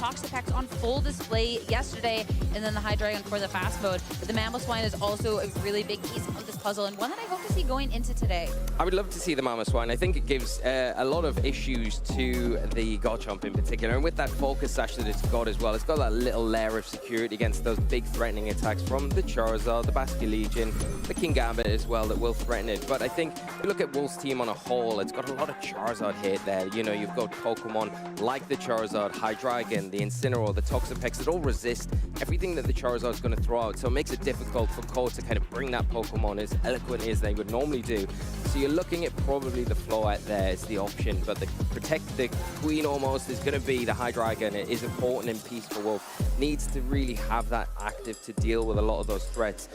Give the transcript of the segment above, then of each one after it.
Toxapex on full display yesterday, and then the Hydreigon for the fast mode. But the Mammal Swine is also a really big piece of this puzzle, and one that I hope to see going into today. I would love to see the Mammal Swine. I think it gives a lot of issues to the Garchomp in particular, and with that Focus Sash that it's got as well, it's got that little layer of security against those big threatening attacks from the Charizard, the Basculegion, the Kingambit as well that will threaten it. But I think if you look at Wolf's team on a whole, it's got a lot of Charizard hate there. You know, you've got Pokemon like the Charizard, Hydreigon, the Incineroar, the Toxapex that all resist everything that the Charizard is going to throw out. So it makes it difficult for Cole to kind of bring that Pokemon as eloquently as they would normally do. So you're looking at probably the Floette there as the option, but the protect the Queen almost is going to be the Hydreigon. It is important in piece for Wolf. Needs to really have that active to deal with a lot of those threats.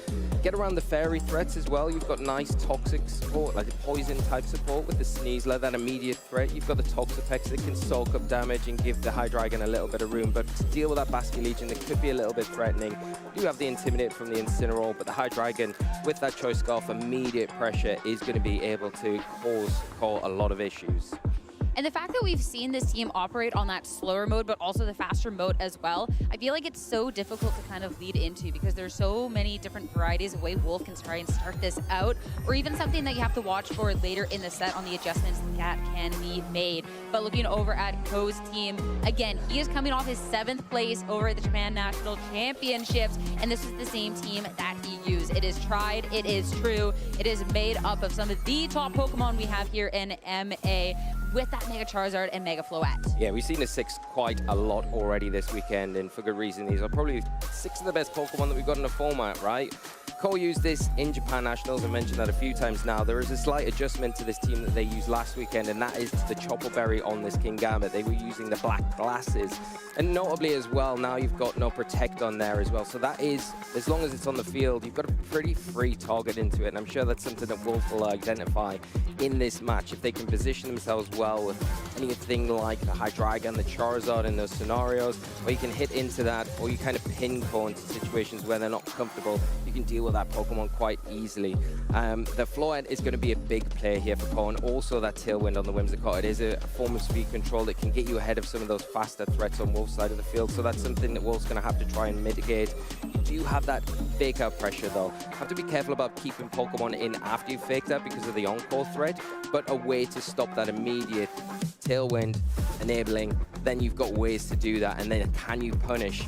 Get around the fairy threats as well. You've got nice toxic support, like the poison type support with the Sneasler, that immediate threat. You've got the Toxapex that can soak up damage and give the Hydreigon a little bit of room, but to deal with that Basculegion that could be a little bit threatening. You have the Intimidate from the Incineroar, but the Hydreigon with that Choice Scarf, immediate pressure is going to be able to cause a lot of issues. And the fact that we've seen this team operate on that slower mode, but also the faster mode as well, I feel like it's so difficult to kind of lead into because there's so many different varieties of way Wolf can try and start this out, or even something that you have to watch for later in the set on the adjustments that can be made. But looking over at Ko's team, again, he is coming off his 7th place over at the Japan National Championships, and this is the same team that he used. It is tried, it is true, it is made up of some of the top Pokemon we have here in MA, with that Mega Charizard and Mega Floette. Yeah, we've seen the 6 quite a lot already this weekend, and for good reason. These are probably 6 of the best Pokemon that we've got in the format, right? Cole used this in Japan Nationals. I mentioned that a few times now. There is a slight adjustment to this team that they used last weekend, and that is the Chopper Berry on this Kingambit. They were using the black glasses. And notably as well, now you've got no Protect on there as well. So that is, as long as it's on the field, you've got a pretty free target into it. And I'm sure that's something that Wolf will identify in this match. If they can position themselves well with anything like the Hydreigon, the Charizard in those scenarios, where you can hit into that, or you kind of pin Cole into situations where they're not comfortable, you can deal with that Pokemon quite easily. The Floette is going to be a big player here for Cole, and also that Tailwind on the Whimsicott. It is a form of speed control that can get you ahead of some of those faster threats on Wolf's side of the field, so that's something that Wolf's going to have to try and mitigate. You do have that fake out pressure though. Have to be careful about keeping Pokemon in after you fake that because of the on-call threat, but a way to stop that immediate Tailwind enabling, then you've got ways to do that, and then can you punish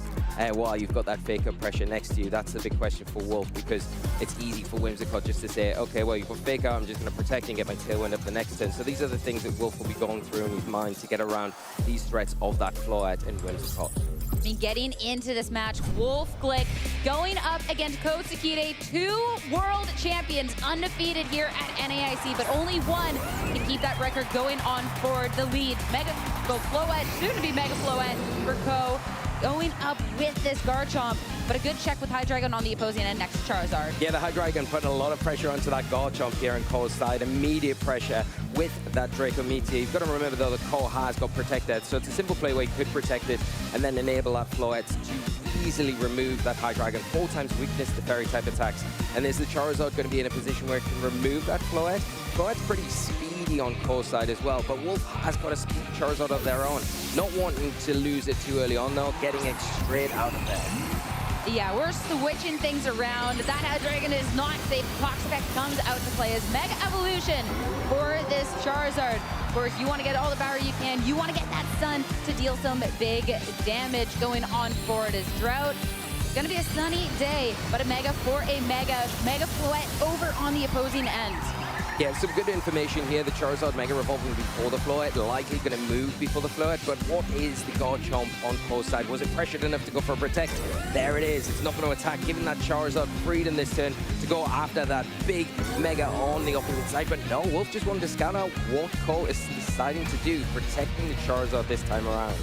while you've got that fake up pressure next to you? That's the big question for Wolf, because it's easy for Whimsicott just to say, okay, well, you've got fake out, I'm just going to protect and get my Tailwind up the next turn. So these are the things that Wolf will be going through in his mind to get around these threats of that Floette and Whimsicott. I mean, getting into this match, Wolf Glick going up against Ko Tsukide, 2 world champions undefeated here at NAIC, but only one can keep that record going on for the lead. Mega Floette, soon to be Mega Floette for Ko, going up with this Garchomp, but a good check with Hydreigon on the opposing end next to Charizard. Yeah, the Hydreigon putting a lot of pressure onto that Garchomp here on Cole's side. Immediate pressure with that Draco Meteor. You've got to remember though that Cole has got protected, so it's a simple play where you could protect it and then enable that Floette to easily remove that Hydreigon. 4 times weakness to fairy type attacks. And is the Charizard going to be in a position where it can remove that Floette? Floette's pretty speedy on Cole's side as well, but Wolf has got a speed Charizard of their own. Not wanting to lose it too early on though, getting it straight out of there. Yeah, we're switching things around. That Hydreigon is not safe. Toxapex comes out to play as Mega Evolution for this Charizard. Of course, you want to get all the power you can. You want to get that Sun to deal some big damage going on for it as Drought. It's going to be a sunny day, but a Mega for a Mega Floette over on the opposing end. Yeah, some good information here. The Charizard Mega revolving before the Floette, likely going to move before the Floette, but what is the Garchomp on Cole's side? Was it pressured enough to go for a Protect? There it is. It's not going to attack, giving that Charizard freedom this turn to go after that big Mega on the opposite side, but no, Wolf just wanted to scout out what Cole is deciding to do, protecting the Charizard this time around.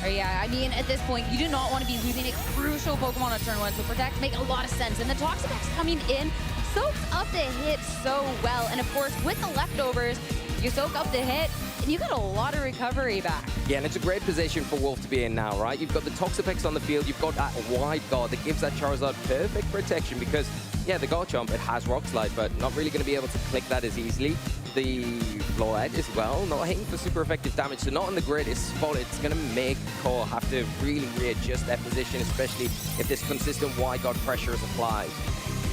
Yeah, I mean, at this point, you do not want to be losing a crucial Pokemon on turn 1, so Protect make a lot of sense. And the Toxapex coming in soaks up the hit so well. And of course, with the leftovers, you soak up the hit, and you got a lot of recovery back. Yeah, and it's a great position for Wolf to be in now, right? You've got the Toxapex on the field, you've got that wide guard that gives that Charizard perfect protection because, yeah, the Garchomp, it has Rock Slide, but not really going to be able to click that as easily. the Floette as well, not hitting for super effective damage, so not in the greatest spot. It's going to make Core have to really readjust their position, especially if this consistent wide guard pressure is applied.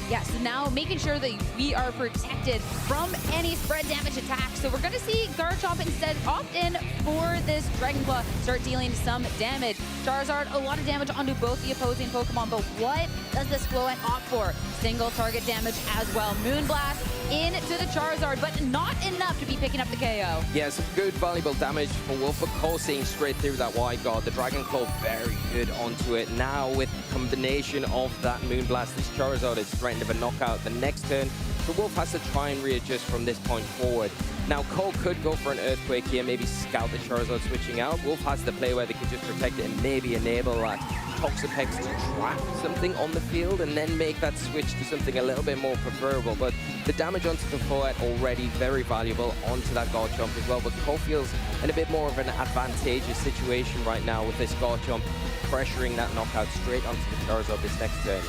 Yeah, so now making sure that we are protected from any spread damage attacks. So we're going to see Garchomp instead opt in for this Dragon Claw, start dealing some damage. Charizard, a lot of damage onto both the opposing Pokemon, but what does this Floette opt for? Single target damage as well. Moonblast into the Charizard, but not enough to be picking up the KO. Yeah, some good, valuable damage for Wolf, but Core seeing straight through that wide guard. The Dragon Claw very good onto it. Now with combination of that Moonblast, this Charizard is threatened of a knockout the next turn. So Wolf has to try and readjust from this point forward. Now Cole could go for an Earthquake here, maybe scout the Charizard switching out. Wolf has the play where they could just protect it and maybe enable that Toxapex to trap something on the field and then make that switch to something a little bit more preferable. But the damage onto the Floette already very valuable onto that Garchomp as well. But Cole feels in a bit more of an advantageous situation right now with this Garchomp pressuring that knockout straight onto the Charizard this next turn.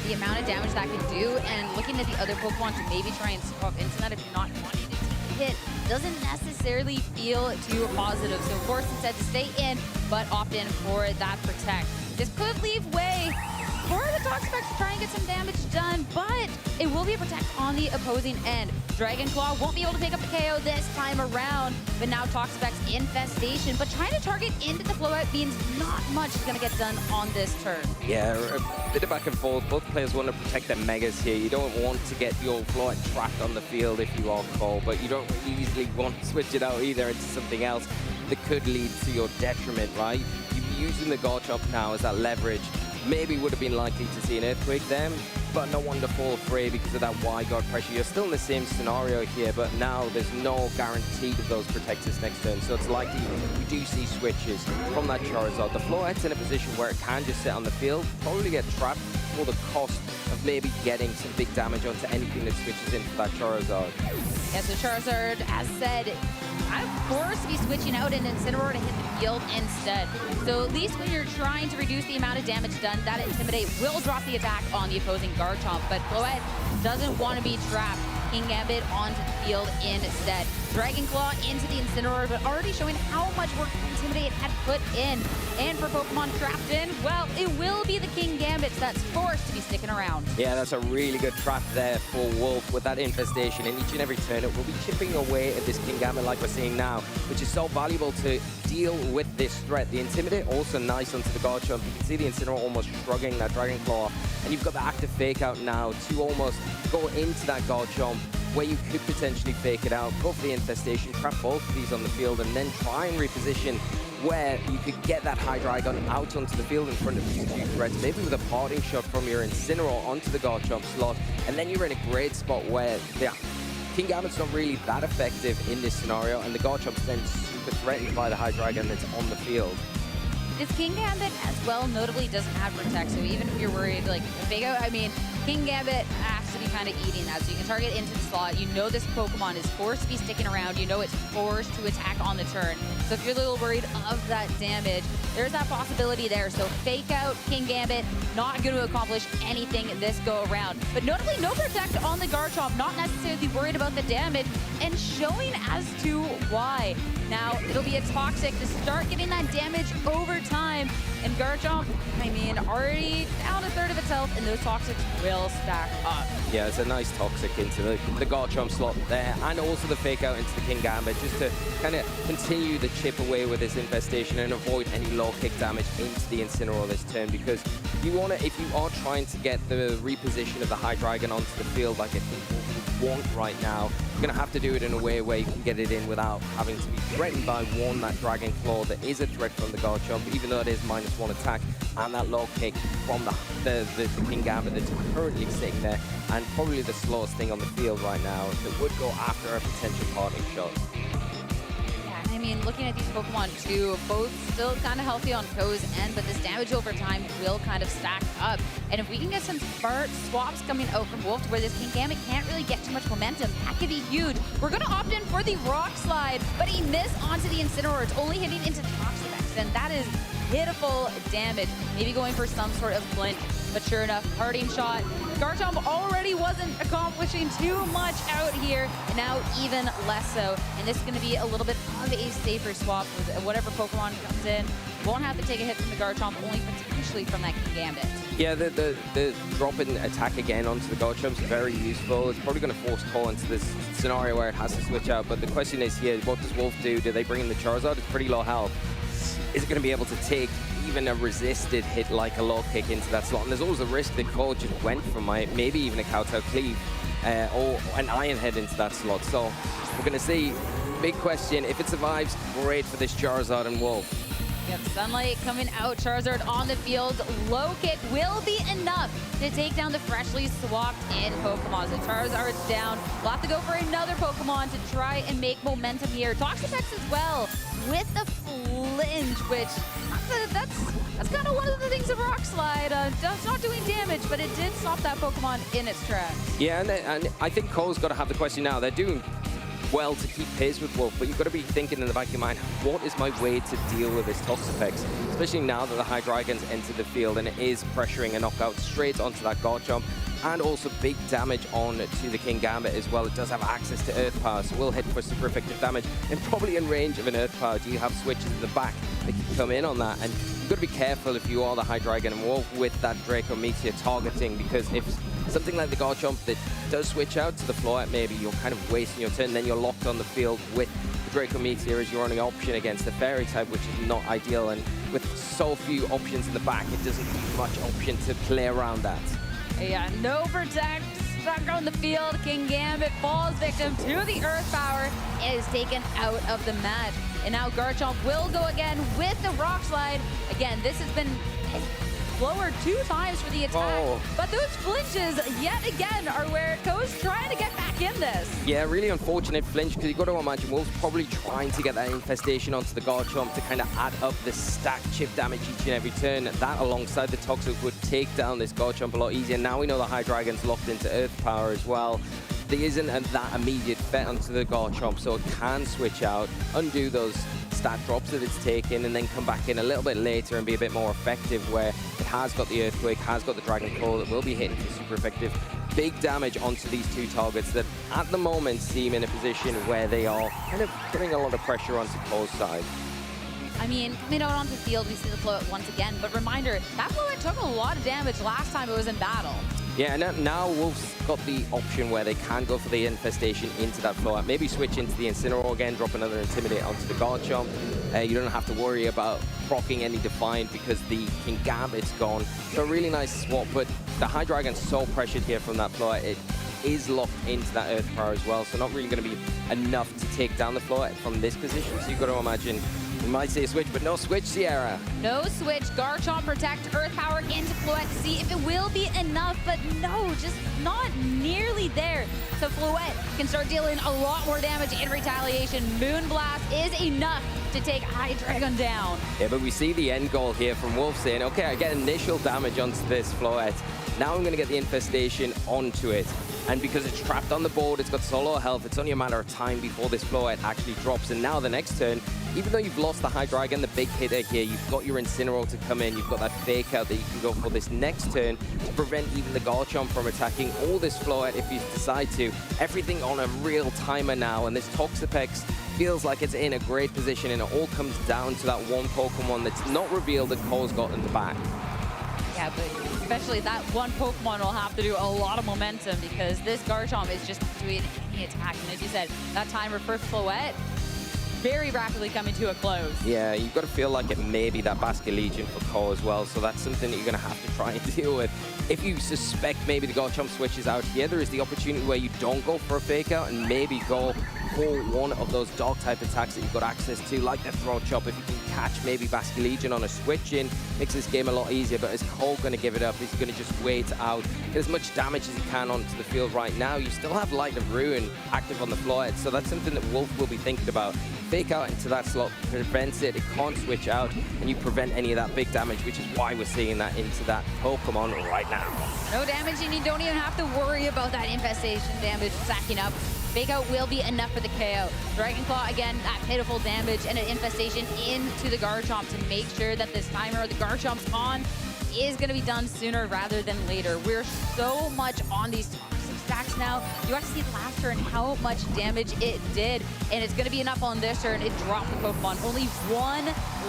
The amount of damage that can do, and looking at the other Pokemon to maybe try and swap into that if you're not wanting to take a hit, doesn't necessarily feel too positive. So force instead to stay in, but opt in for that protect. This could leave way for the Toxapex to try and get some damage done, but it will be a protect on the opposing end. Dragon Claw won't be able to pick up the KO this time around, but now Toxapex Infestation, but trying to target into the Floette means not much is going to get done on this turn. Yeah, a bit of back and forth. Both players want to protect their Megas here. You don't want to get your Floette trapped on the field if you are Cole, but you don't really easily want to switch it out either into something else that could lead to your detriment, right? You're using the Garchomp now as that leverage. Maybe would have been likely to see an Earthquake then, but no one to fall prey because of that wide guard pressure. You're still in the same scenario here, but now there's no guarantee of those protectors next turn, so it's likely we do see switches from that Charizard. The Floette's in a position where it can just sit on the field, probably get trapped for the cost of maybe getting some big damage onto anything that switches in for that Charizard. Yeah, so Charizard, as said, I'm forced to be switching out an Incineroar to hit the field instead. So at least when you're trying to reduce the amount of damage done, that Intimidate will drop the attack on the opposing Garchomp, but Floette doesn't want to be trapped. King Gambit onto the field instead. Dragon Claw into the Incineroar, but already showing how much work Intimidate had put in. And for Pokemon trapped in, well, it will be the King Gambit that's forced to be sticking around. Yeah, that's a really good trap there for Wolf with that Infestation. In each and every turn, it will be chipping away at this King Gambit like we're seeing now, which is so valuable to deal with this threat. The Intimidate also nice onto the Garchomp. You can see the Incineroar almost shrugging that Dragon Claw, and you've got the active Fake Out now to almost go into that Garchomp where you could potentially fake it out, go for the Infestation, trap both of these on the field, and then try and reposition where you could get that Hydreigon out onto the field in front of these two threats, maybe with a parting shot from your Incineroar onto the Garchomp slot, and then you're in a great spot where the King Gambit's not really that effective in this scenario, and the Garchomp's then super threatened by the Hydreigon that's on the field. This King Gambit as well notably doesn't have Protect, so even if you're worried, like, Fake Out, I mean, King Gambit has to be kind of eating that, so you can target into the slot. You know this Pokemon is forced to be sticking around. You know it's forced to attack on the turn. So if you're a little worried of that damage, there's that possibility there. So Fake Out, King Gambit, not going to accomplish anything this go around. But notably, no Protect on the Garchomp, not necessarily worried about the damage, and showing as to why. Now, it'll be a Toxic to start getting that damage over time. And Garchomp, I mean, already down a third of its health, and those Toxics will stack up. Yeah, it's a nice Toxic into the Garchomp slot there, and also the Fake Out into the King Gambit, just to kind of continue the chip away with this Infestation and avoid any low kick damage into the Incineroar this turn, because you want to, if you are trying to get the reposition of the Hydreigon onto the field like I think you want right now, you're going to have to do it in a way where you can get it in without having to be threatened by one, that Dragon Claw that is a threat from the Garchomp, even though it is -1 attack, and that low kick from the King Gambit that's currently sitting there, and probably the slowest thing on the field right now that would go after a potential parting shot. I mean, looking at these Pokemon too, both still kind of healthy on Ko's end, but this damage over time will kind of stack up. And if we can get some swaps coming out from Wolf to where this King Gambit can't really get too much momentum, that could be huge. We're going to opt in for the Rock Slide, but he missed onto the Incineroar. It's only hitting into Toxapex and that is pitiful damage. Maybe going for some sort of flint, but sure enough, parting shot. Garchomp already wasn't accomplishing too much out here, and now even less so. And this is going to be a little bit of a safer swap with whatever Pokemon comes in. Won't have to take a hit from the Garchomp, only potentially from that Kingambit. Yeah, the drop in attack again onto the Garchomp is very useful. It's probably going to force Cole into this scenario where it has to switch out. But the question is here, what does Wolf do? Do they bring in the Charizard? It's pretty low health. Is it going to be able to take even a resisted hit like a low kick into that slot? And there's always a risk that Cole just went for maybe even a Kowtow Cleave or an Iron Head into that slot. So we're going to see, big question, if it survives, great for this Charizard and Wolf. Yep, Sunlight coming out, Charizard on the field. Low kick will be enough to take down the freshly swapped in Pokemon. So Charizard's down. We'll have to go for another Pokemon to try and make momentum here. Toxapex as well with the flinch, which that's kind of one of the things of Rock Slide. It's not doing damage, but it did stop that Pokemon in its tracks. Yeah, and I think Cole's got to have the question now. They're doing well to keep pace with Wolf, but you've got to be thinking in the back of your mind, what is my way to deal with this Toxapex? Especially now that the Hydreigon's entered the field and it is pressuring a knockout straight onto that Garchomp, and also big damage on to the Kingambit as well. It does have access to Earth Power, so will hit for super effective damage, and probably in range of an Earth Power. Do you have switches in the back that can come in on that? And you've got to be careful if you are the Hydreigon and Wolf with that Draco Meteor targeting, because if something like the Garchomp that does switch out to the Floette, maybe you're kind of wasting your turn, then you're locked on the field with the Draco Meteor as your only option against the Fairy type, which is not ideal. And with so few options in the back, it doesn't give you much option to play around that. Yeah, no protect, stuck on the field. Kingambit falls victim to the Earth Power and is taken out of the match. And now Garchomp will go again with the Rock Slide. Again, this has been lowered 2 times for the attack, but those flinches yet again are where Co's trying to get back in this. Yeah, really unfortunate flinch, because you've got to imagine Wolf's probably trying to get that infestation onto the Garchomp to kind of add up the stack chip damage each and every turn. That alongside the Toxic would take down this Garchomp a lot easier. Now we know the Hydreigon's locked into Earth Power as well. There isn't that immediate bet onto the Garchomp, so it can switch out, undo those stat drops that it's taken, and then come back in a little bit later and be a bit more effective, where it has got the Earthquake, has got the Dragon Claw that will be hitting for super effective. Big damage onto these 2 targets that at the moment seem in a position where they are kind of putting a lot of pressure onto Cole's side. I mean, coming out onto the field, we see the Floette once again, but reminder, that Floette took a lot of damage last time it was in battle. Yeah, and now Wolf's got the option where they can go for the infestation into that Floette. Maybe switch into the Incineroar again, drop another Intimidate onto the Garchomp. You don't have to worry about proccing any Defiant because the Kingambit's gone. So a really nice swap, but the Hydreigon's so pressured here from that Floette. It is locked into that Earth Power as well, so not really going to be enough to take down the Floette from this position. So you've got to imagine, you might say a switch, but no switch, Sierra. No switch. Garchomp protect Earth Power into Floette to see if it will be enough, but no, just not nearly there. So Floette can start dealing a lot more damage in retaliation. Moonblast is enough to take Hydreigon down. Yeah, but we see the end goal here from Wolf saying, okay, I get initial damage onto this Floette. Now I'm going to get the infestation onto it. And because it's trapped on the board, it's got solo health, it's only a matter of time before this Floette actually drops. And now the next turn, even though you've lost the Hydreigon, the big hitter here, you've got your Incineroar to come in, you've got that Fake Out that you can go for this next turn to prevent even the Garchomp from attacking all this Floette if you decide to. Everything on a real timer now, and this Toxapex feels like it's in a great position, and it all comes down to that one Pokemon that's not revealed that Cole's got in the back. Yeah, but especially that one Pokemon will have to do a lot of momentum, because this Garchomp is just doing any attack. And as you said, that timer for Floette very rapidly coming to a close. Yeah, you've got to feel like it may be that Basket Legion for Cole as well, so that's something that you're going to have to try and deal with. If you suspect maybe the Garchomp switches out here, there is the opportunity where you don't go for a Fake Out and maybe go for one of those dog type attacks that you've got access to, like the Throat Chop. If you can catch maybe Basket Legion on a switch in, makes this game a lot easier. But is Cole going to give it up? He's going to just wait out, get as much damage as he can onto the field right now. You still have Light of Ruin active on the Floette, so that's something that Wolf will be thinking about. Fake Out into that slot prevents it, it can't switch out, and you prevent any of that big damage, which is why we're seeing that into that Pokemon right now. No damage, and you don't even have to worry about that infestation damage stacking up. Fake Out will be enough for the KO. Dragon Claw, again, that pitiful damage and an infestation into into the Garchomp to make sure that this timer, the Garchomp's on, is going to be done sooner rather than later. We're so much on these toxic stacks now. You have to see the last turn how much damage it did, and it's going to be enough on this turn. It dropped the Pokemon. Only one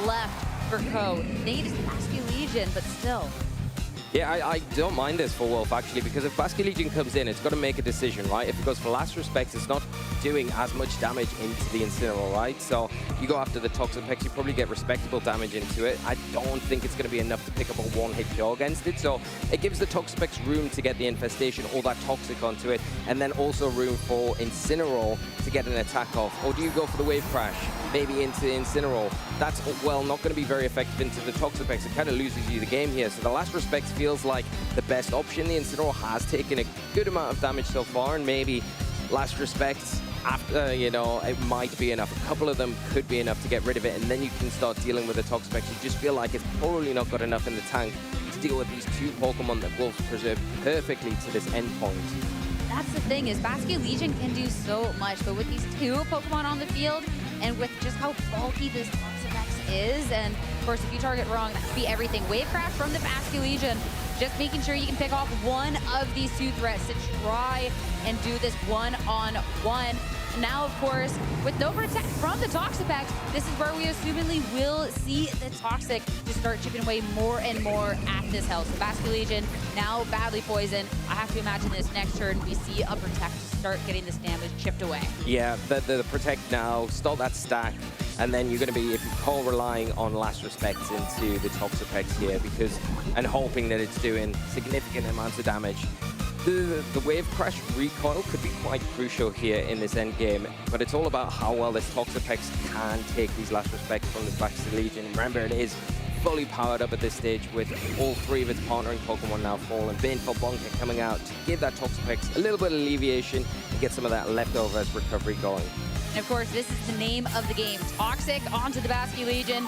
left for Ko. They need to Basque Legion, but still. Yeah, I don't mind this for Wolf, actually, because if Basque Legion comes in, it's got to make a decision, right? If it goes for Last Respect, it's not doing as much damage into the Incineroar, right? So you go after the Toxapex, you probably get respectable damage into it. I don't think it's going to be enough to pick up a one-hit KO against it, so it gives the Toxapex room to get the Infestation, all that Toxic onto it, and then also room for Incineroar to get an attack off. Or do you go for the Wave Crash, maybe into Incineroar? That's, well, not going to be very effective into the Toxapex. It kind of loses you the game here, so the Last Respect feels like the best option. The Incineroar has taken a good amount of damage so far, and maybe Last Respect, after, you know, it might be enough. A couple of them could be enough to get rid of it, and then you can start dealing with the Toxapex. You just feel like it's probably not got enough in the tank to deal with these two Pokemon that Wolf preserved perfectly to this end point. That's the thing, is Basque Legion can do so much, but with these two Pokemon on the field, and with just how bulky this Toxapex is, and of course, if you target wrong, that could be everything. Wave Crash from the Basque Legion, just making sure you can pick off one of these two threats to try and do this one-on-one. Now, of course, with no protect from the Toxapex, this is where we assumedly will see the Toxic to start chipping away more and more at this house. The Basque Legion now badly poisoned. I have to imagine this next turn we see a Protect start getting this damage chipped away. Yeah, the Protect now, start that stack, and then you're going to be, if you call, relying on Last Respect into the Toxapex here, because, and hoping that it's doing significant amounts of damage. The Wave Crash recoil could be quite crucial here in this end game, but it's all about how well this Toxapex can take these Last Respects from the Basque Legion. Remember, it is fully powered up at this stage with all three of its partnering Pokemon now fallen. Baneful Bunker coming out to give that Toxapex a little bit of alleviation and get some of that leftovers recovery going. And of course, this is the name of the game. Toxic onto the Basque Legion.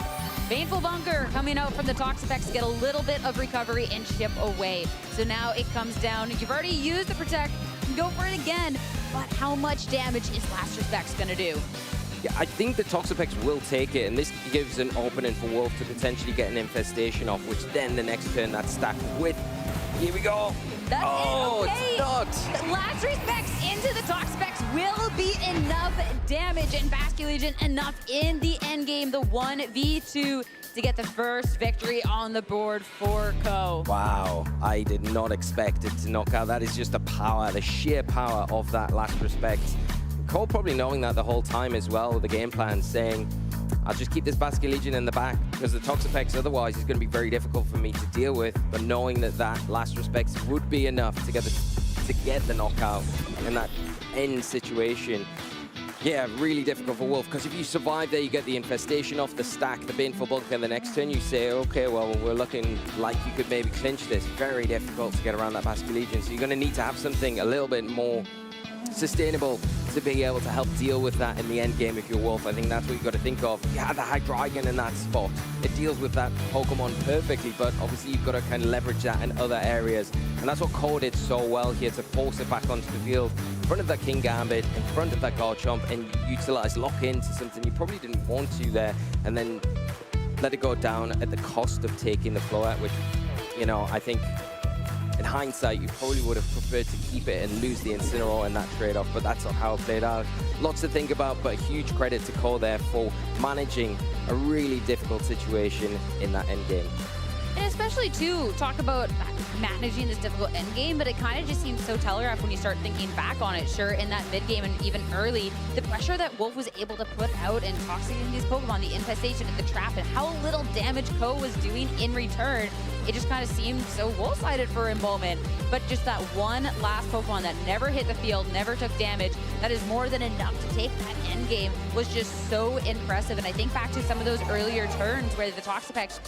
Baneful Bunker coming out from the Toxapex to get a little bit of recovery and chip away. So now it comes down. You've already used the Protect. You can go for it again. But how much damage is Last Respect going to do? Yeah, I think the Toxapex will take it, and this gives an opening for Wolf to potentially get an Infestation off, which then the next turn that's stacked with. Here we go. That's oh, it. Okay. It's not. Last Respect into the Toxapex will be enough damage, and Basque Legion enough in the end game, the 1v2, to get the first victory on the board for Ko. Wow, I did not expect it to knock out. That is just the power, the sheer power of that Last Respect. Cole probably knowing that the whole time as well, the game plan, saying, I'll just keep this Basque Legion in the back, because the Toxapex otherwise is going to be very difficult for me to deal with, but knowing that that Last Respect would be enough to get the knockout in that end situation. Yeah, really difficult for Wolf, because if you survive there, you get the Infestation off the stack, the Baneful Bunker, and the next turn you say, okay, well, we're looking like you could maybe clinch this. Very difficult to get around that Basque Legion, so you're going to need to have something a little bit more sustainable to be able to help deal with that in the end game if you're Wolf. I think that's what you've got to think of. You have the Hydreigon in that spot. It deals with that Pokemon perfectly, but obviously you've got to kind of leverage that in other areas. And that's what Ko did so well here, to force it back onto the field in front of that King Gambit, in front of that Garchomp, and utilize lock into something you probably didn't want to there, and then let it go down at the cost of taking the Float, which, you know, I think in hindsight, you probably would have preferred to keep it and lose the Incineroar in that trade-off, but that's not how it played out. Lots to think about, but a huge credit to Ko there for managing a really difficult situation in that end game. And especially, too, talk about managing this difficult endgame, but it kind of just seems so telegraphed when you start thinking back on it. Sure, in that mid-game and even early, the pressure that Wolf was able to put out and toxicking these Pokemon, the Infestation and the Trap, and how little damage Ko was doing in return, it just kind of seemed so Wolf-sided for a moment. But just that one last Pokemon that never hit the field, never took damage, that is more than enough to take that endgame, was just so impressive. And I think back to some of those earlier turns where the Toxapex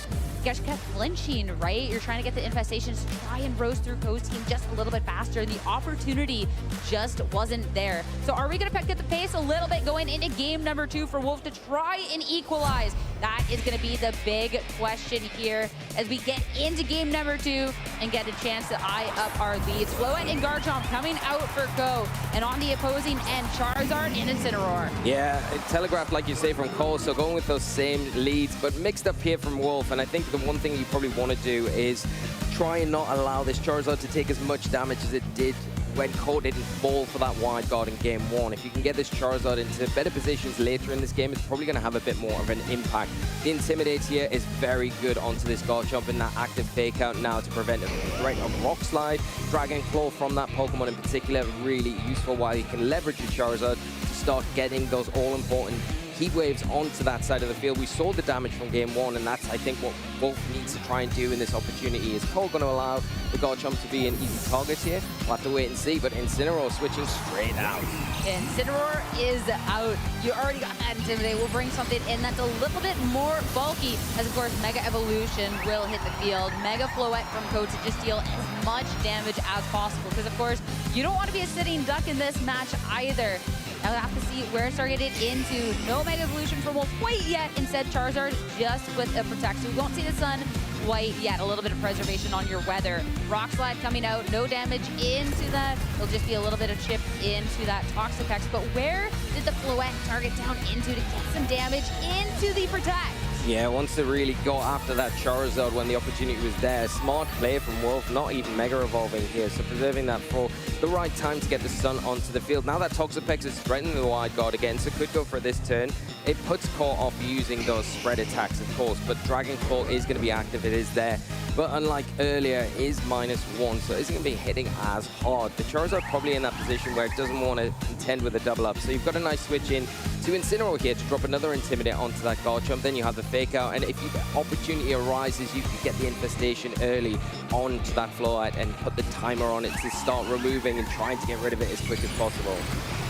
just kept flinching, right? You're trying to get the infestations to try and roast through Co's team just a little bit faster, and the opportunity just wasn't there. So are we going to pick up the pace a little bit going into game number 2 for Wolf to try and equalize? That is going to be the big question here as we get into game number 2 and get a chance to eye up our leads. Floette and Garchomp coming out for Ko, and on the opposing end, Charizard and Incineroar. Yeah, it telegraphed, like you say, from Cole, so going with those same leads, but mixed up here from Wolf. And I think the one thing you probably want to do is try and not allow this Charizard to take as much damage as it did when Cole didn't fall for that wide guard in game 1. If you can get this Charizard into better positions later in this game, it's probably going to have a bit more of an impact. The Intimidate here is very good onto this Garchomp in that active fake out now to prevent a threat of Rock Slide. Dragon Claw from that Pokemon in particular, really useful while you can leverage your Charizard to start getting those all-important heat waves onto that side of the field. We saw the damage from game 1, and that's, I think, what Wolf needs to try and do in this opportunity. Is Cole going to allow the Garchomp to be an easy target here? We'll have to wait and see, but Incineroar switching straight out. Incineroar is out. You already got that Intimidate. We'll bring something in that's a little bit more bulky, as of course Mega Evolution will hit the field. Mega Floette from Ko to just deal as much damage as possible, because of course you don't want to be a sitting duck in this match either. Now we'll have to see where it's targeted into. No Mega Evolution for Wolf quite yet. Instead, Charizard just with a Protect. So we won't see the sun quite yet. A little bit of preservation on your weather. Rock Slide coming out. No damage into that. It'll just be a little bit of chip into that Toxapex. But where did the Floette target down into to get some damage into the Protect? Yeah, wants to really go after that Charizard when the opportunity was there. Smart play from Wolf, not even Mega Evolving here, so preserving that for the right time to get the Sun onto the field. Now that Toxapex is threatening the wide guard again, so could go for this turn. It puts Core off using those spread attacks, of course, but Dragon Claw is going to be active, it is there. But unlike earlier, is -1, so it isn't going to be hitting as hard. The Charizard probably in that position where it doesn't want to contend with a double up, so you've got a nice switch in to Incineroar here to drop another Intimidate onto that Garchomp. Then you have the fake out, and if the opportunity arises, you can get the infestation early onto that Floette and put the timer on it to start removing and trying to get rid of it as quick as possible.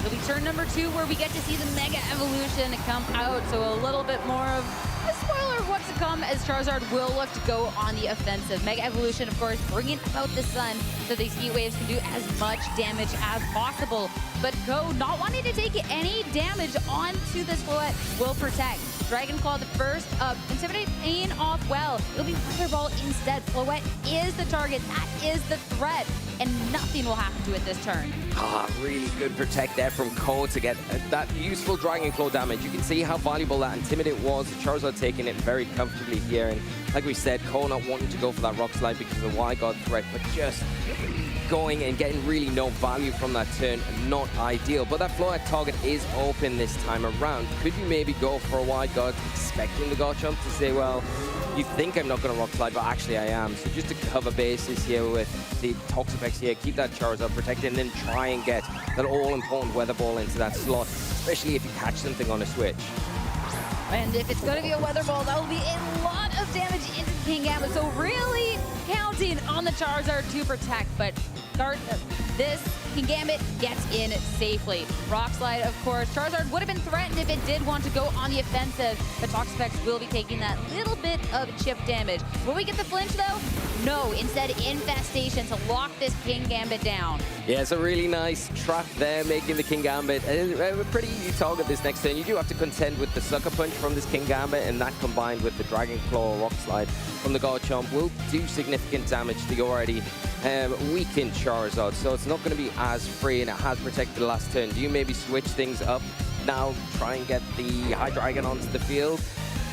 It'll be turn number 2 where we get to see the Mega Evolution come out, so a little bit more of a spoiler of what's to come as Charizard will look to go on the offensive. Mega Evolution, of course, bringing about the sun so these heat waves can do as much damage as possible. But Ko, not wanting to take any damage onto this Floette, will Protect. Dragon Claw the first up. Intimidate paying off well. It'll be Weather Ball instead. Floette is the target. That is the threat. And nothing will happen to it this turn. Really good Protect there from Ko to get that useful Dragon Claw damage. You can see how valuable that Intimidate was. The Charizard taking it very comfortably here. And like we said, Ko not wanting to go for that Rock Slide because of the wide guard threat, but just going and getting really no value from that turn, not ideal. But that Floette target is open this time around. Could you maybe go for a wide guard, expecting the Garchomp to say, well, you think I'm not going to Rock Slide, but actually I am. So just to cover bases here with the Toxapex here, keep that Charizard protected, and then try and get that all-important Weather Ball into that slot, especially if you catch something on a switch. And if it's going to be a Weather Ball, that will be a lot of damage into the Kingambit. So really counting on the Charizard to protect, but this Kingambit gets in safely. Rock Slide, of course. Charizard would have been threatened if it did want to go on the offensive, but Toxapex will be taking that little bit of chip damage. Will we get the flinch, though? No. Instead, Infestation to lock this Kingambit down. Yeah, it's a really nice trap there, making the Kingambit a pretty easy target this next turn. You do have to contend with the Sucker Punch from this Kingambit, and that combined with the Dragon Claw Rock Slide from the Garchomp will do significant damage to the already weakened Charizard. So it's not going to be as free, and it has protected the last turn. Do you maybe switch things up now, try and get the Hydreigon onto the field?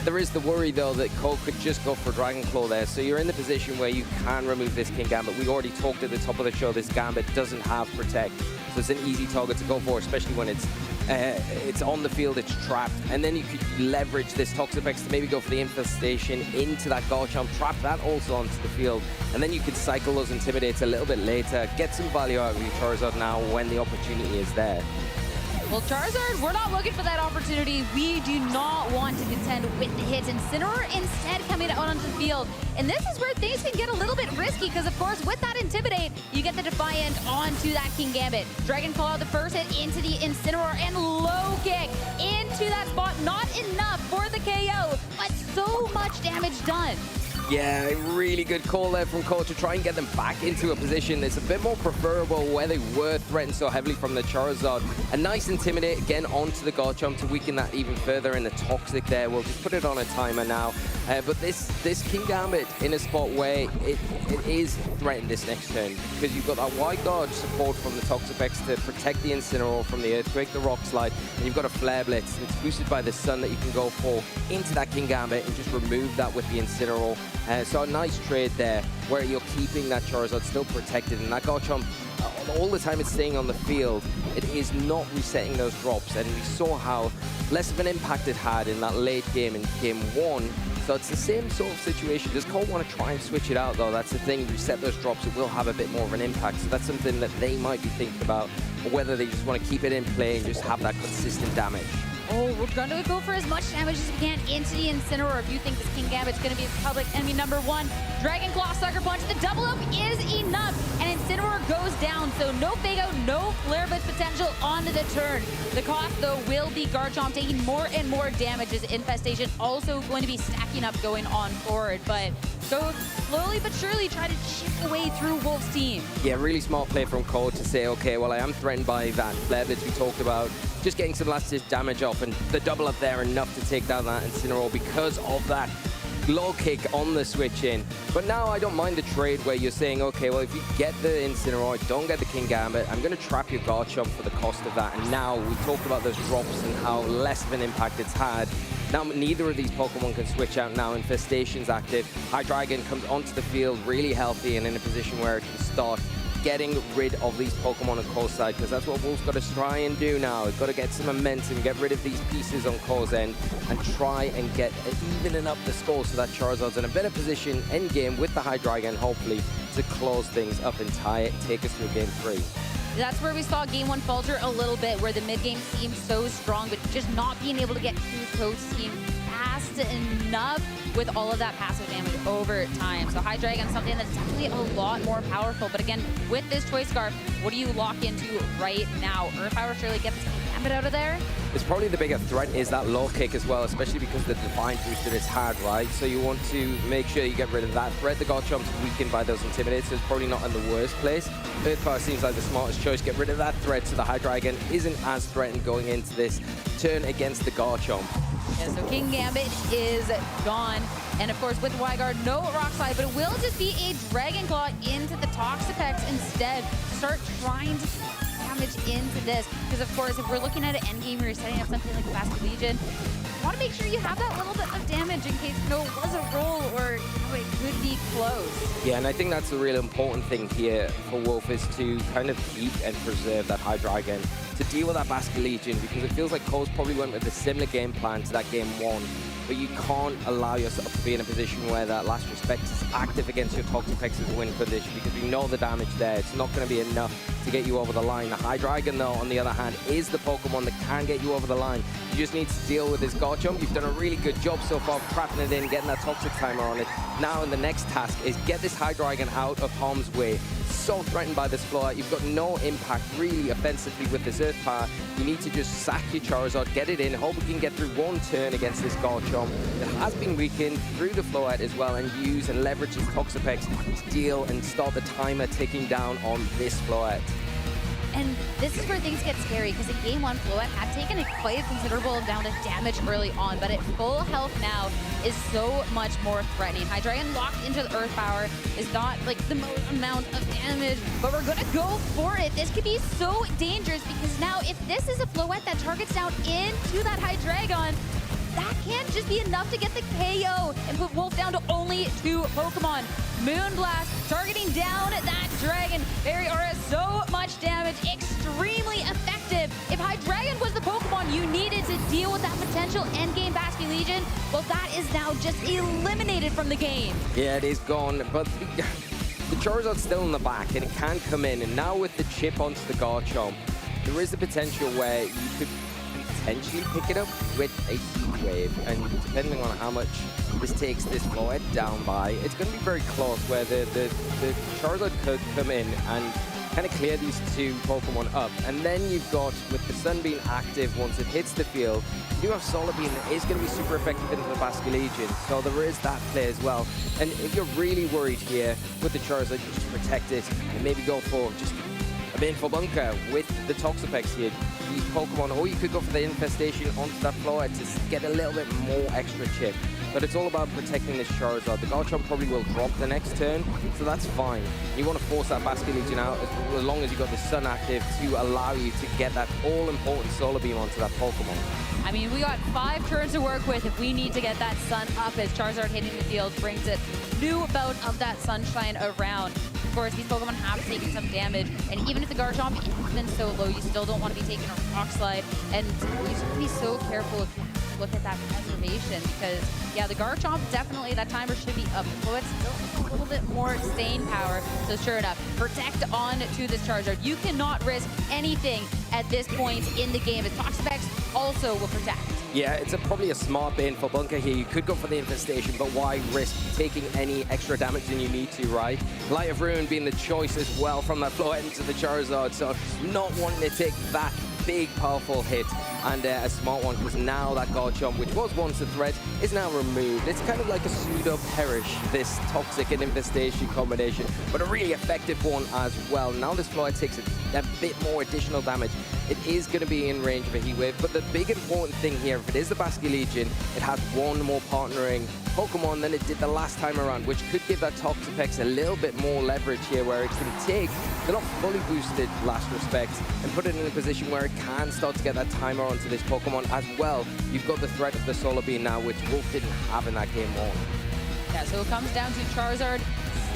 There is the worry, though, that Cole could just go for Dragon Claw there. So you're in the position where you can remove this Kingambit. We already talked at the top of the show, this Gambit doesn't have Protect. So it's an easy target to go for, especially when it's on the field, it's trapped. And then you could leverage this Toxapex to maybe go for the Infestation into that Garchomp, trap that also onto the field. And then you could cycle those Intimidates a little bit later, get some value out of your Charizard now when the opportunity is there. Well, Charizard, we're not looking for that opportunity. We do not want to contend with the hits. Incineroar instead coming out onto the field. And this is where things can get a little bit risky because, of course, with that Intimidate, you get the Defiant onto that Kingambit. Dragon Claw the first hit into the Incineroar and low kick into that spot. Not enough for the KO, but so much damage done. Yeah, really good call there from Cole to try and get them back into a position that's a bit more preferable where they were threatened so heavily from the Charizard. A nice Intimidate again onto the Garchomp to weaken that even further in the Toxic there. We'll just put it on a timer now. But this King Gambit in a spot where it is threatened this next turn because you've got that wide guard support from the Toxapex to protect the Incineroar from the Earthquake, the Rock Slide, and you've got a Flare Blitz. It's boosted by the Sun that you can go for into that King Gambit and just remove that with the Incineroar. So a nice trade there where you're keeping that Charizard still protected, and that Garchomp, all the time it's staying on the field, it is not resetting those drops, and we saw how less of an impact it had in that late game in game 1. So it's the same sort of situation. Does Cole want to try and switch it out though? That's the thing, reset those drops, it will have a bit more of an impact. So that's something that they might be thinking about, or whether they just want to keep it in play and just have that consistent damage. Oh, we're going to go for as much damage as we can into the Incineroar. If you think this King Gambit's going to be public enemy number 1, Dragon Claw, Sucker Punch, the double up is enough, and Incineroar goes down. So no Fake Out, no Flare Blitz potential on the turn. The cost, though, will be Garchomp taking more and more damage as Infestation also going to be stacking up going on forward. But so slowly but surely try to chip away through Wolf's team. Yeah, really smart play from Cole to say, okay, well, I am threatened by that Flare Blitz we talked about. Just getting some last ditch damage off, and the double up there enough to take down that Incineroar because of that low kick on the switch in. But now I don't mind the trade where you're saying, okay, well, if you get the Incineroar, don't get the King Gambit, I'm going to trap your Garchomp for the cost of that. And now we talked about those drops and how less of an impact it's had. Now neither of these Pokemon can switch out now. Infestation's active. Hydreigon comes onto the field really healthy and in a position where it can start getting rid of these Pokemon on Cole's side, because that's what Wolf's got to try and do now. He's got to get some momentum, get rid of these pieces on Cole's end, and try and get evening up the score so that Charizard's in a better position end game with the Hydreigon, hopefully, to close things up and take us to game 3. That's where we saw game 1 falter a little bit, where the mid game seemed so strong, but just not being able to get through Coach seemed fast enough with all of that passive damage over time. So Hydreigon, something that's definitely a lot more powerful. But again, with this Choice Scarf, what do you lock into right now? Earth Power surely gets this Gambit out of there. It's probably the bigger threat is that low kick as well, especially because the Divine boost that it's had, right? So you want to make sure you get rid of that threat. The Garchomp's weakened by those Intimidates, so it's probably not in the worst place. Earth Power seems like the smartest choice. Get rid of that threat so the Hydreigon isn't as threatened going into this turn against the Garchomp. Yeah, so King Gambit is gone. And of course, with Wyguard, no Rock Slide, but it will just be a Dragon Claw into the Toxapex instead to start trying to damage into this. Because of course, if we're looking at an endgame where you're setting up something like Basket Legion, you want to make sure you have that little bit of damage in case it was a roll or it could be close. Yeah, and I think that's the real important thing here for Wolf is to kind of keep and preserve that Hydreigon to deal with that Basket Legion, because it feels like Cole's probably went with a similar game plan to that game 1. But you can't allow yourself to be in a position where that Last Respect is active against your Toxapex's win condition, because we know the damage there. It's not going to be enough to get you over the line. The Hydreigon, though, on the other hand, is the Pokemon that can get you over the line. You just need to deal with this Garchomp. You've done a really good job so far of trapping it in, getting that Toxic timer on it. Now, the next task is get this Hydreigon out of harm's way. So threatened by this Float. You've got no impact really offensively with this Earth Power. You need to just sack your Charizard, get it in, hope we can get through one turn against this Garchomp that has been weakened through the Float as well, and use and leverage his Toxapex to deal and start the timer ticking down on this Float. And this is where things get scary, because in game 1, Float had taken a quite considerable amount of damage early on, but at full health now is so much more threatening. Hydreigon locked into the Earth Power is not like the most amount of damage, but we're gonna go for it. This could be so dangerous, because now if this is a Float that targets down into that Hydreigon, that can't just be enough to get the KO and put Wolf down to only 2 Pokemon. Moonblast targeting down that Dragon. Barrier Aura, so much damage, extremely effective. If Hydreigon was the Pokemon you needed to deal with that potential endgame Basket Legion, well, that is now just eliminated from the game. Yeah, it is gone, but the Charizard's still in the back, and it can come in. And now with the chip onto the Garchomp, there is the potential where you could potentially pick it up with a Heat Wave, and depending on how much this takes this Float down by, it's going to be very close, where the Charizard could come in and kind of clear these two Pokemon up. And then you've got, with the Sun being active, once it hits the field, you do have Solar Beam that is going to be super effective into the Basculegion. So there is that play as well. And if you're really worried here with the Charizard, you just protect it and maybe go for just a Baneful Bunker with the Toxapex here. These Pokemon, or you could go for the Infestation onto that floor to get a little bit more extra chip. But it's all about protecting this Charizard. The Garchomp probably will drop the next turn, so that's fine. You want to force that Basculegion out as long as you've got the Sun active to allow you to get that all-important Solar Beam onto that Pokemon. I mean, we got 5 turns to work with if we need to get that Sun up as Charizard hitting the field brings it new bout of that Sunshine around. Of course, these Pokemon have taken some damage, and even if the Garchomp has been so low, you still don't want to be taking a Rock Slide, and you just have to be so careful if you look at that preservation, because yeah, the Garchomp definitely, that timer should be up, so it's still a little bit more staying power. So sure enough, protect on to this Charizard. You cannot risk anything at this point in the game. The Toxapex also will protect. Yeah, it's probably a smart Baneful Bunker here. You could go for the Infestation, but why risk taking any extra damage than you need to, right? Light of Ruin being the choice as well from that floor into the Charizard, so not wanting to take that big, powerful hit, and a smart one, because now that Garchomp, which was once a threat, is now removed. It's kind of like a pseudo-perish, this Toxic and Infestation combination, but a really effective one as well. Now this Floor takes a bit more additional damage. It is going to be in range of a Heat Wave, but the big important thing here, if it is the Basculegion, it has one more partnering Pokemon than it did the last time around, which could give that Toxapex a little bit more leverage here, where it can take the not fully boosted Last Respect and put it in a position where it can start to get that timer onto this Pokemon as well. You've got the threat of the Solar Beam now, which Wolf didn't have in that game 1. Yeah, so it comes down to Charizard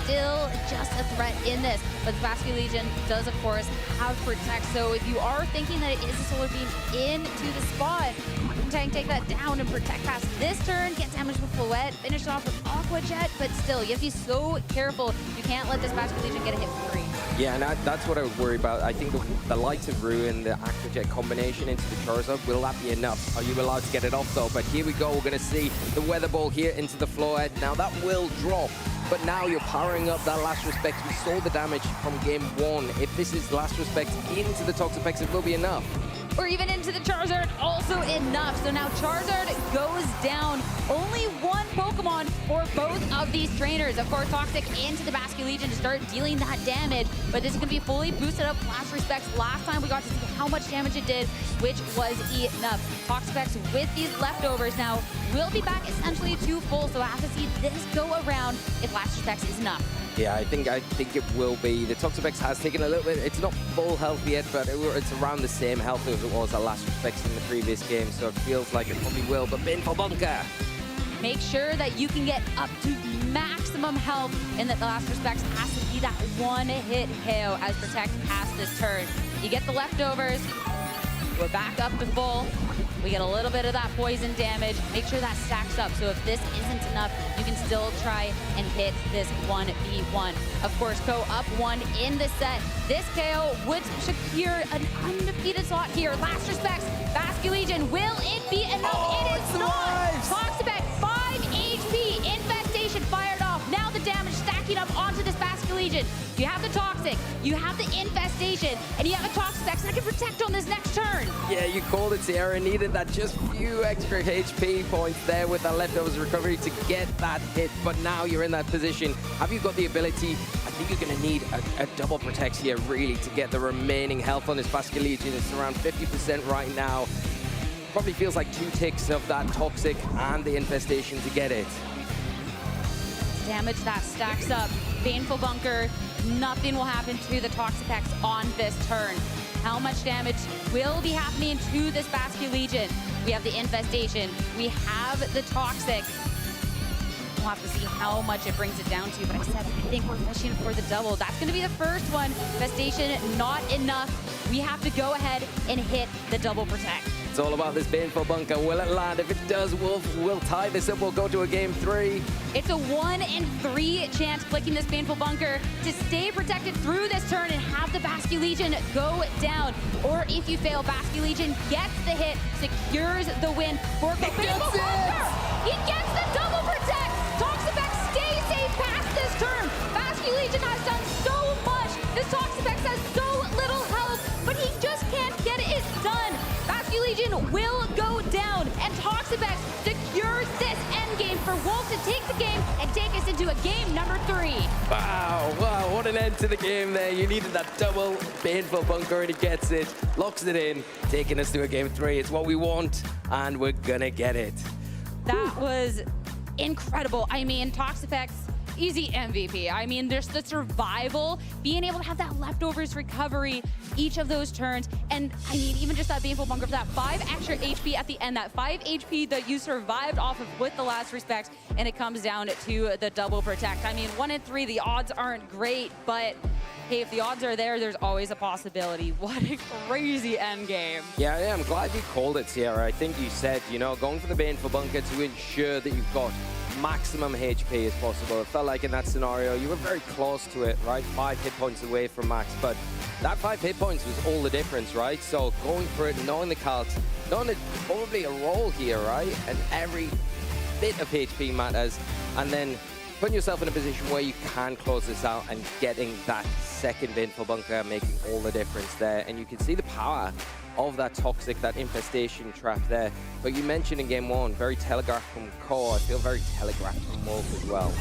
still just a threat in this, but the Basculegion does, of course, have Protect. So if you are thinking that it is a Solar Beam into the spot, you can try and take that down and Protect past this turn, get damage with Floette, finish it off with Aqua Jet, but still, you have to be so careful. You can't let this Basculegion get a hit for free. Yeah, and that's what I would worry about. I think the Light of Ruin, the Aqua Jet combination into the Charizard, will that be enough? Are you allowed to get it off, though? But here we go. We're going to see the Weather Ball here into the Floette. Now, that will drop. But now you're powering up that Last Respect. We saw the damage from game 1. If this is Last Respect into the Toxapex, it will be enough. Or even into the Charizard, also enough. So now Charizard goes down. Only one Pokemon for both of these trainers. Of course, Toxic into the Basculegion to start dealing that damage. But this is going to be fully boosted up Last Respects. Last time we got to see how much damage it did, which was enough. Toxapex with these leftovers now will be back essentially to full. So I have to see this go around if Last Respects is enough. Yeah, I think it will be. The Toxapex has taken a little bit. It's not full health yet, but it's around the same health as it was at Last Respects in the previous game, so it feels like it probably will. But Baneful Bunker. Make sure that you can get up to maximum health, and that the Last Respects has to be that one-hit KO as Protect past this turn. You get the leftovers. We're back up to full. We get a little bit of that poison damage. Make sure that stacks up. So if this isn't enough, you can still try and hit this 1v1. Of course, go up 1 in the set. This KO would secure an undefeated slot here. Last Respects, Basculegion, will it be enough? Oh, it is not! Toxapex, 5 HP, Infestation fired off. Now the damage stacking up onto this Basculegion. You have the Toxic, you have the Infestation, and you have a Toxapex that can Protect on this next turn. Yeah, you called it, Sierra. Needed that just few extra HP points there with that leftovers recovery to get that hit, but now you're in that position. Have you got the ability? I think you're going to need a double Protect here, really, to get the remaining health on this Basculegion. It's around 50% right now. Probably feels like 2 ticks of that Toxic and the Infestation to get it. Damage that stacks up. Baneful Bunker, nothing will happen to the Toxapex on this turn. How much damage will be happening to this Basculegion? We have the Infestation, we have the Toxic. We'll have to see how much it brings it down to, but I said I think we're fishing for the double. That's going to be the first one. Infestation, not enough. We have to go ahead and hit the double Protect. It's all about this Baneful Bunker. Will it land? If it does, Wolf will tie this up. We'll go to a game 3. It's a 1 in 3 chance clicking this Baneful Bunker to stay protected through this turn and have the Basculegion go down. Or if you fail, Basculegion gets the hit, secures the win for the Baneful Bunker. He gets the double Protect. Toxapex stays safe past this turn. Basculegion has done so much. This Toxapex has Wolf to take the game and take us into a game number 3. Wow, what an end to the game there. You needed that double baneful bunker and he gets it, locks it in, taking us to a game 3. It's what we want and we're gonna get it. That was incredible. I mean, Toxapex, easy MVP. I mean, there's the survival, being able to have that leftovers recovery each of those turns. And I mean, even just that Baneful Bunker for that 5 extra HP at the end, that 5 HP that you survived off of with the last respect, and it comes down to the double protect. I mean, 1 in 3, the odds aren't great, but hey, if the odds are there, there's always a possibility. What a crazy end game. Yeah, I'm glad you called it, Sierra. I think you said, you know, going for the Baneful Bunker to ensure that you've got maximum HP as possible. It felt like in that scenario, you were very close to it, right? 5 hit points away from max, but that 5 hit points was all the difference, right? So going for it, knowing the calcs, knowing it's probably a roll here, right? And every bit of HP matters, and then putting yourself in a position where you can close this out and getting that second Baneful Bunker making all the difference there. And you can see the power of that Toxic, that infestation trap there. But you mentioned in game 1, very telegraphed from Core. I feel very telegraphed from Wolf as well.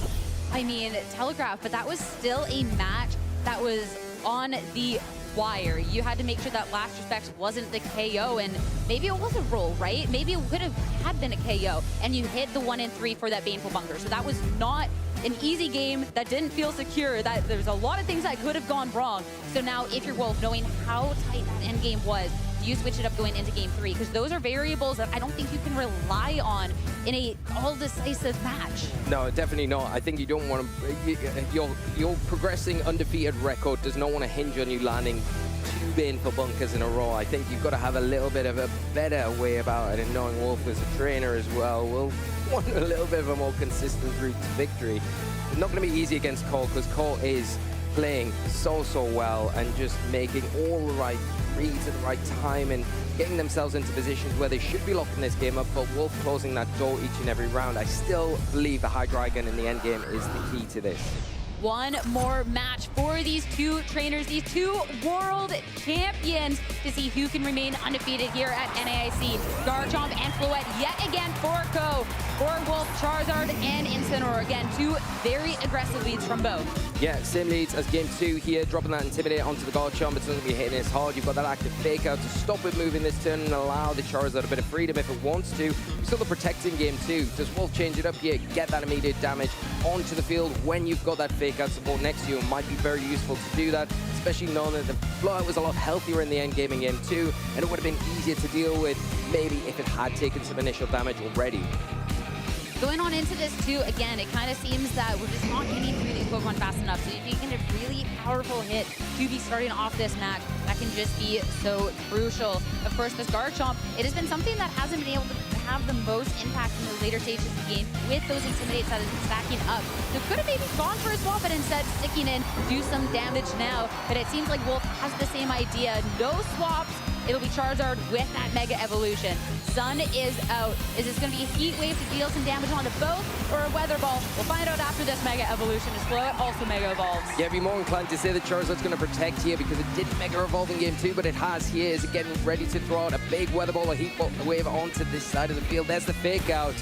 I mean, telegraph, but that was still a match that was on the wire. You had to make sure that last respect wasn't the KO, and maybe it was a roll, right? Maybe it could have had been a KO, and you hit the 1 in 3 for that Baneful Bunker. So that was not an easy game. That didn't feel secure. That there's a lot of things that could have gone wrong. So now, if you're Wolf, knowing how tight that end game was, you switch it up going into game 3, because those are variables that I don't think you can rely on in a all-decisive match. No, definitely not. I think you don't want to... Your progressing undefeated record does not want to hinge on you landing 2 Baneful Bunkers in a row. I think you've got to have a little bit of a better way about it, and knowing Wolf as a trainer as well, we'll want a little bit of a more consistent route to victory. It's not going to be easy against Core, because Core is playing so well and just making all the right reads at the right time and getting themselves into positions where they should be locking this game up, but Wolf closing that door each and every round. I still believe the High Dragon in the end game is the key to this. One more match for these 2 trainers, these 2 world champions, to see who can remain undefeated here at NAIC. Garchomp and Floette yet again for Ko. For Wolf, Charizard, and Incineroar. Again, 2 very aggressive leads from both. Yeah, same leads as game 2 here, dropping that Intimidate onto the Garchomp. It's not going to be hitting as hard. You've got that active Fake Out to stop it moving this turn and allow the Charizard a bit of freedom if it wants to. You saw the Protect in game 2. Does Wolf change it up here? Get that immediate damage onto the field when you've got that Fake Out support next to you. It might be very useful to do that, especially knowing that the Floette was a lot healthier in the end game in game 2, and it would have been easier to deal with maybe if it had taken some initial damage already. Going on into this too, again, it kind of seems that we're just not getting through these Pokemon fast enough. So if you can get a really powerful hit to be starting off this match, that can just be so crucial. Of course, this Garchomp, it has been something that hasn't been able to have the most impact in the later stages of the game with those Intimidates that have been stacking up. So could have maybe gone for a swap, but instead sticking in, do some damage now. But it seems like Wolf has the same idea. No swaps. It'll be Charizard with that Mega Evolution. Sun is out. Is this going to be a Heat Wave to deal some damage onto both, or a Weather Ball? We'll find out after this Mega Evolution. As Floette also Mega Evolves. Yeah, I'd be more inclined to say that Charizard's going to protect here because it didn't Mega Evolve in game 2, but it has here. Is it getting ready to throw out a big Weather Ball or Heat Wave onto this side of the field? There's the Fake Out.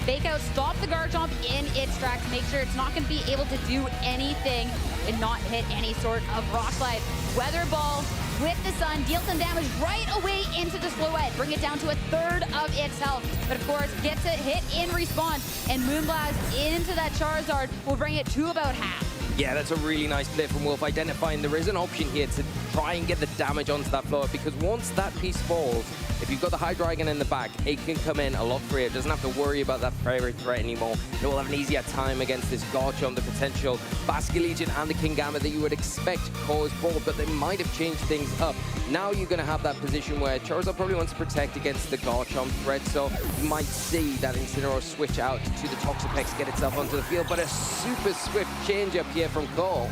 Fake Out, stop the Garchomp in its tracks. Make sure it's not going to be able to do anything and not hit any sort of Rock Slide. Weather Ball with the Sun, deal some damage right away into the Floette. Bring it down to a third of its health. But of course, gets a hit in response. And Moonblast into that Charizard will bring it to about half. Yeah, that's a really nice play from Wolf, identifying there is an option here to try and get the damage onto that Floette, because once that piece falls, if you've got the High Dragon in the back, it can come in a lot freer. It doesn't have to worry about that primary threat anymore. It will have an easier time against this Garchomp, the potential Basculegion and the Kingambit that you would expect cause board, but they might have changed things up. Now you're going to have that position where Charizard probably wants to protect against the Garchomp threat, so you might see that Incineroar switch out to the Toxapex, get itself onto the field, but a super swift change up here here from Cole.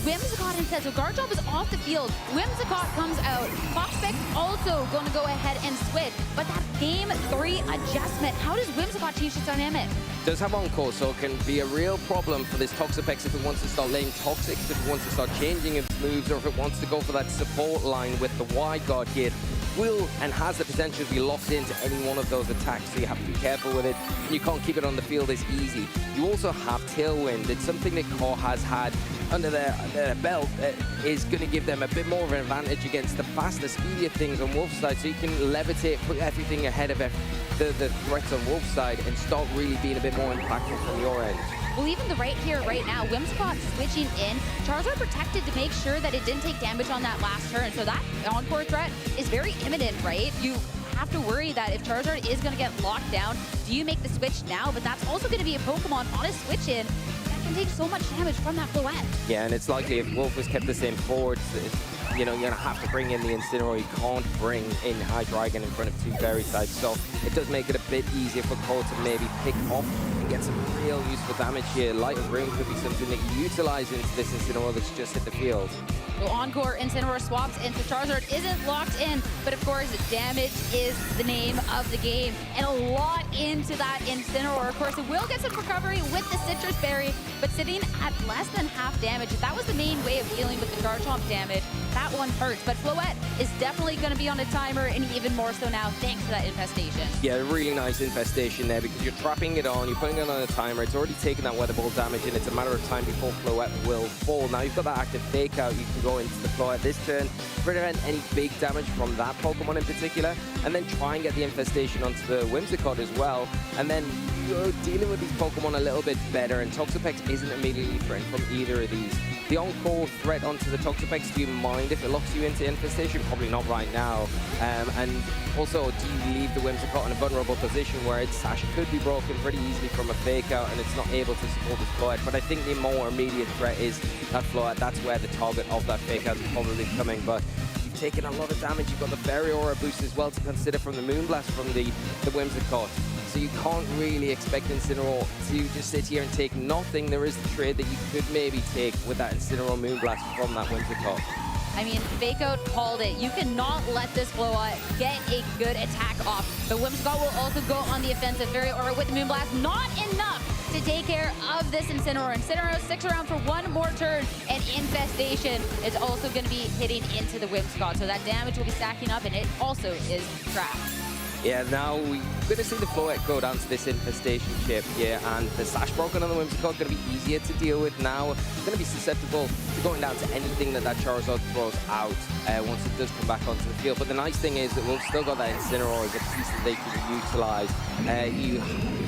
Whimsicott instead, so Garchomp is off the field. Whimsicott comes out. Toxic also going to go ahead and switch, but that game 3 adjustment, how does Whimsicott change its dynamic? Does have Encore, so it can be a real problem for this Toxapex if it wants to start laying Toxics, if it wants to start changing its moves, or if it wants to go for that support line with the Wide Guard here. Will and has the potential to be locked into any one of those attacks, so you have to be careful with it, and you can't keep it on the field as easy. You also have Tailwind. It's something that Core has had under their belt that is going to give them a bit more of an advantage against the faster, speedier things on Wolf's side, so you can levitate, put everything ahead of the threats on Wolf's side and start really being a bit more impactful from your end. Well, even the right here, right now, Whimsicott switching in. Charizard protected to make sure that it didn't take damage on that last turn. So that Encore threat is very imminent, right? You have to worry that if Charizard is going to get locked down, do you make the switch now? But that's also going to be a Pokemon on a switch in that can take so much damage from that Floette. Yeah, and it's likely if Wolf has kept the same forwards, you know, you're going to have to bring in the Incineroar. You can't bring in Hydreigon in front of two Fairy types, so it does make it a bit easier for Cole to maybe pick off and get some real useful damage here. Light of Ruin could be something that you utilize into this Incineroar that's just hit the field. Well, Encore Incineroar swaps into Charizard isn't locked in, but of course, damage is the name of the game. And a lot into that Incineroar. Of course, it will get some recovery with the Citrus Berry, but sitting at less than half damage. That was the main way of dealing with the Garchomp damage. That one hurts, but Floette is definitely going to be on a timer, and even more so now, thanks to that Infestation. Yeah, really nice Infestation there, because you're trapping it on, you're putting it on a timer, it's already taken that Weather Ball damage, and it's a matter of time before Floette will fall. Now you've got that active Fake Out, you can go into the Floette this turn, prevent any big damage from that Pokemon in particular, and then try and get the Infestation onto the Whimsicott as well, and then you're dealing with these Pokemon a little bit better, and Toxapex isn't immediately threatened from either of these. The on-call threat onto the Toxapex, do you mind if it locks you into Infestation? Probably not right now. And also, do you leave the Whimsicott in a vulnerable position where its sash could be broken pretty easily from a Fake Out and it's not able to support this Floette? But I think the more immediate threat is that Floette. That's where the target of that Fake Out is probably coming. But you've taken a lot of damage. You've got the Fairy Aura boost as well to consider from the Moonblast from the Whimsicott. So you can't really expect Incineroar to just sit here and take nothing. There is the trade that you could maybe take with that Incineroar Moonblast from that Whimsicott. I mean, Fake Out called it. You cannot let this Floette get a good attack off. The Whimsicott will also go on the offensive. Fairy Aura with the Moonblast, not enough to take care of this Incineroar. Incineroar sticks around for one more turn, and Infestation is also going to be hitting into the Whimsicott. So that damage will be stacking up, and it also is trapped. Yeah, now we're going to see the Floette go down to this Infestation chip here, and the Sash broken on the Whimsicott going to be easier to deal with now. It's going to be susceptible to going down to anything that Charizard throws out once it does come back onto the field. But the nice thing is that we've still got that Incineroar as a piece that they can utilize.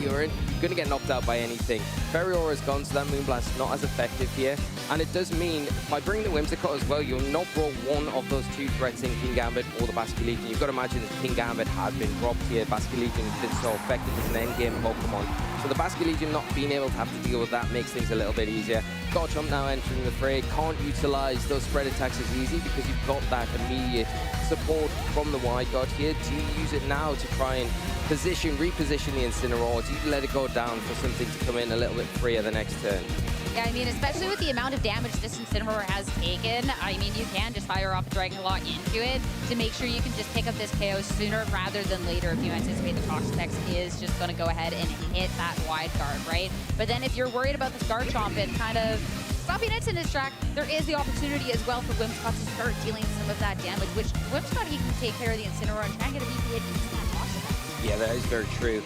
You're going to get knocked out by anything. Fairy Aura is gone, so that Moonblast not as effective here. And it does mean, by bringing the Whimsicott as well, you'll not brought one of those two threats in Kingambit or the Basculegion. You've got to imagine that Kingambit has been dropped here. Basculegion has been so effective as an endgame Pokemon. So the Basculegion not being able to have to deal with that makes things a little bit easier. Garchomp now entering the fray. Can't utilize those spread attacks as easy because you've got that immediate support from the Wide Guard here. Do you use it now to try and reposition the Incineroar? Do you let it go down for something to come in a little bit freer the next turn? Yeah, I mean, especially with the amount of damage this Incineroar has taken, I mean, you can just fire off a Dragon Lock into it to make sure you can just pick up this KO sooner rather than later if you anticipate the Toxapex is just going to go ahead and hit that Wide Guard, right? But then if you're worried about the Garchomp and kind of stopping it in its track, there is the opportunity as well for Whimsicott to start dealing some of that damage, which Whimsicott he can take care of the Incineroar and try and get a VP hit into that Toxapex. Yeah, that is very true.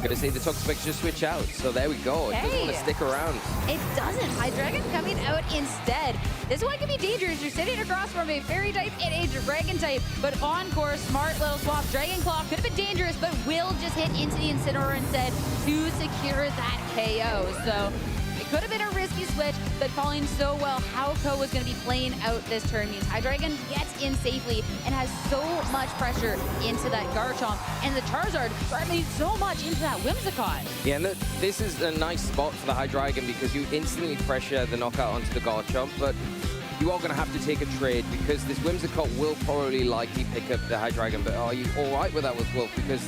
Gonna say the Toxapex just switch out, so there we go. It doesn't want to stick around. It doesn't. Hydreigon coming out instead. This one can be dangerous. You're sitting across from a Fairy type and a Dragon type, but Encore, smart little swap. Dragon Claw could have been dangerous, but will just hit into the Incineroar instead to secure that KO. So it could have been a risky switch, but calling so well how Ko was going to be playing out this turn means Hydreigon gets in safely and has so much pressure into that Garchomp, and the Charizard driving so much into that Whimsicott. Yeah, and this is a nice spot for the Hydreigon because you instantly pressure the knockout onto the Garchomp, but you are going to have to take a trade because this Whimsicott will probably likely pick up the Hydreigon. But are you all right with that with Wolf? Because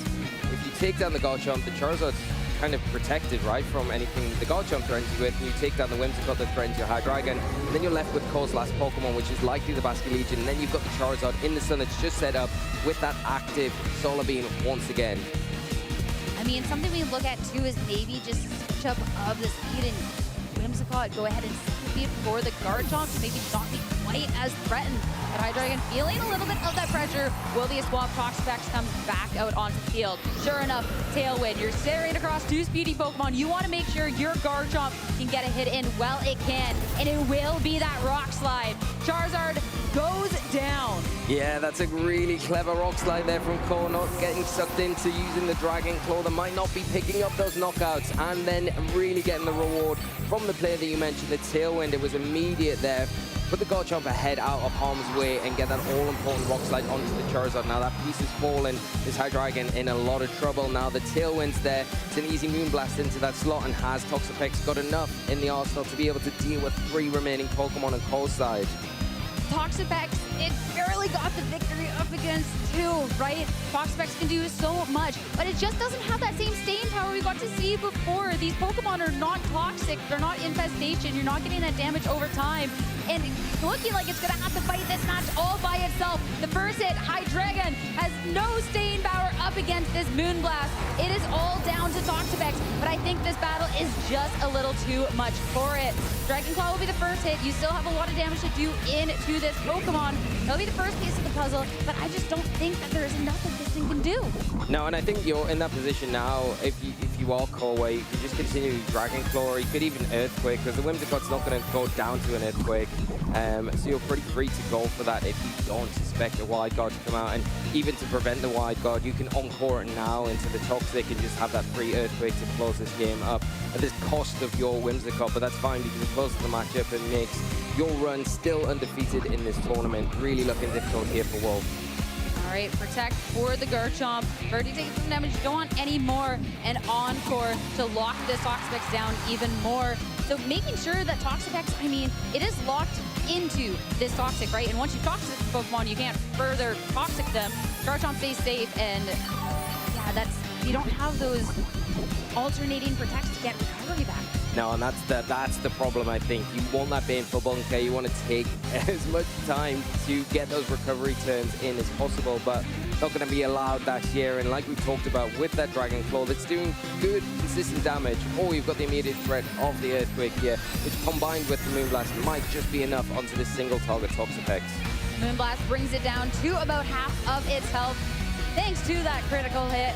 if you take down the Garchomp, the Charizard's kind of protected, right, from anything the Garchomp threatens you with. And you take down the Whimsicott that threatens your Hydreigon. And then you're left with Cole's last Pokemon, which is likely the Basculegion. And then you've got the Charizard in the sun that's just set up with that active Solar Beam once again. I mean, something we look at too is maybe just switch up of the speed and Whimsicott go ahead and speed for the Garchomp to maybe not be quite as threatened. But Hydreigon feeling a little bit of that pressure. Will the swap Toxapex comes back out onto the field. Sure enough, Tailwind. You're staring across two speedy Pokemon. You want to make sure your Garchomp can get a hit in. Well, it can. And it will be that Rock Slide. Charizard goes down. Yeah, that's a really clever Rock Slide there from Cole, not getting sucked into using the Dragon Claw that might not be picking up those knockouts, and then really getting the reward from the player that you mentioned, the Tailwind. It was immediate there. Put the Garchomp ahead out of harm's way and get that all-important Rock Slide onto the Charizard. Now that piece is fallen. This Hydreigon in a lot of trouble. Now the Tailwind's there. It's an easy Moonblast into that slot, and has Toxapex got enough in the arsenal to be able to deal with 3 remaining Pokemon on Cole's side? Toxapex, it barely got the victory up against 2, right? Toxapex can do so much, but it just doesn't have that same staying power we got to see before. These Pokemon are not toxic, they're not infestation, you're not getting that damage over time. And it's looking like it's gonna have to fight this match all by itself. The first hit, Hydreigon, has no staying power up against this Moonblast. It is all down to Toxapex, but I think this battle is just a little too much for it. Dragon Claw will be the first hit. You still have a lot of damage to do into this Pokemon. It'll be the first piece of the puzzle, but I just don't think that there is enough that this thing can do. No, and I think you're in that position now, if you are Cole, where you can just continue Dragon Claw, or you could even Earthquake, because the Whimsicott's not going to go down to an Earthquake. So you're pretty free to go for that if you don't suspect a Wide Guard to come out. And even to prevent the Wide Guard, you can Encore it now into the Toxic and just have that free Earthquake to close this game up at this cost of your Whimsicott. But that's fine because it closes the matchup and makes your run still undefeated in this tournament. Really looking difficult here for Wolf. All right, Protect for the Garchomp. Birdie takes some damage, don't want any more. And Encore to lock this Toxapex down even more. So making sure that Toxapex, I mean, it is locked into this Toxic, right? And once you Toxic Pokemon, you can't further Toxic them. Garchomp stays safe, and yeah, you don't have those alternating Protects to get recovery back. No, and that's the problem, I think. You want that Baneful Bunker. You want to take as much time to get those recovery turns in as possible, but not going to be allowed that here. And like we talked about with that Dragon Claw, that's doing good, consistent damage. Or you've got the immediate threat of the Earthquake here, which combined with the Moonblast might just be enough onto this single target Toxapex. Moonblast brings it down to about half of its health, thanks to that critical hit.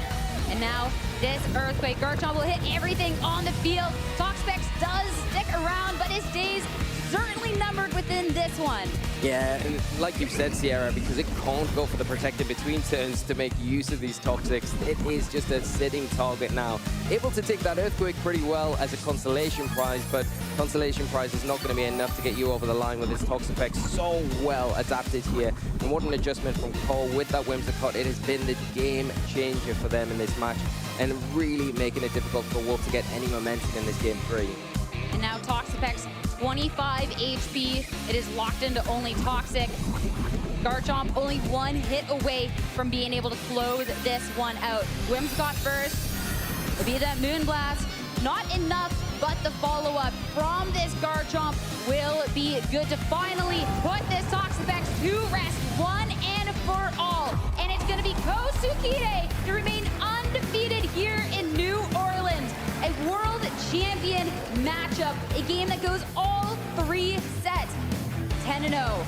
And now this Earthquake. Garchomp will hit everything on the field. Toxapex does stick around, but his days certainly numbered within this one. Yeah, and like you've said, Sierra, because it can't go for the Protector between turns to make use of these Toxics, it is just a sitting target now. Able to take that Earthquake pretty well as a consolation prize, but consolation prize is not going to be enough to get you over the line with this Toxapex. So well adapted here. And what an adjustment from Cole with that Whimsicott. It has been the game changer for them in this match, and really making it difficult for Wolf to get any momentum in this game 3. And now Toxapex, 25 HP. It is locked into only Toxic. Garchomp only 1 hit away from being able to close this one out. Whimsicott first. It'll be that Moonblast. Not enough, but the follow-up from this Garchomp will be good to finally put this Toxapex to rest one and for all. And it's going to be Kosukide to remain undefeated here in New Orleans. A world champion matchup, a game that goes all 3 sets. 10-0.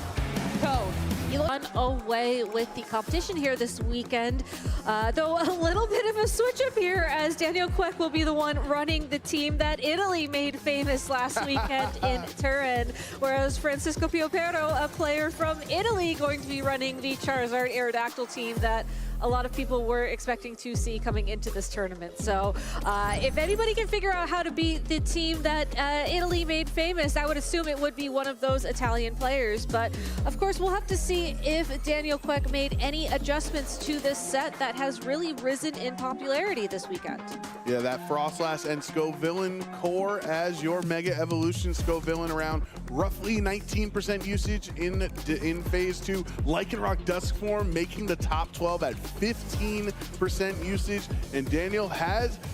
Go. On away with the competition here this weekend, though a little bit of a switch up here, as Daniel Quick will be the one running the team that Italy made famous last weekend in Turin, whereas Francisco Piopero, a player from Italy, going to be running the Charizard Aerodactyl team that a lot of people were expecting to see coming into this tournament. So if anybody can figure out how to beat the team that Italy made famous, I would assume it would be one of those Italian players. But of course, we'll have to see if Daniel Quick made any adjustments to this set that has really risen in popularity this weekend. Yeah, that Frostlass and Scovillain core as your Mega Evolution. Scovillain around roughly 19% usage in phase 2. Lycanroc Dusk form making the top 12 at 15% usage. And Daniel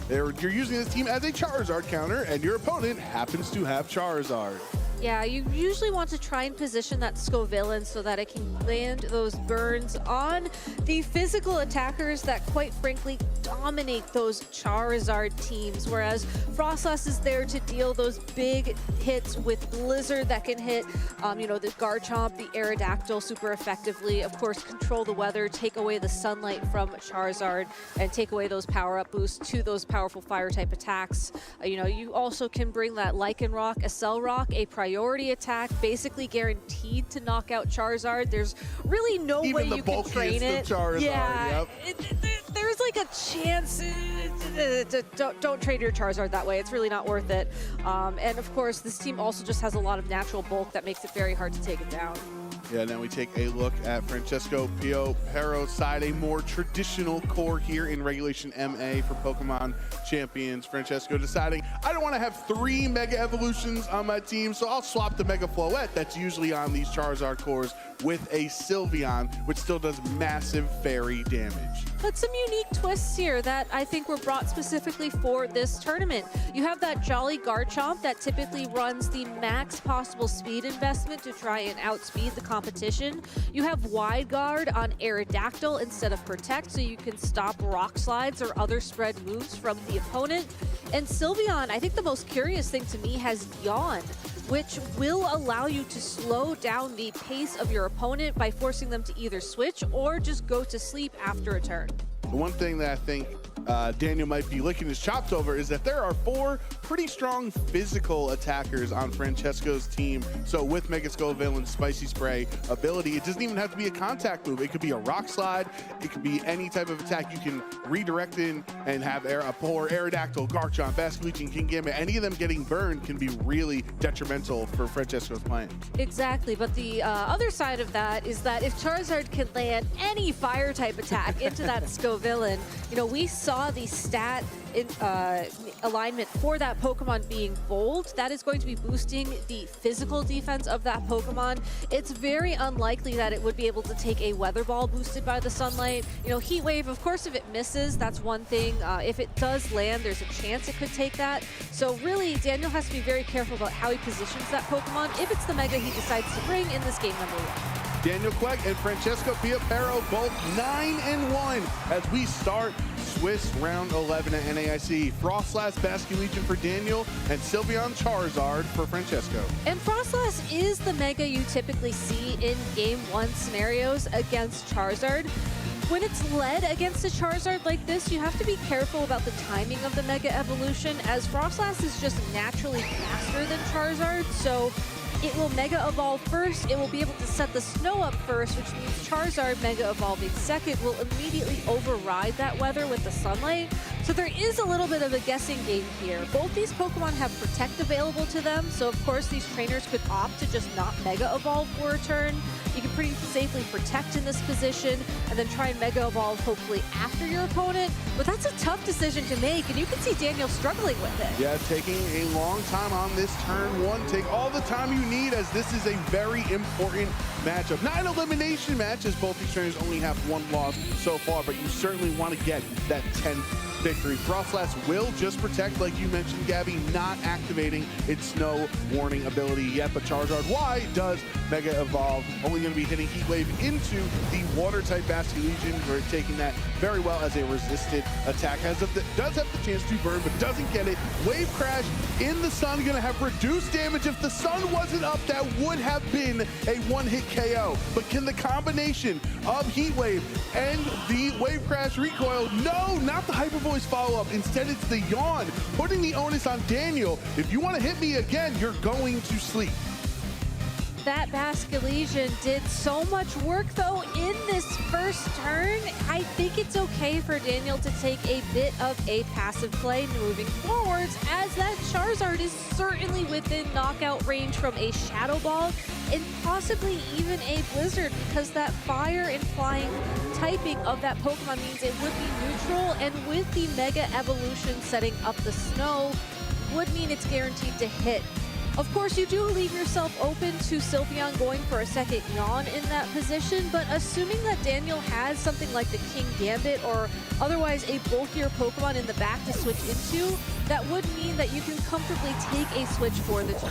you're using this team as a Charizard counter, and your opponent happens to have Charizard. Yeah, you usually want to try and position that Scovillain so that it can land those burns on the physical attackers that, quite frankly, dominate those Charizard teams, whereas Frostlass is there to deal those big hits with Blizzard that can hit, the Garchomp, the Aerodactyl super effectively. Of course, control the weather, take away the sunlight from Charizard, and take away those power-up boosts to those powerful fire-type attacks. You also can bring that Lycanroc, Accelerock, a priority attack, basically guaranteed to knock out Charizard. There's really no way you can train it. Charizard, yeah, yep. There's like a chance. Don't trade your Charizard that way. It's really not worth it. And of course, this team also just has a lot of natural bulk that makes it very hard to take it down. Yeah, now we take a look at Francesco Pero side, a more traditional core here in Regulation MA for Pokemon Champions. Francesco deciding, I don't want to have 3 Mega Evolutions on my team, so I'll swap the Mega Floette that's usually on these Charizard cores with a Sylveon, which still does massive fairy damage. But some unique twists here that I think were brought specifically for this tournament. You have that Jolly Garchomp that typically runs the max possible speed investment to try and outspeed the competition. You have Wide Guard on Aerodactyl instead of Protect, so you can stop Rock Slides or other spread moves from the opponent. And Sylveon, I think the most curious thing to me, has Yawn, which will allow you to slow down the pace of your opponent by forcing them to either switch or just go to sleep after a turn. The one thing that I think Daniel might be licking his chops over is that there are 4 pretty strong physical attackers on Francesco's team. So with Mega Scovillain's Spicy Spray ability, it doesn't even have to be a contact move. It could be a Rock Slide. It could be any type of attack you can redirect in and have a poor Aerodactyl, Garchomp, Basculegion, and Kingambit. Any of them getting burned can be really detrimental for Francesco's plan. Exactly, but the other side of that is that if Charizard can land any fire type attack into that Scovillain, we saw the stat alignment for that Pokemon being bold. That is going to be boosting the physical defense of that Pokemon. It's very unlikely that it would be able to take a Weather Ball boosted by the sunlight. Heat Wave, of course, if it misses, that's one thing. If it does land, there's a chance it could take that. So really, Daniel has to be very careful about how he positions that Pokemon if it's the Mega he decides to bring in this game number 1. Daniel Queck and Francesco Pero both 9-1 as we start Swiss round 11 at NAIC. Frostlass, Basculegion for Daniel, and Sylveon Charizard for Francesco. And Frostlass is the Mega you typically see in Game 1 scenarios against Charizard. When it's led against a Charizard like this, you have to be careful about the timing of the Mega Evolution, as Frostlass is just naturally faster than Charizard, so it will Mega Evolve first, it will be able to set the snow up first, which means Charizard Mega Evolving second will immediately override that weather with the sunlight. So there is a little bit of a guessing game here. Both these Pokemon have Protect available to them, so of course these trainers could opt to just not Mega Evolve for a turn. You can pretty safely Protect in this position and then try and Mega Evolve hopefully after your opponent. But that's a tough decision to make, and you can see Daniel struggling with it. Yeah, taking a long time on this turn 1. Take all the time you need, as this is a very important matchup. Not an elimination match, as both these trainers only have 1 loss so far, but you certainly want to get that 10th victory. Frostlass will just Protect, like you mentioned, Gabby, not activating its Snow Warning ability yet, but Charizard Y does Mega Evolve, only going to be hitting Heat Wave into the Water-type Basculegion. We're taking that very well as a resisted attack. Does have the chance to burn, but doesn't get it. Wave Crash in the sun, going to have reduced damage. If the sun wasn't up, that would have been a 1-hit KO. But can the combination of Heat Wave and the Wave Crash recoil? No, not the Hyper Voice follow-up. Instead, it's the Yawn, putting the onus on Daniel. If you want to hit me again, you're going to sleep. That Basculegion did so much work, though, in this first turn. I think it's okay for Daniel to take a bit of a passive play moving forwards, as that Charizard is certainly within knockout range from a Shadow Ball and possibly even a Blizzard, because that fire and flying typing of that Pokemon means it would be neutral, and with the Mega Evolution setting up the snow, would mean it's guaranteed to hit Of course, you do leave yourself open to Sylveon going for a second yawn in that position, but assuming that Daniel has something like the King Gambit or otherwise a bulkier Pokemon in the back to switch into, that would mean that you can comfortably take a switch for the turn.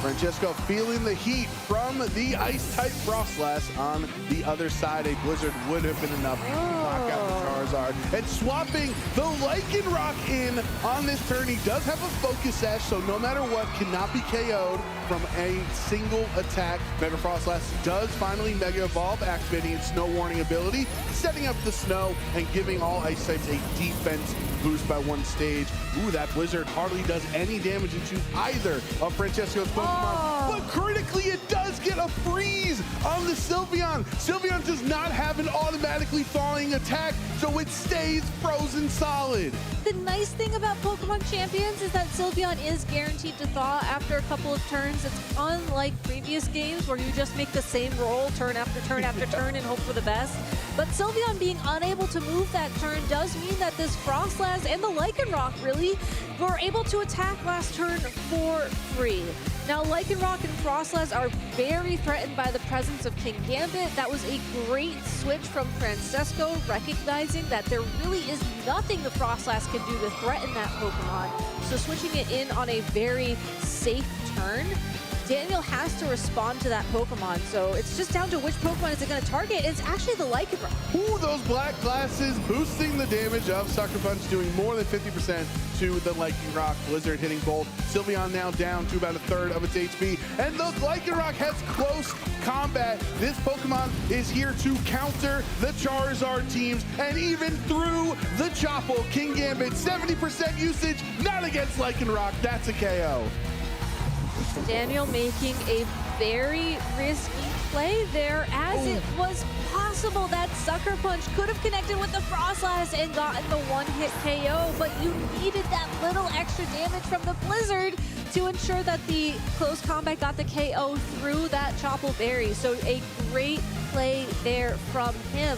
Francesco feeling the heat from the Ice-type Frostlass. On the other side, a Blizzard would have been enough to knock out the Charizard. And swapping the Lycanroc in on this turn. He does have a Focus Sash, so no matter what, cannot be KO'd from a single attack. Mega Frostlass does finally Mega Evolve, activating its Snow Warning ability, setting up the snow and giving all Ice types a defense boost by one stage. Ooh, that Blizzard hardly does any damage into either of Francesco's Pokemon, but critically it does get a freeze on the Sylveon. Sylveon does not have an automatically thawing attack, so it stays frozen solid. The nice thing about Pokemon Champions is that Sylveon is guaranteed to thaw after a couple of turns. It's unlike previous games where you just make the same roll turn after turn after turn and hope for the best. But Sylveon being unable to move that turn does mean that this Frostlass and the Lycanroc really were able to attack last turn for free. Now, Lycanroc and Frostlass are very threatened by the presence of King Gambit. That was a great switch from Francesco, recognizing that there really is nothing the Frostlass can do to threaten that Pokemon. So switching it in on a very safe turn, Daniel has to respond to that Pokemon, so it's just down to which Pokemon is it going to target. It's actually the Lycanroc. Ooh, those black glasses boosting the damage of Sucker Punch, doing more than 50% to the Lycanroc. Blizzard hitting both. Sylveon now down to about a third of its HP, and the Lycanroc has close combat. This Pokemon is here to counter the Charizard teams, and even through the Chople, King Gambit, 70% usage, not against Lycanroc. That's a KO. Daniel making a very risky play there, as it was possible that Sucker Punch could have connected with the Frostlass and gotten the one-hit KO, but you needed that little extra damage from the Blizzard to ensure that the close combat got the KO through that Chople Berry. So a great play there from him.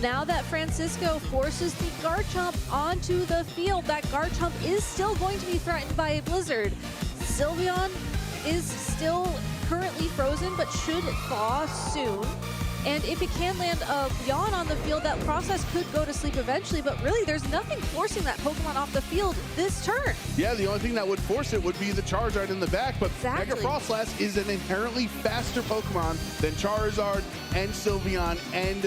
Now that Francisco forces the Garchomp onto the field, that Garchomp is still going to be threatened by a Blizzard. Sylveon is still currently frozen, but should thaw soon. And if it can land a yawn on the field, that process could go to sleep eventually, but really there's nothing forcing that Pokemon off the field this turn. Yeah, the only thing that would force it would be the Charizard in the back, but Exactly. Mega Frostlass is an inherently faster Pokemon than Charizard and Sylveon and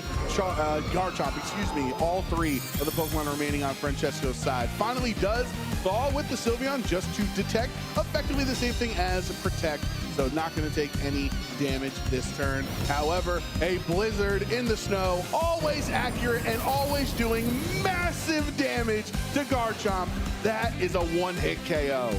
Garchomp, excuse me, all three of the Pokemon remaining on Francesco's side. Finally does thaw with the Sylveon just to detect, effectively the same thing as protect, so not going to take any damage this turn. However, a Blizzard in the snow, always accurate and always doing massive damage to Garchomp. That is a one-hit KO.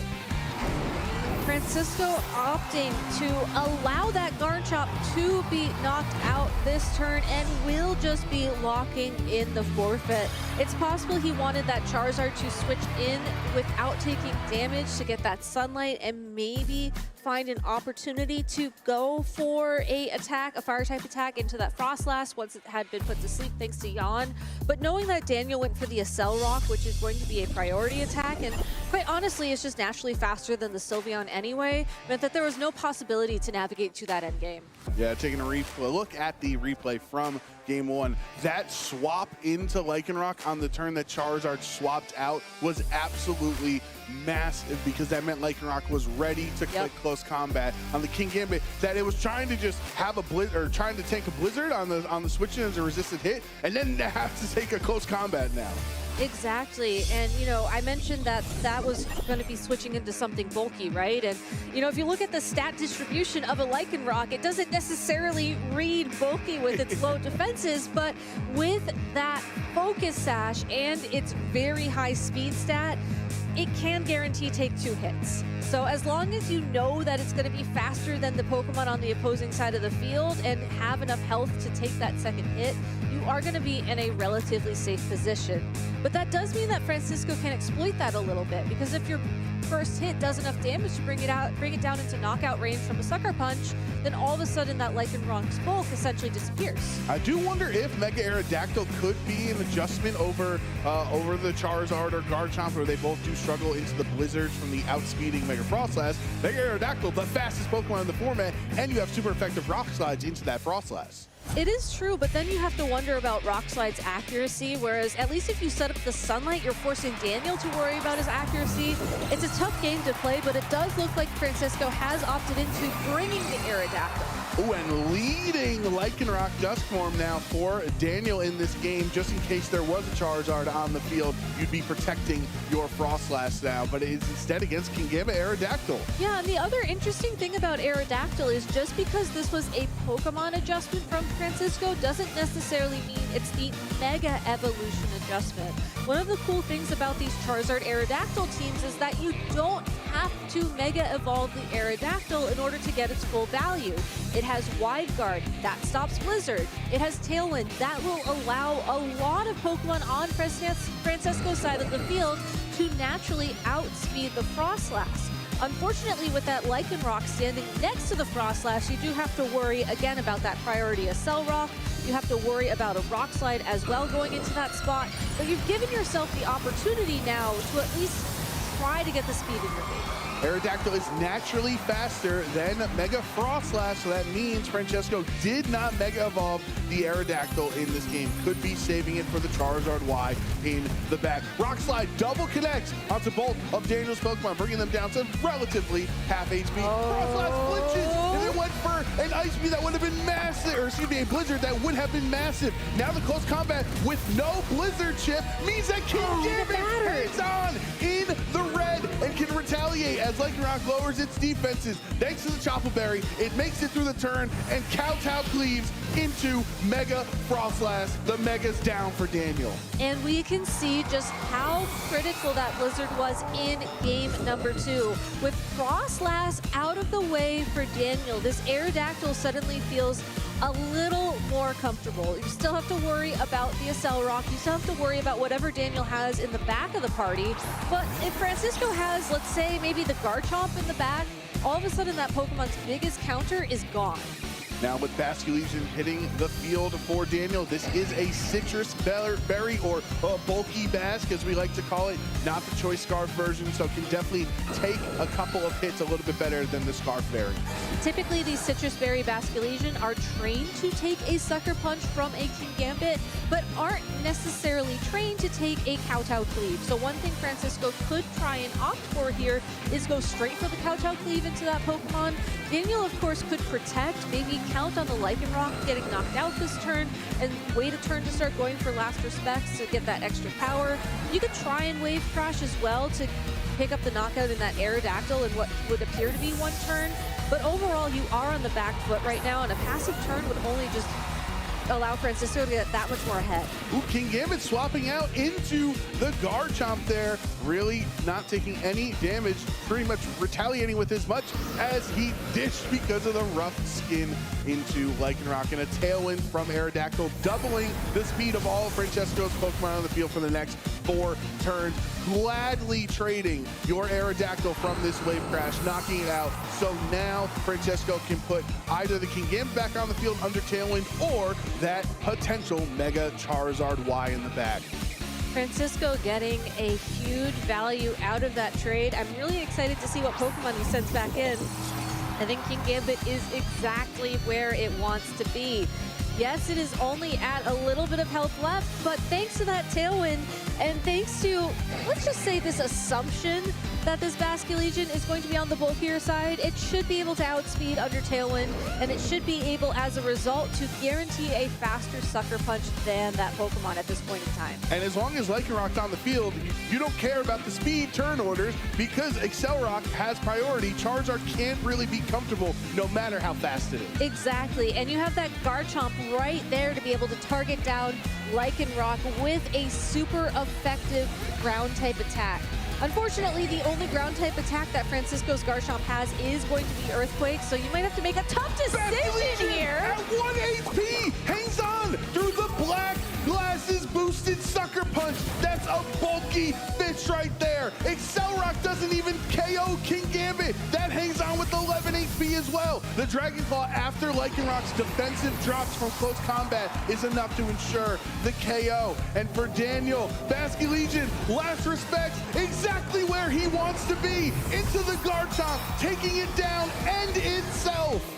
Francisco opting to allow that Garchomp to be knocked out this turn and will just be locking in the forfeit. It's possible he wanted that Charizard to switch in without taking damage to get that sunlight and maybe find an opportunity to go for a fire type attack into that Frostlass once it had been put to sleep thanks to Yawn. But knowing that Daniel went for the Accel Rock, which is going to be a priority attack, and quite honestly it's just naturally faster than the Sylveon anyway, meant that there was no possibility to navigate to that end game. Yeah, taking a look at the replay from Game 1. That swap into Lycanroc on the turn that Charizard swapped out was absolutely massive, because that meant Lycanroc was ready to click close combat on the King Gambit, that it was trying to just have a Blizzard, or trying to tank a Blizzard on the switch in as a resisted hit, and then have to take a close combat now. Exactly, and you know, I mentioned that that was going to be switching into something bulky, right? And you know, if you look at the stat distribution of a Lycanroc, it doesn't necessarily read bulky with its low defenses, but with that Focus Sash and its very high speed stat, it can guarantee take 2 hits. So as long as you know that it's going to be faster than the Pokemon on the opposing side of the field and have enough health to take that second hit, you are going to be in a relatively safe position. But that does mean that Francisco can exploit that a little bit, because if your first hit does enough damage to bring it down into knockout range from a Sucker Punch, then all of a sudden that Lycanroc's bulk essentially disappears. I do wonder if Mega Aerodactyl could be an adjustment over the Charizard or Garchomp, where they both do struggle into the blizzards from the outspeeding Mega Frostlass. Mega Aerodactyl, the fastest Pokemon in the format, and you have super effective Rock Slides into that Frostlass. It is true, but then you have to wonder about Rock Slide's accuracy, whereas at least if you set up the Sunlight, you're forcing Daniel to worry about his accuracy. It's a tough game to play, but it does look like Francisco has opted into bringing the Aerodactyl. Ooh, and leading Lycanroc Dusk Form now for Daniel in this game, just in case there was a Charizard on the field, you'd be protecting your Frostlass now, but it is instead against Kingambit Aerodactyl. Yeah, and the other interesting thing about Aerodactyl is just because this was a Pokemon adjustment from Francisco doesn't necessarily mean it's the Mega Evolution adjustment. One of the cool things about these Charizard Aerodactyl teams is that you don't have to Mega Evolve the Aerodactyl in order to get its full value. It has Wide Guard, that stops Blizzard. It has Tailwind, that will allow a lot of Pokemon on Francisco's side of the field to naturally outspeed the Frostlass. Unfortunately, with that Lycanroc standing next to the Frostlass, you do have to worry again about that priority Accelerock. You have to worry about a Rock Slide as well going into that spot, but you've given yourself the opportunity now to at least try to get the speed in your favor. Aerodactyl is naturally faster than Mega Frostlass, so that means Francesco did not Mega Evolve the Aerodactyl in this game. Could be saving it for the Charizard Y in the back. Rock Slide double connects onto both of Daniel's Pokemon, bringing them down to relatively half HP. Frostlass flinches, and it went for an Ice Beam that would have been massive, or excuse me, a Blizzard that would have been massive. Now the close combat with no Blizzard chip means that Kingambit hangs on in the red and can retaliate as Lycanroc lowers its defenses. Thanks to the Chople Berry, it makes it through the turn and kowtow cleaves into Mega Frostlass. The Mega's down for Daniel. And we can see just how critical that Blizzard was in game number 2. With Frostlass out of the way for Daniel, this Aerodactyl suddenly feels a little more comfortable. You still have to worry about the Accelerock. You still have to worry about whatever Daniel has in the back of the party. But if Francisco has, let's say, maybe the Garchomp in the back, all of a sudden that Pokemon's biggest counter is gone. Now with Basculegion hitting the field for Daniel, this is a citrus berry or a bulky Bask, as we like to call it, not the Choice Scarf version, so can definitely take a couple of hits a little bit better than the Scarf Berry. Typically, these Citrus Berry Basculegion are trained to take a Sucker Punch from a Kingambit, but aren't necessarily trained to take a Kowtow Cleave. So one thing Francisco could try and opt for here is go straight for the Kowtow Cleave into that Pokemon. Daniel, of course, could protect, maybe count on the Lycanroc getting knocked out this turn, and wait a turn to start going for Last Respects to get that extra power. You could try and Wave Crash as well to pick up the knockout in that Aerodactyl in what would appear to be one turn. But overall, you are on the back foot right now, and a passive turn would only just allow Francisco to get that much more ahead. Ooh, Kingambit swapping out into the Garchomp there, really not taking any damage, pretty much retaliating with as much as he dished because of the rough skin into Lycanroc, and a Tailwind from Aerodactyl, doubling the speed of all of Francesco's Pokemon on the field for the next 4 turns. Gladly trading your Aerodactyl from this Wave Crash, knocking it out. So now Francesco can put either the Kingambit back on the field under Tailwind or that potential Mega Charizard Y in the back. Francisco getting a huge value out of that trade. I'm really excited to see what Pokemon he sends back in. I think Kingambit is exactly where it wants to be. Yes, it is only at a little bit of health left, but thanks to that Tailwind, and thanks to, let's just say, this assumption that this Basculegion is going to be on the bulkier side, it should be able to outspeed under Tailwind, and it should be able, as a result, to guarantee a faster Sucker Punch than that Pokemon at this point in time. And as long as Lycanroc's on the field, you don't care about the speed turn orders because Accelerock has priority. Charizard can't really be comfortable no matter how fast it is. Exactly, and you have that Garchomp right there to be able to target down Lycanroc with a super effective ground type attack. Unfortunately, the only ground type attack that Francisco's Garchomp has is going to be Earthquake, so you might have to make a tough decision here. At 1 HP, hangs on through the black glasses boosted Sucker Punch. That's a bulky fish right there. Accelerock doesn't even KO Kingambit. That hangs on with 11 HP be as well. The Dragon Claw, after Lycanrock's defensive drops from close combat, is enough to ensure the KO. And for Daniel, Basque Legion, last respects, exactly where he wants to be, into the Garchomp, taking it down and itself.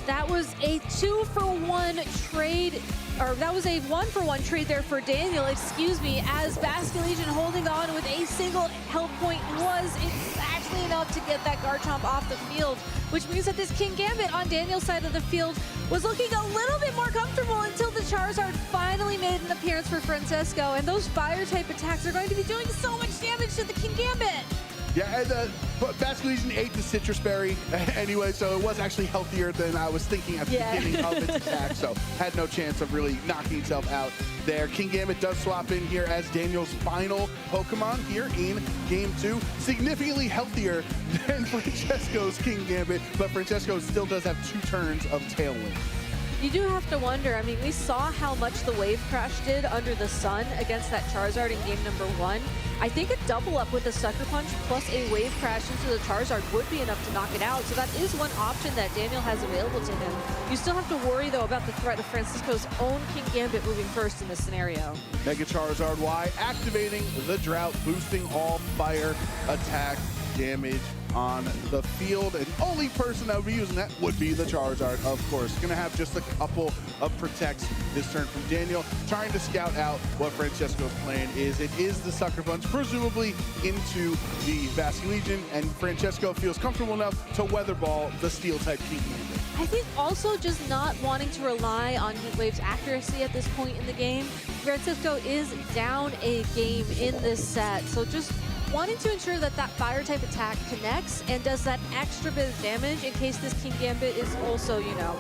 That was a 2-for-1 trade, or that was a 1-for-1 trade there for Daniel, excuse me, as Basque Legion holding on with a single health point was exactly enough to get that Garchomp off the field, which means that this King Gambit on Daniel's side of the field was looking a little bit more comfortable until the Charizard finally made an appearance for Francesco, and those fire-type attacks are going to be doing so much damage to the King Gambit. Yeah, and Basque Legion ate the citrus berry anyway, so it was actually healthier than I was thinking at the beginning of its attack, so had no chance of really knocking itself out there. King Gambit does swap in here as Daniel's final Pokemon here in Game 2. Significantly healthier than Francesco's King Gambit, but Francesco still does have 2 turns of Tailwind. You do have to wonder, I mean, we saw how much the Wave Crash did under the sun against that Charizard in game number 1. I think a double up with a Sucker Punch plus a Wave Crash into the Charizard would be enough to knock it out. So that is one option that Daniel has available to him. You still have to worry, though, about the threat of Francisco's own King Gambit moving first in this scenario. Mega Charizard Y activating the Drought, boosting all fire attack damage on the field, and only person that would be using that would be the Charizard, of course. Gonna have just a couple of protects this turn from Daniel, trying to scout out what Francesco's plan is. It is the Sucker Punch, presumably into the Basque Legion, and Francesco feels comfortable enough to Weather Ball the Steel-type King Gambit. I think also just not wanting to rely on Heat Wave's accuracy at this point in the game. Francisco is down a game in this set, so just wanting to ensure that that fire-type attack connects and does that extra bit of damage in case this King Gambit is also, you know,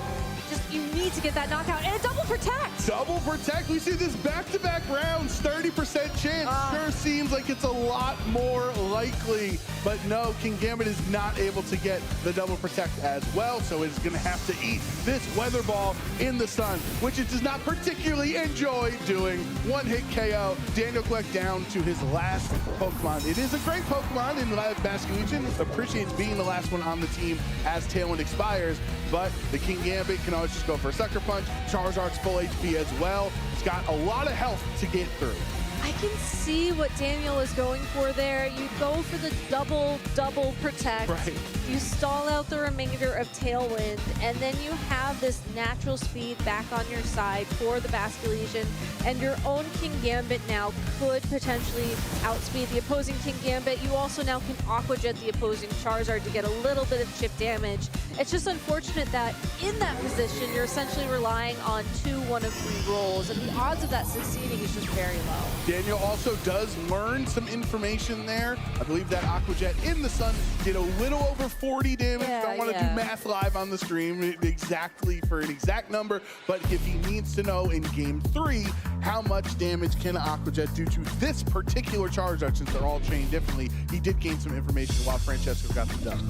just you need to get that knockout and a double protect. Double protect. We see this back-to-back rounds, 30% chance. Sure seems like it's a lot more likely, but no, King Gambit is not able to get the double protect as well, so it's going to have to eat this Weather Ball in the sun, which it does not particularly enjoy doing. One-hit KO. Daniel Queck down to his last Pokemon. It is a great Pokemon in Basque Legion. Appreciates being the last one on the team as Tailwind expires, but the King Gambit can always just go for a Sucker Punch. Charizard's full HP as well. It's got a lot of health to get through. I can see what Daniel is going for there. You go for the double protect. Right. You stall out the remainder of Tailwind, and then you have this natural speed back on your side for the Basque Legion, and your own King Gambit now could potentially outspeed the opposing King Gambit. You also now can Aqua Jet the opposing Charizard to get a little bit of chip damage. It's just unfortunate that in that position, you're essentially relying on 2 1-of-3 rolls, and the odds of that succeeding is just very low. Daniel also does learn some information there. I believe that Aqua Jet in the sun did a little over 40 damage. Don't want to do math live on the stream exactly for an exact number, but if he needs to know in game 3 how much damage can Aqua Jet do to this particular Charizard, since they're all trained differently, he did gain some information while Francesco got them done.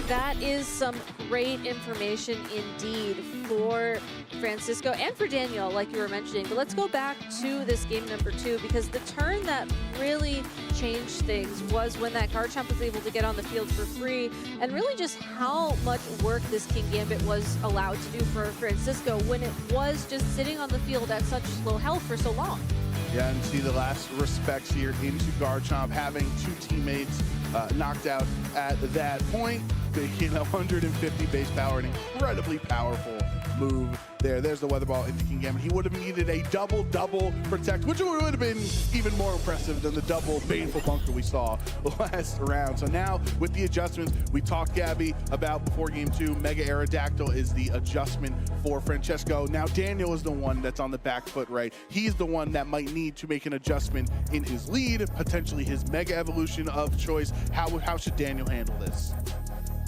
That is some great information indeed for Francisco and for Daniel, like you were mentioning. But let's go back to this game number 2, because the turn that really changed things was when that Garchomp was able to get on the field for free, and really just how much work this King Gambit was allowed to do for Francisco when it was just sitting on the field at such low health for so long. Yeah, and see the last respects here into Garchomp, having 2 teammates knocked out at that point. You know, 150 base power, an incredibly powerful move there. There's the Weather Ball into King Gambit. He would have needed a double protect, which would have been even more impressive than the double baneful bunker we saw last round. So now with the adjustments we talked, Gabby, about before game 2, Mega Aerodactyl is the adjustment for Francesco. Now Daniel is the one that's on the back foot, right? He's the one that might need to make an adjustment in his lead, potentially his Mega Evolution of choice. How should Daniel handle this?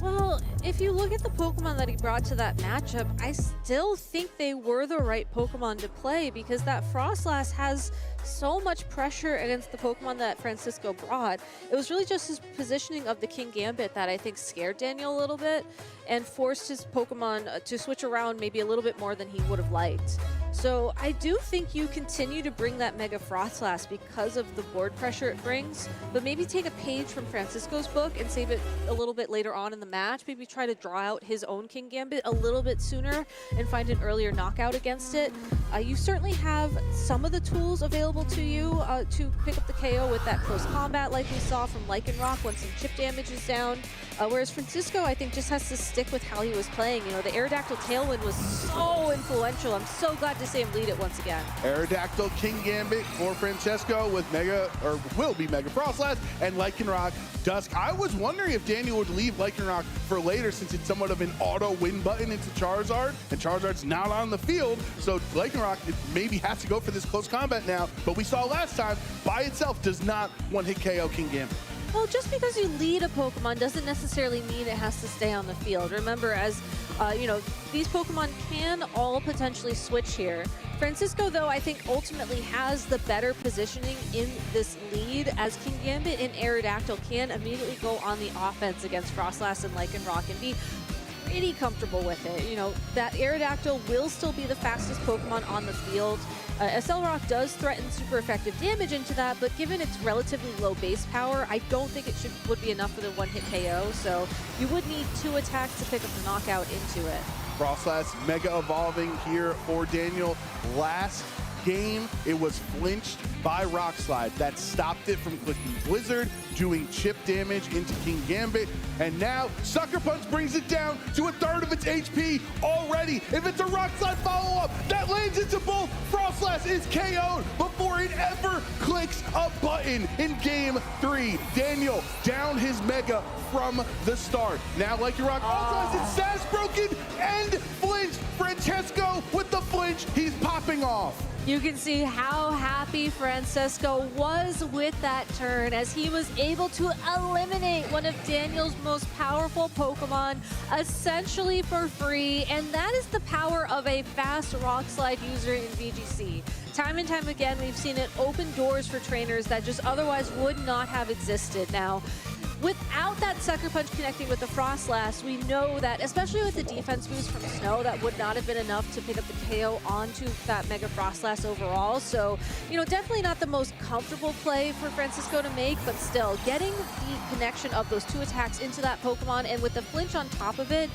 Well, if you look at the Pokemon that he brought to that matchup, I still think they were the right Pokemon to play, because that Frostlass has so much pressure against the Pokemon that Francisco brought. It was really just his positioning of the King Gambit that I think scared Daniel a little bit and forced his Pokemon to switch around maybe a little bit more than he would have liked. So I do think you continue to bring that Mega Frost Blast because of the board pressure it brings, but maybe take a page from Francisco's book and save it a little bit later on in the match. Maybe try to draw out his own King Gambit a little bit sooner and find an earlier knockout against it. You certainly have some of the tools available to you to pick up the KO with that close combat like we saw from Lycanroc when some chip damage is down. Whereas Francisco, I think, just has to stick with how he was playing. You know, the Aerodactyl Tailwind was so influential. I'm so glad to see him lead it once again. Aerodactyl King Gambit for Francesco with will be Mega Frost Blast and Lycanroc Dusk. I was wondering if Daniel would leave Lycanroc for later since it's somewhat of an auto win button into Charizard, and Charizard's not on the field, so Lycanroc maybe has to go for this close combat now. But we saw last time, by itself does not one-hit KO King Gambit. Well, just because you lead a Pokemon doesn't necessarily mean it has to stay on the field. Remember, as you know, these Pokemon can all potentially switch here. Francisco, though, I think ultimately has the better positioning in this lead, as King Gambit and Aerodactyl can immediately go on the offense against Frostlass and Lycanroc and be pretty comfortable with it. You know, that Aerodactyl will still be the fastest Pokemon on the field. Accelerock does threaten super effective damage into that, but given its relatively low base power, I don't think it would be enough for the one-hit KO, so you would need 2 attacks to pick up the knockout into it. Frostlass Mega Evolving here for Daniel. Last game, it was flinched by Rock Slide. That stopped it from clicking Blizzard, doing chip damage into King Gambit, and now Sucker Punch brings it down to 1/3 of its HP already. If it's a Rock Slide follow-up, that lands into both. Frostlass is KO'd before it ever clicks a button in Game 3. Daniel down his Mega from the start. Now Lycanroc also has its status broken and flinched. Francesco with the flinch, he's popping off. You can see how happy Francesco was with that turn as he was able to eliminate one of Daniel's most powerful Pokemon essentially for free, and that is the power of a fast Rock Slide user in VGC. Time and time again, we've seen it open doors for trainers that just otherwise would not have existed. Now, without that Sucker Punch connecting with the Frostlass, we know that, especially with the defense boost from Snow, that would not have been enough to pick up the KO onto that Mega Frostlass overall. So, you know, definitely not the most comfortable play for Francisco to make, but still, getting the connection of those 2 attacks into that Pokemon and with the flinch on top of it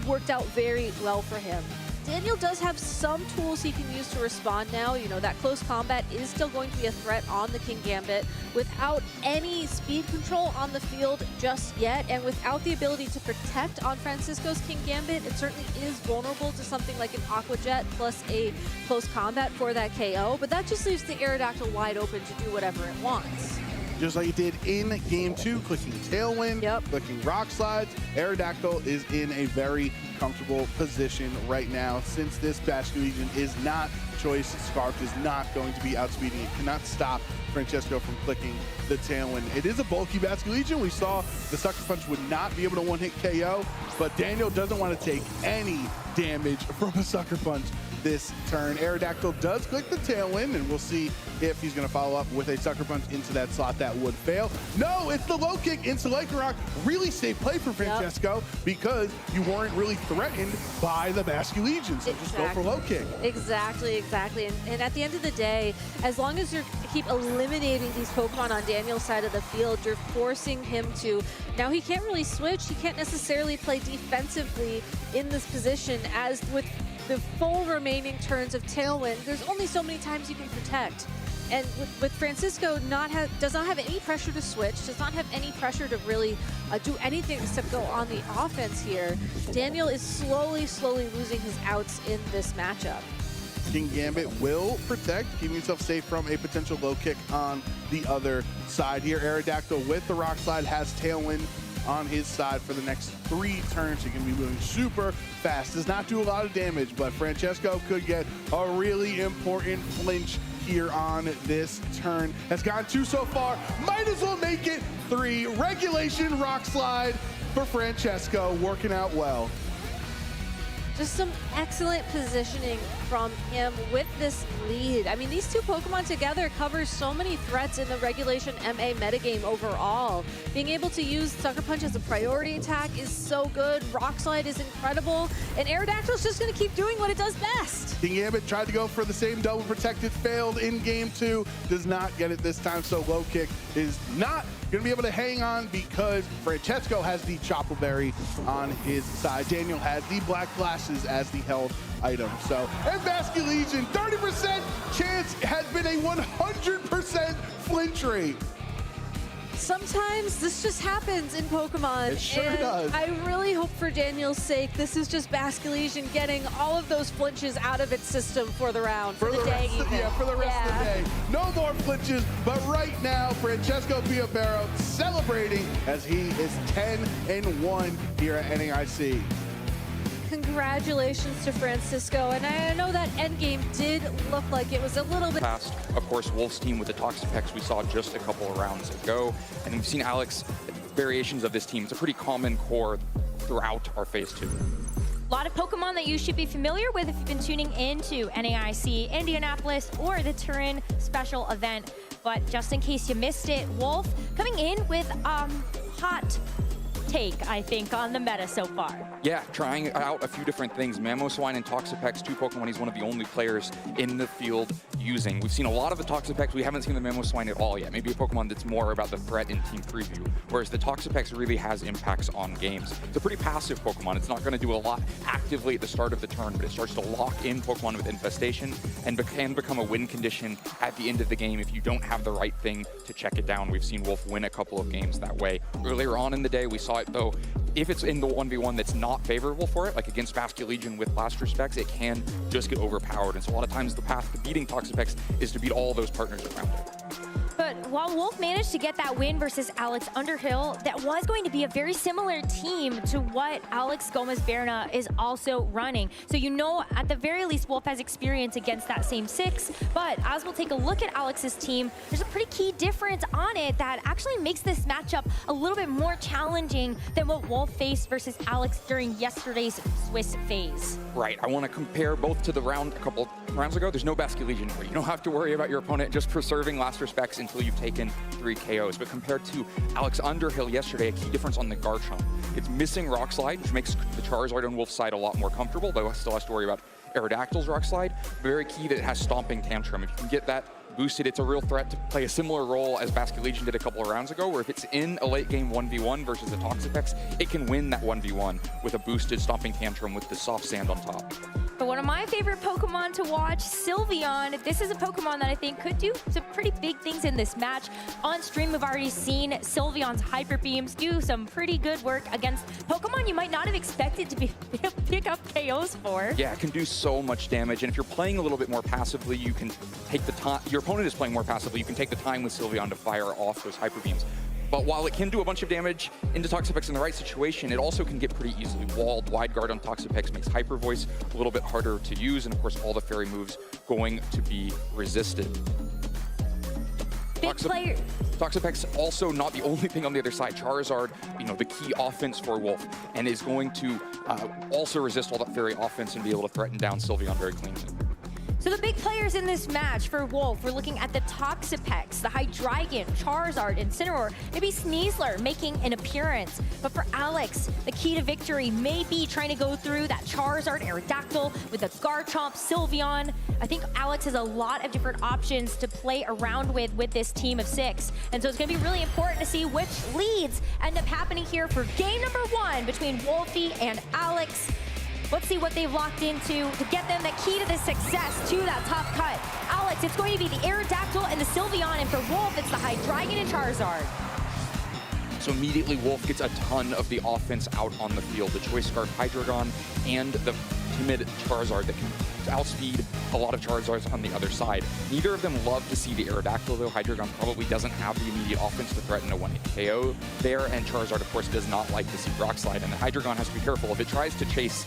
worked out very well for him. Daniel does have some tools he can use to respond now. You know, that close combat is still going to be a threat on the King Gambit without any speed control on the field just yet, and without the ability to protect on Francisco's King Gambit, it certainly is vulnerable to something like an Aqua Jet plus a close combat for that KO, but that just leaves the Aerodactyl wide open to do whatever it wants. Just like it did in Game 2, clicking Tailwind, clicking Rock Slides. Aerodactyl is in a very comfortable position right now since this Basculegion is not choice. Scarf is not going to be outspeeding. It cannot stop Francesco from clicking the Tailwind. It is a bulky Basculegion. We saw the Sucker Punch would not be able to one-hit KO, but Daniel doesn't want to take any damage from a Sucker Punch this turn. Aerodactyl does click the Tailwind, and we'll see if he's going to follow up with a Sucker Punch into that slot. That would fail. No, it's the low kick into Lycanroc. Really safe play for Francesco because you weren't really threatened by the Basculegion, so just go for low kick. Exactly. And at the end of the day, as long as you keep eliminating these Pokemon on Daniel's side of the field, you're forcing him to, now he can't really switch, he can't necessarily play defensively in this position, as with the full remaining turns of Tailwind, there's only so many times you can protect. And with Francisco does not have any pressure to switch, does not have any pressure to really do anything except go on the offense here, Daniel is slowly losing his outs in this matchup. King Gambit will protect, keeping himself safe from a potential low kick on the other side here. Aerodactyl with the Rock Slide has Tailwind on his side for the next 3 turns. He can be moving super fast. Does not do a lot of damage, but Francesco could get a really important flinch here on this turn. Has gone 2 so far. Might as well make it 3. Regulation Rock Slide for Francesco, working out well. Just some excellent positioning from him with this lead. I mean, these two Pokemon together cover so many threats in the Regulation MA metagame overall. Being able to use Sucker Punch as a priority attack is so good. Rock Slide is incredible. And Aerodactyl's just going to keep doing what it does best. King Gambit tried to go for the same double protected, failed in game 2, does not get it this time, so Low Kick is not going to be able to hang on because Francesco has the Chopper Berry on his side. Daniel has the Black Glasses as the held item. So, and Basket Legion, 30% chance has been a 100% flinch rate. Sometimes this just happens in Pokemon. It sure and does. I really hope for Daniel's sake, this is just Basket Legion getting all of those flinches out of its system for the round, for the day even. Yeah, for the rest of the day. No more flinches, but right now, Francesco Piabero celebrating as he is 10-1 here at NAIC. Congratulations to Francisco, and I know that endgame did look like it was a little bit Past, of course, Wolf's team with the Toxapex we saw just a couple of rounds ago, and we've seen Alex variations of this team. It's a pretty common core throughout our phase 2. A lot of Pokemon that you should be familiar with if you've been tuning into NAIC Indianapolis or the Turin special event. But just in case you missed it, Wolf coming in with hot take, I think, on the meta so far. Yeah, trying out a few different things. Mamoswine and Toxapex, two Pokemon he's one of the only players in the field using. We've seen a lot of the Toxapex. We haven't seen the Mamoswine at all yet. Maybe a Pokemon that's more about the threat in team preview, whereas the Toxapex really has impacts on games. It's a pretty passive Pokemon. It's not going to do a lot actively at the start of the turn, but it starts to lock in Pokemon with Infestation and can become a win condition at the end of the game if you don't have the right thing to check it down. We've seen Wolf win a couple of games that way. Earlier on in the day, we saw it though, if it's in the 1v1 that's not favorable for it, like against Basket Legion with Blaster Specs, it can just get overpowered. And so a lot of times the path to beating Toxapex is to beat all those partners around it. But while Wolf managed to get that win versus Alex Underhill, that was going to be a very similar team to what Alex Gomez-Berna is also running. So you know, at the very least, Wolf has experience against that same 6. But as we'll take a look at Alex's team, there's a pretty key difference on it that actually makes this matchup a little bit more challenging than what Wolf faced versus Alex during yesterday's Swiss phase. Right, I want to compare both to the round a couple rounds ago. There's no Basket Legion where you don't have to worry about your opponent just preserving Blaster Specs until you've taken 3 KOs. But compared to Alex Underhill yesterday, a key difference on the Garchomp. It's missing Rock Slide, which makes the Charizard on Wolf's side a lot more comfortable, though it still has to worry about Aerodactyl's Rock Slide. Very key that it has Stomping Tantrum. If you can get that boosted, it's a real threat to play a similar role as Basket Legion did a couple of rounds ago, where if it's in a late game 1v1 versus a Toxapex, it can win that 1v1 with a boosted Stomping Tantrum with the Soft Sand on top. But one of my favorite Pokemon to watch, Sylveon. This is a Pokemon that I think could do some pretty big things in this match. On stream, we've already seen Sylveon's Hyper Beams do some pretty good work against Pokemon you might not have expected to pick up KOs for. Yeah, it can do so much damage, and if you're playing a little bit more passively, you can take the time. Your opponent is playing more passively, you can take the time with Sylveon to fire off those Hyper Beams. But while it can do a bunch of damage into Toxapex in the right situation, it also can get pretty easily walled. Wide Guard on Toxapex makes Hyper Voice a little bit harder to use, and of course all the fairy moves going to be resisted. Toxapex also not the only thing on the other side. Charizard, you know, the key offense for Wolf, and is going to also resist all that fairy offense and be able to threaten down Sylveon very cleanly. So the big players in this match for Wolf, we're looking at the Toxapex, the Hydreigon, Charizard, Incineroar, maybe Sneasler making an appearance. But for Alex, the key to victory may be trying to go through that Charizard, Aerodactyl with the Garchomp, Sylveon. I think Alex has a lot of different options to play around with this team of 6. And so it's going to be really important to see which leads end up happening here for game number 1 between Wolfie and Alex. Let's see what they've locked into to get them the key to the success to that top cut. Alex, it's going to be the Aerodactyl and the Sylveon, and for Wolf, it's the Hydreigon and Charizard. So immediately Wolf gets a ton of the offense out on the field. The Choice Scarf Hydreigon and the timid Charizard that can outspeed a lot of Charizards on the other side. Neither of them love to see the Aerodactyl though. Hydreigon probably doesn't have the immediate offense to threaten a 1-hit KO there, and Charizard of course does not like to see Rock Slide, and the Hydreigon has to be careful. If it tries to chase,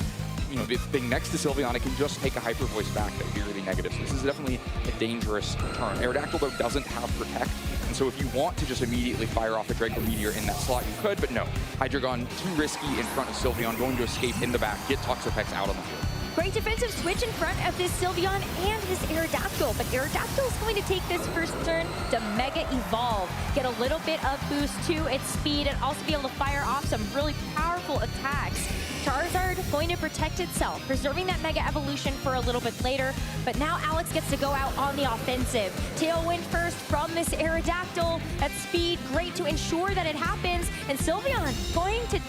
you know, the thing next to Sylveon, it can just take a Hyper Voice back. That would be really negative. So this is definitely a dangerous turn. Aerodactyl though doesn't have Protect, and so if you want to just immediately fire off a Draco Meteor in that slot, you could, but no. Hydreigon, too risky in front of Sylveon, going to escape in the back, get Toxapex out on the field. Great defensive switch in front of this Sylveon and his Aerodactyl, but Aerodactyl is going to take this first turn to Mega Evolve, get a little bit of boost to its speed, and also be able to fire off some really powerful attacks. Charizard going to protect itself, preserving that Mega Evolution for a little bit later, but now Alex gets to go out on the offensive. Tailwind first from this Aerodactyl. That speed, great to ensure that it happens, and Sylveon going to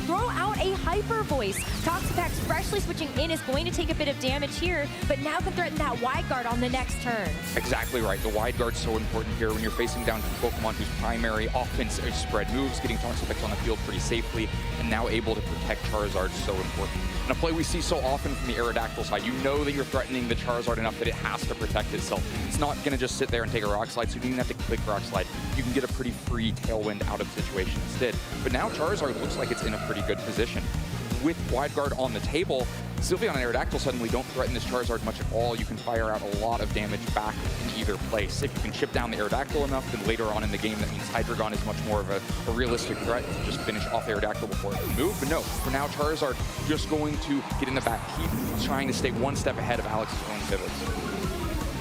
throw out a Hyper Voice. Toxapex freshly switching in is going to take a bit of damage here, but now can threaten that Wide Guard on the next turn. Exactly right. The Wide Guard's so important here when you're facing down two Pokemon whose primary offense is spread moves, getting Toxapex on the field pretty safely, and now able to protect Charizard so important. And a play we see so often from the Aerodactyl side, you know that you're threatening the Charizard enough that it has to protect itself. It's not going to just sit there and take a Rock Slide, so you don't even have to click Rock Slide. You can get a pretty free Tailwind out of the situation instead. But now Charizard looks like it's in a pretty good position. With Wide Guard on the table, Sylveon and Aerodactyl suddenly don't threaten this Charizard much at all. You can fire out a lot of damage back in either place. If you can chip down the Aerodactyl enough, then later on in the game, that means Hydreigon is much more of a realistic threat to just finish off Aerodactyl before it can move. But no, for now, Charizard just going to get in the back, keep trying to stay one step ahead of Alex's own pivots.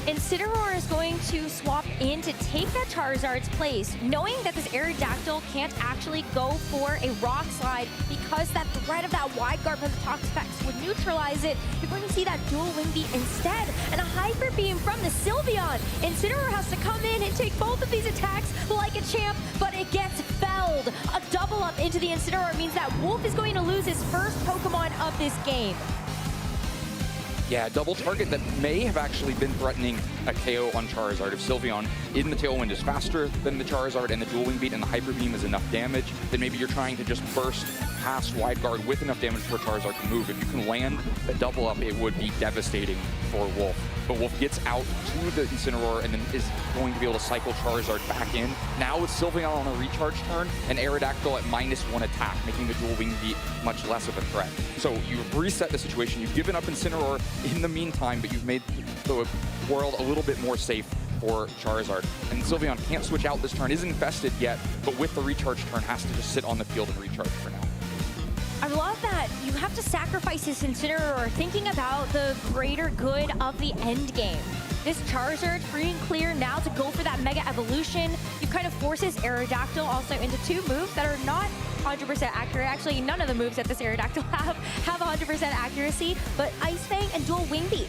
Incineroar is going to swap in to take that Charizard's place, knowing that this Aerodactyl can't actually go for a Rock Slide because that threat of that Wide Guard from the Toxapex would neutralize it. You're going to see that Dual Wing Beat instead, and a Hyper Beam from the Sylveon. Incineroar has to come in and take both of these attacks like a champ, but it gets felled. A double up into the Incineroar means that Wolf is going to lose his first Pokemon of this game. Yeah, double target that may have actually been threatening a KO on Charizard. If Sylveon in the Tailwind is faster than the Charizard and the Dual Wing Beat and the Hyper Beam is enough damage, then maybe you're trying to just burst past Wide Guard with enough damage for Charizard to move. If you can land the double up, it would be devastating for Wolf. But Wolf gets out to the Incineroar and then is going to be able to cycle Charizard back in. Now with Sylveon on a recharge turn and Aerodactyl at -1 attack, making the Dual Wing Beat much less of a threat. So you've reset the situation, you've given up Incineroar in the meantime, but you've made the world a little bit more safe for Charizard. And Sylveon can't switch out this turn, isn't infested yet, but with the recharge turn has to just sit on the field and recharge for now. I love that you have to sacrifice this Incineroar, thinking about the greater good of the end game. This Charizard free and clear now to go for that Mega Evolution. You kind of forces Aerodactyl also into two moves that are not 100% accurate. Actually, none of the moves that this Aerodactyl have 100% accuracy, but Ice Fang and Dual Wing Beat.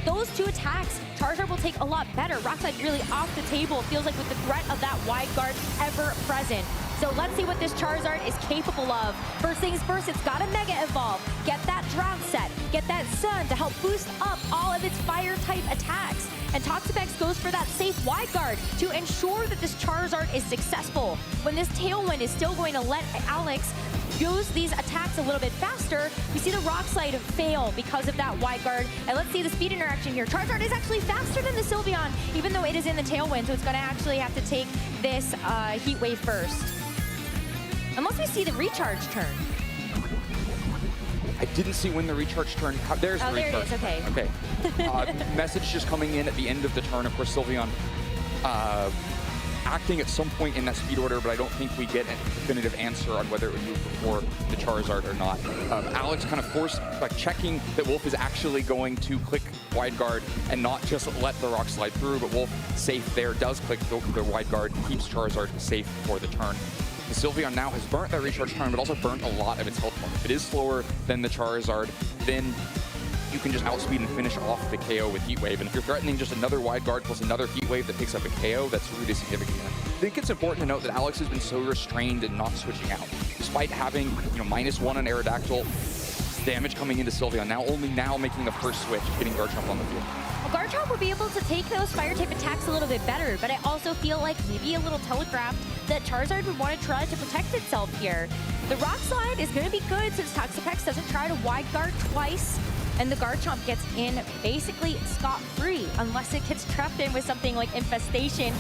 Those two attacks, Charizard will take a lot better. Rock Slide really off the table. It feels like with the threat of that Wide Guard ever present. So let's see what this Charizard is capable of. First things first, it's got a Mega Evolve. Get that Drought set, get that Sun to help boost up all of its Fire-type attacks. And Toxapex goes for that safe Wide Guard to ensure that this Charizard is successful. When this Tailwind is still going to let Alex use these attacks a little bit faster, we see the Rock Slide fail because of that Wide Guard. And let's see the speed interaction here. Charizard is actually faster than the Sylveon, even though it is in the Tailwind, so it's going to actually have to take this Heat Wave first. Unless we see the recharge turn. I didn't see when the recharge turn. There's the recharge. Oh, there it is. Okay. Okay. Message just coming in at the end of the turn. Of course, Sylveon acting at some point in that speed order, but I don't think we get a definitive answer on whether it would move before the Charizard or not. Alex kind of forced, like checking that Wolf is actually going to click Wide Guard and not just let the Rock Slide through, but Wolf safe there, does click the Wide Guard, keeps Charizard safe for the turn. The Sylveon now has burnt that recharge turn, but also burnt a lot of its health bar. If it is slower than the Charizard, then you can just outspeed and finish off the KO with Heat Wave. And if you're threatening just another Wide Guard plus another Heat Wave that picks up a KO, that's really significant. I think it's important to note that Alex has been so restrained in not switching out. Despite having, -1 on Aerodactyl, damage coming into Sylveon, only now making the first switch, getting Garchomp on the field. Well, Garchomp would be able to take those Fire-type attacks a little bit better, but I also feel like maybe a little telegraphed that Charizard would want to try to protect itself here. The Rock Slide is going to be good since Toxapex doesn't try to Wide Guard twice, and the Garchomp gets in basically scot-free, unless it gets trapped in with something like Infestation.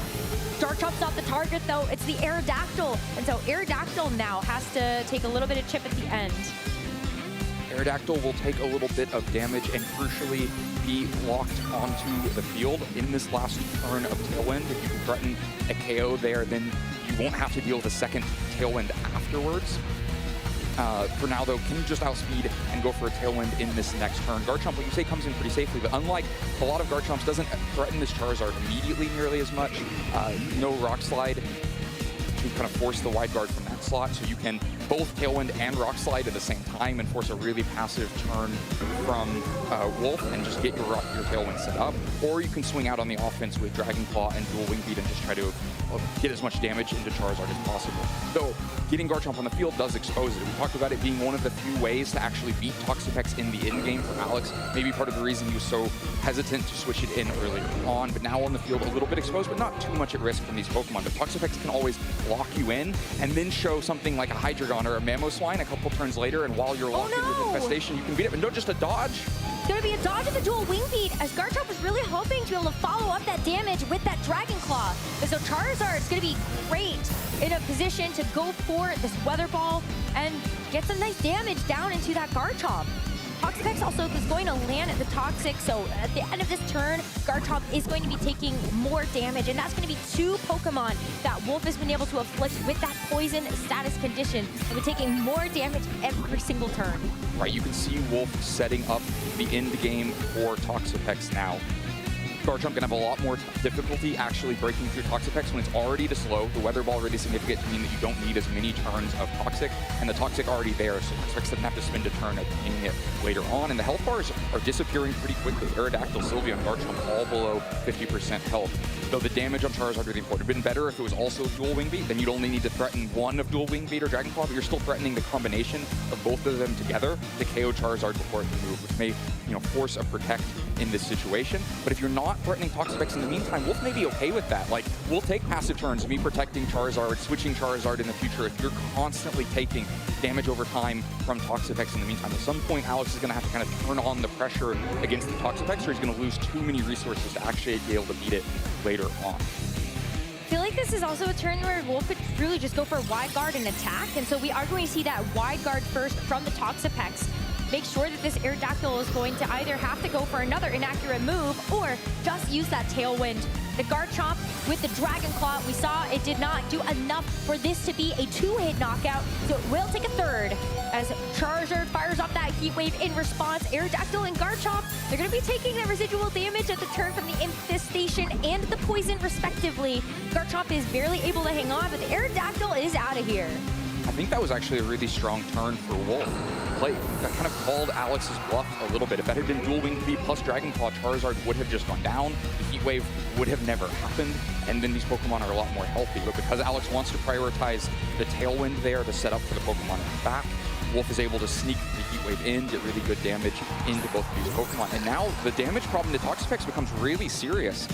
Garchomp's not the target, though. It's the Aerodactyl, and so Aerodactyl now has to take a little bit of chip at the end. Aerodactyl will take a little bit of damage and crucially be locked onto the field in this last turn of Tailwind. If you can threaten a KO there, then you won't have to deal with a second Tailwind afterwards. For now, though, can just outspeed and go for a Tailwind in this next turn. Garchomp, like you say, comes in pretty safely, but unlike a lot of Garchomps, doesn't threaten this Charizard immediately nearly as much. No Rock Slide to kind of force the wide guard from that slot, so you can both Tailwind and Rock Slide at the same time and force a really passive turn from Wolf and just get your Tailwind set up. Or you can swing out on the offense with Dragon Claw and Dual Wing Beat and just try to get as much damage into Charizard as possible. Though, getting Garchomp on the field does expose it. We talked about it being one of the few ways to actually beat Toxapex in the end game for Alex. Maybe part of the reason he was so hesitant to switch it in earlier on, but now on the field a little bit exposed, but not too much at risk from these Pokemon. But Toxapex can always lock you in and then show something like a Hydreigon or a Mamoswine a couple turns later, and while you're locked in with Infestation, you can beat it, and not just a dodge. It's going to be a dodge of the Dual Wing Beat, as Garchomp was really hoping to be able to follow up that damage with that Dragon Claw. And so Charizard's going to be great in a position to go for this Weather Ball and get some nice damage down into that Garchomp. Toxapex also is going to land at the Toxic, so at the end of this turn, Garchomp is going to be taking more damage, and that's going to be 2 Pokemon that Wolf has been able to afflict with that Poison status condition, and be taking more damage every single turn. Right, you can see Wolf setting up the end game for Toxapex now. Garchomp can have a lot more difficulty actually breaking through Toxapex when it's already this low. The Weather Ball really significant to mean that you don't need as many turns of Toxic, and the Toxic already there, so Toxapex doesn't have to spend a turn obtaining it later on. And the health bars are disappearing pretty quickly. Aerodactyl, Sylveon, Garchomp all below 50% health. Though the damage on Charizard really important. It would have been better if it was also Dual Wing Beat, then you'd only need to threaten one of Dual Wing Beat or Dragon Claw, but you're still threatening the combination of both of them together to KO Charizard before it can move, which may, force a Protect in this situation. But if you're not threatening Toxapex in the meantime, Wolf may be okay with that. Like, we'll take passive turns, me protecting Charizard, switching Charizard in the future if you're constantly taking damage over time from Toxapex in the meantime. At some point, Alex is going to have to kind of turn on the pressure against the Toxapex, or he's going to lose too many resources to actually be able to beat it later on. I feel like this is also a turn where Wolf could really just go for wide guard and attack, and so we are going to see that wide guard first from the Toxapex. Make sure that this Aerodactyl is going to either have to go for another inaccurate move or just use that Tailwind. The Garchomp with the Dragon Claw, we saw it did not do enough for this to be a 2-hit knockout, so it will take a third. As Charizard fires off that Heat Wave in response, Aerodactyl and Garchomp, they're going to be taking that residual damage at the turn from the Infestation and the Poison respectively. Garchomp is barely able to hang on, but the Aerodactyl is out of here. I think that was actually a really strong turn for Wolf. That kind of called Alex's bluff a little bit. If that had been Dual Wing Beat plus Dragon Claw, Charizard would have just gone down. The Heat Wave would have never happened, and then these Pokemon are a lot more healthy. But because Alex wants to prioritize the Tailwind there to set up for the Pokemon in the back, Wolf is able to sneak the Heat Wave in, get really good damage into both of these Pokemon. And now the damage problem to Toxapex becomes really serious.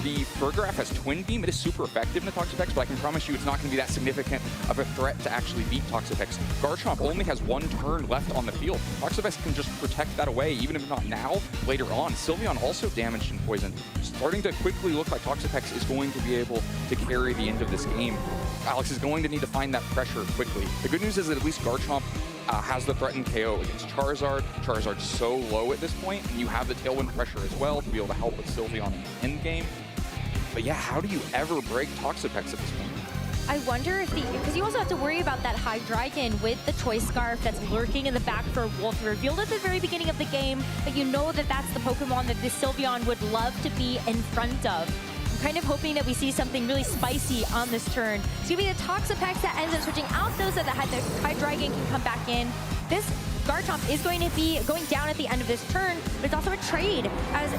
The Fergraph has Twin Beam. It is super effective in the Toxapex, but I can promise you it's not going to be that significant of a threat to actually beat Toxapex. Garchomp only has 1 turn left on the field. Toxapex can just protect that away, even if not now, later on. Sylveon also damaged and poisoned. Starting to quickly look like Toxapex is going to be able to carry the end of this game. Alex is going to need to find that pressure quickly. The good news is that at least Garchomp has the threatened KO against Charizard. Charizard's so low at this point, and you have the Tailwind pressure as well to be able to help with Sylveon in the end game. But yeah, how do you ever break Toxapex at this point? I wonder if because you also have to worry about that Hydreigon with the Choice Scarf that's lurking in the back for Wolf. You revealed at the very beginning of the game that you know that that's the Pokemon that this Sylveon would love to be in front of. I'm kind of hoping that we see something really spicy on this turn. It's going to be the Toxapex that ends up switching out those so that the Hydreigon can come back in. This Garchomp is going to be going down at the end of this turn, but it's also a trade, as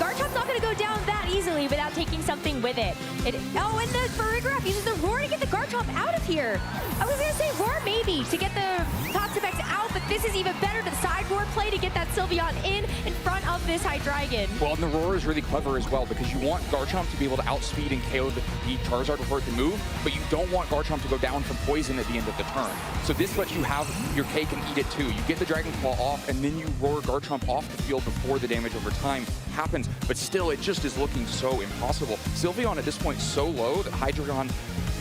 Garchomp's not going to go down that easily without taking something with it. And the Fergraph uses the Roar to get the Garchomp out of here. I was going to say Roar maybe to get the Toxapex out, but this is even better. The side Roar play to get that Sylveon in front of this Hydreigon. Well, and the Roar is really clever as well, because you want Garchomp to be able to outspeed and KO the Charizard before it can move, but you don't want Garchomp to go down from poison at the end of the turn. So this lets you have your cake and eat it too. You get the Dragon Claw off, and then you Roar Garchomp off the field before the damage over time happens, but still it just is looking so impossible. Sylveon at this point so low that Hydreigon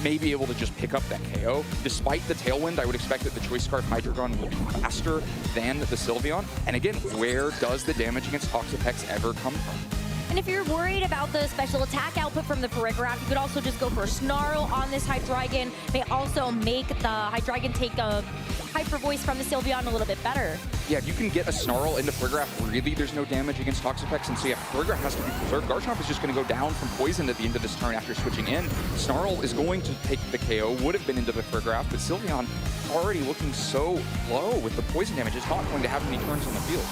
may be able to just pick up that KO. Despite the Tailwind, I would expect that the Choice Scarf Hydreigon will be faster than the Sylveon. And again, where does the damage against Toxapex ever come from? And if you're worried about the special attack output from the Farigiraf, you could also just go for a Snarl on this Hydreigon. May also make the Hydreigon take a Hyper Voice from the Sylveon a little bit better. Yeah, if you can get a Snarl into Farigiraf, really there's no damage against Toxapex, and so yeah, Farigiraf has to be preserved. Garchomp is just going to go down from Poison at the end of this turn after switching in. Snarl is going to take the KO, would have been into the Farigiraf, but Sylveon already looking so low with the Poison damage. It's not going to have any turns on the field.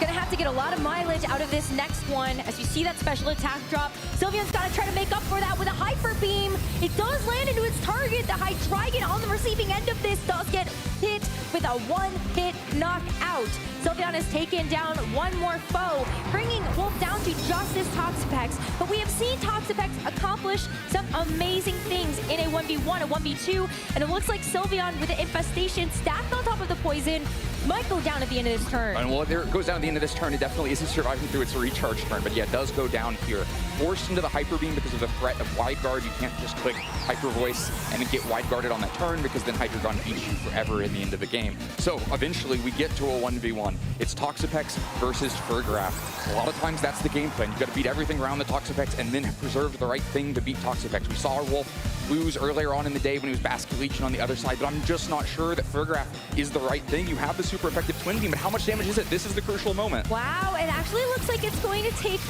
Gonna have to get a lot of mileage out of this next one. As you see that special attack drop, Sylveon's gotta try to make up for that with a Hyper Beam. It does land into its target. The Hydreigon on the receiving end of this does get hit with a one-hit knockout. Sylveon has taken down one more foe, bringing Wolf down to just this Toxapex. But we have seen Toxapex accomplish some amazing things in a 1v1, a 1v2, and it looks like Sylveon with the Infestation stacked on top of the Poison might go down at the end of this turn. And well, there it goes down at the end of this turn. It definitely isn't surviving through its recharge turn, but yeah, it does go down here. Forced into the Hyper Beam because of the threat of Wide Guard. You can't just click Hyper Voice and then get Wide Guarded on that turn, because then Hydreigon beats you forever in the end of the game. So eventually we get to a 1v1. It's Toxapex versus Farigiraf. A lot of times that's the game plan. You got to beat everything around the Toxapex and then preserve the right thing to beat Toxapex. We saw our Wolf lose earlier on in the day when he was Basket Leeching on the other side, but I'm just not sure that Farigiraf is the right thing. You have the super effective Twin Beam, but how much damage is it? This is the crucial moment. Wow, it actually looks like it's going to take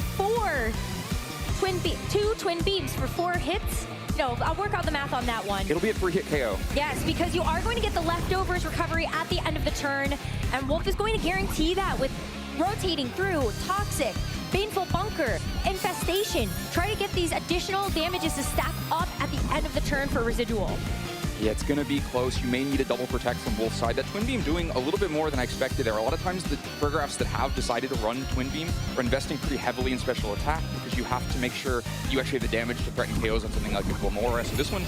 two Twin Beams for 4 hits. No, I'll work out the math on that one. It'll be a 3-hit KO. Yes, because you are going to get the leftovers recovery at the end of the turn, and Wolf is going to guarantee that with rotating through Toxic, Baneful Bunker, Infestation. Try to get these additional damages to stack up at the end of the turn for residual. Yeah, it's going to be close. You may need a double protect from Wolf's side. That Twin Beam doing a little bit more than I expected there. A lot of times the Farigirafs that have decided to run Twin Beam are investing pretty heavily in special attack, because you have to make sure you actually have the damage to threaten KOs on something like a Glamora. So this one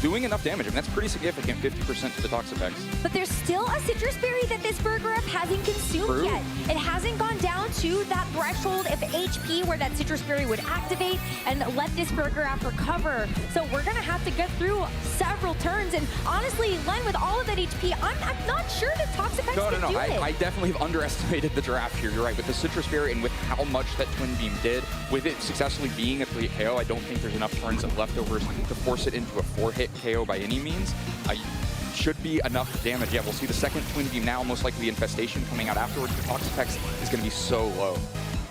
doing enough damage. I mean, that's pretty significant, 50% to the Toxapex. But there's still a Citrus Berry that this Farigiraf hasn't consumed yet. It hasn't gone down to that threshold of HP where that Citrus Berry would activate and let this Farigiraf recover. So we're gonna have to get through several turns. And honestly, Len, with all of that HP, I'm not sure that Toxapex can do it. I definitely have underestimated the draft here. You're right, with the Citrus Berry and with how much that Twin Beam did, with it successfully being a 3-hit KO, I don't think there's enough turns of leftovers to force it into a 4-hit KO by any means. Should be enough damage. Yeah, we'll see the second Twin Beam now, most likely the Infestation coming out afterwards. The Toxapex is going to be so low.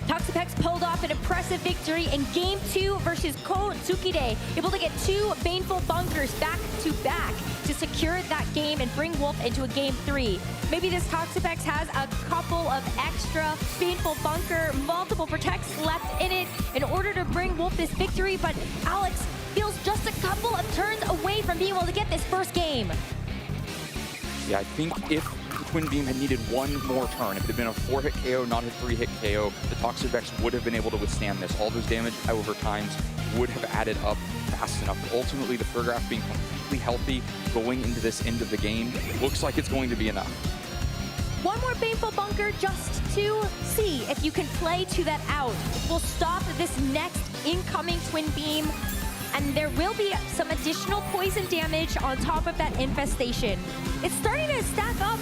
Toxapex pulled off an impressive victory in Game 2 versus Ko Tsukide, able to get 2 Baneful Bunkers back-to-back to secure that game and bring Wolf into a Game 3. Maybe this Toxapex has a couple of extra Baneful Bunker, multiple protects left in it in order to bring Wolf this victory, but Alex feels just a couple of turns away from being able to get this first game. Yeah, I think if the Twin Beam had needed one more turn, if it had been a 4-hit KO, not a 3-hit KO, the Toxapex would have been able to withstand this. All those damage over times would have added up fast enough. But ultimately, the Farigiraf being completely healthy going into this end of the game looks like it's going to be enough. One more Baneful Bunker just to see if you can play to that out. We'll stop this next incoming Twin Beam, and there will be some additional poison damage on top of that Infestation. It's starting to stack up.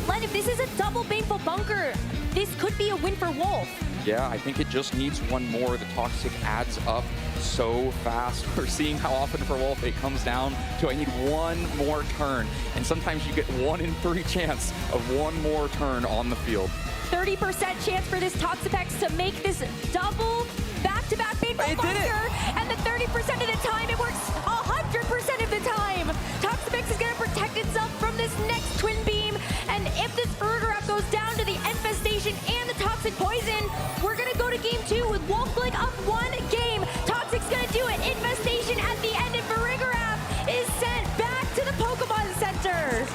Len, if this is a double Baneful Bunker, this could be a win for Wolf. Yeah, I think it just needs one more. The Toxic adds up so fast. We're seeing how often for Wolf it comes down to I need one more turn. And sometimes you get 1 in 3 chance of one more turn on the field. 30% chance for this Toxapex to make this double back-to-back Baneful Bunker. And the 30% of the time, it works 100% of the time. Toxapex is going to protect itself from this next Twin Beam. And if this Farigiraf goes down to the Infestation and the Toxic Poison, we're going to go to Game 2 with Wolf Blink up 1 game. Toxic's going to do it. Infestation at the end, and Farigiraf is sent back to the Pokemon Center.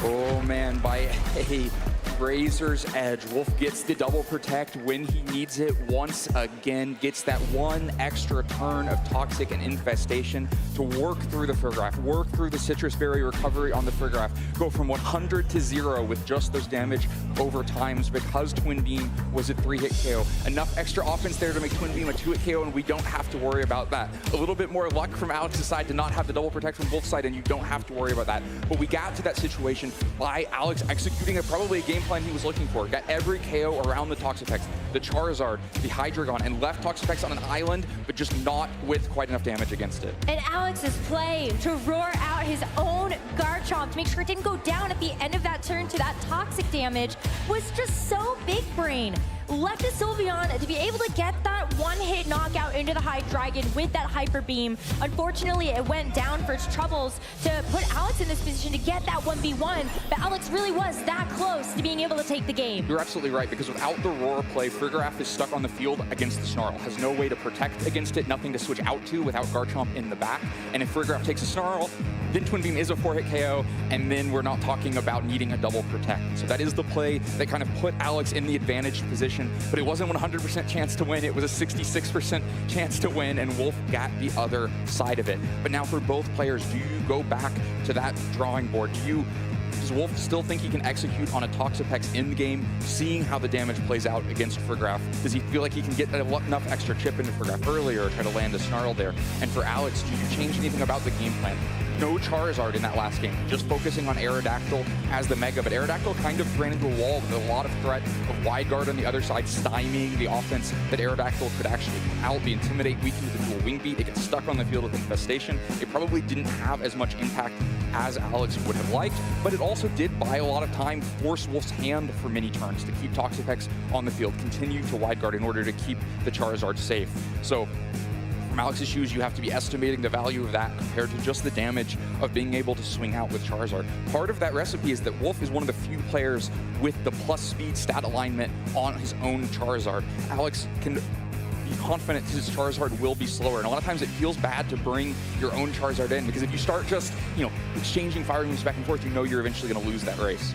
Oh man, by a razor's edge. Wolf gets the double protect when he needs it once again, gets that one extra turn of Toxic and Infestation to work through the Friggraph, work through the Citrus Berry recovery on the Friggraph, go from 100 to 0 with just those damage over times because Twin Beam was a 3-hit KO. Enough extra offense there to make Twin Beam a 2-hit KO, and we don't have to worry about that. A little bit more luck from Alex's side to not have the double protect from Wolf's side, and you don't have to worry about that. But we got to that situation by Alex executing probably a game plan he was looking for. Got every KO around the Toxapex, the Charizard, the Hydreigon, and left Toxapex on an island, but just not with quite enough damage against it. And Alex's play to roar out his own Garchomp to make sure it didn't go down at the end of that turn to that toxic damage was just so big brain. Left to Sylveon to be able to get that one-hit knockout into the Hydreigon with that Hyper Beam. Unfortunately, it went down for its troubles to put Alex in this position to get that 1v1, but Alex really was that close to being able to take the game. You're absolutely right, because without the Roar play, Friggraph is stuck on the field against the Snarl. Has no way to protect against it, nothing to switch out to without Garchomp in the back. And if Friggraph takes a Snarl, then Twin Beam is a 4-hit KO, and then we're not talking about needing a double protect. So that is the play that kind of put Alex in the advantaged position, but it wasn't 100% chance to win. It was a 66% chance to win, and Wolf got the other side of it. But now for both players, do you go back to that drawing board? Does Wolf still think he can execute on a Toxapex in the game, seeing how the damage plays out against Friggraph? Does he feel like he can get enough extra chip into Friggraph earlier, try to land a Snarl there? And for Alex, do you change anything about the game plan? No Charizard in that last game, just focusing on Aerodactyl as the Mega, but Aerodactyl kind of ran into a wall with a lot of threat of Wide Guard on the other side, stymieing the offense that Aerodactyl could actually come out. The Intimidate weakened the dual Wing Beat. It gets stuck on the field with Infestation. It probably didn't have as much impact as Alex would have liked, but it also did buy a lot of time, force Wolf's hand for many turns to keep Toxapex on the field, continue to Wide Guard in order to keep the Charizard safe. So from Alex's shoes, you have to be estimating the value of that compared to just the damage of being able to swing out with Charizard. Part of that recipe is that Wolf is one of the few players with the plus speed stat alignment on his own Charizard. Alex can be confident his Charizard will be slower, and a lot of times it feels bad to bring your own Charizard in, because if you start just, exchanging fire moves back and forth, you know you're eventually going to lose that race.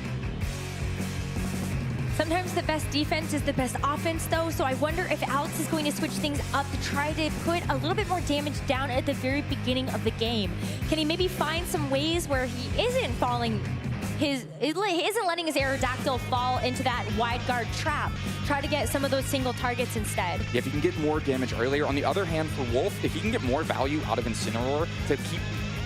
Sometimes the best defense is the best offense, though, so I wonder if Alex is going to switch things up to try to put a little bit more damage down at the very beginning of the game. Can he maybe find some ways where he isn't isn't letting his Aerodactyl fall into that Wide Guard trap? Try to get some of those single targets instead. Yeah, if he can get more damage earlier. On the other hand, for Wolf, if he can get more value out of Incineroar to keep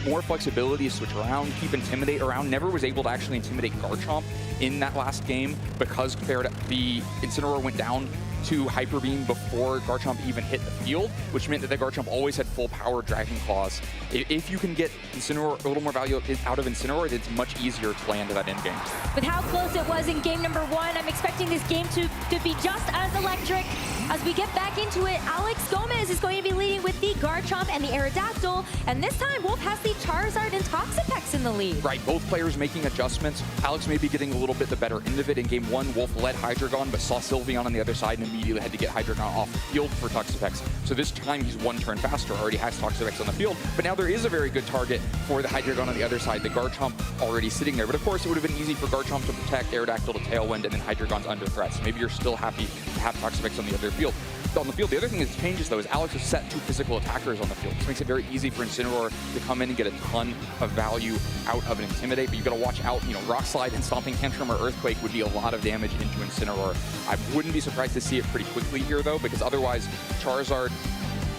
more flexibility to switch around, keep Intimidate around. Never was able to actually intimidate Garchomp in that last game because the Incineroar went down to Hyper Beam before Garchomp even hit the field, which meant that the Garchomp always had full power Dragon Claws. If you can get Incineroar, a little more value out of Incineroar, it's much easier to play into that end game. With how close it was in game number 1, I'm expecting this game to be just as electric. As we get back into it, Alex Gomez is going to be leading with the Garchomp and the Aerodactyl, and this time Wolf has the Charizard and Toxapex in the lead. Right, both players making adjustments. Alex may be getting a little bit the better end of it. In game 1, Wolf led Hydreigon, but saw Sylveon on the other side and immediately had to get Hydreigon off the field for Toxapex. So this time he's one turn faster, already has Toxapex on the field, but now there is a very good target for the Hydreigon on the other side, the Garchomp already sitting there. But of course, it would have been easy for Garchomp to protect, Aerodactyl to Tailwind, and then Hydreigon's under threat. So maybe you're still happy to have Toxapex on the other field. On the field, the other thing that changes, though, is Alex has set 2 physical attackers on the field. This makes it very easy for Incineroar to come in and get a ton of value out of an Intimidate, but you've got to watch out. Rock Slide and Stomping Tantrum or Earthquake would be a lot of damage into Incineroar. I wouldn't be surprised to see it pretty quickly here, though, because otherwise Charizard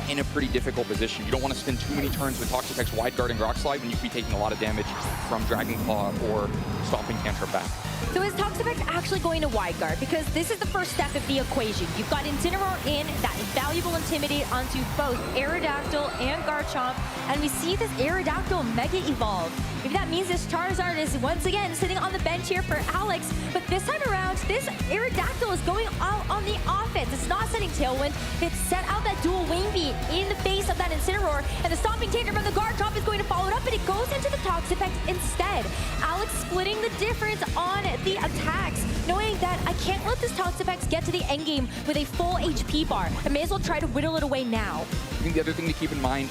in a pretty difficult position. You don't want to spend too many turns with Toxapex Wide Guard and Rock Slide when you could be taking a lot of damage from Dragon Claw or Stomping Tantrum back. So is Toxapex actually going to Wide Guard? Because this is the first step of the equation. You've got Incineroar in, that valuable Intimidate onto both Aerodactyl and Garchomp, and we see this Aerodactyl Mega Evolve. Maybe that means this Charizard is once again sitting on the bench here for Alex, but this time around, this Aerodactyl is going out on the offense. It's not setting Tailwind, it's set out that dual Wing Beat in the face of that Incineroar, and the Stomping Tantrum from the Garchomp is going to follow it up, but it goes into the Toxapex instead. Alex splitting the difference on the attacks, knowing that I can't let this Toxapex get to the endgame with a full HP bar. I may as well try to whittle it away now. I think the other thing to keep in mind,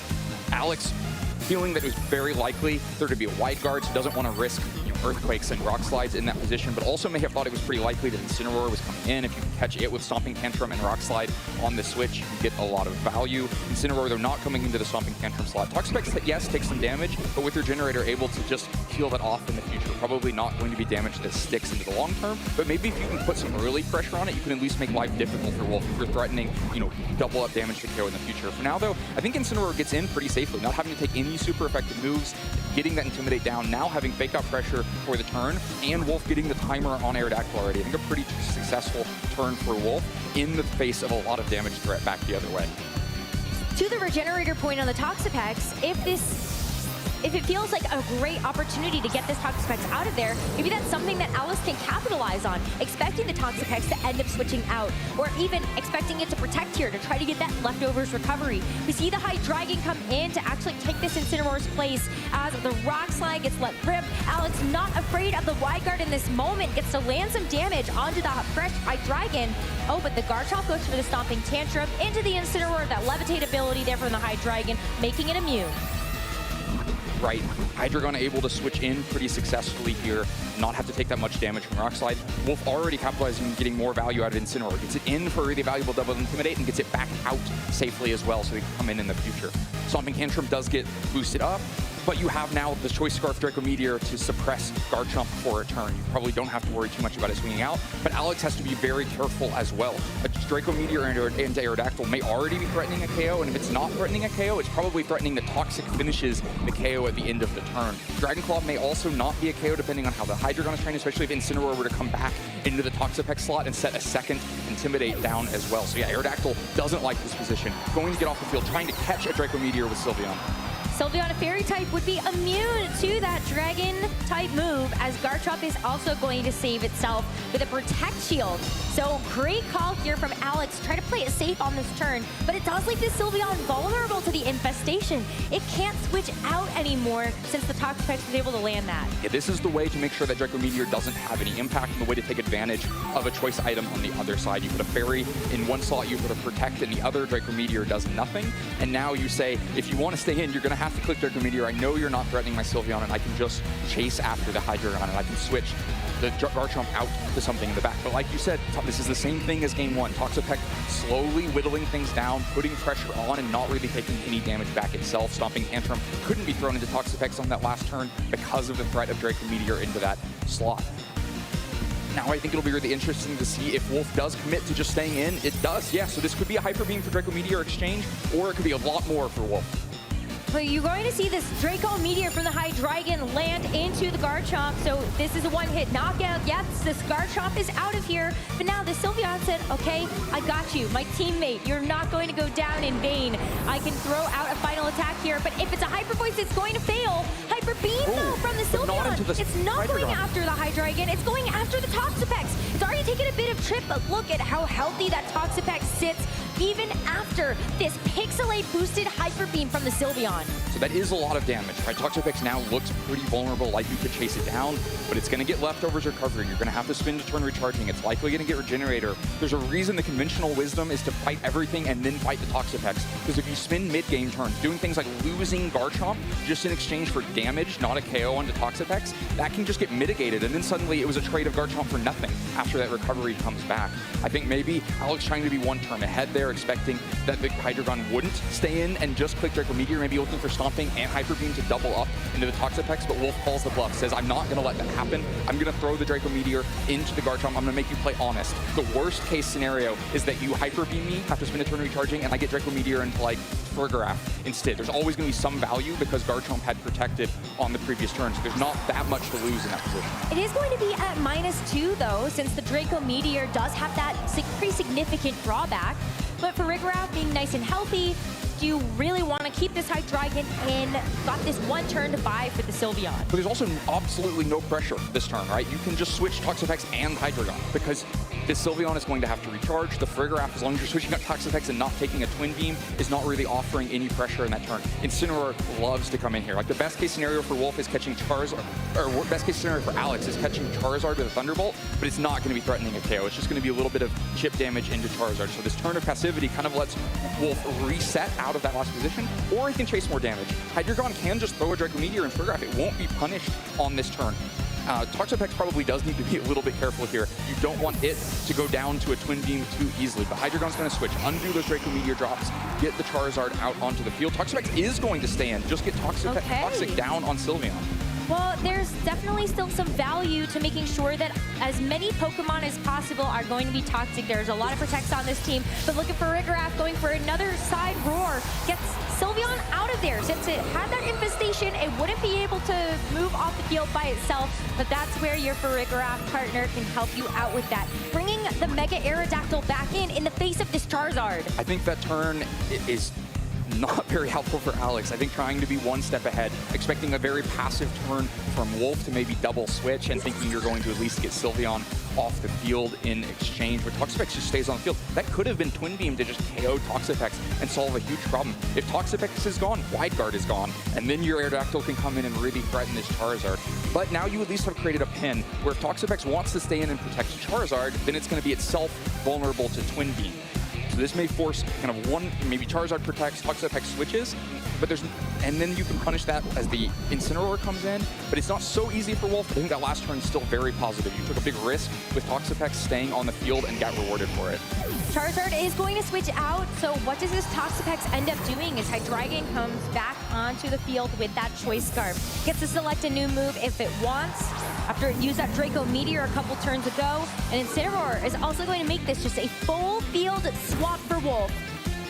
Alex feeling that it was very likely there to be a Wide Guard, so doesn't want to risk Earthquakes and Rock Slides in that position, but also may have thought it was pretty likely that Incineroar was coming in. If you can catch it with Stomping Tantrum and Rock Slide on the switch, you can get a lot of value. Incineroar, though, not coming into the Stomping Tantrum slot. Toxapex, yes, takes some damage, but with your generator able to just heal that off in the future. Probably not going to be damage that sticks into the long term, but maybe if you can put some early pressure on it, you can at least make life difficult for Wolf if you're threatening, you know, double up damage to KO in the future. For now, though, I think Incineroar gets in pretty safely, not having to take any super effective moves, getting that Intimidate down, now having fake out pressure for the turn, and Wolf getting the timer on Aerodactyl already. I think a pretty successful turn for Wolf in the face of a lot of damage threat back the other way. To the regenerator point on the Toxapex, if it feels like a great opportunity to get this Toxapex out of there, maybe that's something that Alex can capitalize on, expecting the Toxapex to end up switching out, or even expecting it to protect here to try to get that leftovers recovery. We see the Hydreigon come in to actually take this Incineroar's place as the Rock Slide gets let rip. Alex, not afraid of the wide guard in this moment, gets to land some damage onto the fresh Hydreigon. Oh, but the Garchomp goes for the Stomping Tantrum into the Incineroar, that Levitate ability there from the Hydreigon, making it immune. Right, Hydreigon able to switch in pretty successfully here, not have to take that much damage from Rock Slide. Wolf already capitalizing on getting more value out of Incineroar. Gets it in for a really valuable double Intimidate and gets it back out safely as well so they can come in the future. Stomping Tantrum does get boosted up, but you have now the Choice Scarf Draco Meteor to suppress Garchomp for a turn. You probably don't have to worry too much about it swinging out, but Alex has to be very careful as well. A Draco Meteor and Aerodactyl may already be threatening a KO, and if it's not threatening a KO, it's probably threatening the toxic finishes the KO at the end of the turn. Dragon Claw may also not be a KO depending on how the Hydreigon is trained, especially if Incineroar were to come back into the Toxapex slot and set a second Intimidate down as well. So yeah, Aerodactyl doesn't like this position. Going to get off the field, trying to catch a Draco Meteor with Sylveon. Sylveon, a Fairy type, would be immune to that Dragon type move, as Garchomp is also going to save itself with a Protect Shield. So great call here from Alex. Try to play it safe on this turn, but it does leave this Sylveon vulnerable to the infestation. It can't switch out anymore since the Toxapex was able to land that. Yeah, this is the way to make sure that Draco Meteor doesn't have any impact, and the way to take advantage of a choice item on the other side. You put a Fairy in one slot, you put a Protect in the other, Draco Meteor does nothing, and now you say, if you want to stay in, you're going to have to click Draco Meteor. I know you're not threatening my Sylveon, and I can just chase after the Hydreigon, and I can switch the Garchomp out to something in the back. But like you said, this is the same thing as game one. Toxapex slowly whittling things down, putting pressure on, and not really taking any damage back itself. Stomping Tantrum couldn't be thrown into Toxapex on that last turn because of the threat of Draco Meteor into that slot. Now I think it'll be really interesting to see if Wolf does commit to just staying in. It does, yeah. So this could be a Hyper Beam for Draco Meteor exchange, or it could be a lot more for Wolf. But you're going to see this Draco Meteor from the Hydreigon land into the Garchomp. So this is a one-hit knockout. Yes, this Garchomp is out of here. But now the Sylveon said, okay, I got you, my teammate. You're not going to go down in vain. I can throw out a final attack here, but if it's a Hyper Voice, it's going to fail. Hyper Beam, though, from the Sylveon. It's not going after the Hydreigon. It's going after the Toxapex. It's already taken a bit of trip, but look at how healthy that Toxapex sits even after this Pixelate boosted Hyper Beam from the Sylveon. So that is a lot of damage, right? Toxapex now looks pretty vulnerable, like you could chase it down, but it's going to get leftovers recovery. You're going to have to spin to turn recharging. It's likely going to get Regenerator. There's a reason the conventional wisdom is to fight everything and then fight the Toxapex, because if you spin mid-game turns, doing things like losing Garchomp just in exchange for damage, not a KO onto Toxapex, that can just get mitigated, and then suddenly it was a trade of Garchomp for nothing after that recovery comes back. I think maybe Alex trying to be one turn ahead there, expecting that the Hydreigon wouldn't stay in and just click Draco Meteor, maybe looking for Stomping and Hyper Beam to double up into the Toxapex, but Wolf calls the bluff, says, I'm not going to let that happen. I'm going to throw the Draco Meteor into the Garchomp. I'm going to make you play honest. The worst case scenario is that you Hyper Beam me, have to spin a turn recharging, and I get Draco Meteor into like Frigoraph instead. There's always going to be some value because Garchomp had protected on the previous turn, so there's not that much to lose in that position. It is going to be at -2 though, since the Draco Meteor does have that pretty significant drawback. But for Frigoraph being nice and healthy, do you really want to keep this Hydreigon in? Got this one turn to buy for the Sylveon. But there's also absolutely no pressure this turn, right? You can just switch Toxapex and Hydreigon because this Sylveon is going to have to recharge. The Frigoraph, as long as you're switching out Toxapex and not taking a Twin Beam, is not really offering any pressure in that turn. Incineroar loves to come in here. Like the best case scenario for Wolf is catching Charizard, or best case scenario for Alex is catching Charizard with a Thunderbolt, but it's not going to be threatening a KO. It's just going to be a little bit of chip damage into Charizard. So this turn of passivity kind of lets Wolf reset out of that last position, or he can chase more damage. Hydreigon can just throw a Draco Meteor and Frigoraph. It won't be punished on this turn. Toxapex probably does need to be a little bit careful here. You don't want it to go down to a Twin Beam too easily, but Hydreigon's going to switch, undo those Draco Meteor drops, get the Charizard out onto the field. Toxapex is going to stay in, just get Toxic down on Sylveon. Well, there's definitely still some value to making sure that as many Pokemon as possible are going to be toxic. There's a lot of protects on this team, but looking for Rigorath going for another side roar. Gets Sylveon out of there. Since it had that infestation, it wouldn't be able to move off the field by itself, but that's where your Rigorath partner can help you out with that. Bringing the Mega Aerodactyl back in the face of this Charizard. I think that turn is not very helpful for Alex. I think trying to be one step ahead, expecting a very passive turn from Wolf to maybe double switch and thinking you're going to at least get Sylveon off the field in exchange, but Toxapex just stays on the field. That could have been Twin Beam to just KO Toxapex and solve a huge problem. If Toxapex is gone, Wide Guard is gone, and then your Aerodactyl can come in and really threaten this Charizard. But now you at least have created a pin where if Toxapex wants to stay in and protect Charizard, then it's going to be itself vulnerable to Twin Beam. So this may force kind of one, maybe Charizard protects, Toxapex switches, but and then you can punish that as the Incineroar comes in, but it's not so easy for Wolf. I think that last turn is still very positive. You took a big risk with Toxapex staying on the field and got rewarded for it. Charizard is going to switch out, so what does this Toxapex end up doing is Hydreigon comes back onto the field with that Choice Scarf. Gets to select a new move if it wants, after it used that Draco Meteor a couple turns ago, and Incineroar is also going to make this just a full field swap for Wolf.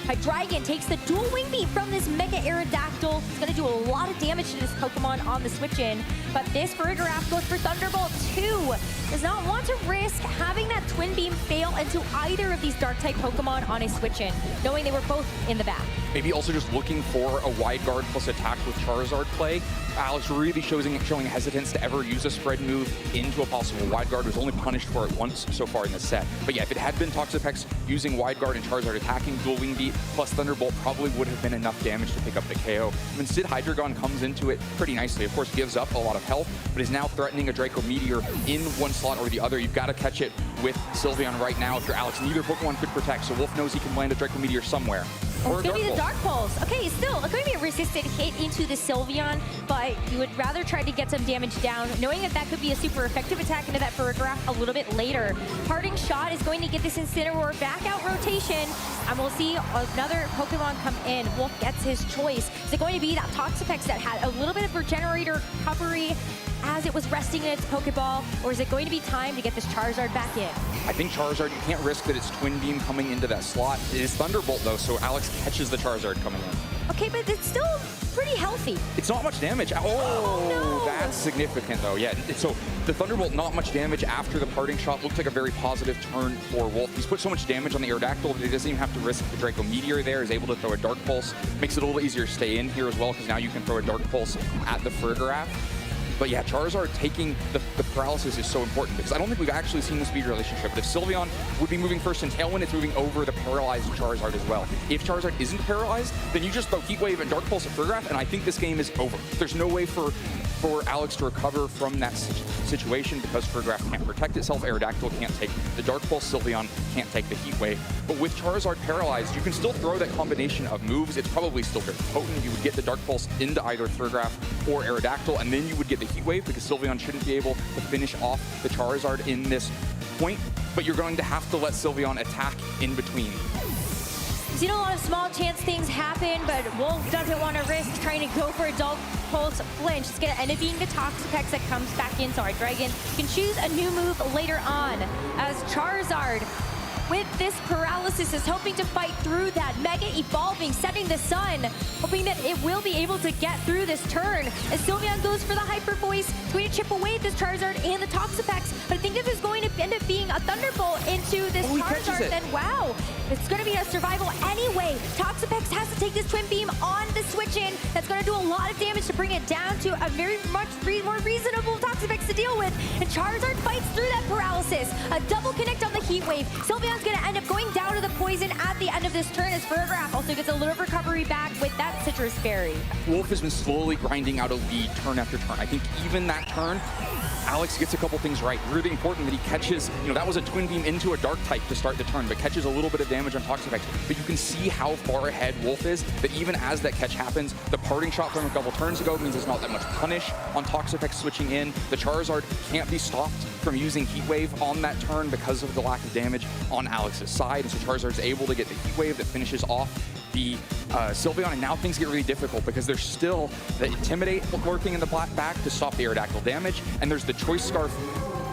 Hydreigon takes the dual wing beat from this Mega Aerodactyl. It's going to do a lot of damage to this Pokemon on the switch in, but this Rigorath goes for Thunderbolt 2. Does not want to risk having that Twin Beam fail into either of these Dark-type Pokemon on a switch in, knowing they were both in the back. Maybe also just looking for a Wide Guard plus attack with Charizard play. Alex really showing hesitance to ever use a spread move into a possible Wide Guard. Was only punished for it once so far in the set. But yeah, if it had been Toxapex using Wide Guard and Charizard attacking, dual wing beat plus Thunderbolt probably would have been enough damage to pick up the KO. Instead, Hydreigon comes into it pretty nicely. Of course, gives up a lot of health, but is now threatening a Draco Meteor in one slot or the other. You've got to catch it with Sylveon right now. If you're Alex, neither Pokemon could protect, so Wolf knows he can land a Draco Meteor somewhere. It's going to be the Dark Pulse. Okay, still, it's going to be a resisted hit into the Sylveon, but you would rather try to get some damage down, knowing that that could be a super effective attack into that Rigorath a little bit later. Parting Shot is going to get this Incineroar back out rotation, and we'll see another Pokemon come in. Wolf gets his choice. Is it going to be that Toxapex that had a little bit of regenerator recovery as it was resting in its Pokeball, or is it going to be time to get this Charizard back in? I think Charizard, you can't risk that it's Twin Beam coming into that slot. It is Thunderbolt though, so Alex catches the Charizard coming in. Okay, but it's still pretty healthy. It's not much damage. Oh no. That's significant though. Yeah, so the Thunderbolt, not much damage after the Parting Shot. Looks like a very positive turn for Wolf. He's put so much damage on the Aerodactyl that he doesn't even have to risk the Draco Meteor there. He's able to throw a Dark Pulse. Makes it a little easier to stay in here as well, because now you can throw a Dark Pulse at the Rigorath. But yeah, Charizard taking the paralysis is so important, because I don't think we've actually seen the speed relationship. But if Sylveon would be moving first and Tailwind, it's moving over the paralyzed Charizard as well. If Charizard isn't paralyzed, then you just throw Heat Wave and Dark Pulse at Rigorath, and I think this game is over. There's no way for Alex to recover from that situation, because Rigorath can't protect itself, Aerodactyl can't take the Dark Pulse, Sylveon can't take the Heat Wave. But with Charizard paralyzed, you can still throw that combination of moves. It's probably still very potent. You would get the Dark Pulse into either Rigorath or Aerodactyl, and then you would get the Heat Wave, because Sylveon shouldn't be able to finish off the Charizard in this point. But you're going to have to let Sylveon attack in between. We've seen a lot of small chance things happen, but Wolf doesn't want to risk trying to go for a Dark Pulse flinch. It's going to end up being the Toxapex that comes back in. Sorry, Dragon can choose a new move later on, as Charizard, with this paralysis, is hoping to fight through that, Mega Evolving, setting the sun, hoping that it will be able to get through this turn. As Sylveon goes for the Hyper Voice, it's going to chip away at this Charizard and the Toxapex, but I think if it's going to end up being a Thunderbolt into this Charizard, then wow, it's going to be a survival anyway. Toxapex has to take this Twin Beam on the switch in. That's going to do a lot of damage to bring it down to a very much more reasonable Toxapex to deal with, and Charizard fights through that paralysis. A double connect on the Heat Wave. Sylveon's going to end up going down to the poison at the end of this turn, as Rigorath also gets a little recovery back with that Citrus Berry. Wolf has been slowly grinding out a lead turn after turn. I think even that turn, Alex gets a couple things right. Really important that he catches, that was a twin beam into a dark type to start the turn, but catches a little bit of damage on Toxapex. But you can see how far ahead Wolf is, that even as that catch happens, the parting shot from a couple turns ago means there's not that much punish on Toxapex switching in. The Charizard can't be stopped from using Heat Wave on that turn because of the lack of damage on Alex's side, and so Charizard's able to get the Heat Wave that finishes off the Sylveon, and now things get really difficult because there's still the Intimidate working in the back to stop the Aerodactyl damage, and there's the Choice Scarf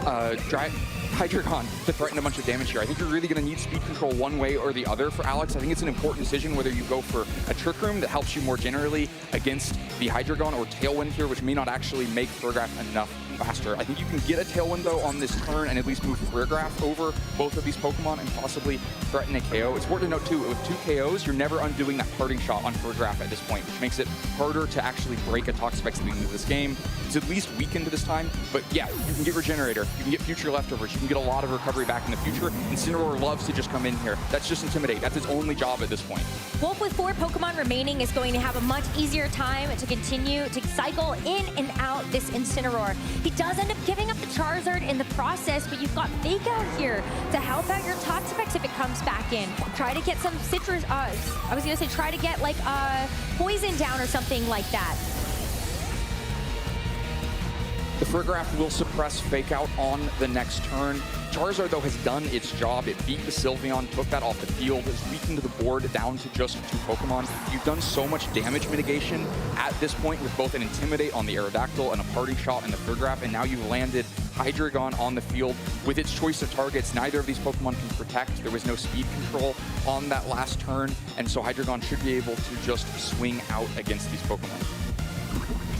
Hydreigon to threaten a bunch of damage here. I think you're really going to need speed control one way or the other for Alex. I think it's an important decision whether you go for a Trick Room that helps you more generally against the Hydreigon, or Tailwind here, which may not actually make Furgraf enough faster. I think you can get a Tailwind, though, on this turn and at least move Furgraf over both of these Pokemon and possibly threaten a KO. It's important to note, too, with 2 KOs, you're never undoing that parting shot on Furgraf at this point, which makes it harder to actually break a Toxapex at the end of this game. It's at least weakened this time, but yeah, you can get Regenerator, you can get Future Leftovers, you can get a lot of recovery back in the future. Incineroar loves to just come in here. That's just Intimidate. That's its only job at this point. Wolf with 4 Pokemon remaining is going to have a much easier time to continue to cycle in and out this Incineroar. He does end up giving up the Charizard in the process, but you've got Fake Out here to help out your Toxapex if it comes back in. Try to get some citrus, I was gonna say try to get like poison down or something like that. The Furgraf will suppress Fake Out on the next turn. Charizard, though, has done its job. It beat the Sylveon, took that off the field, has weakened the board down to just 2 Pokemon. You've done so much damage mitigation at this point with both an Intimidate on the Aerodactyl and a Parting Shot in the Furgraf, and now you've landed Hydreigon on the field with its choice of targets. Neither of these Pokemon can protect. There was no speed control on that last turn, and so Hydreigon should be able to just swing out against these Pokemon.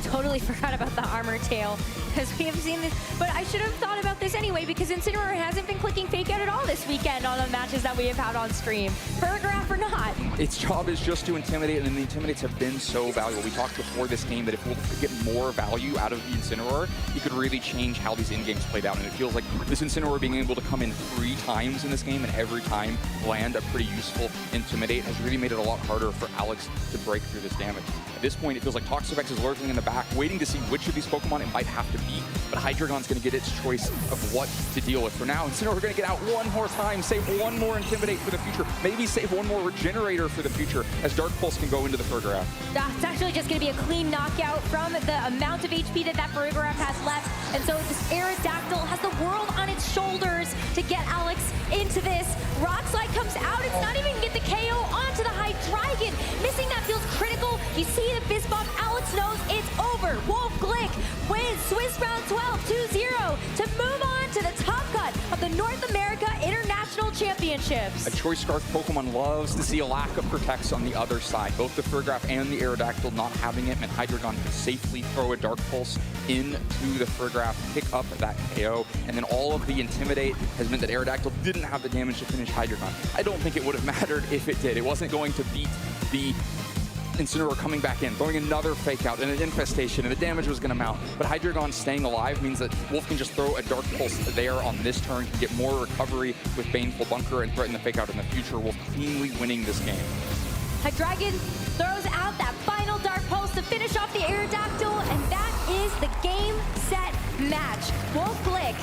Totally forgot about the Armor Tail, because we have seen this, but I should have thought about this anyway, because Incineroar hasn't been clicking Fake Out at all this weekend on the matches that we have had on stream. Furgraf or not. Its job is just to Intimidate, and the Intimidates have been so valuable. We talked before this game that if Wolf could get more value out of the Incineroar, he could really change how these in-games played out, and it feels like this Incineroar being able to come in 3 times in this game and every time land a pretty useful Intimidate has really made it a lot harder for Alex to break through this damage. At this point, it feels like Toxapex is lurking in the back, waiting to see which of these Pokemon it might have to beat, but Hydreigon's going to get its choice of what to deal with. For now, Incineroar going to get out one more time, save one more Intimidate for the future, maybe save one more Regenerator for the future, as Dark Pulse can go into the Furgraf. It's actually just going to be a clean knockout from the amount of HP that Furgraf has left, and so this Aerodactyl has the world on its shoulders to get Alex into this. Rock Slide comes out, it's not even get the KO onto the Hydreigon. Missing that feels critical. You see the Fist Bump, Alex knows it's over. Wolf Glick wins Swiss Round 12 2-0 to move on to the top cut of the North America International Championships. A Choice Scarf Pokemon loves to see a lack of Protects on the other side. Both the Furgraf and the Aerodactyl not having it meant Hydreigon could safely throw a Dark Pulse into the Furgraf, pick up that KO, and then all of the Intimidate has meant that Aerodactyl didn't have the damage to finish Hydreigon. I don't think it would have mattered if it did. It wasn't going to beat the Incineroar coming back in, throwing another Fake Out and an Infestation, and the damage was going to mount. But Hydreigon staying alive means that Wolf can just throw a Dark Pulse there on this turn, can get more recovery with Baneful Bunker and threaten the Fake Out in the future. Wolf cleanly winning this game. Hydreigon throws out that final Dark Pulse to finish off the Aerodactyl, and that is the game, set, match. Wolf Glick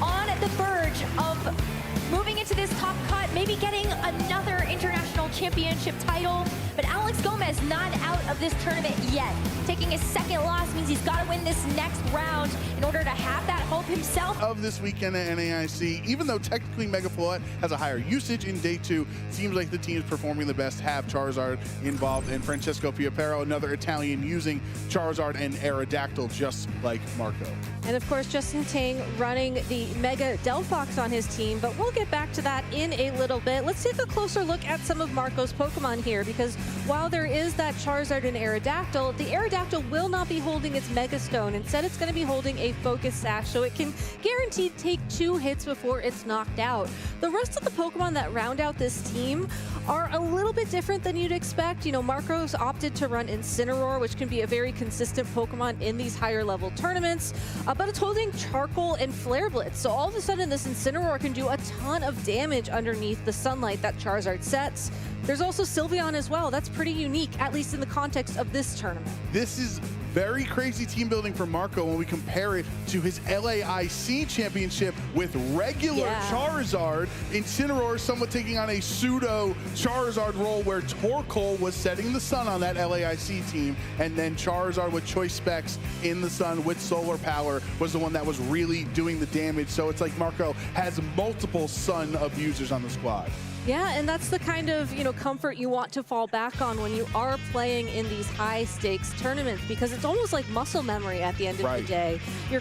on the verge of moving into this top cut, maybe getting another international championship title, but Alex Gomez not out of this tournament yet. Taking his second loss means he's got to win this next round in order to have that hope himself. Of this weekend at NAIC, even though technically Mega Floette has a higher usage in day 2, seems like the teams performing the best have Charizard involved, and Francesco Piapero, another Italian, using Charizard and Aerodactyl just like Marco. And of course, Justin Tang running the Mega Delphox on his team, but we'll get back to that in a little bit. Let's take a closer look at some of Marco's Pokemon here, because while there is that Charizard and Aerodactyl, the Aerodactyl will not be holding its Mega Stone. Instead, it's going to be holding a Focus Sash, so it can guaranteed take 2 hits before it's knocked out. The rest of the Pokemon that round out this team are a little bit different than you'd expect. You know, Marco's opted to run Incineroar, which can be a very consistent Pokemon in these higher level tournaments, but it's holding Charcoal and Flare Blitz. So all of a sudden, this Incineroar can do a ton of damage underneath the sunlight that Charizard sets. There's also Sylveon as well. That's pretty unique, at least in the context of this tournament. This is Very crazy team building for Marco when we compare it to his LAIC championship with regular Charizard. Incineroar somewhat taking on a pseudo Charizard role where Torkoal was setting the sun on that LAIC team, and then Charizard with choice specs in the sun with solar power was the one that was really doing the damage. So it's like Marco has multiple sun abusers on the squad. Yeah, and that's the kind of, comfort you want to fall back on when you are playing in these high-stakes tournaments, because it's almost like muscle memory at the end of the day. You're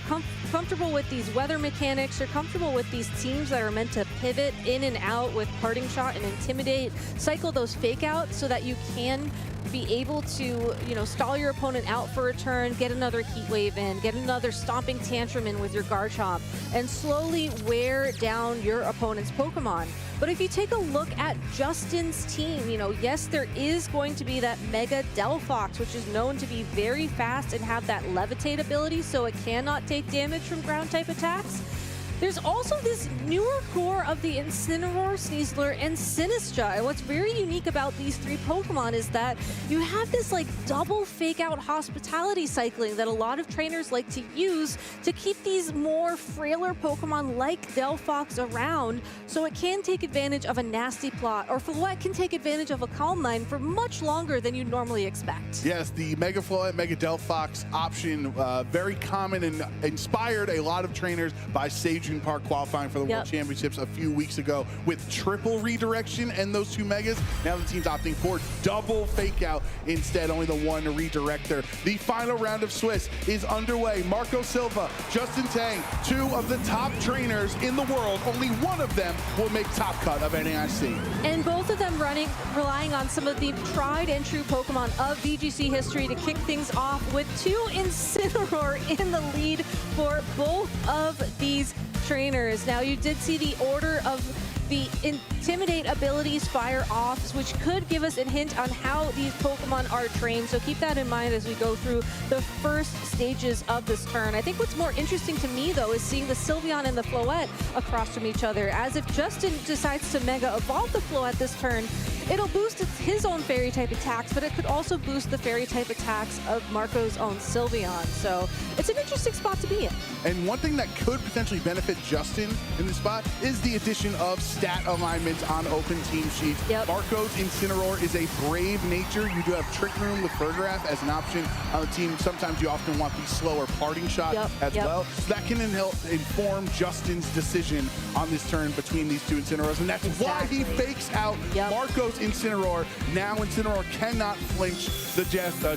comfortable with these weather mechanics. You're comfortable with these teams that are meant to pivot in and out with parting shot and intimidate, cycle those fake outs so that you can be able to, stall your opponent out for a turn, get another heat wave in, get another stomping tantrum in with your Garchomp, and slowly wear down your opponent's Pokemon. But if you take a look at Justin's team, yes, there is going to be that Mega Delphox, which is known to be very fast and have that levitate ability, so it cannot take damage from ground type attacks. There's also this newer core of the Incineroar, Sneasler, and Sinistra. And what's very unique about these three Pokemon is that you have this double fake-out hospitality cycling that a lot of trainers like to use to keep these more frailer Pokemon like Delphox around, so it can take advantage of a nasty plot, or Floette can take advantage of a Calm Mind for much longer than you'd normally expect. Yes, the Mega Floette, Mega Delphox option, very common and inspired a lot of trainers by Sage Park qualifying for the World Championships a few weeks ago with triple redirection and those two Megas. Now the team's opting for double fake out instead, only the one redirector. The final round of Swiss is underway. Marco Silva, Justin Tang, two of the top trainers in the world. Only one of them will make top cut of NAIC. And both of them relying on some of the tried and true Pokemon of VGC history to kick things off, with two Incineroar in the lead for both of these trainers. Now, you did see the order of the Intimidate abilities fire off, which could give us a hint on how these Pokemon are trained. So keep that in mind as we go through the first stages of this turn. I think what's more interesting to me, though, is seeing the Sylveon and the Floette across from each other. As if Justin decides to Mega Evolve the Floette this turn, it'll boost his own Fairy-type attacks, but it could also boost the Fairy-type attacks of Marco's own Sylveon. So it's an interesting spot to be in. And one thing that could potentially benefit Justin in this spot is the addition of stat alignments on open team sheets. Marco's Incineroar is a brave nature. You do have Trick Room with Burgraff as an option on the team. Sometimes you often want the slower parting shot as well. So that can help inform Justin's decision on this turn between these two Incineroars, and that's why he fakes out Marco's Incineroar. Now Incineroar cannot flinch the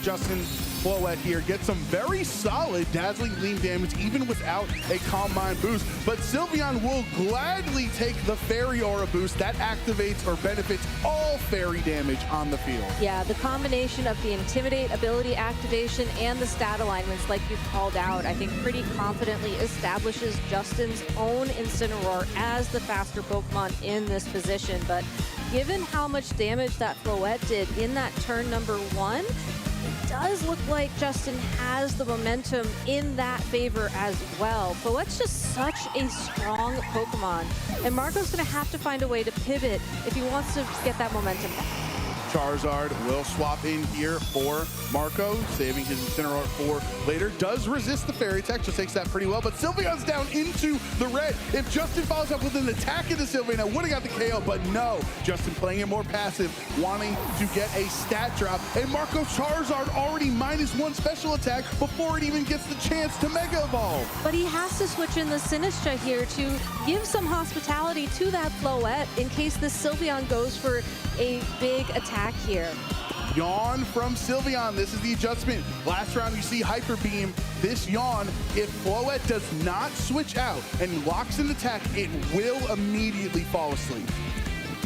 Justin Floette here. Gets some very solid dazzling gleam damage even without a Calm Mind boost, but Sylveon will gladly take the Fairy Aura boost that activates or benefits all Fairy damage on the field. Yeah, the combination of the Intimidate ability activation and the stat alignments, like you've called out, I think pretty confidently establishes Justin's own Incineroar as the faster Pokemon in this position. But given how much damage that Floette did in that turn number one, it does look like Justin has the momentum in that favor as well. Floette's just such a strong Pokemon, and Marco's going to have to find a way to pivot if he wants to get that momentum back. Charizard will swap in here for Marco, saving his Incineroar for later. Does resist the Fairy attack, just takes that pretty well, but Sylveon's down into the red. If Justin follows up with an attack into Sylveon, I would have got the KO, but no. Justin playing it more passive, wanting to get a stat drop, and Marco's Charizard already -1 special attack before it even gets the chance to Mega Evolve. But he has to switch in the Sinistra here to give some hospitality to that Floette in case the Sylveon goes for a big attack here. Yawn from Sylveon. This is the adjustment. Last round you see Hyper Beam. This Yawn, if Floette does not switch out and locks an attack, it will immediately fall asleep.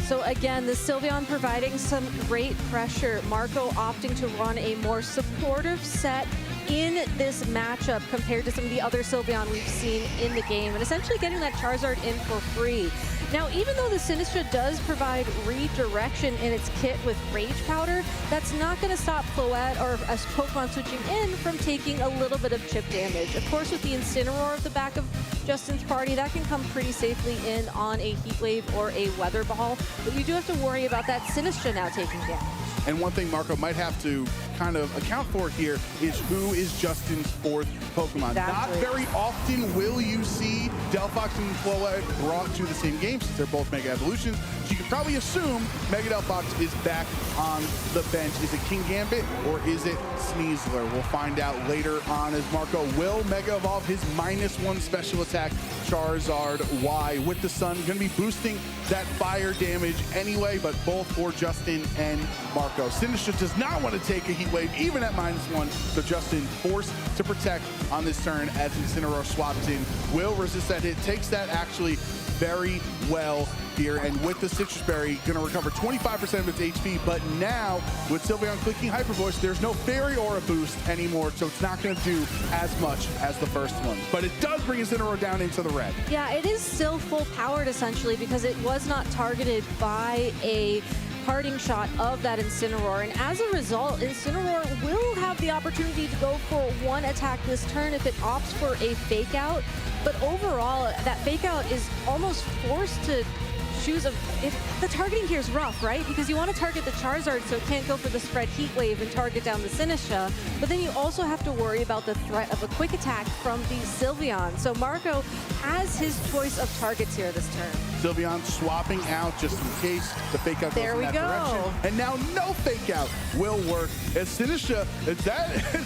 So again, the Sylveon providing some great pressure. Marco opting to run a more supportive set in this matchup compared to some of the other Sylveon we've seen in the game, and essentially getting that Charizard in for free. Now, even though the Sinistra does provide redirection in its kit with Rage Powder, that's not going to stop Floette or a Pokemon switching in from taking a little bit of chip damage. Of course, with the Incineroar at the back of Justin's party, that can come pretty safely in on a Heat Wave or a Weather Ball, but you do have to worry about that Sinistra now taking damage. And one thing Marco might have to kind of account for here is who is Justin's fourth Pokemon. Exactly. Not very often will you see Delphox and Floette brought to the same game since they're both Mega Evolutions. So you can probably assume Mega Delphox is back on the bench. Is it King Gambit or is it Sneasler? We'll find out later on as Marco will Mega Evolve his -1 special attack Charizard Y with the sun. Going to be boosting that fire damage anyway, but both for Justin and Marco. Sinistra does not want to take a Heat Wave even at -1, so Justin forced to protect on this turn as Incineroar swaps in. Will resist that hit, takes that actually very well here, and with the Citrus Berry, gonna recover 25% of its HP, but now with Sylveon clicking Hyper Voice, there's no Fairy Aura boost anymore, so it's not gonna do as much as the first one. But it does bring Incineroar down into the red. Yeah, it is still full powered essentially because it was not targeted by a parting shot of that Incineroar, and as a result, Incineroar will have the opportunity to go for one attack this turn if it opts for a fake out, but overall, that fake out is almost forced to choose the targeting here is rough, right? Because you want to target the Charizard so it can't go for the spread Heat Wave and target down the Sinistra, but then you also have to worry about the threat of a quick attack from the Sylveon. So Marco has his choice of targets here this turn. Sylveon swapping out just in case the fake out goes There in we that go. direction. And now no fake out will work. As Sinistra,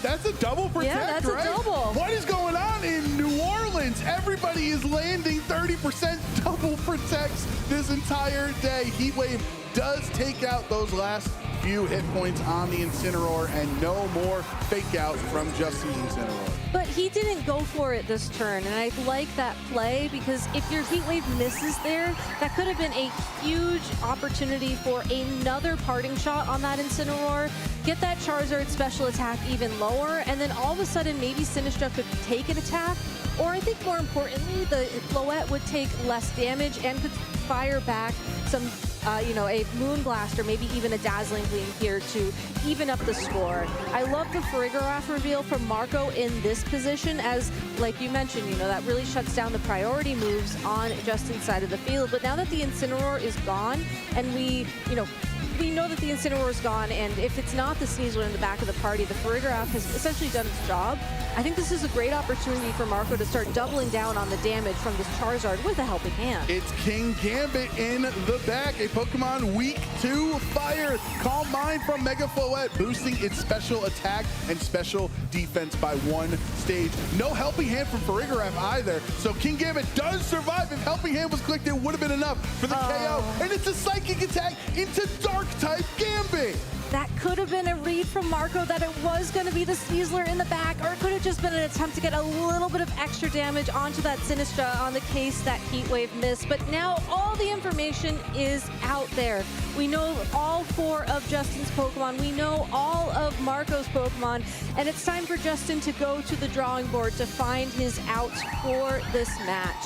that's a double protect, Yeah, that's a right? double. What is going on in New Orleans? Everybody is landing 30% double protects this entire day. Heat Wave does take out those last few hit points on the Incineroar, and no more fake out from Justin Incineroar. But he didn't go for it this turn, and I like that play because if your Heat Wave misses there, that could have been a huge opportunity for another parting shot on that Incineroar, get that Charizard special attack even lower, and then all of a sudden maybe Sinistra could take an attack, or I think more importantly, the Floette would take less damage and could fire back some a Moonblast or maybe even a Dazzling Gleam here to even up the score. I love the Farigiraf reveal from Marco in this position as, like you mentioned, that really shuts down the priority moves on Justin's side of the field. But now that the Incineroar is gone and we know that the Incineroar is gone, and if it's not the Sneasler in the back of the party, the Farigiraf has essentially done its job. I think this is a great opportunity for Marco to start doubling down on the damage from this Charizard with a helping hand. It's King Gambit in the back, a Pokemon Week 2 Fire. Calm Mind from Mega Floette, boosting its special attack and special defense by 1 stage. No helping hand from Farigiraf either, so King Gambit does survive. If helping hand was clicked, it would have been enough for the KO, and it's a Psychic attack into Dark-type Gambit. That could have been a read from Marco that it was going to be the Sneasler in the back, or it could have just been an attempt to get a little bit of extra damage onto that Sinistra on the case that Heat Wave missed. But now all the information is out there. We know all 4 of Justin's Pokemon. We know all of Marco's Pokemon. And it's time for Justin to go to the drawing board to find his outs for this match.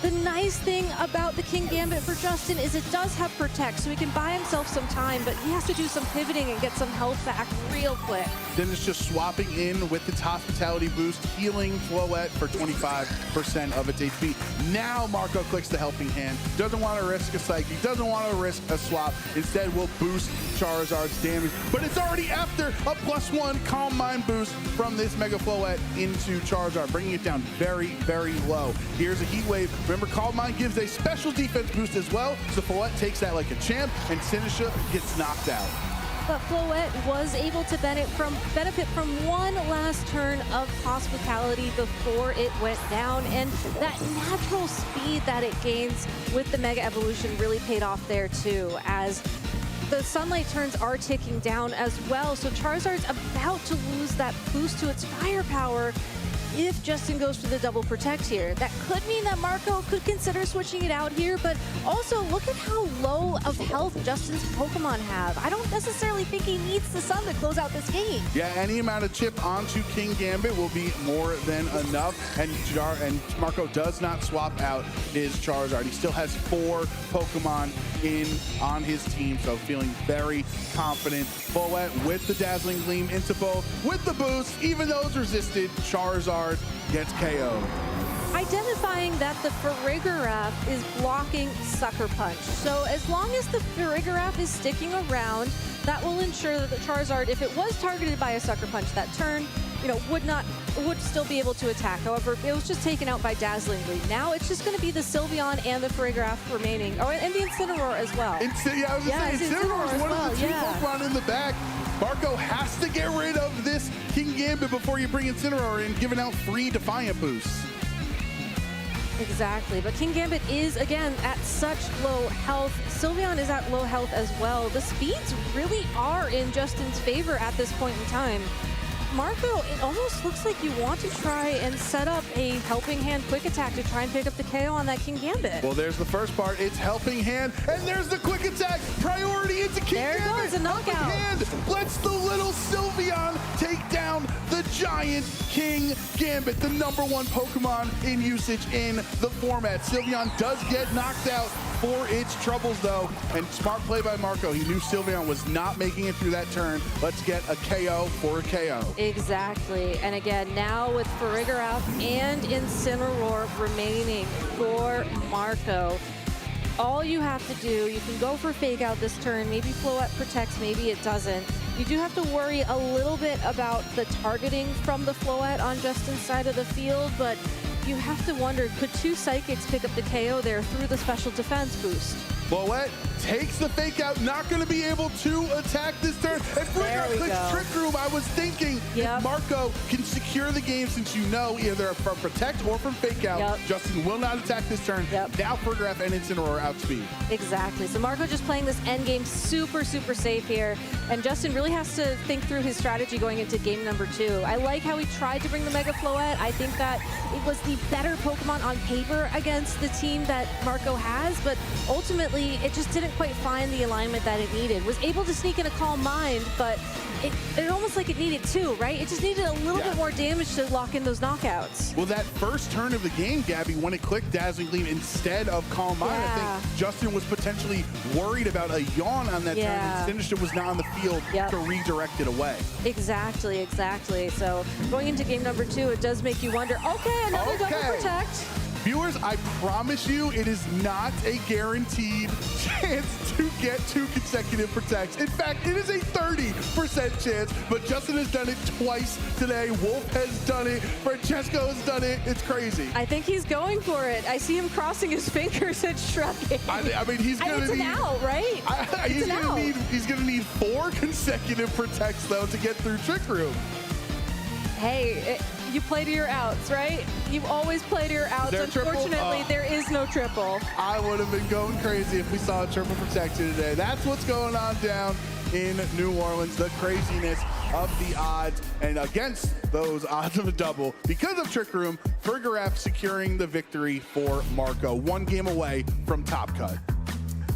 The nice thing about the King Gambit for Justin is it does have Protect, so he can buy himself some time, but he has to do some pivoting and get some health back real quick. Then it's just swapping in with its Hospitality boost, healing Floette for 25% of its HP. Now Marco clicks the helping hand. Doesn't want to risk a Psychic, doesn't want to risk a swap. Instead, will boost Charizard's damage, but it's already after a +1 Calm Mind boost from this Mega Floette into Charizard, bringing it down very, very low. Here's a Heat Wave. Remember, Calm Mind gives a special defense boost as well, so Floette takes that like a champ, and Sinistra gets knocked out. But Floette was able to benefit from one last turn of Hospitality before it went down, and that natural speed that it gains with the Mega Evolution really paid off there too, as the Sunlight turns are ticking down as well. So Charizard's about to lose that boost to its firepower if Justin goes for the double protect here. That could mean that Marco could consider switching it out here, but also look at how low of health Justin's Pokemon have. I don't necessarily think he needs the sun to close out this game. Yeah, any amount of chip onto King Gambit will be more than enough, and Marco does not swap out his Charizard. He still has 4 Pokemon on his team, so feeling very confident. Floette with the Dazzling Gleam into both, with the boost, even though it's resisted, Charizard gets KO'd. identifying that the Farigiraf is blocking Sucker Punch. So as long as the Farigiraf is sticking around, that will ensure that the Charizard, if it was targeted by a Sucker Punch that turn, would still be able to attack. However, it was just taken out by Dazzling Gleam. Now it's just going to be the Sylveon and the Farigiraf remaining. Oh, and the Incineroar as well. I was going to say, Incineroar is one of the two Pokemon in the back. Marco has to get rid of this King Gambit before you bring Incineroar in, giving out free Defiant boosts. Exactly, but King Gambit is, again, at such low health. Sylveon is at low health as well. The speeds really are in Justin's favor at this point in time. Marco, it almost looks like you want to try and set up a Helping Hand Quick Attack to try and pick up the KO on that King Gambit. Well, there's the first part. It's Helping Hand, and there's the Quick Attack. Priority into King Gambit. There goes a knockout. Helping Hand lets the little Sylveon take down the giant King Gambit, the #1 Pokemon in usage in the format. Sylveon does get knocked out for its troubles, though, and smart play by Marco. He knew Sylveon was not making it through that turn. Let's get a KO for a KO. Exactly, and again, now with Farigiraf and Incineroar remaining for Marco, all you have to do, you can go for Fake Out this turn, maybe Floette protects, maybe it doesn't. You do have to worry a little bit about the targeting from the Floette on Justin's side of the field, but you have to wonder, could two Psychics pick up the KO there through the special defense boost? Floette takes the Fake Out, not going to be able to attack this turn. And Farigiraf clicks Trick Room. I was thinking if Marco can secure the game, since you know either from Protect or from Fake Out, Justin will not attack this turn. Now Farigiraf and Incineroar outspeed. Exactly. So Marco just playing this end game super, super safe here. And Justin really has to think through his strategy going into game number 2. I like how he tried to bring the Mega Floette. I think that it was the better Pokemon on paper against the team that Marco has, but ultimately it just didn't quite find the alignment that it needed. Was able to sneak in a Calm Mind, but it almost like it needed 2, right? It just needed a little bit more damage to lock in those knockouts. Well, that first turn of the game, Gabby, when it clicked Dazzling Gleam instead of Calm Mind, I think Justin was potentially worried about a yawn on that turn, and Sinister was not on the field to redirect it away. Exactly, exactly. So going into game number 2, it does make you wonder, okay, another double protect. Viewers, I promise you, it is not a guaranteed chance to get 2 consecutive protects. In fact, it is a 30% chance, but Justin has done it twice today. Wolf has done it. Francesco has done it. It's crazy. I think he's going for it. I see him crossing his fingers and shrugging. I mean, he's going to need... It's an out, right? He's going to need 4 consecutive protects, though, to get through Trick Room. Hey, you play to your outs, right? You always play to your outs. Unfortunately, there is no triple. I would have been going crazy if we saw a triple protection today. That's what's going on down in New Orleans, the craziness of the odds. And against those odds of a double, because of Trick Room, Farigiraf securing the victory for Marco. 1 game away from Top Cut.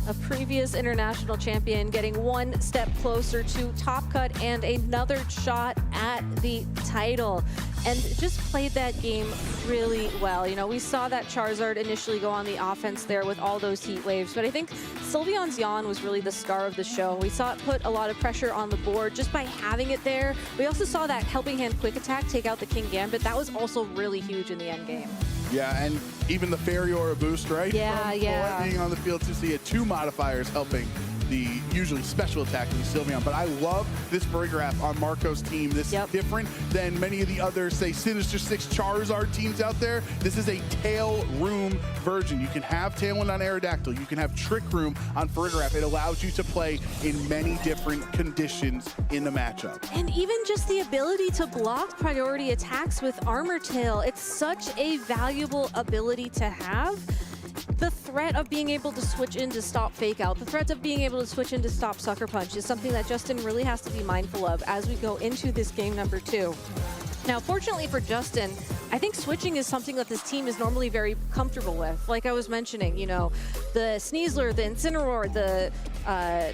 A previous international champion getting 1 step closer to Top Cut and another shot at the title. And just played that game really well. You know, we saw that Charizard initially go on the offense there with all those heat waves, but I think Sylveon's yawn was really the star of the show. We saw it put a lot of pressure on the board just by having it there. We also saw that Helping Hand Quick Attack take out the King Gambit. That was also really huge in the end game. Yeah, and even the Fairy Aura boost, right? Yeah, Being on the field to see it, 2 modifiers helping the usually special attack of the Sylveon. But I love this Farigiraf on Marco's team. This is different than many of the other, say, Sinister 6 Charizard teams out there. This is a Tail Room version. You can have Tailwind on Aerodactyl. You can have Trick Room on Farigiraf. It allows you to play in many different conditions in the matchup. And even just the ability to block priority attacks with Armor Tail, it's such a valuable ability to have. The threat of being able to switch in to stop Fake Out, the threat of being able to switch in to stop Sucker Punch is something that Justin really has to be mindful of as we go into this game number 2. Now, fortunately for Justin, I think switching is something that this team is normally very comfortable with. Like I was mentioning, you know, the Sneasler, the Incineroar, the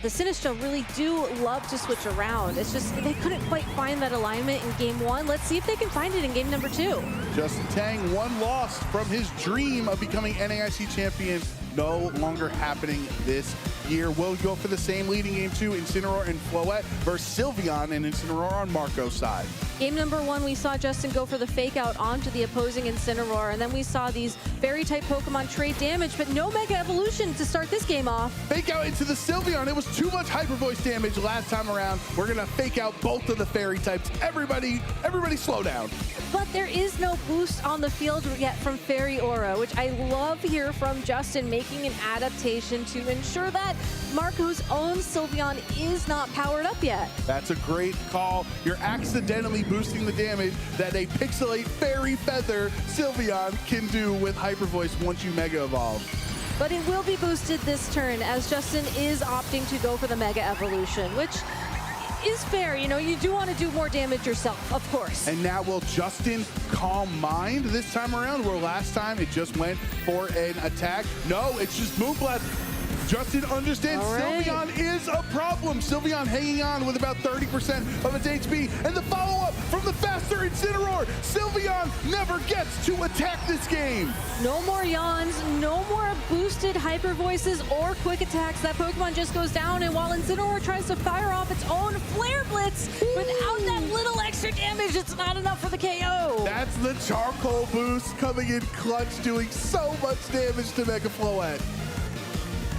Sinistcha really do love to switch around. It's just they couldn't quite find that alignment in game 1. Let's see if they can find it in game number 2. Justin Tang, 1 loss from his dream of becoming NAIC champion no longer happening this year. We'll go for the same leading game too, Incineroar and Floette versus Sylveon and Incineroar on Marco's side. Game number 1, we saw Justin go for the fake out onto the opposing Incineroar, and then we saw these fairy type Pokemon trade damage, but no Mega Evolution to start this game off. Fake out into the Sylveon. It was too much Hyper Voice damage last time around. We're gonna fake out both of the fairy types. Everybody slow down. But there is no boost on the field yet from Fairy Aura, which I love here from Justin, making an adaptation to ensure that Marco's own Sylveon is not powered up yet. That's a great call. You're accidentally boosting the damage that a Pixelate Fairy Feather Sylveon can do with Hyper Voice once you Mega Evolve. But it will be boosted this turn, as Justin is opting to go for the Mega Evolution, which is fair. You know, you do want to do more damage yourself, of course. And now will Justin Calm Mind this time around, where last time it just went for an attack? No, it's just Moonblast. Justin understands Sylveon is a problem. Sylveon hanging on with about 30% of its HP. And the follow-up from the faster Incineroar. Sylveon never gets to attack this game. No more yawns, no more boosted Hyper Voices or quick attacks. That Pokemon just goes down, and while Incineroar tries to fire off its own Flare Blitz, without that little extra damage, it's not enough for the KO. That's the Charcoal boost coming in clutch, doing so much damage to Mega Floette.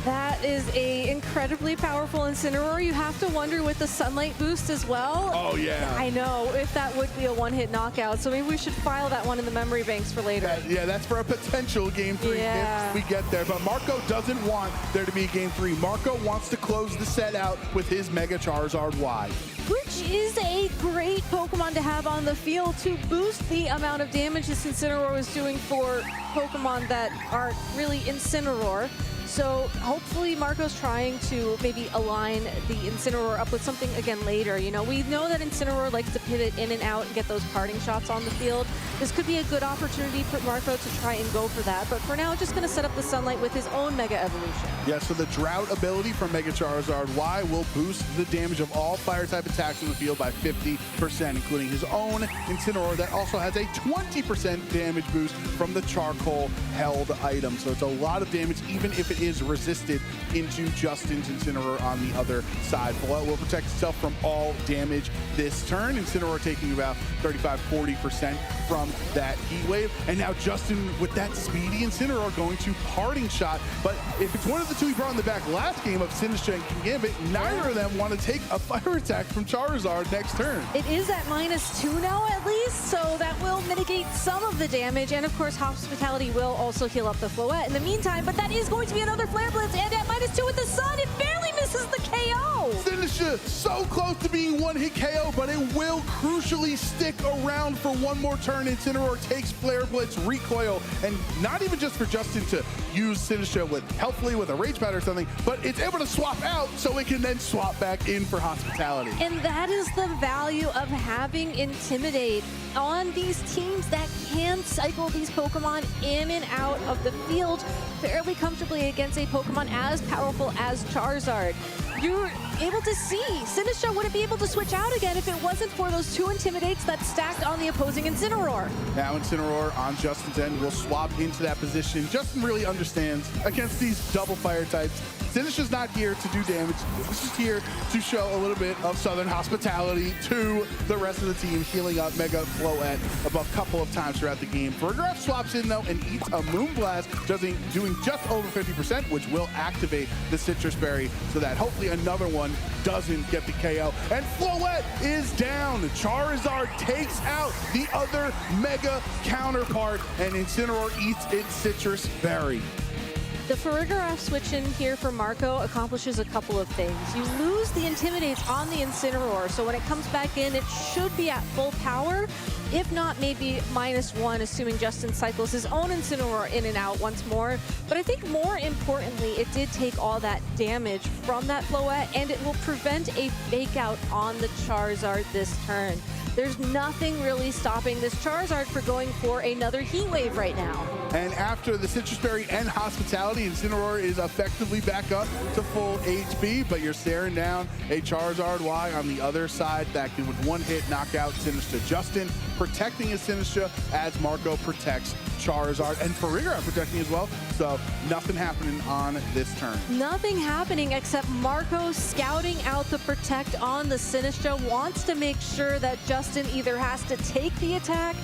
That is a incredibly powerful Incineroar. You have to wonder with the Sunlight boost as well. Oh, yeah. I know, if that would be a one-hit knockout. So maybe we should file that one in the memory banks for later. Yeah, that's for a potential Game 3 if we get there. But Marco doesn't want there to be a Game 3. Marco wants to close the set out with his Mega Charizard Y. Which is a great Pokemon to have on the field to boost the amount of damage this Incineroar is doing for Pokemon that aren't really Incineroar. So hopefully Marco's trying to maybe align the Incineroar up with something again later. You know, we know that Incineroar likes to pivot in and out and get those parting shots on the field. This could be a good opportunity for Marco to try and go for that. But for now, just going to set up the Sunlight with his own Mega Evolution. Yeah, so the Drought ability from Mega Charizard Y will boost the damage of all Fire-type attacks in the field by 50%, including his own Incineroar that also has a 20% damage boost from the Charcoal-held item. So it's a lot of damage, even if it is resisted into Justin's Incineroar on the other side. Floette will protect itself from all damage this turn. Incineroar taking about 35-40% from that Heat Wave. And now Justin with that speedy Incineroar going to Parting Shot. But if it's one of the two he brought in the back last game of Sinistcha and Kingambit, neither of them want to take a fire attack from Charizard next turn. It is at -2 now at least, so that will mitigate some of the damage. And of course, Hospitality will also heal up the Floette in the meantime, but that is going to be another Flare Blitz, and at -2 with the Sun, it barely misses the KO. Sinistcha so close to being one-hit KO, but it will crucially stick around for one more turn. Incineroar takes Flare Blitz, Recoil, and not even just for Justin to use Sinistcha with, helpfully with a Rage Pad or something, but it's able to swap out so it can then swap back in for Hospitality. And that is the value of having Intimidate on these teams that can cycle these Pokemon in and out of the field fairly comfortably against a Pokemon as powerful as Charizard. You're able to see Sinistcha wouldn't be able to switch out again if it wasn't for those two Intimidates that stacked on the opposing Incineroar. Now Incineroar on Justin's end will swap into that position. Justin really understands against these double fire types. Sinistcha's not here to do damage. This is here to show a little bit of Southern hospitality to the rest of the team, healing up Mega Floette a couple of times throughout the game. Burgraff swaps in though and eats a Moonblast, doing just over 50%, which will activate the Citrus Berry so that hopefully another one doesn't get the KO. And Floette is down. Charizard takes out the other Mega counterpart, and Incineroar eats its Citrus Berry. The Farigiraf switch in here for Marco accomplishes a couple of things. You lose the Intimidates on the Incineroar, so when it comes back in, it should be at full power. If not, maybe -1, assuming Justin cycles his own Incineroar in and out once more. But I think more importantly, it did take all that damage from that Floette, and it will prevent a fake out on the Charizard this turn. There's nothing really stopping this Charizard for going for another Heat Wave right now. And after the Citrus Berry and Hospitality, Incineroar is effectively back up to full HP, but you're staring down a Charizard Y on the other side that can, with one hit, knock out Sinistra. Justin protecting his Sinistra as Marco protects Charizard, and Farigiraf protecting as well. So nothing happening on this turn. Nothing happening except Marco scouting out the protect on the Sinistra, wants to make sure that Justin either has to take the attack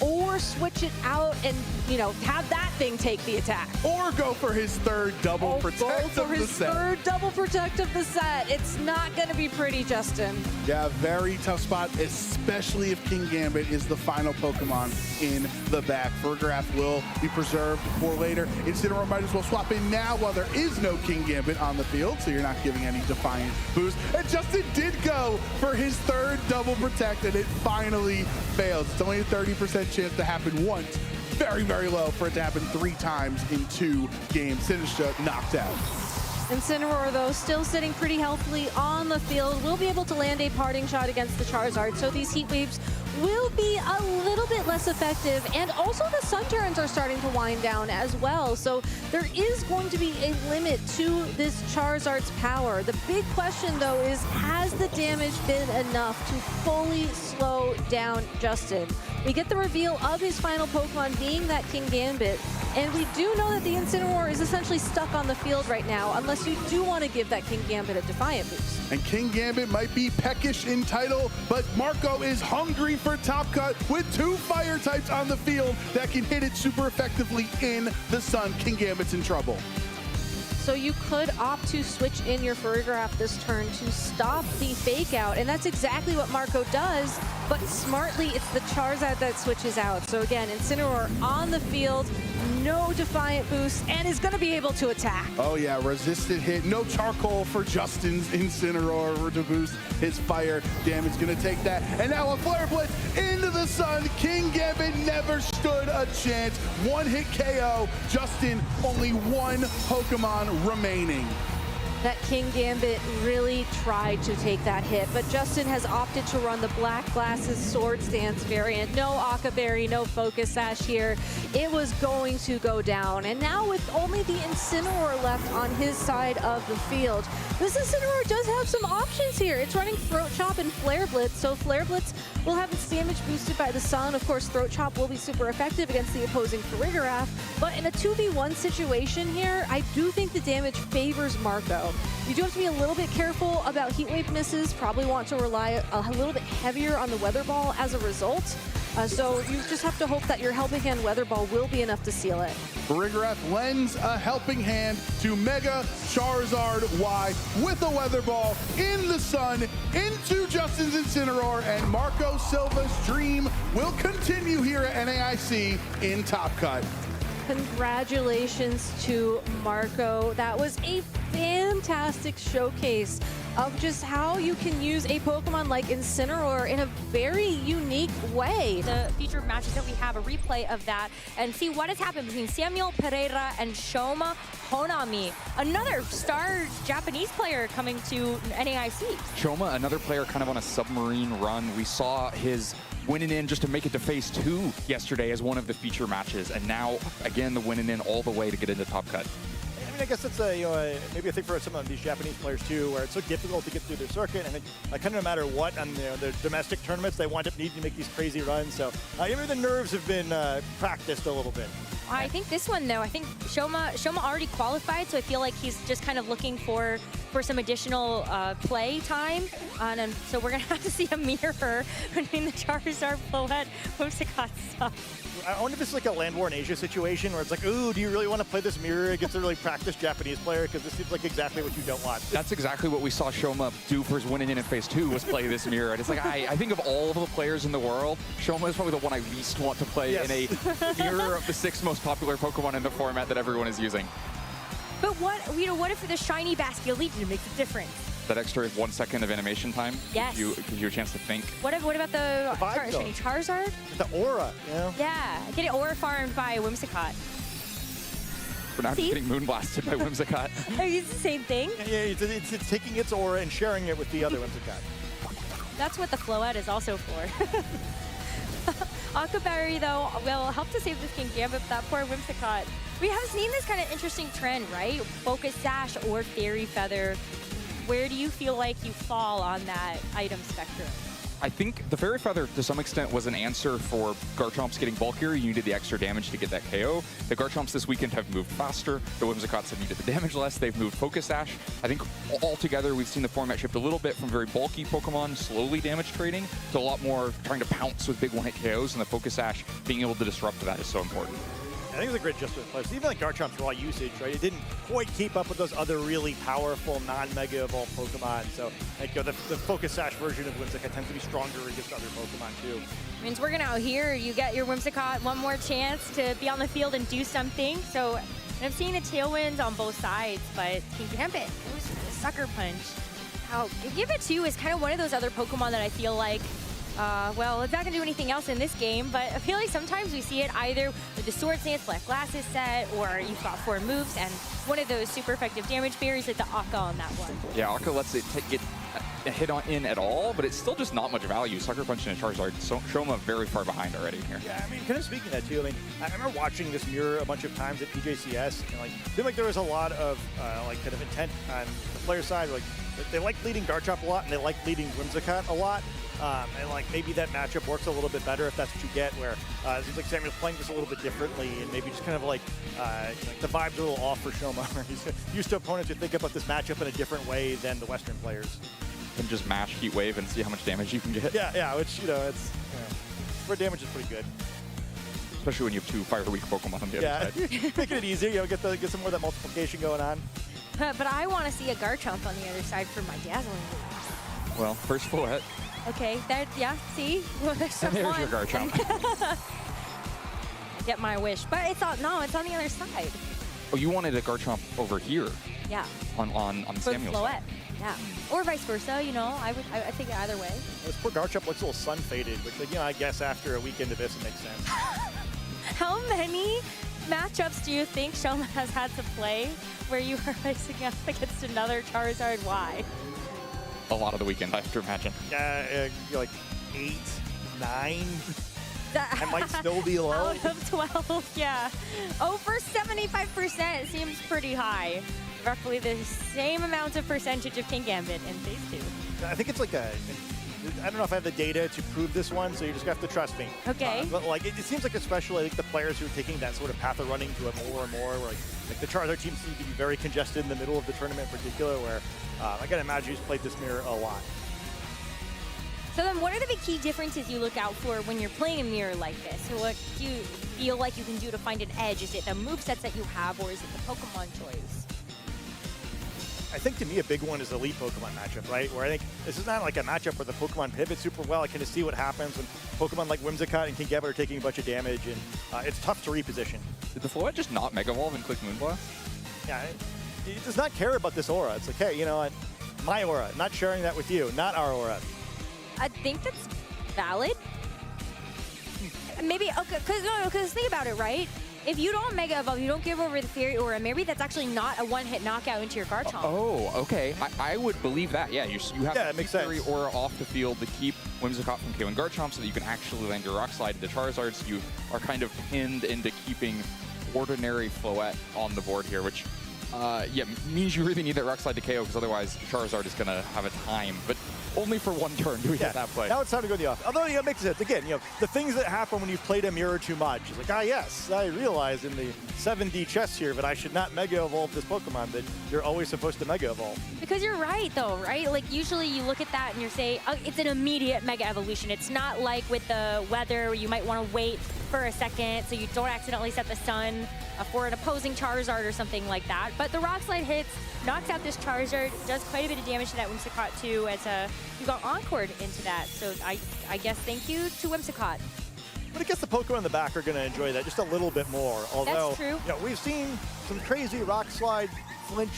or switch it out and, you know, have that thing take the attack. Or go for his third double protect of the set. Third double protect of the set. It's not going to be pretty, Justin. Yeah, very tough spot, especially if King Gambit is the final Pokemon in the back. Farigiraf will be preserved for later. Incineroar might as well swap in now while there is no King Gambit on the field, so you're not giving any Defiant boost. And Justin did go for his third double protect, and it finally fails. It's only a 30% chance to happen once. Very, very low for it to happen 3 times in 2 games. Sinistra knocked out. Incineroar, though, still sitting pretty healthily on the field, will be able to land a parting shot against the Charizard, so these Heat Waves will be a little bit less effective, and also the Sun Turns are starting to wind down as well, so there is going to be a limit to this Charizard's power. The big question, though, is has the damage been enough to fully slow down Justin? We get the reveal of his final Pokemon being that King Gambit, and we do know that the Incineroar is essentially stuck on the field right now, unless you do want to give that King Gambit a Defiant boost. And King Gambit might be peckish in title, but Marco is hungry for Top Cut with 2 fire types on the field that can hit it super effectively in the sun. King Gambit's in trouble. So you could opt to switch in your Farigiraf this turn to stop the fake out, and that's exactly what Marco does, but smartly it's the Charizard that switches out. So again, Incineroar on the field, no Defiant boost, and is gonna be able to attack. Oh yeah, resisted hit, no charcoal for Justin's Incineroar to boost his fire damage. Gonna take that, and now a Flare Blitz into the sun. King Gambit never stood a chance. 1-hit KO. Justin, only 1 Pokemon remaining. That King Gambit really tried to take that hit, but Justin has opted to run the Black Glasses Swords Dance variant. No Aqua Berry, no Focus Sash here. It was going to go down, and now with only the Incineroar left on his side of the field, this Incineroar does have some options here. It's running Throat Chop and Flare Blitz, so Flare Blitz will have its damage boosted by the sun. Of course, Throat Chop will be super effective against the opposing Farigiraf, but in a 2v1 situation here, I do think the damage favors Marco. You do have to be a little bit careful about Heat Wave misses, probably want to rely a little bit heavier on the Weather Ball as a result. So you just have to hope that your Helping Hand Weather Ball will be enough to seal it. Farigiraf lends a helping hand to Mega Charizard Y with a Weather Ball in the sun into Justin's Incineroar, and Marco Silva's dream will continue here at NAIC in Top Cut. Congratulations to Marco. That was a fantastic showcase of just how you can use a Pokemon like Incineroar in a very unique way. The featured matches that we have, a replay of that, and see what has happened between Samuel Pereira and Shoma Honami, another star Japanese player coming to NAIC. Shoma, another player kind of on a submarine run. We saw his winning in just to make it to phase 2 yesterday as one of the feature matches, and now again the winning in all the way to get into Top Cut. I mean, I guess it's a maybe a thing for some of these Japanese players too, where it's so difficult to get through their circuit, and kind of no matter what, on their domestic tournaments, they wind up needing to make these crazy runs. So maybe the nerves have been practiced a little bit. I think this one, though, I think Shoma already qualified, so I feel like he's just kind of looking for some additional play time. And so we're going to have to see a mirror between the Charizard, Floette, Whimsicott stuff. I wonder if it's like a Land War in Asia situation where it's like, ooh, do you really want to play this mirror against a really practiced Japanese player? Because this seems like exactly what you don't want. That's exactly what we saw Shoma do for his winning in phase 2, was play this mirror. And it's like, I think of all of the players in the world, Shoma is probably the one I least want to play in a mirror of the 6 most popular Pokemon in the format that everyone is using. But what if the shiny Basculete makes a difference? That extra 1 second of animation time? Yes. Gives you a chance to think. What about the shiny Charizard? The aura, you know? Yeah, getting aura farmed by Whimsicott. For now, just getting moonblasted by Whimsicott. It's the same thing. Yeah, it's taking its aura and sharing it with the other Whimsicott. That's what the Floette is also for. Aqua Battery, though, will help to save this King Gambit, but that poor Whimsicott. We have seen this kind of interesting trend, right? Focus Sash or Fairy Feather. Where do you feel like you fall on that item spectrum? I think the Fairy Feather, to some extent, was an answer for Garchomp's getting bulkier. You needed the extra damage to get that KO. The Garchomps this weekend have moved faster. The Whimsicotts have needed the damage less. They've moved Focus Sash. I think altogether, we've seen the format shift a little bit from very bulky Pokemon slowly damage trading to a lot more trying to pounce with big one-hit KOs, and the Focus Sash being able to disrupt that is so important. I think it's a great adjustment place. Even like Garchomp's raw usage, right? It didn't quite keep up with those other really powerful non-Mega Evolved Pokemon. So like, the Focus Sash version of Whimsicott tends to be stronger against other Pokemon too. I mean, it's working out here. You get your Whimsicott one more chance to be on the field and do something. So I'm seeing a tailwind on both sides, but King Gambit, it was a sucker punch. How Gambit 2 is kind of one of those other Pokemon that I feel like well, it's not going to do anything else in this game, but I feel like sometimes we see it either with the Sword Stance, Black Glasses set, or you've got 4 moves, and one of those super effective damage barriers like the Akka on that one. Yeah, Akka lets it get a hit in at all, but it's still just not much value. Sucker Punch and a Charizard show them very far behind already here. Yeah, I mean, kind of speaking of that too, I mean, I remember watching this mirror a bunch of times at PJCS, and like, it seemed like there was a lot of like kind of intent on the player side. Like, they like leading Garchomp a lot, and they like leading Whimsicott a lot. And like maybe that matchup works a little bit better if that's what you get, where it seems like Samuel's playing this a little bit differently, and maybe just kind of like the vibe's a little off for Shoma. He's used to opponents who think about this matchup in a different way than the Western players. And just mash Heat Wave and see how much damage you can get. Yeah, which, you know, it's spread damage is pretty good. Especially when you have 2 Fire Weak Pokemon on the other side. Making it easier, you know, get some more of that multiplication going on. But I want to see a Garchomp on the other side for my Dazzling. Well, first Floette. Okay, there, yeah, see? Well, there's And there's your Garchomp. Get my wish, but it's on the other side. Oh, you wanted a Garchomp over here? Yeah. On For Samuel's Floette. side. Yeah. Or vice versa, you know, I think either way. This poor Garchomp looks a little sun-faded, which, like, you know, I guess after a weekend of this, it makes sense. How many matchups do you think Shoma has had to play where you are facing up against another Charizard Y? A lot of the weekend, I have to imagine. Like 8, 9. I might still be low. Out of 12, yeah. Over 75% seems pretty high. Roughly the same amount of percentage of King Gambit in phase 2. I think it's like I don't know if I have the data to prove this one, so you just have to trust me. Okay. But like, it seems like especially like the players who are taking that sort of path of running to it more and more, where like the Charizard team seems to be very congested in the middle of the tournament in particular, where I can imagine he's played this mirror a lot. So then what are the big key differences you look out for when you're playing a mirror like this? So what do you feel like you can do to find an edge? Is it the movesets that you have, or is it the Pokemon choice? I think to me a big one is the Elite Pokemon matchup, right? Where I think this is not like a matchup where the Pokemon pivot super well. I kind of see what happens when Pokemon like Whimsicott and King Gambit are taking a bunch of damage, and it's tough to reposition. Did the Floette just not Mega Evolve and click Moonblast? Yeah, it does not care about this aura. It's like, hey, you know what? My aura, not sharing that with you, not our aura. I think that's valid. Maybe, okay, because think about it, right? If you don't Mega Evolve, you don't give over the Fairy Aura, maybe that's actually not a one-hit knockout into your Garchomp. Oh, okay. I would believe that. Yeah, you have it makes Fairy sense. Aura off the field to keep Whimsicott from KOing Garchomp so that you can actually land your Rock Slide into Charizard, so you are kind of pinned into keeping ordinary Floette on the board here, which yeah, means you really need that Rock Slide to KO, because otherwise Charizard is going to have a time. But only for one turn do we get that play. Now it's time to go the off. Although, it makes sense. Again, the things that happen when you've played a mirror too much. It's like, yes, I realize in the 7D chess here that I should not Mega Evolve this Pokemon, that you're always supposed to Mega Evolve. Because you're right, though, right? Like, usually you look at that and you say, oh, it's an immediate Mega Evolution. It's not like with the weather where you might want to wait for a second so you don't accidentally set the sun for an opposing Charizard or something like that. But the Rock Slide hits, knocks out this Charizard, does quite a bit of damage to that Whimsicott too, as you got encored into that. So I guess thank you to Whimsicott. But I guess the Pokemon in the back are going to enjoy that just a little bit more. Although, That's true. We've seen some crazy Rock Slide, flinch,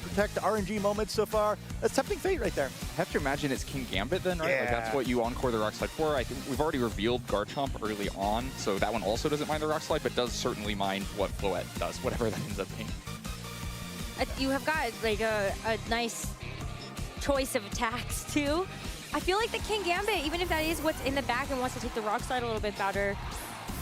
protect RNG moments so far. That's tempting fate right there. I have to imagine it's King Gambit then, right? Yeah. Like that's what you encore the Rock Slide for. I think we've already revealed Garchomp early on, so that one also doesn't mind the Rock Slide, but does certainly mind what Floette does, whatever that ends up being. You have got like a nice choice of attacks too. I feel like the King Gambit, even if that is what's in the back and wants to take the rock slide a little bit better,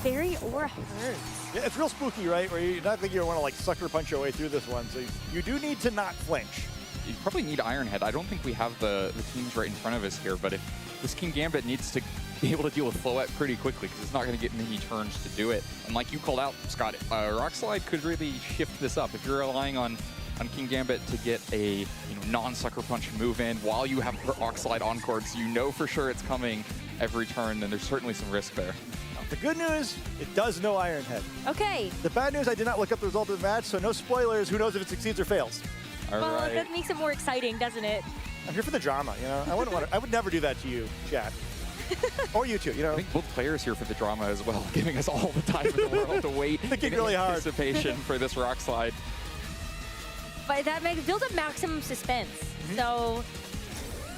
very aura hurts. Yeah, it's real spooky, right? Where you're not thinking you want to like sucker punch your way through this one. So you do need to not flinch. You probably need Iron Head. I don't think we have the teams right in front of us here, but if this King Gambit needs to be able to deal with Floette pretty quickly because it's not going to get many turns to do it. And like you called out, Scott, Rock Slide could really shift this up. If you're relying on King Gambit to get a non-sucker punch move in while you have Rock Slide Encore, so you know for sure it's coming every turn, then there's certainly some risk there. The good news, it does know Iron Head. Okay. The bad news, I did not look up the result of the match, so no spoilers. Who knows if it succeeds or fails? All Well, right. that makes it more exciting, doesn't it? I'm here for the drama, you know. I would never do that to you, chat. Or you too, you know. I think both players here for the drama as well, giving us all the time in the world to wait Thinking in really hard. anticipation for this Rock Slide. But that builds up maximum suspense. So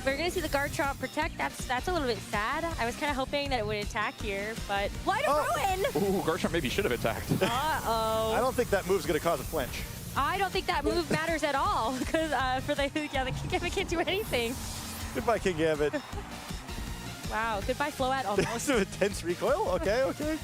we're gonna see the guard chomp protect. That's a little bit sad. I was kind of hoping that it would attack here, but Light of Ruin. Ooh, Garchomp maybe should have attacked. Uh-oh. I don't think that move's going to cause a flinch. I don't think that move matters at all because for the King Gambit can't do anything. Goodbye, King Gambit. Wow, goodbye Floette almost. Some intense recoil. Okay.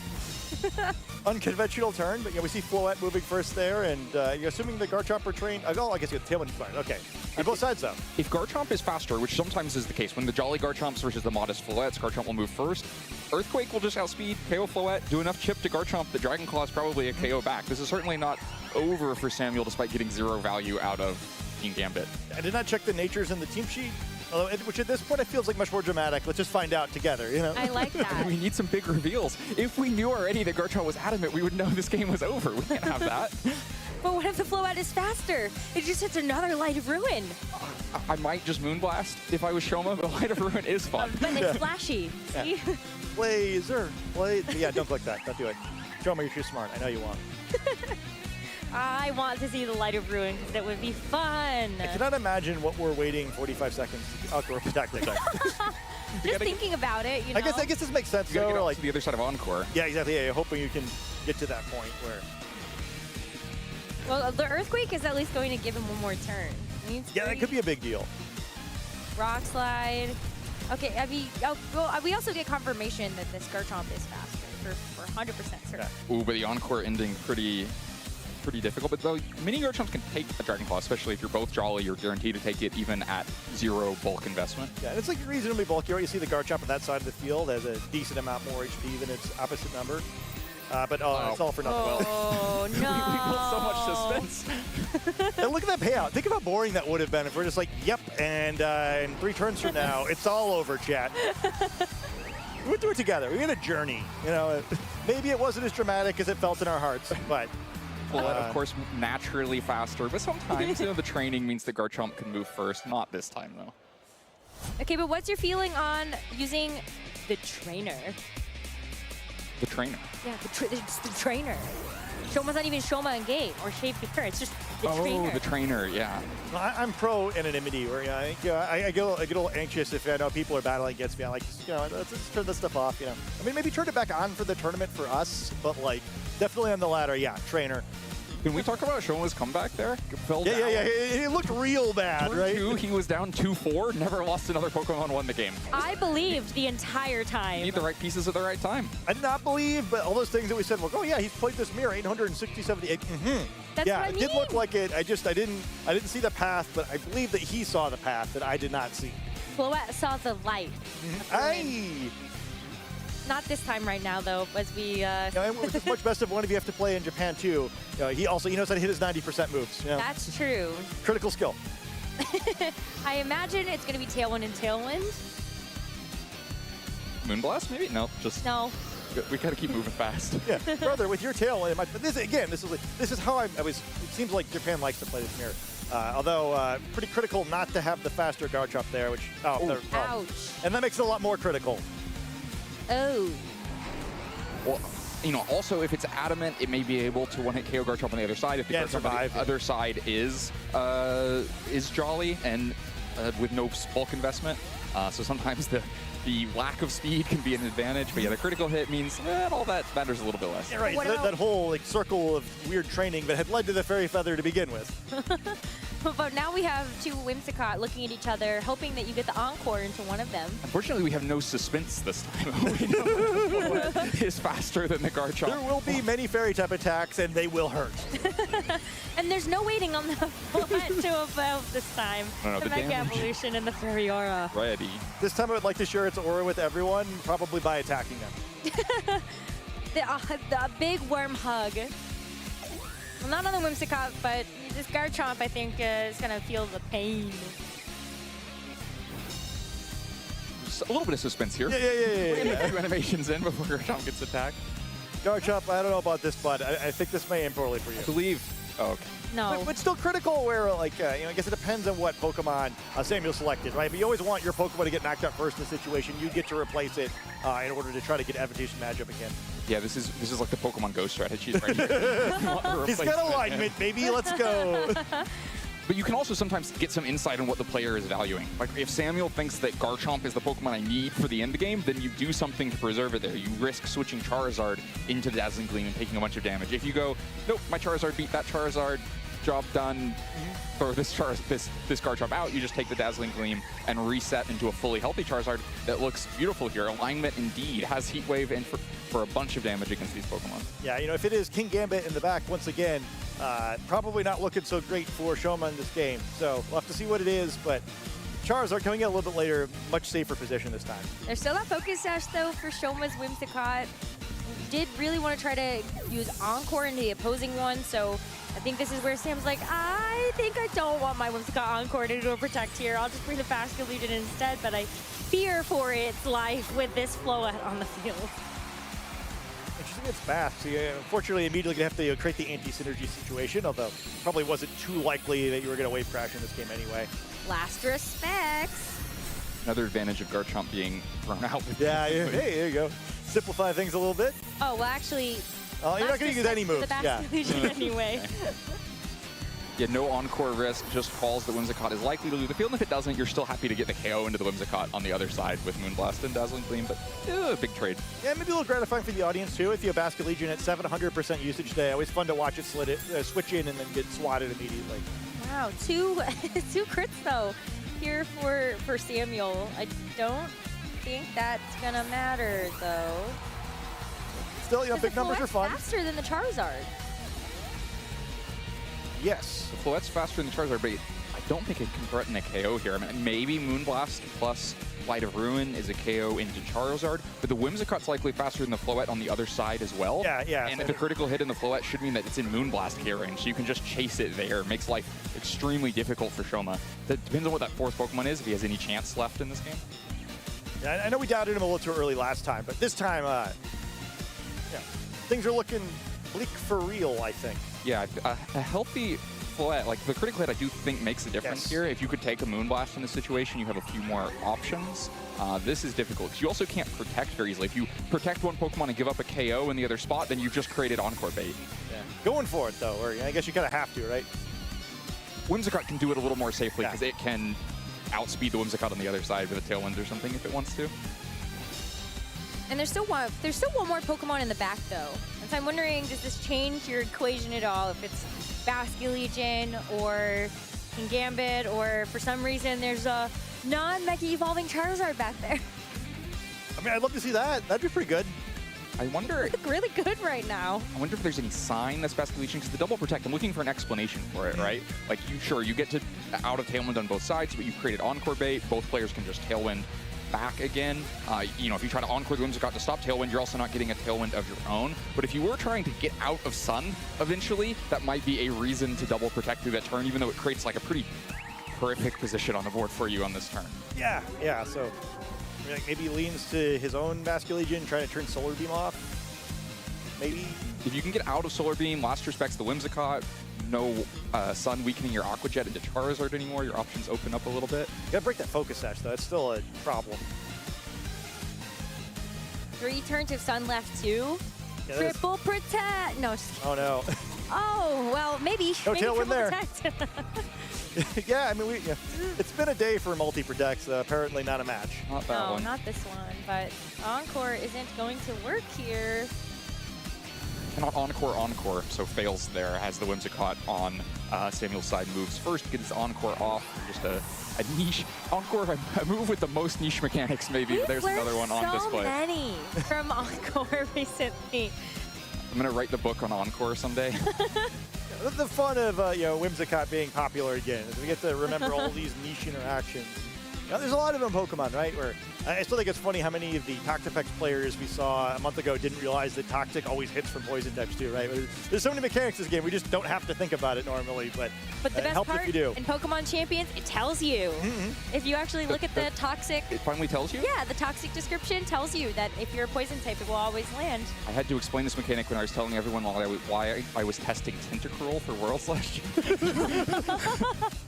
Unconventional turn, but yeah, we see Floette moving first there, and you're assuming the Garchomp are trained. Oh, I guess you have Tailwind fine. Okay. On both sides, though. If Garchomp is faster, which sometimes is the case, when the Jolly Garchomps versus the modest Floettes, Garchomp will move first. Earthquake will just outspeed, KO Floette, do enough chip to Garchomp. The Dragon Claw is probably a KO back. This is certainly not over for Samuel, despite getting 0 value out of King Gambit. I did not check the natures in the team sheet, which at this point it feels like much more dramatic. Let's just find out together, you know? I like that. We need some big reveals. If we knew already that Garchomp was adamant, we would know this game was over. We can't have that. But what if the Floette is faster? It just hits another Light of Ruin. I might just Moonblast if I was Shoma, but Light of Ruin is fun. But it's flashy. See? Blazer. Yeah, don't click that. Don't do it. Show me you're too smart. I know you want. I want to see the Light of Ruin because that would be fun. I cannot imagine what we're waiting 45 seconds. Outdoor protecting. Just thinking about it, you know. I guess this makes sense. You gotta though, get to the other side of Encore. Yeah, exactly. Yeah, you're hoping you can get to that point where. Well, the Earthquake is at least going to give him one more turn. Yeah, that could be a big deal. Rock Slide. Okay, I mean, we also get confirmation that this Garchomp is faster for 100% certain. Yeah. Ooh, but the Encore ending pretty difficult. But though mini Garchomps can take a Dragon Claw, especially if you're both Jolly, you're guaranteed to take it even at 0 bulk investment. Yeah, and it's like reasonably bulky. You see the Garchomp on that side of the field has a decent amount more HP than its opposite number. But it's all for nothing. Oh, We built so much suspense. And look at that payout. Think of how boring that would have been if we're just like, yep, and in 3 turns from now, it's all over, chat. We went through it together. We had a journey. You know, maybe it wasn't as dramatic as it felt in our hearts, but. Floette, of course, naturally faster, but sometimes the training means that Garchomp can move first. Not this time, though. Okay, but what's your feeling on using the trainer? The trainer. Yeah, it's the trainer. Shoma's not even Shoma in game or Shapekeeper. It's just the trainer. Oh, the trainer, yeah. I'm pro anonymity, where I get a little anxious if I know people are battling against me. I like, let's turn this stuff off. I mean, maybe turn it back on for the tournament for us, but like definitely on the ladder, yeah, trainer. Can we talk about Shoma's comeback there? Fell down. Yeah. It looked real bad, right? 2, he was down 2-4, never lost another Pokemon, won the game. I believed the entire time. You need the right pieces at the right time. I did not believe, but all those things that we said, oh yeah, he's played this mirror 867. That's yeah, what I it did mean. look like it. I didn't see the path, but I believe that he saw the path that I did not see. Floette saw the light. Aye. Not this time right now, though, as we... And with as much best of one of you have to play in Japan, too, he knows how to hit his 90% moves. That's true. Critical skill. I imagine it's going to be Tailwind and Tailwind. Moonblast, maybe? No, just... No. We gotta keep moving fast. Yeah, brother, with your tail, but this is how I was. It seems like Japan likes to play this mirror. Although pretty critical not to have the faster Garchomp there, which Ouch. And that makes it a lot more critical. Oh. Well, also if it's adamant, it may be able to one-hit KO Garchomp on the other side. If the Garchomp on the other side is Jolly and with no bulk investment, so sometimes the lack of speed can be an advantage, but yeah, the critical hit means all that matters a little bit less. Yeah, right. That whole circle of weird training that had led to the Fairy Feather to begin with. But now we have two Whimsicott looking at each other, hoping that you get the encore into one of them. Unfortunately, we have no suspense this time. We know that is faster than the Garchomp. There will be many fairy type attacks, and they will hurt. And there's no waiting on the Floette to evolve this time. No, the the Mega damage. Evolution and the Fairy Aura. Ready. This time I would like to share its aura with everyone, probably by attacking them. The big worm hug. Well, not on the Whimsicott, but this Garchomp, I think, is going to feel the pain. Just a little bit of suspense here. Yeah. A few animations in before Garchomp gets attacked. Garchomp, I don't know about this, but I think this may end poorly for you. I believe. Oh, okay. No. But still critical where, like, I guess it depends on what Pokemon Samuel selected, right? But you always want your Pokemon to get knocked out first in the situation. You get to replace it in order to try to get advantageous matchup again. Yeah, this is like the Pokemon Go strategy right here. He's got alignment, baby. Let's go. But you can also sometimes get some insight on what the player is valuing. Like if Samuel thinks that Garchomp is the Pokemon I need for the end game, then you do something to preserve it there. You risk switching Charizard into Dazzling Gleam and taking a bunch of damage. If you go, nope, my Charizard beat that Charizard, job done, throw this Garchomp out, you just take the Dazzling Gleam and reset into a fully healthy Charizard that looks beautiful here. Alignment indeed, has Heat Wave and for a bunch of damage against these Pokemon. Yeah, if it is King Gambit in the back once again, probably not looking so great for Shoma in this game. So we'll have to see what it is, but Charizard coming in a little bit later, much safer position this time. There's still that Focus Sash, though, for Shoma's Whimsicott. Did really want to try to use Encore into the opposing one, so I think this is where Sam's like, I think I don't want my Whimsicott Encore to do a Protect here. I'll just bring the Basculegion instead, but I fear for its life with this Floette on the field. Interesting, it's fast. So unfortunately, immediately going to have to create the anti-synergy situation, although probably wasn't too likely that you were going to wave crash in this game anyway. Last respects. Another advantage of Garchomp being thrown out. Yeah, hey, there you go. Simplify things a little bit. Oh, well, actually, You're not going to use any moves. the Yeah. Basculegion anyway. Yeah, no Encore risk, just calls that Whimsicott is likely to lose the field. And if it doesn't, you're still happy to get the KO into the Whimsicott on the other side with Moonblast and Dazzling Gleam, but big trade. Yeah, maybe a little gratifying for the audience, too. If you have Basculegion at 700% usage day, always fun to watch it switch in and then get swatted immediately. Wow, two crits, though, here for Samuel. I don't think that's going to matter, though. Still, big numbers are Floette's fun. faster than the Charizard. Yes. The Floette's faster than the Charizard, but I don't think it can threaten a KO here. I mean, maybe Moonblast plus Light of Ruin is a KO into Charizard, but the Whimsicott's likely faster than the Floette on the other side as well. Yeah. And if a critical hit in the Floette should mean that it's in Moonblast K range, so you can just chase it there. Makes life extremely difficult for Shoma. That depends on what that fourth Pokemon is, if he has any chance left in this game. Yeah, I know we doubted him a little too early last time, but this time, things are looking bleak for real, I think. Yeah, a healthy Floette, like the critical hit, I do think makes a difference here. If you could take a Moonblast in this situation, you have a few more options. This is difficult because you also can't protect very easily. If you protect one Pokemon and give up a KO in the other spot, then you've just created Encore bait. Yeah. Going for it, though, or I guess you kind of have to, right? Whimsicott can do it a little more safely because it can outspeed the Whimsicott on the other side with a Tailwind or something if it wants to. And there's still one more Pokemon in the back, though. And so I'm wondering, does this change your equation at all? If it's Basculegion or King Gambit, or for some reason there's a non-Mega Evolving Charizard back there. I mean, I'd love to see that. That'd be pretty good. I wonder Look really good right now. if there's any sign that's Basculegion, because the double protect, I'm looking for an explanation for it, right? Like, you get to out of Tailwind on both sides, but you've created Encore bait. Both players can just Tailwind back again. If you try to Encore the Whimsicott to stop Tailwind, you're also not getting a Tailwind of your own. But if you were trying to get out of Sun eventually, that might be a reason to double protect through that turn, even though it creates like a pretty horrific position on the board for you on this turn. Yeah. So maybe he leans to his own Basculegion, trying to turn Solar Beam off. Maybe. If you can get out of Solar Beam, last respects the Whimsicott, no Sun weakening your Aqua Jet into Charizard anymore, your options open up a little bit. You gotta break that Focus Sash, though. It's still a problem. 3 turns of Sun left, too. Yeah, Triple Protect. No, just kidding. Oh, no. Oh, well, maybe. No maybe Tailwind Triple there. Protect. Yeah, I mean, it's been a day for multi-protects. Apparently not a match. Not that No, one. not this one, but Encore isn't going to work here. cannot encore, so fails there as the Whimsicott on Samuel's side moves first, get his encore off. Just a niche encore, a move with the most niche mechanics maybe. We've There's another one on display. so many from Encore recently. I'm gonna write the book on Encore someday. The fun of Whimsicott being popular again is we get to remember all these niche interactions. There's a lot of them in Pokemon, right? Where I still think it's funny how many of the Toxapex players we saw a month ago didn't realize that Toxic always hits from poison types too, right? There's so many mechanics in this game, we just don't have to think about it normally, but the it best helps part if you do. in Pokemon Champions, it tells you. If you actually look at the Toxic, It finally tells you? yeah, the Toxic description tells you that if you're a poison type, it will always land. I had to explain this mechanic when I was telling everyone why I was testing Tentacruel for Worlds last year.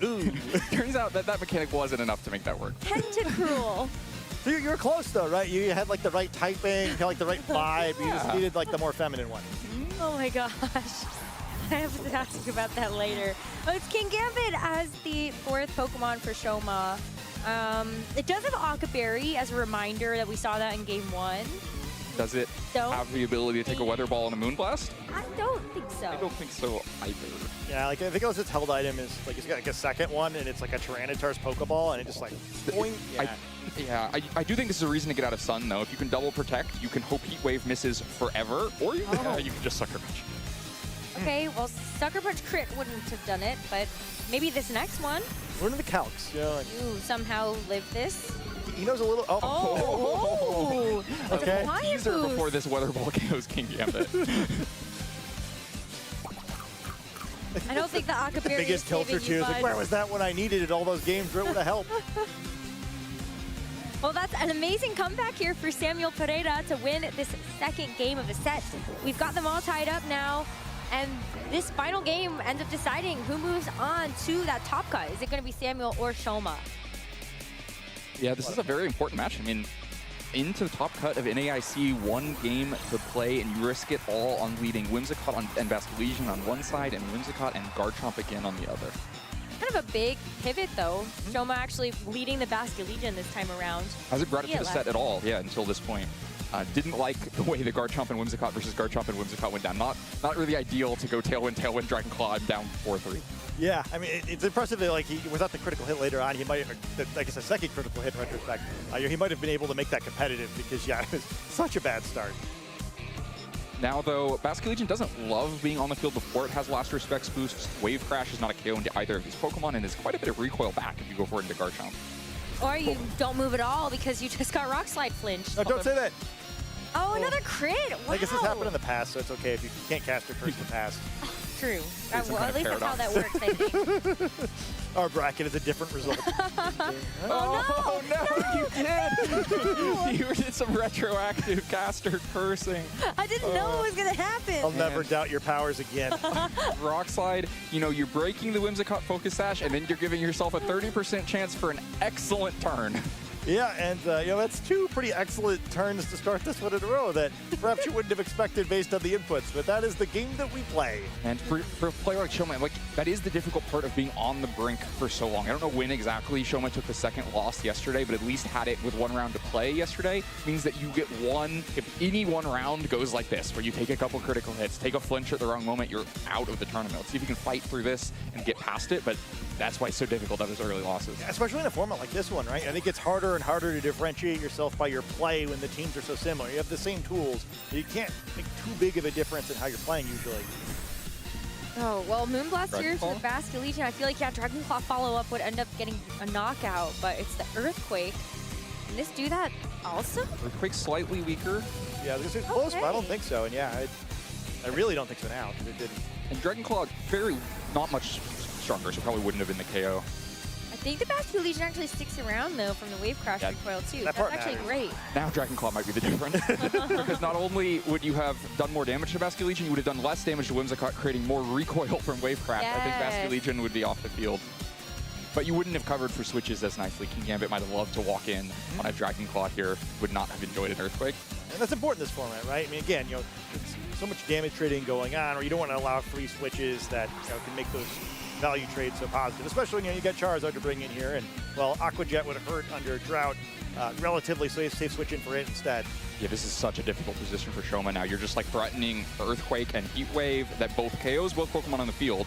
Ooh. Turns out that mechanic wasn't enough to make that work. Tentacruel. So you're close though, right? You had like the right typing, kind of like the right vibe. You just Yeah. needed like the more feminine one. Oh my gosh. I have to ask you about that later. Oh, it's King Gambit as the 4th Pokemon for Shoma. It does have Akaberry as a reminder that we saw that in Game 1. Does it Don't have the ability to take a Weather Ball and a Moonblast? I don't think so. I don't think so either. Yeah, like I think its held item is like it's got like a second one, and it's like a Tyranitar's Pokeball, and it just like boing. Yeah. I do think this is a reason to get out of Sun, though. If you can double protect, you can hope Heat Wave misses forever, or you can just Sucker Punch. Okay, well, Sucker Punch Crit wouldn't have done it, but maybe this next one. Learn the calcs. And Ooh, somehow live this. he knows a little. Oh, Okay. Fire Teaser boost. before this Weather Ball goes King Gambit. I don't think the Akaberry The biggest is tilter saving too. you, It's like, bud. where was that when I needed it? All those games where it would have helped. Well, that's an amazing comeback here for Samuel Pereira to win this second game of the set. We've got them all tied up now, and this final game ends up deciding who moves on to that top cut. Is it going to be Samuel or Shoma? Yeah, this is a very important match. I mean, into the top cut of NAIC, one game to play, and you risk it all on leading Whimsicott and Basculesian on one side, and Whimsicott and Garchomp again on the other. Kind of a big pivot, though. Shoma actually leading the Basculesian this time around. Hasn't brought it to the Yeah, set at all, yeah, until this point. Didn't like the way the Garchomp and Whimsicott versus Garchomp and Whimsicott went down. Not really ideal to go Tailwind, Dragon Claw, and down 4-3. Yeah, I mean, it's impressive that like without the critical hit later on, he might, I guess a second critical hit in retrospect, he might have been able to make that competitive because yeah, it was such a bad start. Now, though, Basculesian doesn't love being on the field before it has Last Respects boosts. Wave Crash is not a KO into either of these Pokemon, and there's quite a bit of recoil back if you go forward into Garchomp. Or you don't move at all because you just got Rock Slide flinched. No, don't say that. Oh, another crit! Wow. I guess this happened in the past, so it's okay if you can't cast or curse the past. True. There's some Well, kind at of least that's how that works, I think. Our bracket is a different result. Oh no, you did! You did some retroactive caster cursing. I didn't know it was going to happen. I'll never doubt your powers again. Rock Slide, you're breaking the Whimsicott Focus Sash, and then you're giving yourself a 30% chance for an excellent turn. Yeah, and that's two pretty excellent turns to start this one in a row that perhaps you wouldn't have expected based on the inputs, but that is the game that we play. And for a player like Shoma, that is the difficult part of being on the brink for so long. I don't know when exactly Shoma took the second loss yesterday, but at least had it with one round to play yesterday. Means that you get one, if any one round goes like this, where you take a couple critical hits, take a flinch at the wrong moment, you're out of the tournament. Let's see if you can fight through this and get past it, but that's why it's so difficult to have those early losses. Yeah, especially in a format like this one, right? I think it's harder and harder to differentiate yourself by your play when the teams are so similar. You have the same tools, but you can't make too big of a difference in how you're playing usually. Oh, well, Moonblast here for Dragon the Basculesian. I feel like, yeah, Dragon Claw follow-up would end up getting a knockout, but it's the Earthquake. Can this do that also? Earthquake's slightly weaker, Yeah, this is close, but I don't Okay. think so. And yeah, I really don't think so now, because it didn't. and Dragon Claw not much stronger, so probably wouldn't have been the KO. I think the Basculesian actually sticks around, though, from the Wave Crash Yeah, recoil, too. that That's part actually matters. great. Now Dragon Claw might be the difference. Because not only would you have done more damage to Basculesian, you would have done less damage to Whimsicott, creating more recoil from Wave Crash. I think Yes. Basculesian would be off the field. But you wouldn't have covered for switches as nicely. King Gambit might have loved to walk in on a Dragon Claw here, would not have enjoyed an Earthquake. And that's important in this format, right? I mean, again, it's so much damage trading going on, or you don't want to allow free switches that can make those value trade so positive, especially when you get Charizard to bring in here. And, well, Aqua Jet would hurt under Drought relatively, so he's safe switching for it instead. Yeah, this is such a difficult position for Shoma now. You're just like threatening Earthquake and Heat Wave that both KOs both Pokemon on the field.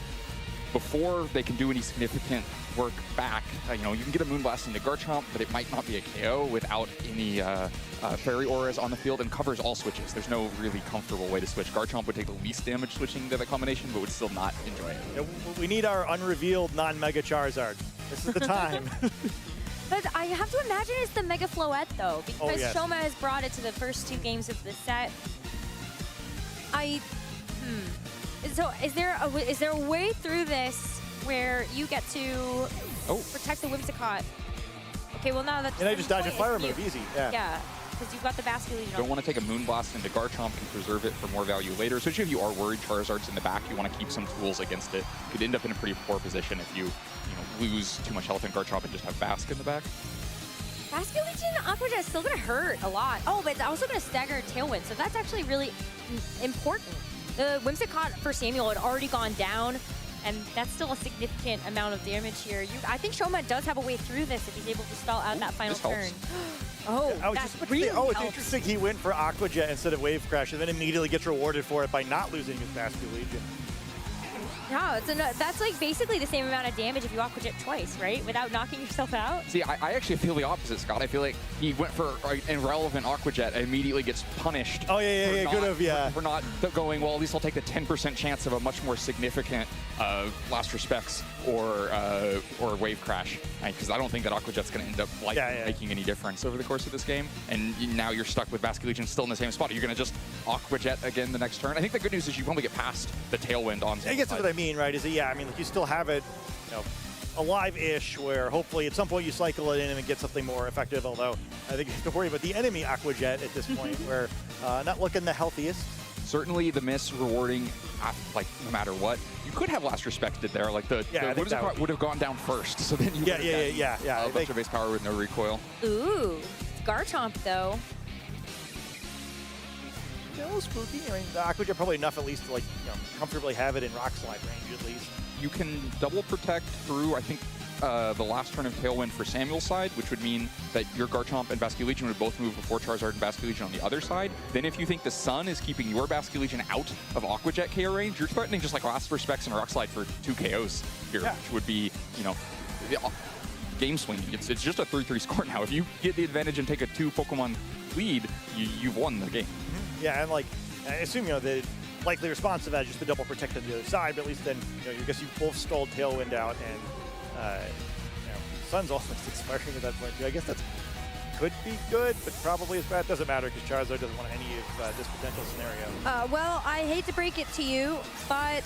Before they can do any significant work back, you can get a Moonblast into Garchomp, but it might not be a KO without any Fairy Auras on the field, and covers all switches. There's no really comfortable way to switch. Garchomp would take the least damage switching to the combination, but would still not enjoy it. Yeah, we need our unrevealed non-Mega Charizard. This is the time. But I have to imagine it's the Mega Floette, though, because yes. Shoma has brought it to the first 2 games of the set. So is there a way through this where you get to protect the Whimsicott? Okay, well now that's... And I just dodge a fire move, easy. Yeah, because you've got the Basculegion. You don't want to take a Moonblast into Garchomp and preserve it for more value later. Especially if you are worried Charizard's in the back, you want to keep some tools against it. You could end up in a pretty poor position if you lose too much health in Garchomp and just have Bask in the back. Basculegion Aqua Jet is still going to hurt a lot. Oh, but it's also going to stagger Tailwind, so that's actually really important. The Whimsicott for Samuel had already gone down, and that's still a significant amount of damage here. I think Shoma does have a way through this if he's able to spell out that final turn. That really it's helps. interesting he went for Aqua Jet instead of Wave Crash, and then immediately gets rewarded for it by not losing his Basculegion. No, that's like basically the same amount of damage if you Aqua Jet twice, right? Without knocking yourself out. See, I actually feel the opposite, Scott. I feel like he went for an irrelevant Aqua Jet and immediately gets punished. Oh, yeah, good of, yeah. For not going, well, at least I'll take the 10% chance of a much more significant Last Respects or Wave Crash. Because I don't think that Aqua Jet's going to end up making any difference over the course of this game. And now you're stuck with Basculegion still in the same spot. You're going to just Aqua Jet again the next turn. I think the good news is you probably get past the Tailwind on I guess that's what I mean, right? Is that, you still have it, alive-ish, where hopefully at some point you cycle it in and get something more effective, although I think you have to worry about the enemy Aqua Jet at this point, where not looking the healthiest. Certainly the miss rewarding, no matter what. You could have Last Respected there, like the Whimsicott would have gone down first, so then you a bunch of base power with no recoil. Ooh, Garchomp, though. A little spooky. I mean, the Aqua Jet probably enough at least to comfortably have it in Rock Slide range at least. You can double protect through, I think, the last turn of Tailwind for Samuel's side, which would mean that your Garchomp and Basculegion would both move before Charizard and Basculegion on the other side. Then if you think the Sun is keeping your Basculegion out of Aqua Jet KO range, you're threatening just like Last Respects and Rock Slide for 2 KOs here, which would be, game swinging. It's just a 3-3 score now. If you get the advantage and take a 2 Pokemon lead, you've won the game. Yeah, and I assume, the likely response to that is just to double protect on the other side, but at least then, I guess you both stalled Tailwind out, and, Sun's almost expiring at that point, too. I guess that could be good, but probably as bad. Doesn't matter, because Charizard doesn't want any of this potential scenario. Well, I hate to break it to you, but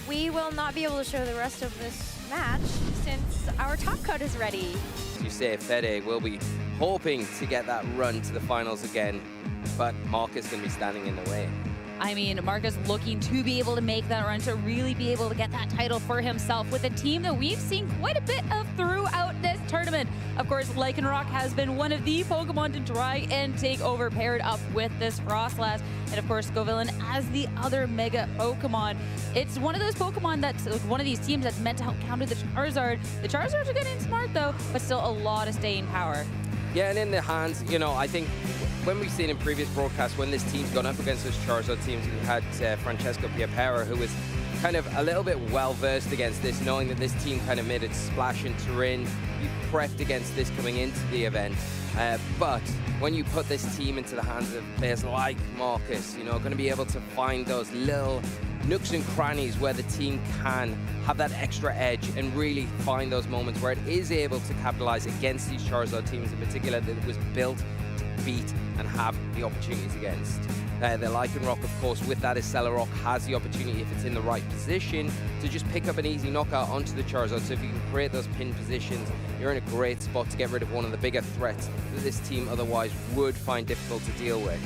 we will not be able to show the rest of this match since our top cut is ready. As you say, Fede will be hoping to get that run to the finals again, but Marcus going to be standing in the way. I mean, Marcus looking to be able to make that run, to really be able to get that title for himself with a team that we've seen quite a bit of throughout this tournament. Of course, Lycanroc has been one of the Pokemon to try and take over, paired up with this Frostlass. And of course, Scovillain as the other Mega Pokemon. It's one of those Pokemon that's one of these teams that's meant to help counter the Charizard. The Charizards are getting smart though, but still a lot of staying power. Yeah, and in the hands, I think when we've seen in previous broadcasts, when this team's gone up against those Charizard teams, we had Francesco Piapera, who was kind of a little bit well-versed against this, knowing that this team kind of made its splash in Turin. He prepped against this coming into the event. But when you put this team into the hands of players like Marcus, going to be able to find those little nooks and crannies where the team can have that extra edge and really find those moments where it is able to capitalize against these Charizard teams in particular that it was built to beat and have the opportunities against. The Lycanroc, of course, with that Accelerock, has the opportunity, if it's in the right position, to just pick up an easy knockout onto the Charizard. So if you can create those pin positions, you're in a great spot to get rid of one of the bigger threats that this team otherwise would find difficult to deal with.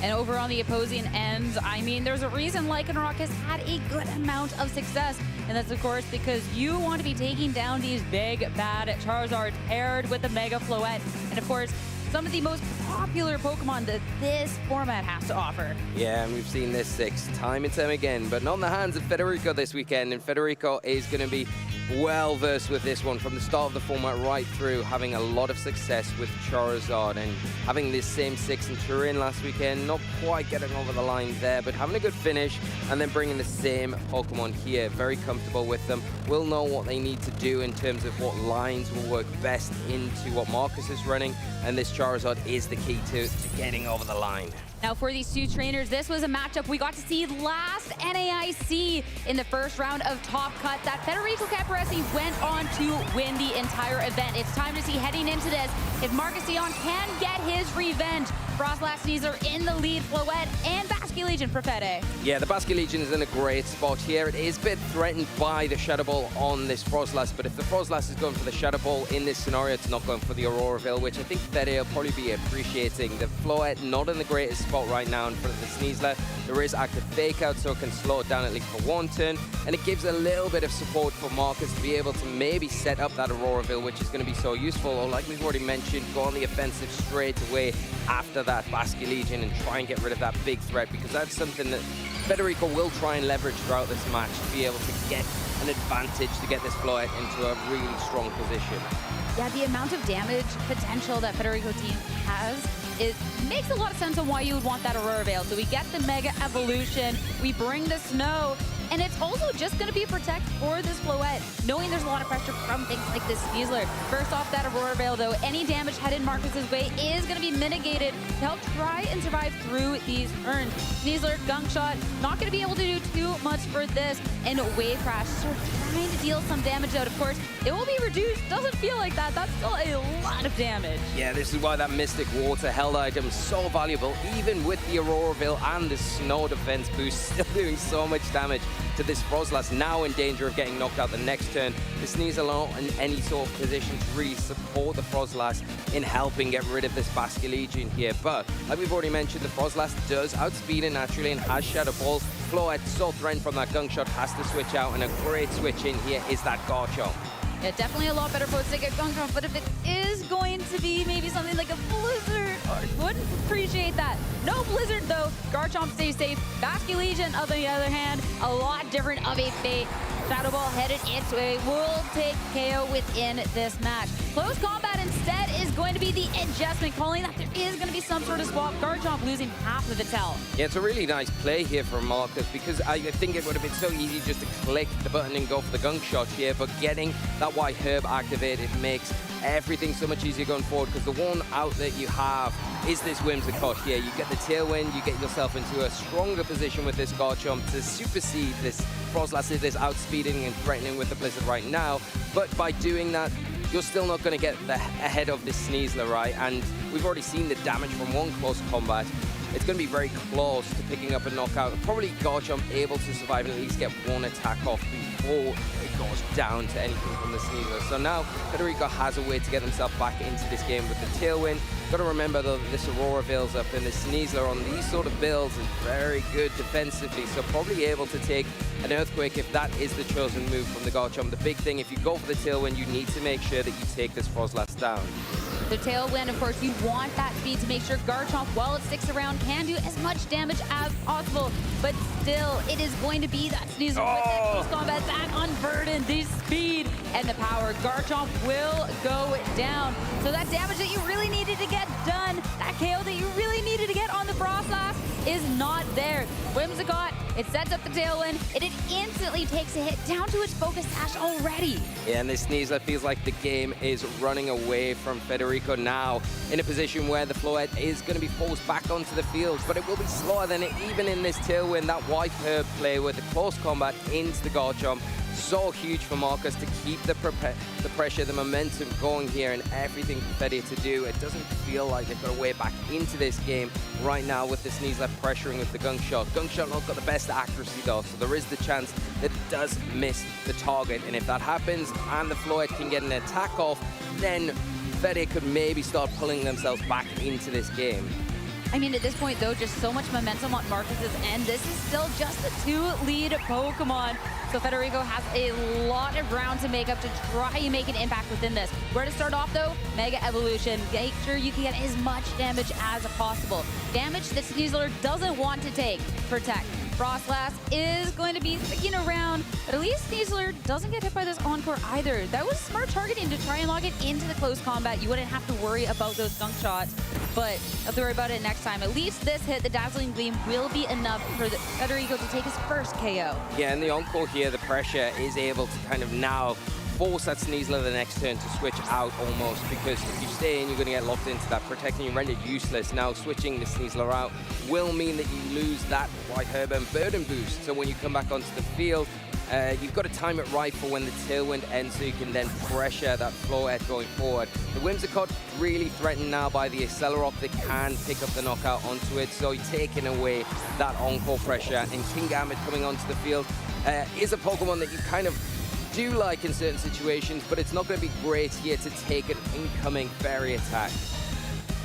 And over on the opposing ends, I mean, there's a reason Lycanroc has had a good amount of success. And that's, of course, because you want to be taking down these big, bad Charizards paired with the Mega Floette. And, of course, some of the most popular Pokemon that this format has to offer. Yeah, and we've seen this 6 time and time again, but not in the hands of Federico this weekend. And Federico is going to be well versed with this one from the start of the format right through, having a lot of success with Charizard and having this same 6 in Turin last weekend. Not quite getting over the line there, but having a good finish and then bringing the same Pokemon here. Very comfortable with them. Will know what they need to do in terms of what lines will work best into what Marcus is running, and this Charizard is the key to getting over the line. Now for these two trainers, this was a matchup we got to see last NAIC in the first round of Top Cut that Federico Caparezzi went on to win the entire event. It's time to see heading into this if Marcus Dion can get his revenge. Frostlass Sneasler in the lead, Floette and Basculegion for Fede. Yeah, the Basculegion is in a great spot here. It is a bit threatened by the Shadow Ball on this Frostlass, but if the Frostlass is going for the Shadow Ball in this scenario, it's not going for the Auroraville, which I think Fede will probably be appreciating. The Floette not in the greatest spot right now in front of the Sneasler. There is active Fake Out, so it can slow it down at least for one turn, and it gives a little bit of support for Marcus to be able to maybe set up that Auroraville, which is going to be so useful, or like we've already mentioned, go on the offensive straight away after that Basculegion and try and get rid of that big threat, because that's something that Federico will try and leverage throughout this match to be able to get an advantage to get this Floette into a really strong position. Yeah, the amount of damage potential that Federico team has, it makes a lot of sense on why you would want that Auroraville. So we get the Mega Evolution, we bring the Snow, and it's also just going to be a protect for this Floette, knowing there's a lot of pressure from things like this Sneasler. First off, that Auroraville, though, any damage headed Marcus's way is going to be mitigated to help try and survive through these turns. Sneasler, Gunk Shot, not going to be able to do too much for this, and Wave Crash, so trying to deal some damage out. Of course, it will be reduced. Doesn't feel like that. That's still a lot of damage. Yeah, this is why that Mystic Water held item is so valuable, even with the Auroraville and the Snow defense boost, still doing so much damage to this Frostlass, now in danger of getting knocked out the next turn. The Sneasler not in any sort of position to really support the Frostlass in helping get rid of this Basculegion here. But, like we've already mentioned, the Frostlass does outspeed it naturally and has Shadow Balls. Floette, so threatened from that Gunk Shot, has to switch out, and a great switch in here is that Garchomp. Yeah, definitely a lot better post to get Gunk Shot, but if it is going to be maybe something like a Blizzard, I wouldn't appreciate that. No Blizzard though, Garchomp stays safe. Basculegion, on the other hand, a lot different of a fate. Shadow Ball headed its way, will take KO within this match. Close combat instead is going to be the adjustment, calling that there is going to be some sort of swap. Garchomp losing half of its health. Yeah, it's a really nice play here from Marcus, because I think it would have been so easy just to click the button and go for the Gunk Shot here, but getting that White Herb activated makes everything so much easier going forward, because the one out that you have is this Whimsicott here. You get the Tailwind, you get yourself into a stronger position with this Garchomp to supersede this Frostlass that's outspeeding and threatening with the Blizzard right now. But by doing that, you're still not going to get ahead of this Sneasler, right? And we've already seen the damage from one close combat. It's going to be very close to picking up a knockout. Probably Garchomp able to survive and at least get one attack off before it goes down to anything from the Sneasler. So now Federico has a way to get himself back into this game with the Tailwind. Got to remember though that this Auroraville's up and the Sneasler on these sort of builds is very good defensively, so probably able to take an Earthquake if that is the chosen move from the Garchomp. The big thing, if you go for the Tailwind, you need to make sure that you take this Frostlass down. The Tailwind, of course, you want that speed to make sure Garchomp, while it sticks around, can do as much damage as possible. But still, it is going to be that Sneasler with that close combat, that unburdened, the speed and the power. Garchomp will go down. So that damage that you really needed to get done, that KO that you really needed to get on the Frostlass is not there. Whimsicott, it sets up the Tailwind, and it instantly takes a hit down to its focus sash already. Yeah, and this Sneasler feels like the game is running away from Federico now, in a position where the Floette is going to be forced back onto the field, but it will be slower than it even in this Tailwind. That White Herb play with the close combat into the Garchomp, so huge for Marcus to keep the pressure, the momentum going here, and everything for Fede to do. It doesn't feel like they've got a way back into this game right now with the Sneasler pressuring with the Gunk Shot. Gunk Shot not got the best accuracy though, so there is the chance that it does miss the target, and if that happens and the Floette can get an attack off, then Fede could maybe start pulling themselves back into this game. I mean, at this point, though, just so much momentum on Marcus's end. This is still just the 2 lead Pokemon. So Federico has a lot of ground to make up to try and make an impact within this. Where to start off, though? Mega Evolution. Make sure you can get as much damage as possible. Damage that Sneasler doesn't want to take. Protect. Frostlass is going to be sticking around, but at least Sneasler doesn't get hit by this Encore either. That was smart targeting to try and log it into the close combat. You wouldn't have to worry about those gunk shots, but have to worry about it next time. At least this hit, the Dazzling Gleam, will be enough for Federico to take his first KO. Yeah, and the Encore here, the pressure is able to kind of now force that Sneasler the next turn to switch out almost, because if you stay in, you're going to get locked into that, protecting you rendered useless. Now switching the Sneasler out will mean that you lose that White Herb and Burden boost. So when you come back onto the field, you've got to time it right for when the Tailwind ends so you can then pressure that Floette going forward. The Whimsicott really threatened now by the Accelerock that can pick up the knockout onto it, so you're taking away that Encore pressure. And King Gambit coming onto the field is a Pokemon that you kind of do like in certain situations, but it's not going to be great here to take an incoming fairy attack.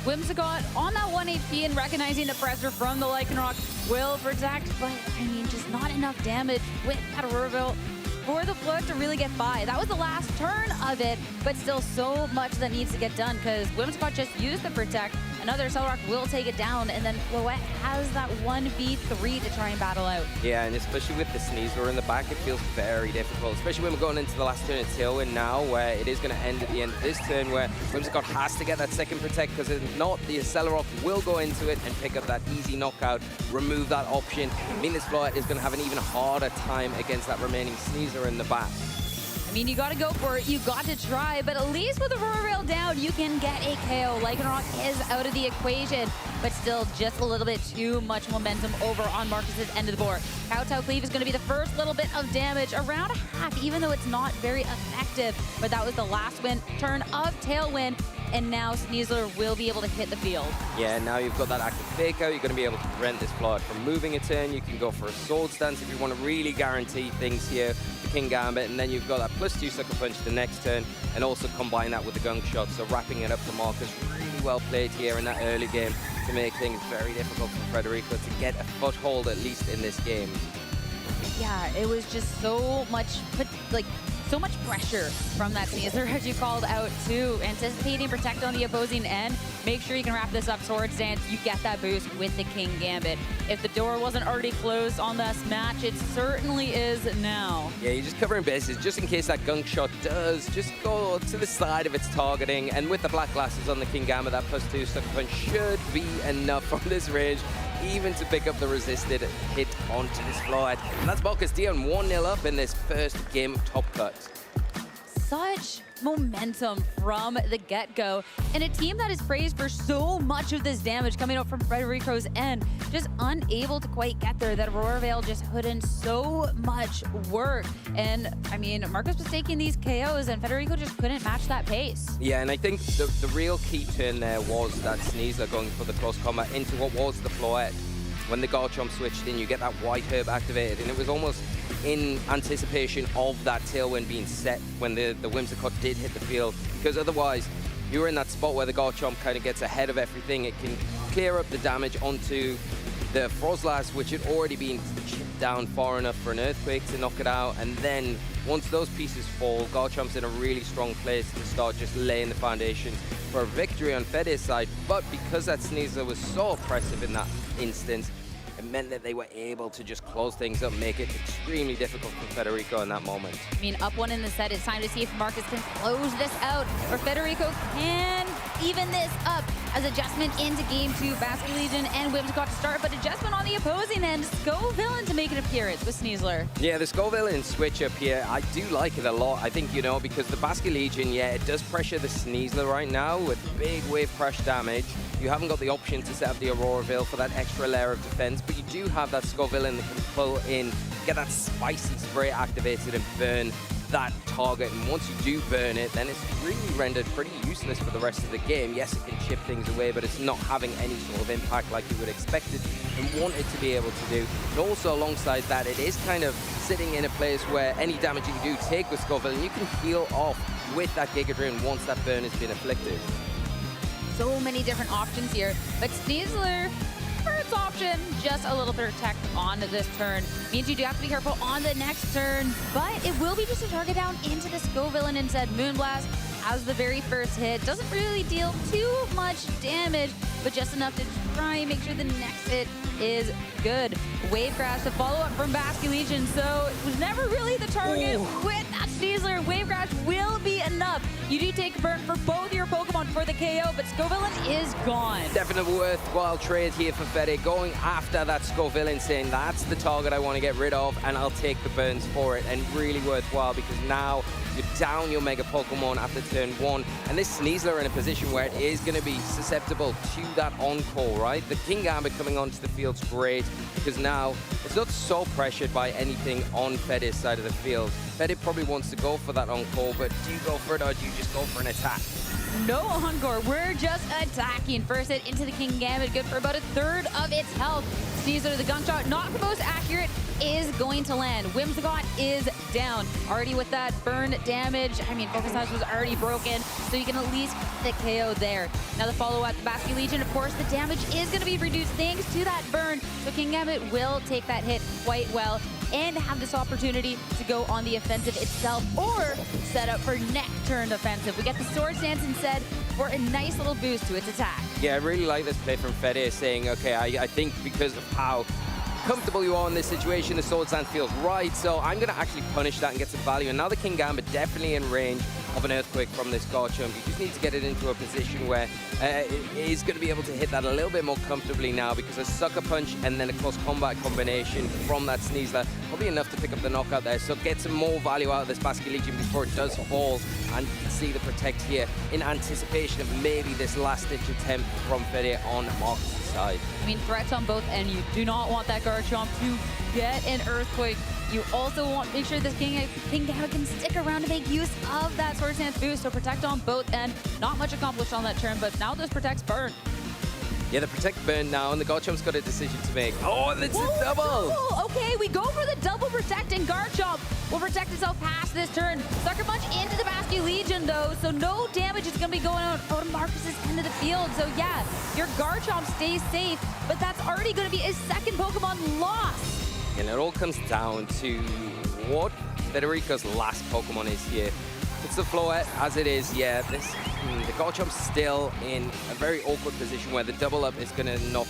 Whimsicott on that 1 HP and recognizing the pressure from the Lycanroc will protect, but I mean, just not enough damage with that Aurora for the Floette to really get by. That was the last turn of it, but still so much that needs to get done because Whimsicott just used the Protect. Another Accelerock will take it down, and then Floette has that 1v3 to try and battle out. Yeah, and especially with the Sneasler in the back, it feels very difficult, especially when we're going into the last turn of Tailwind now, where it is going to end at the end of this turn, where Whimsicott has to get that second Protect, because if not, the Accelerock will go into it and pick up that easy knockout, remove that option. I mean, this Floette is going to have an even harder time against that remaining Sneasler in the back. I mean, you got to go for it. You got to try, but at least with Aurora Rail down, you can get a KO. Lycanroc is out of the equation, but still just a little bit too much momentum over on Marcus's end of the board. Kowtow Cleave is going to be the first little bit of damage, around a half, even though it's not very effective. But that was the last turn of Tailwind, and now Sneasler will be able to hit the field. Yeah, now you've got that active fake out. You're going to be able to prevent this Floette from moving a turn. You can go for a Sword Stance if you want to really guarantee things here. King Gambit, and then you've got that +2 Sucker Punch the next turn, and also combine that with the Gunk Shot. So wrapping it up for Marcus, really well played here in that early game to make things very difficult for Federico to get a foothold, at least in this game. Yeah, it was just so much, so much pressure from that Sneasler, as you called out, too. Anticipating Protect on the opposing end. Make sure you can wrap this up Sword Stance. You get that boost with the King Gambit. If the door wasn't already closed on this match, it certainly is now. Yeah, you're just covering bases, just in case that Gunk Shot does just go to the side of its targeting. And with the Black Glasses on the King Gambit, that +2 Sucker Punch should be enough from this range, even to pick up the resisted hit onto this Floette. And that's Marcus Dion 1-0 up in this first game of Top Cut. Such momentum from the get-go, and a team that is praised for so much of this damage coming out from Federico's end, just unable to quite get there. That Aurora Veil just put in so much work, and I mean, Marcus was taking these KOs and Federico just couldn't match that pace. Yeah, and I think the real key turn there was that Sneasler going for the close combat into what was the Floette. When the Garchomp switched in, you get that White Herb activated, and it was almost in anticipation of that Tailwind being set when the Whimsicott did hit the field, because otherwise you were in that spot where the Garchomp kind of gets ahead of everything. It can clear up the damage onto the Frostlass, which had already been chipped down far enough for an Earthquake to knock it out, and then once those pieces fall, Garchomp's in a really strong place to start just laying the foundation for a victory on Fede's side. But because that Sneasler was so oppressive in that instance, it meant that they were able to just close things up, make it extremely difficult for Federico in that moment. I mean, up one in the set, it's time to see if Marcus can close this out, or Federico can even this up as adjustment into game 2. Basket Legion and Whimsicott to start, but adjustment on the opposing end. Scovillain to make an appearance with Sneasler. Yeah, the Scovillain switch up here, I do like it a lot. I think, you know, because the Basket Legion, yeah, it does pressure the Sneasler right now with big wave crush damage. You haven't got the option to set up the Aurora Veil for that extra layer of defense, but you do have that Scovillain that can pull in, get that spicy spray activated and burn that target. And once you do burn it, then it's really rendered pretty useless for the rest of the game. Yes, it can chip things away, but it's not having any sort of impact like you would expect it and want it to be able to do. And also alongside that, it is kind of sitting in a place where any damage you do take with Scovillain, you can heal off with that Giga Drain once that burn has been afflicted. so many different options here. But Sneasler, first option, just a little protect on this turn. Means you do have to be careful on the next turn, but it will be just a target down into the Scovillain instead. Moonblast has the very first hit. Doesn't really deal too much damage, but just enough to try and make sure the next hit is good. Wave Crash, the follow-up from Basque Legion, so it was never really the target. With that Sneasler, Wave Crash will be enough. You do take a burn for both your Pokemon for the KO, but Scovillain is gone. Definitely worthwhile trade here for Fede, going after that Scovillain, saying that's the target I want to get rid of, and I'll take the burns for it, and really worthwhile because now you're down your Mega Pokemon after turn 1, and this Sneasler in a position where it is going to be susceptible to that on-call, right? The Kingambit coming onto the field's great because now it's not so pressured by anything on Fede's side of the field. Fede probably wants to go for that on-call, but do you go for it or do you just go for an attack? No encore, we're just attacking. First hit into the Kingambit, good for about a third of its health. Sneasler, the gunk shot, not the most accurate, is going to land. Whimsicott is down. Already with that burn damage, I mean, Focus Sash was already broken, so you can at least get the KO there. Now the follow-up, the Basque Legion, of course, the damage is going to be reduced thanks to that burn, so Kingambit will take that hit quite well and have this opportunity to go on the offensive itself or set up for next turn offensive. We get the Sword Stance instead for a nice little boost to its attack. Yeah, I really like this play from Fede, saying, okay, I think because of how comfortable you are in this situation, the Sword Stance feels right, so I'm going to actually punish that and get some value. And now the Kingambit definitely in range of an Earthquake from this Garchomp. You just need to get it into a position where it is going to be able to hit that a little bit more comfortably now, because a Sucker Punch and then a close combat combination from that Sneasler, probably enough to pick up the knockout there. So get some more value out of this Basque Legion before it does fall, and you can see the Protect here in anticipation of maybe this last-ditch attempt from Fede on Marcus' side. I mean, threats on both end. You do not want that Garchomp to get an Earthquake. You also want to make sure this Kingambit can stick around to make use of that Sword Stance boost, so Protect on both end. Not much accomplished on that turn, but now this Protect's burn. Yeah, the Protect burn now, and the Garchomp's got a decision to make. Oh, and it's a double! Okay, we go for the double Protect, and Garchomp will protect itself past this turn. Sucker Punch into the Basque Legion, though, so no damage is going to be going out on Marcus's end of the field. So yeah, your Garchomp stays safe, but that's already going to be his second Pokemon lost. And it all comes down to what Federico's last Pokemon is here. It's the Floette, as it is, yeah. The Garchomp's still in a very awkward position where the double up is going to knock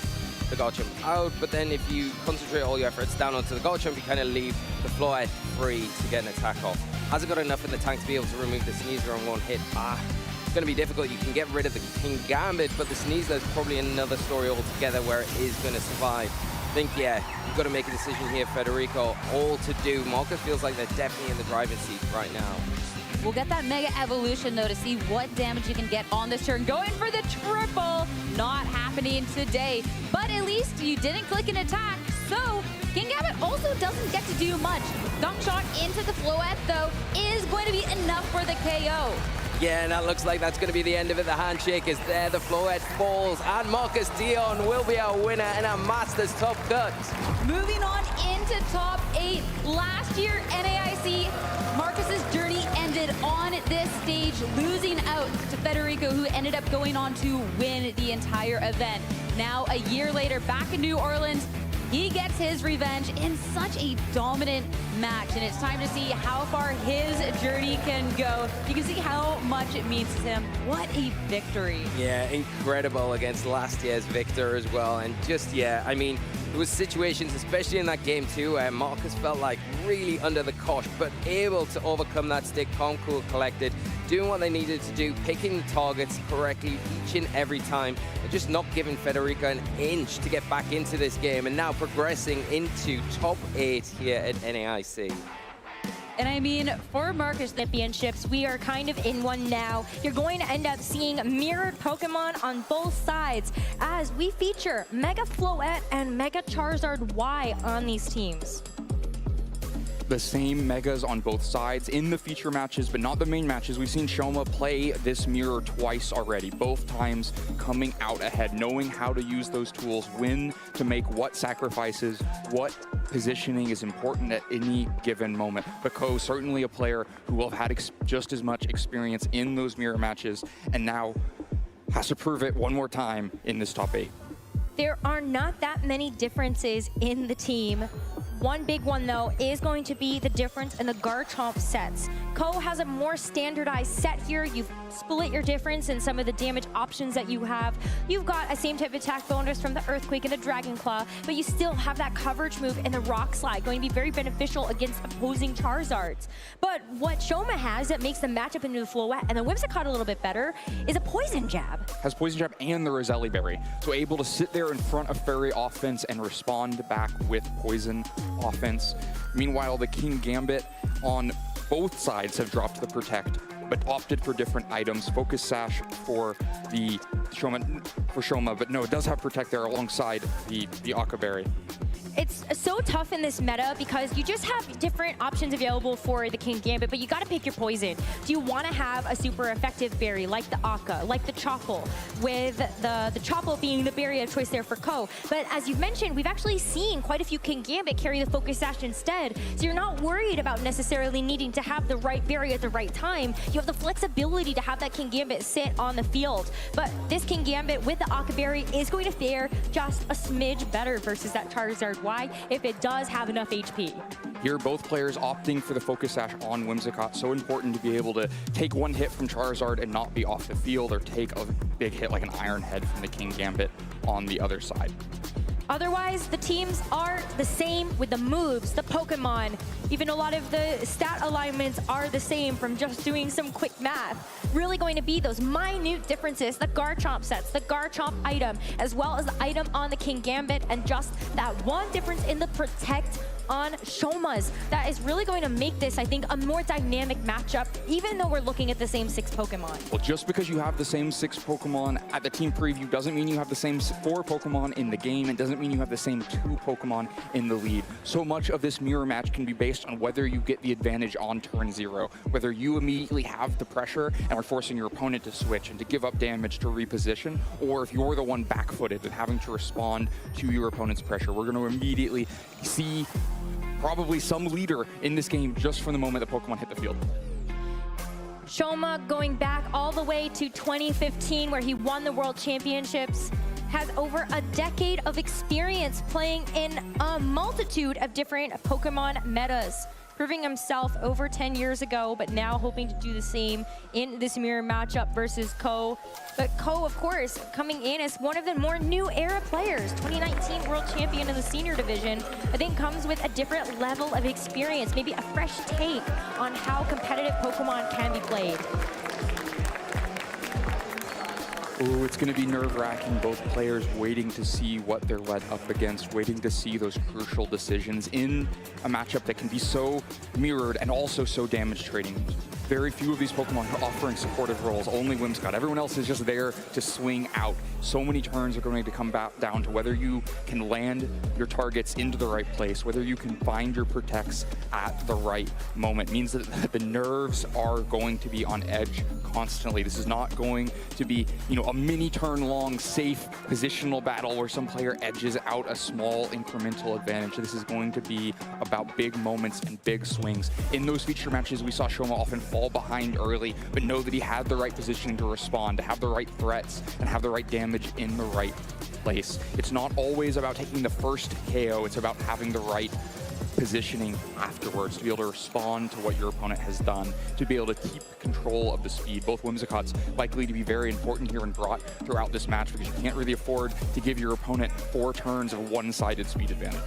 the Garchomp out, but then if you concentrate all your efforts down onto the Garchomp, you kind of leave the Floette free to get an attack off. Hasn't got enough in the tank to be able to remove the Sneasler on one hit. It's going to be difficult. You can get rid of the Kingambit, but the Sneasler is probably another story altogether where it is going to survive. I think, yeah, you've got to make a decision here, Federico. All to do. Marcus feels like they're definitely in the driving seat right now. We'll get that Mega Evolution, though, to see what damage you can get on this turn. Going for the triple, not happening today. But at least you didn't click an attack, so Kingambit also doesn't get to do much. Gunk Shot into the Floette, though, is going to be enough for the KO. Yeah, and that looks like that's going to be the end of it. The handshake is there, the Floette falls, and Marcus Dion will be our winner in our Masters Top Cut. Moving on into top 8. Last year, NAIC, Marcus's journey ended on this stage, losing out to Federico, who ended up going on to win the entire event. Now, a year later, back in New Orleans, he gets his revenge in such a dominant match, and it's time to see how far his journey can go. You can see how much it means to him. What a victory. Yeah, incredible against last year's victor as well. And just, yeah, I mean, there was situations, especially in that game too, where Marcus felt like really under the cosh, but able to overcome that stick, calm, cool, collected, doing what they needed to do, picking the targets correctly each and every time, and just not giving Federico an inch to get back into this game, and now progressing into top 8 here at NAIC. And I mean, for Marcus Championships, we are kind of in one now. You're going to end up seeing mirrored Pokemon on both sides as we feature Mega Floette and Mega Charizard Y on these teams. The same Megas on both sides in the feature matches, but not the main matches. We've seen Shoma play this mirror twice already, both times coming out ahead, knowing how to use those tools, when to make what sacrifices, what positioning is important at any given moment. Bako, certainly a player who will have had just as much experience in those mirror matches, and now has to prove it one more time in this top 8. There are not that many differences in the team. One big one, though, is going to be the difference in the Garchomp sets. Ko has a more standardized set here. You've split your difference in some of the damage options that you have. You've got a same type attack bonus from the Earthquake and the Dragon Claw, but you still have that coverage move in the Rock Slide, going to be very beneficial against opposing Charizards. But what Shoma has that makes the matchup into the Floette and the Whimsicott a little bit better is a Poison Jab. Has Poison Jab and the Roselli Berry, so able to sit there in front of Fairy offense and respond back with Poison offense. Meanwhile, the King Gambit on both sides have dropped the Protect, but opted for different items. Focus Sash for the Shoma, but no, it does have Protect there alongside the Aqua Berry. It's so tough in this meta because you just have different options available for the King Gambit, but you gotta pick your poison. Do you wanna have a super effective berry like the Aqua, like the Chockle, with the Chockle being the berry of choice there for Ko? But as you've mentioned, we've actually seen quite a few King Gambit carry the Focus Sash instead, so you're not worried about necessarily needing to have the right berry at the right time. You have the flexibility to have that King Gambit sit on the field. But this King Gambit with the Aqua Berry is going to fare just a smidge better versus that Charizard Y if it does have enough HP. Here, both players opting for the Focus Sash on Whimsicott. So important to be able to take one hit from Charizard and not be off the field, or take a big hit like an Iron Head from the King Gambit on the other side. Otherwise, the teams are the same with the moves, the Pokemon. Even a lot of the stat alignments are the same from just doing some quick math. Really going to be those minute differences, the Garchomp sets, the Garchomp item, as well as the item on the King Gambit, and just that one difference in the Protect on Shomas. That is really going to make this, I think, a more dynamic matchup, even though we're looking at the same 6 Pokemon. Well, just because you have the same 6 Pokemon at the team preview doesn't mean you have the same 4 Pokemon in the game. It doesn't mean you have the same 2 Pokemon in the lead. So much of this mirror match can be based on whether you get the advantage on turn 0, whether you immediately have the pressure and are forcing your opponent to switch and to give up damage to reposition, or if you're the one back-footed and having to respond to your opponent's pressure. We're going to immediately see probably some leader in this game just from the moment the Pokemon hit the field. Shoma, going back all the way to 2015, where he won the World Championships, has over a decade of experience playing in a multitude of different Pokemon metas, proving himself over 10 years ago, but now hoping to do the same in this mirror matchup versus Ko. But Ko, of course, coming in as one of the more new era players, 2019 World Champion in the senior division, I think comes with a different level of experience, maybe a fresh take on how competitive Pokemon can be played. Ooh, it's going to be nerve-wracking. Both players waiting to see what they're led up against, waiting to see those crucial decisions in a matchup that can be so mirrored and also so damage trading. Very few of these Pokemon are offering supportive roles, only Whimsicott. Everyone else is just there to swing out. So many turns are going to come back down to whether you can land your targets into the right place, whether you can find your Protects at the right moment. It means that the nerves are going to be on edge constantly. This is not going to be, a mini turn long, safe positional battle where some player edges out a small incremental advantage. This is going to be about big moments and big swings. In those feature matches, we saw Shoma often fall behind early, but know that he had the right positioning to respond, to have the right threats, and have the right damage in the right place. It's not always about taking the first KO, it's about having the right positioning afterwards to be able to respond to what your opponent has done, to be able to keep control of the speed. Both Whimsicott's likely to be very important here and brought throughout this match, because you can't really afford to give your opponent 4 turns of one-sided speed advantage.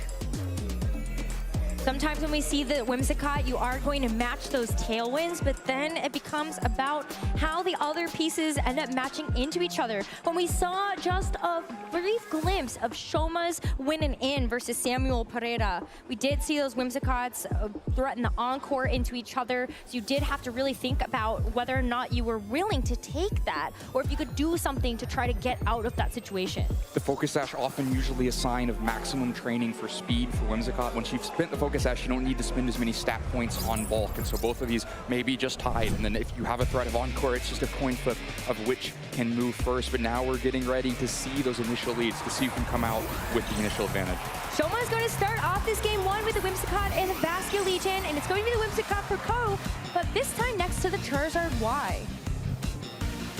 Sometimes when we see the Whimsicott, you are going to match those tailwinds, but then it becomes about how the other pieces end up matching into each other. When we saw just a brief glimpse of Shoma's win and in versus Samuel Pereira, we did see those Whimsicotts threaten the encore into each other, so you did have to really think about whether or not you were willing to take that, or if you could do something to try to get out of that situation. The Focus Sash often usually a sign of maximum training for speed for Whimsicott. Once you've spent the Focus Sash, you don't need to spend as many stat points on bulk, and so both of these may be just tied, and then if you have a threat of encore, it's just a coin flip of which can move first. But now we're getting ready to see those initial leads, to see who can come out with the initial advantage. Shoma is going to start off this game 1 with the Whimsicott and the Basculegion, and it's going to be the Whimsicott for Ko, but this time next to the Charizard Y.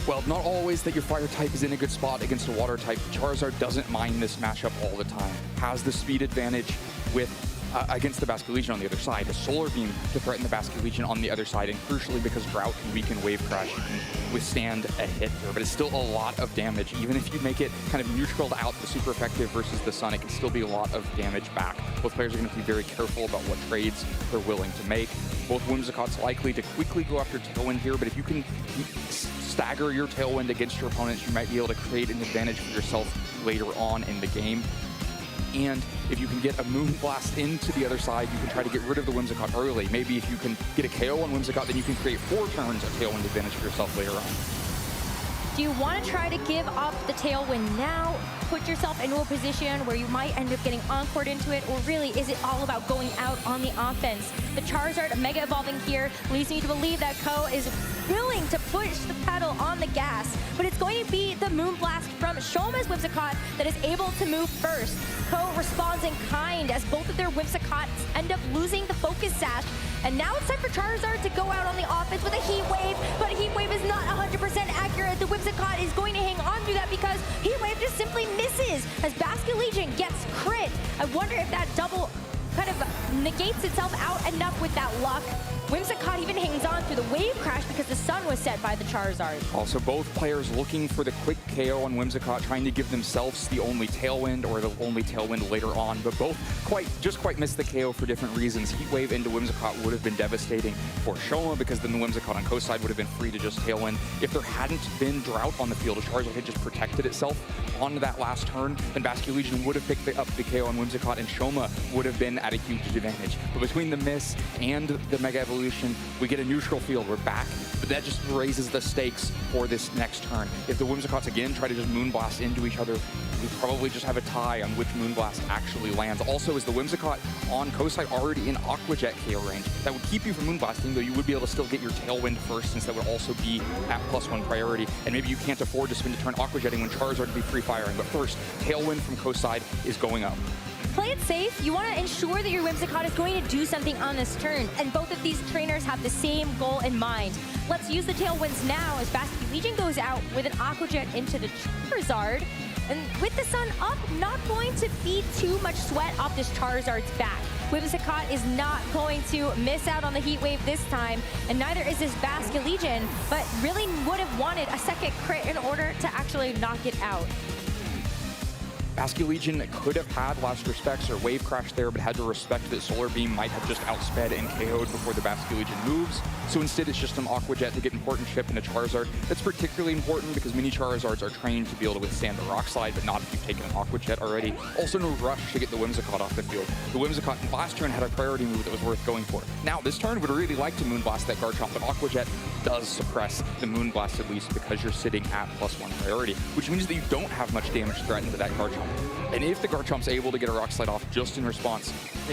Well, not always that your fire type is in a good spot against a water type. Charizard doesn't mind this matchup all the time. Has the speed advantage with against the Basculegion on the other side, the Solar Beam to threaten the Basculegion on the other side, and crucially because Drought can weaken Wave Crash, you can withstand a hit here, but it's still a lot of damage. Even if you make it kind of neutraled out the super effective versus the Sun, it can still be a lot of damage back. Both players are going to be very careful about what trades they're willing to make. Both Whimsicott's likely to quickly go after Tailwind here, but if you can stagger your Tailwind against your opponents, you might be able to create an advantage for yourself later on in the game. And if you can get a Moonblast into the other side, you can try to get rid of the Whimsicott early. Maybe if you can get a KO on Whimsicott, then you can create 4 turns of Tailwind advantage for yourself later on. Do you want to try to give up the Tailwind now, put yourself into a position where you might end up getting encored into it, or really is it all about going out on the offense? The Charizard Mega Evolving here leads me to believe that Ko is willing to push the pedal on the gas, but it's going to be the Moonblast from Shoma's Whimsicott that is able to move first. Ko responds in kind as both of their Whimsicotts end up losing the Focus Sash, and now it's time for Charizard to go out on the offense with a Heat Wave, but Heat Wave is not 100% accurate. The Whimsicott is going to hang on to that because Heat Wave just simply misses as Basculegion gets crit. I wonder if that double kind of negates itself out enough with that luck. Whimsicott even hangs on through the Wave Crash because the Sun was set by the Charizard. Also, both players looking for the quick KO on Whimsicott, trying to give themselves the only Tailwind or the only Tailwind later on, but both just quite missed the KO for different reasons. Heat Wave into Whimsicott would have been devastating for Shoma because then the Whimsicott on Ko side would have been free to just Tailwind. If there hadn't been Drought on the field, if Charizard had just protected itself on that last turn, then Basculegion would have picked up the KO on Whimsicott and Shoma would have been at a huge advantage. But between the miss and the Mega Evolution, we get a neutral field. We're back, but that just raises the stakes for this next turn. If the Whimsicotts again try to just Moonblast into each other, we probably just have a tie on which Moonblast actually lands. Also, is the Whimsicott on Ko side already in Aqua Jet KO range? That would keep you from Moonblasting, though you would be able to still get your Tailwind first, since that would also be at +1 priority. And maybe you can't afford to spend a turn Aqua Jetting when Charizard would be free firing. But first, Tailwind from Ko side is going up. Play it safe. You want to ensure that your Whimsicott is going to do something on this turn, and both of these trainers have the same goal in mind. Let's use the Tailwinds now as Basculegion goes out with an Aqua Jet into the Charizard. And with the Sun up, not going to be too much sweat off this Charizard's back. Whimsicott is not going to miss out on the Heat Wave this time, and neither is this Basculegion, but really would have wanted a second crit in order to actually knock it out. Basculegion could have had Last Respects or Wave Crash there, but had to respect that Solar Beam might have just outsped and KO'd before the Basculegion moves. So instead, it's just an Aqua Jet to get important chip into Charizard. That's particularly important because many Charizards are trained to be able to withstand the Rock Slide, but not if you've taken an Aqua Jet already. Also, no rush to get the Whimsicott off the field. The Whimsicott last turn had a priority move that was worth going for. Now, this turn would really like to Moonblast that Garchomp, but Aqua Jet does suppress the Moonblast at least because you're sitting at +1 priority, which means that you don't have much damage threatened to that Garchomp. And if the Garchomp's able to get a Rock Slide off just in response,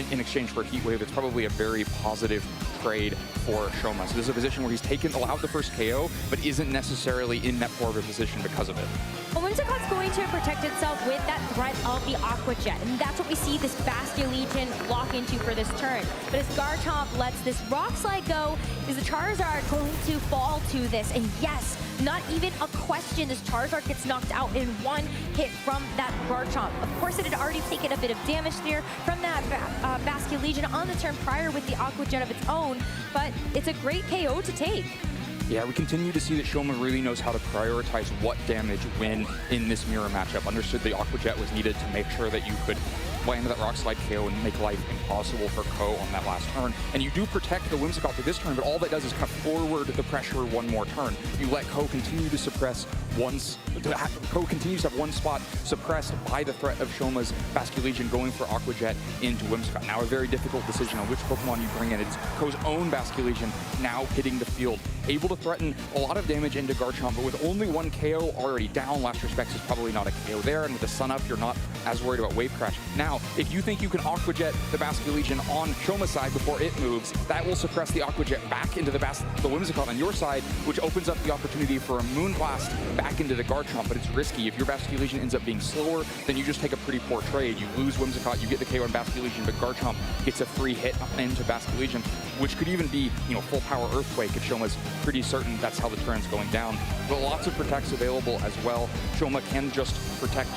in exchange for a Heat Wave, it's probably a very positive trade for Shoma. So this is a position where he's allowed the first KO, but isn't necessarily in that poor of a position because of it. Well, Whimsicott's going to protect itself with that threat of the Aqua Jet, and that's what we see this Basculegion lock into for this turn. But as Garchomp lets this Rock Slide go, is the Charizard going to fall to this? And yes, not even a question, this Charizard gets knocked out in one hit from that Garchomp. Of course, it had already taken a bit of damage there from that Basculegion on the turn prior with the Aqua Jet of its own, but it's a great KO to take. Yeah, we continue to see that Shoma really knows how to prioritize what damage when in this mirror matchup. Understood the Aqua Jet was needed to make sure that you could land that Rock Slide KO and make life impossible for Ko on that last turn. And you do protect the Whimsicott for this turn, but all that does is cut forward the pressure one more turn. You let Ko continue to suppress Ko continues to have one spot suppressed by the threat of Shoma's Basculegion going for Aqua Jet into Whimsicott. Now a very difficult decision on which Pokemon you bring in. It's Ko's own Basculegion now hitting the field, able to threaten a lot of damage into Garchomp, but with only one KO already down, Last Respects is probably not a KO there, and with the Sun up, you're not as worried about Wave Crash. Now, Now, if you think you can Aqua Jet the Basculegion on Shoma's side before it moves, that will suppress the Aqua Jet back into the Whimsicott on your side, which opens up the opportunity for a Moonblast back into the Garchomp, but it's risky. If your Basculegion ends up being slower, then you just take a pretty poor trade. You lose Whimsicott, you get the KO on Basculegion, but Garchomp gets a free hit into Basculegion, which could even be, you know, full power Earthquake if Shoma's pretty certain that's how the turn's going down. But lots of protects available as well. Shoma can just protect.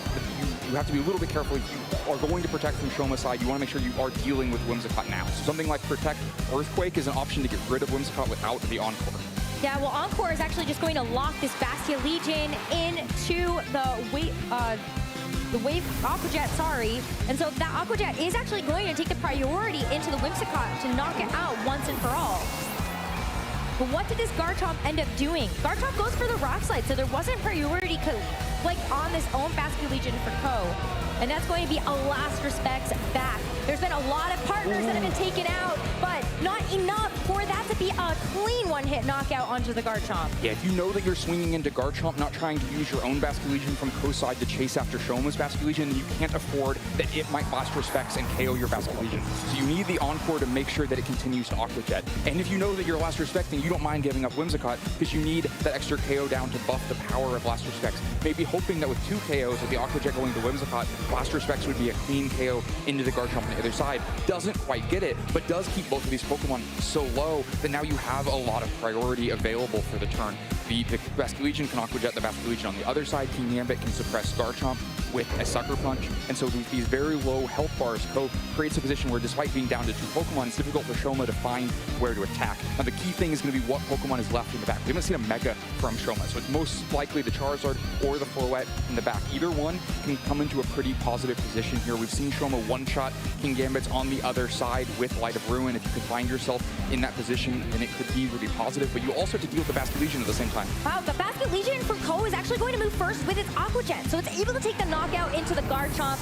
You have to be a little bit careful. If you are going to protect from Shoma's side, you want to make sure you are dealing with Whimsicott now. So something like Protect Earthquake is an option to get rid of Whimsicott without the Encore. Yeah, well, Encore is actually just going to lock this Basculegion into the Wave Aqua Jet, sorry. And so that Aqua Jet is actually going to take the priority into the Whimsicott to knock it out once and for all. But what did this Garchomp end up doing? Garchomp goes for the Rock Slide, so there wasn't priority like on this own Basculegion for Ko. And that's going to be a last respects back. There's been a lot of partners that have been taken out, but not enough for that to be a clean one-hit knockout onto the Garchomp. Yeah, if you know that you're swinging into Garchomp, not trying to use your own Basculegion from Ko's side to chase after Shoma's Basculegion, then you can't afford that it might last respects and KO your Basculegion. So you need the Encore to make sure that it continues to Aqua Jet. And if you know that you're last respect, then you don't mind giving up Whimsicott because you need that extra KO down to buff the power of last respects. Maybe hoping that with 2 KOs with the Aqua Jet going to Whimsicott, last respects would be a clean KO into the Garchomp on the other side. Doesn't quite get it, but does keep both of these Pokemon so low that now you have a lot of priority available for the turn. The Basculegion can Aqua Jet the Basculegion on the other side. King Gambit can suppress Garchomp with a Sucker Punch. And so with these very low health bars, Ko creates a position where despite being down to 2 Pokemon, it's difficult for Shoma to find where to attack. Now the key thing is going to be what Pokemon is left in the back. We haven't seen a Mega from Shoma, so it's most likely the Charizard or the Floette in the back. Either one can come into a pretty positive position here. We've seen Shoma one-shot King Gambits on the other side with Light of Ruin. If you could find yourself in that position, then it could be really positive, but you also have to deal with the Basculegion at the same time. Wow, the Basculegion from Ko is actually going to move first with its Aqua Jet, so it's able to take the knockout into the Garchomp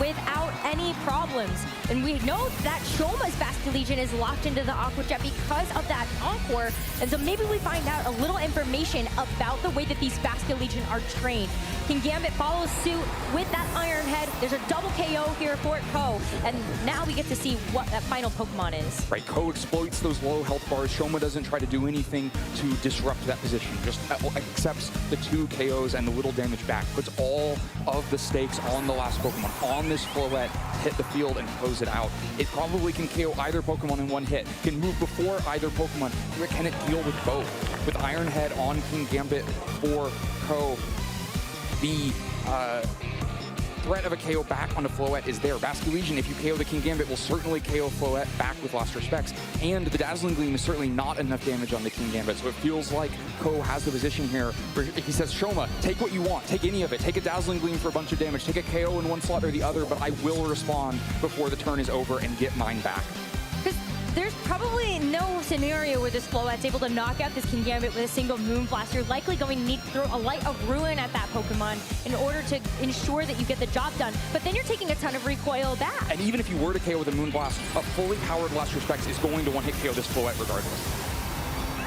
without any problems. And we know that Shoma's Basculegion is locked into the Aqua Jet because of that Encore. And so maybe we find out a little information about the way that these Basculegion are trained. King Gambit follows suit with that Iron Head. There's a double KO here for Ko. And now we get to see what that final Pokemon is. Right, Ko exploits those low health bars. Shoma doesn't try to do anything to disrupt that position. Just accepts the 2 KOs and the little damage back. Puts all of the stakes on the last Pokemon, on this Floette, hit the field and close it out. It probably can KO either Pokemon in one hit, can move before either Pokemon. Can it deal with both? With Iron Head on King Gambit for Ko, the threat of a KO back on the Floette is there. Basculegion, if you KO the King Gambit, will certainly KO Floette back with last respects. And the Dazzling Gleam is certainly not enough damage on the King Gambit. So it feels like Ko has the position here where he says, Shoma, take what you want. Take any of it. Take a Dazzling Gleam for a bunch of damage. Take a KO in one slot or the other, but I will respond before the turn is over and get mine back. There's probably no scenario where this Floette's able to knock out this King Gambit with a single Moonblast. You're likely going to need to throw a Light of Ruin at that Pokemon in order to ensure that you get the job done. But then you're taking a ton of recoil back. And even if you were to KO with a Moonblast, a fully powered Last Respects is going to one-hit KO this Floette regardless.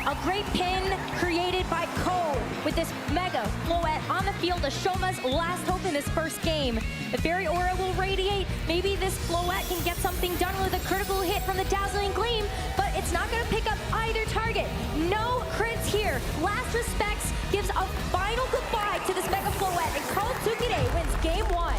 A great pin created by Ko with this Mega Floette on the field as Shoma's last hope in this first game. The Fairy Aura will radiate. Maybe this Floette can get something done with a critical hit from the Dazzling Gleam, but it's not going to pick up either target. No crits here. Last Respects gives a final goodbye to this Mega Floette, and Ko Tsukide wins game 1.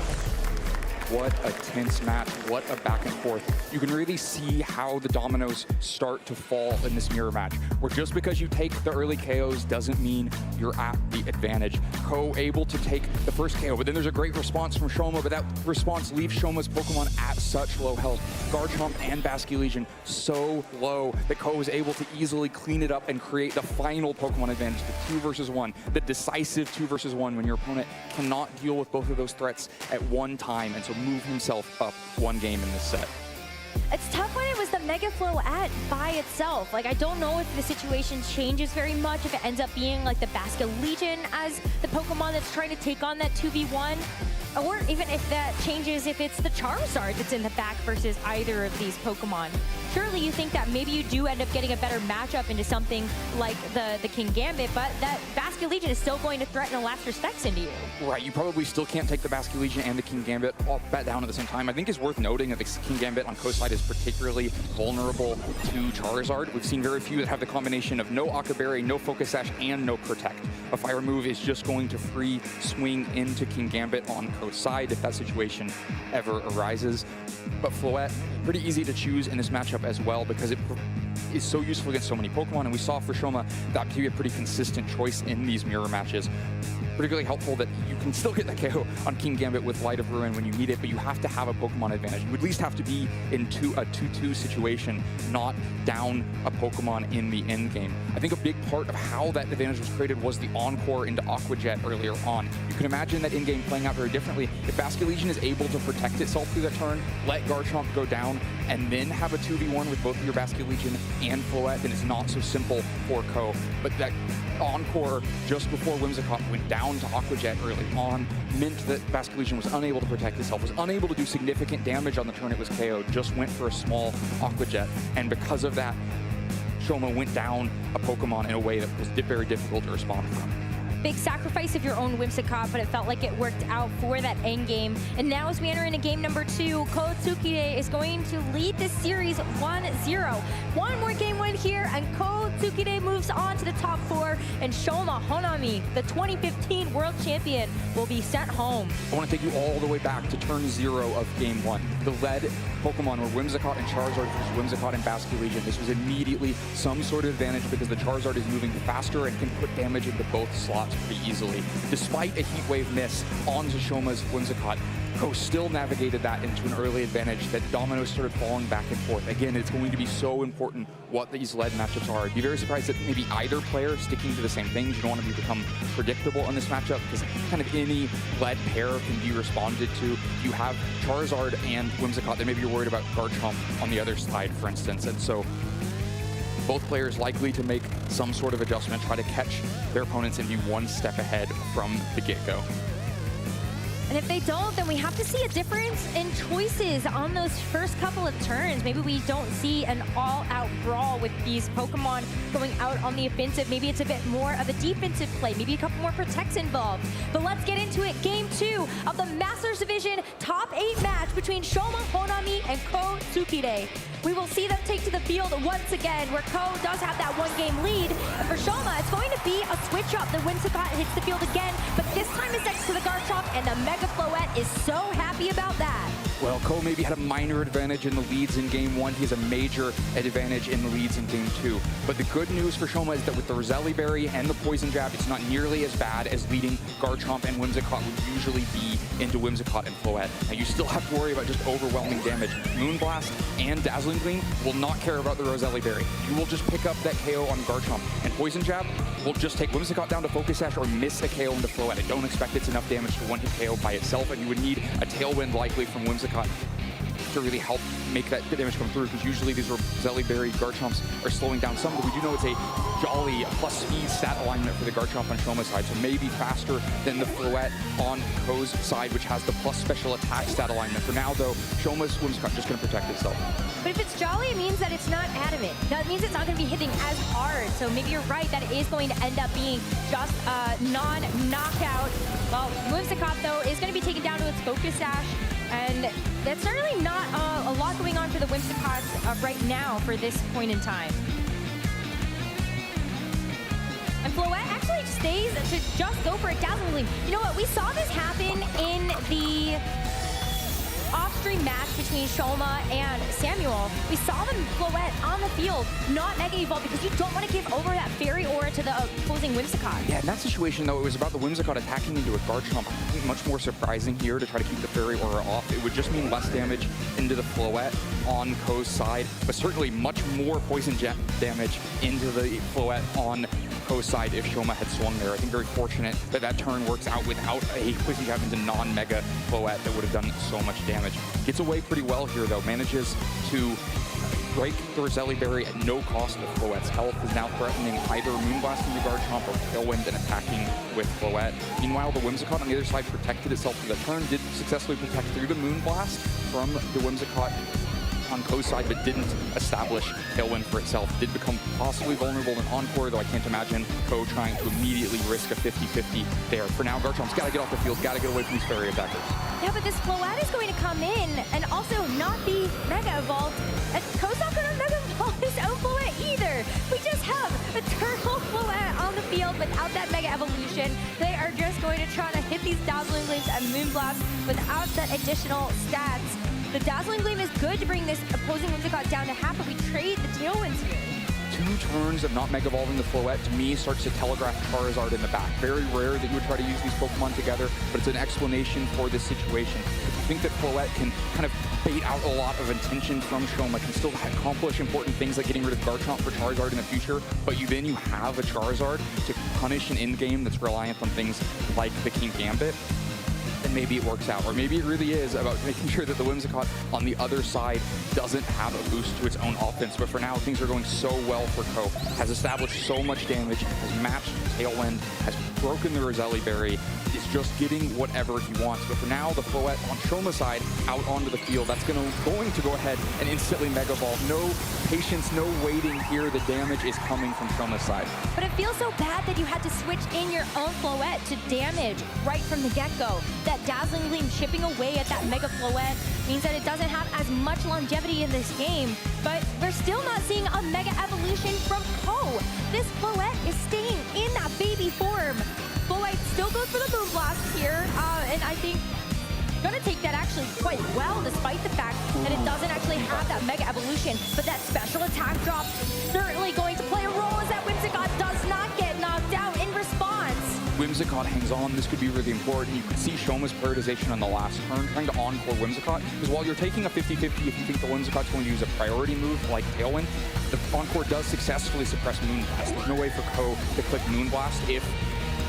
What a tense match. What a back and forth. You can really see how the dominoes start to fall in this mirror match, where just because you take the early KOs doesn't mean you're at the advantage. Ko able to take the first KO, but then there's a great response from Shoma, but that response leaves Shoma's Pokemon at such low health. Garchomp and Basculegion so low that Ko was able to easily clean it up and create the final Pokemon advantage, the 2 versus 1, the decisive 2 versus 1 when your opponent cannot deal with both of those threats at one time, and so move himself up 1 game in this set. It's tough when it was the Mega Floette by itself. Like, I don't know if the situation changes very much, if it ends up being like the Basculegion as the Pokemon that's trying to take on that 2v1, or even if that changes if it's the Charizard that's in the back versus either of these Pokemon. Surely you think that maybe you do end up getting a better matchup into something like the King Gambit, but that Basket Legion is still going to threaten the last respects into you. Right, you probably still can't take the Basket Legion and the King Gambit all bat down at the same time. I think it's worth noting that the King Gambit on coast side is particularly vulnerable to Charizard. We've seen very few that have the combination of no Akaberry, no Focus Sash, and no Protect. A Fire move is just going to free swing into King Gambit on coast side if that situation ever arises. But Floette, pretty easy to choose in this matchup as well because it is so useful against so many Pokemon, and we saw for Shoma that to be a pretty consistent choice in these mirror matches. Particularly helpful that you can still get that KO on King Gambit with Light of Ruin when you need it, but you have to have a Pokemon advantage. You at least have to be in a 2-2 situation, not down a Pokemon in the end game. I think a big part of how that advantage was created was the Encore into Aqua Jet earlier on. You can imagine that in-game playing out very differently. If Basket Legion is able to protect itself through that turn, let Garchomp go down, and then have a 2v1 with both of your Basket Legion and Floette, then it's not so simple for Ko. But that Encore just before Whimsicott went down to Aqua Jet early on meant that Basket Legion was unable to protect itself, was unable to do significant damage on the turn it was KO'd, just went for a small Aqua Jet. And because of that, Shoma went down a Pokemon in a way that was very difficult to respond from. Big sacrifice of your own Whimsicott, but it felt like it worked out for that end game. And now as we enter into game number 2, Ko Tsukide is going to lead this series 1-0. One more game win here, and Ko Tsukide moves on to the top 4, and Shoma Honami, the 2015 world champion, will be sent home. I want to take you all the way back to turn 0 of game 1. The lead Pokemon were Whimsicott and Charizard versus Whimsicott and Basket Legion. This was immediately some sort of advantage because the Charizard is moving faster and can put damage into both slots pretty easily. Despite a Heat Wave miss onto Shoma's Whimsicott, Ko still navigated that into an early advantage that dominoes started falling back and forth. Again, it's going to be so important what these lead matchups are. I'd be very surprised that maybe either player sticking to the same things. You don't want to become predictable in this matchup because kind of any lead pair can be responded to. You have Charizard and Whimsicott, then maybe you're worried about Garchomp on the other side, for instance. And so both players likely to make some sort of adjustment, try to catch their opponents and be one step ahead from the get-go. And if they don't, then we have to see a difference in choices on those first couple of turns. Maybe we don't see an all-out brawl with these Pokemon going out on the offensive. Maybe it's a bit more of a defensive play, maybe a couple more protects involved. But let's get into it. Game 2 of the Masters Division Top 8 match between Shoma Honami and Ko Tsukide. We will see them take to the field once again, where Ko does have that one-game lead. And for Shoma, it's going to be a switch-up. The Whimsicott hits the field again, but this time it's next to the Garchomp, and the Mega Floette is so happy about that. Well, Ko maybe had a minor advantage in the leads in game 1. He has a major advantage in the leads in game 2. But the good news for Shoma is that with the Roselli Berry and the Poison Jab, it's not nearly as bad as leading Garchomp and Whimsicott would usually be into Whimsicott and Floette. Now, you still have to worry about just overwhelming damage. Moonblast and Dazzling Gleam will not care about the Roselli Berry. You will just pick up that KO on Garchomp. And Poison Jab will just take Whimsicott down to Focus Sash or miss a KO into Floette. I don't expect it's enough damage to one-hit KO by itself, and you would need a Tailwind likely from Whimsicott to really help make that damage come through, because usually these Roselli Berry Garchomps are slowing down some, but we do know it's a jolly plus speed stat alignment for the Garchomp on Shoma's side, so maybe faster than the Floette on Ko's side, which has the plus special attack stat alignment. For now, though, Shoma's Whimsicott just going to protect itself. But if it's jolly, it means that it's not adamant. That means it's not going to be hitting as hard. So maybe you're right that it is going to end up being just a non-knockout. Well, Whimsicott, though, is going to be taken down to its Focus Sash. And that's certainly not a lot going on for the Whimsicott right now for this point in time. And Floette actually stays to just go for a Dazzling Gleam. You know what? We saw this happen in the off-stream match between Shoma and Samuel. We saw them Floette on the field, not Mega Evolve, because you don't want to give over that Fairy Aura to the opposing Whimsicott. Yeah, in that situation, though, it was about the Whimsicott attacking into a Garchomp. I think much more surprising here to try to keep the Fairy Aura off. It would just mean less damage into the Floette on Ko's side, but certainly much more Poison Jet damage into the Floette on Ko's side if Shoma had swung there. I think very fortunate that that turn works out without a Poison Jab into non-Mega Floette that would have done so much damage. Gets away pretty well here, though. Manages to break the Roselli Berry at no cost of Floette's health. Is now threatening either Moonblasting the Garchomp or Tailwind and attacking with Floette. Meanwhile, the Whimsicott on the other side protected itself for the turn, did successfully protect through the Moonblast from the Whimsicott on Ko's side, but didn't establish Tailwind for itself. Did become possibly vulnerable in Encore, though I can't imagine Ko trying to immediately risk a 50-50 there. For now, Garchomp's got to get off the field, got to get away from these fairy attackers. Yeah, but this Floette is going to come in and also not be Mega Evolved. And Ko's not going to Mega Evolve his own Floette either. We just have a Turtle Floette on the field without that Mega Evolution. They are just going to try to hit these Dazzling Gleams and Moonblast without that additional stats. The Dazzling Gleam is good to bring this opposing Whimsicott down to half, but we trade the Tailwinds here. 2 turns of not Mega Evolving the Floette, to me, starts to telegraph Charizard in the back. Very rare that you would try to use these Pokemon together, but it's an explanation for this situation. If you think that Floette can kind of bait out a lot of intention from Shoma, can still accomplish important things like getting rid of Garchomp for Charizard in the future, but then you have a Charizard to punish an in-game that's reliant on things like the King Gambit, then maybe it works out. Or maybe it really is about making sure that the Whimsicott on the other side doesn't have a boost to its own offense. But for now, things are going so well for Ko. Has established so much damage, has matched Tailwind, has broken the Roselli Berry, is just getting whatever he wants. But for now, the Floette on Shoma's side out onto the field, that's going to go ahead and instantly Mega Evolve. No patience, no waiting here. The damage is coming from Shoma's side. But it feels so bad that you had to switch in your own Floette to damage right from the get-go. That Dazzling Gleam chipping away at that Mega Floette means that it doesn't have as much longevity in this game, but we're still not seeing a Mega Evolution from Ko. This Floette is staying in that baby form. Floette still goes for the Moonblast here, and I think gonna take that actually quite well, despite the fact that it doesn't actually have that Mega Evolution, but that special attack drop certainly going to play a role as that Whimsicott does not get knocked out in response. Whimsicott hangs on. This could be really important. You could see Shoma's prioritization on the last turn, trying to encore Whimsicott, because while you're taking a 50-50, if you think the Whimsicott's going to use a priority move like Tailwind, the Encore does successfully suppress Moonblast. There's no way for Ko to click Moonblast if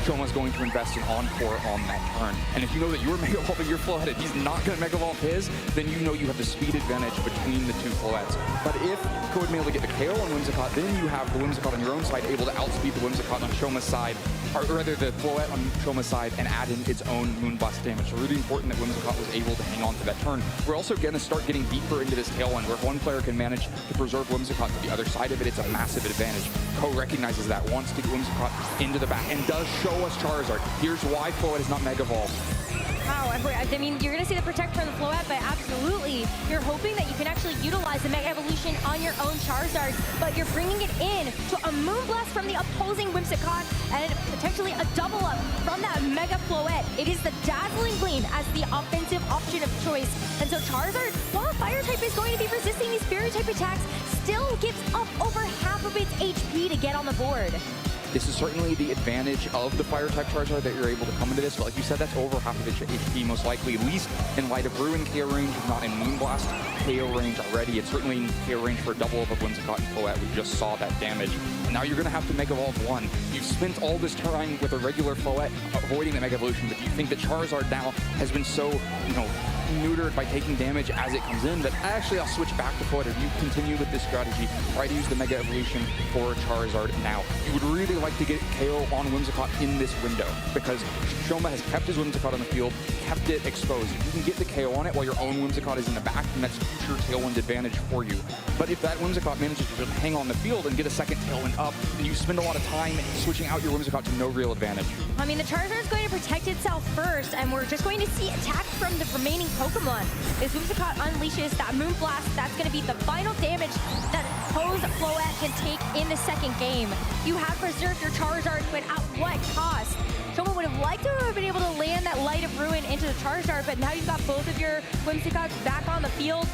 Shoma's going to invest in Encore on that turn. And if you know that you're Mega Evolving your Floette and he's not going to Mega Evolve his, then you know you have the speed advantage between the two Floettes. But if Ko would be able to get the KO on Whimsicott, then you have the Whimsicott on your own side able to outspeed the Whimsicott on Shoma's side, or rather the Floette on Shoma's side, and add in its own Moonblast damage. So really important that Whimsicott was able to hang on to that turn. We're also going to start getting deeper into this Tailwind, where if one player can manage to preserve Whimsicott to the other side of it, it's a massive advantage. Ko recognizes that, wants to get Whimsicott into the back, and does show us Charizard. Here's why Floette is not Mega Evolved. Wow, I mean, you're going to see the Protect from the Floette, but absolutely, you're hoping that you can actually utilize the Mega Evolution on your own Charizard, but you're bringing it in to a Moonblast from the opposing Whimsicott, and potentially a double up from that Mega Floette. It is the Dazzling Gleam as the offensive option of choice, and so Charizard, while Fire type is going to be resisting these Fairy type attacks, still gives up over half of its HP to get on the board. This is certainly the advantage of the Fire-type Charizard that you're able to come into this, but like you said, that's over half of its HP, most likely, at least in Light of Ruin KO range, if not in Moonblast KO range already. It's certainly in KO range for a double of a Whimsicott and Floette. We just saw that damage. And now you're going to have to Mega Evolve one. You've spent all this time with a regular Floette avoiding the Mega Evolution, but do you think that Charizard now has been so, neutered by taking damage as it comes in that actually I'll switch back to Floette, or you continue with this strategy, try to use the Mega Evolution for Charizard now. You would really like to get KO on Whimsicott in this window, because Shoma has kept his Whimsicott on the field, kept it exposed. If you can get the KO on it while your own Whimsicott is in the back, then that's future Tailwind advantage for you. But if that Whimsicott manages to just hang on the field and get a second Tailwind up, then you spend a lot of time switching out your Whimsicott to no real advantage. I mean, the Charizard is going to protect itself first, and we're just going to see attack from the remaining Pokemon. As Whimsicott unleashes that Moonblast, that's going to be the final damage that Ko's Floette can take in the second game. You have preserved your Charizard, but at what cost? Shoma would have liked to have been able to land that Light of Ruin into the Charizard, but now you've got both of your Whimsicotts back on the field.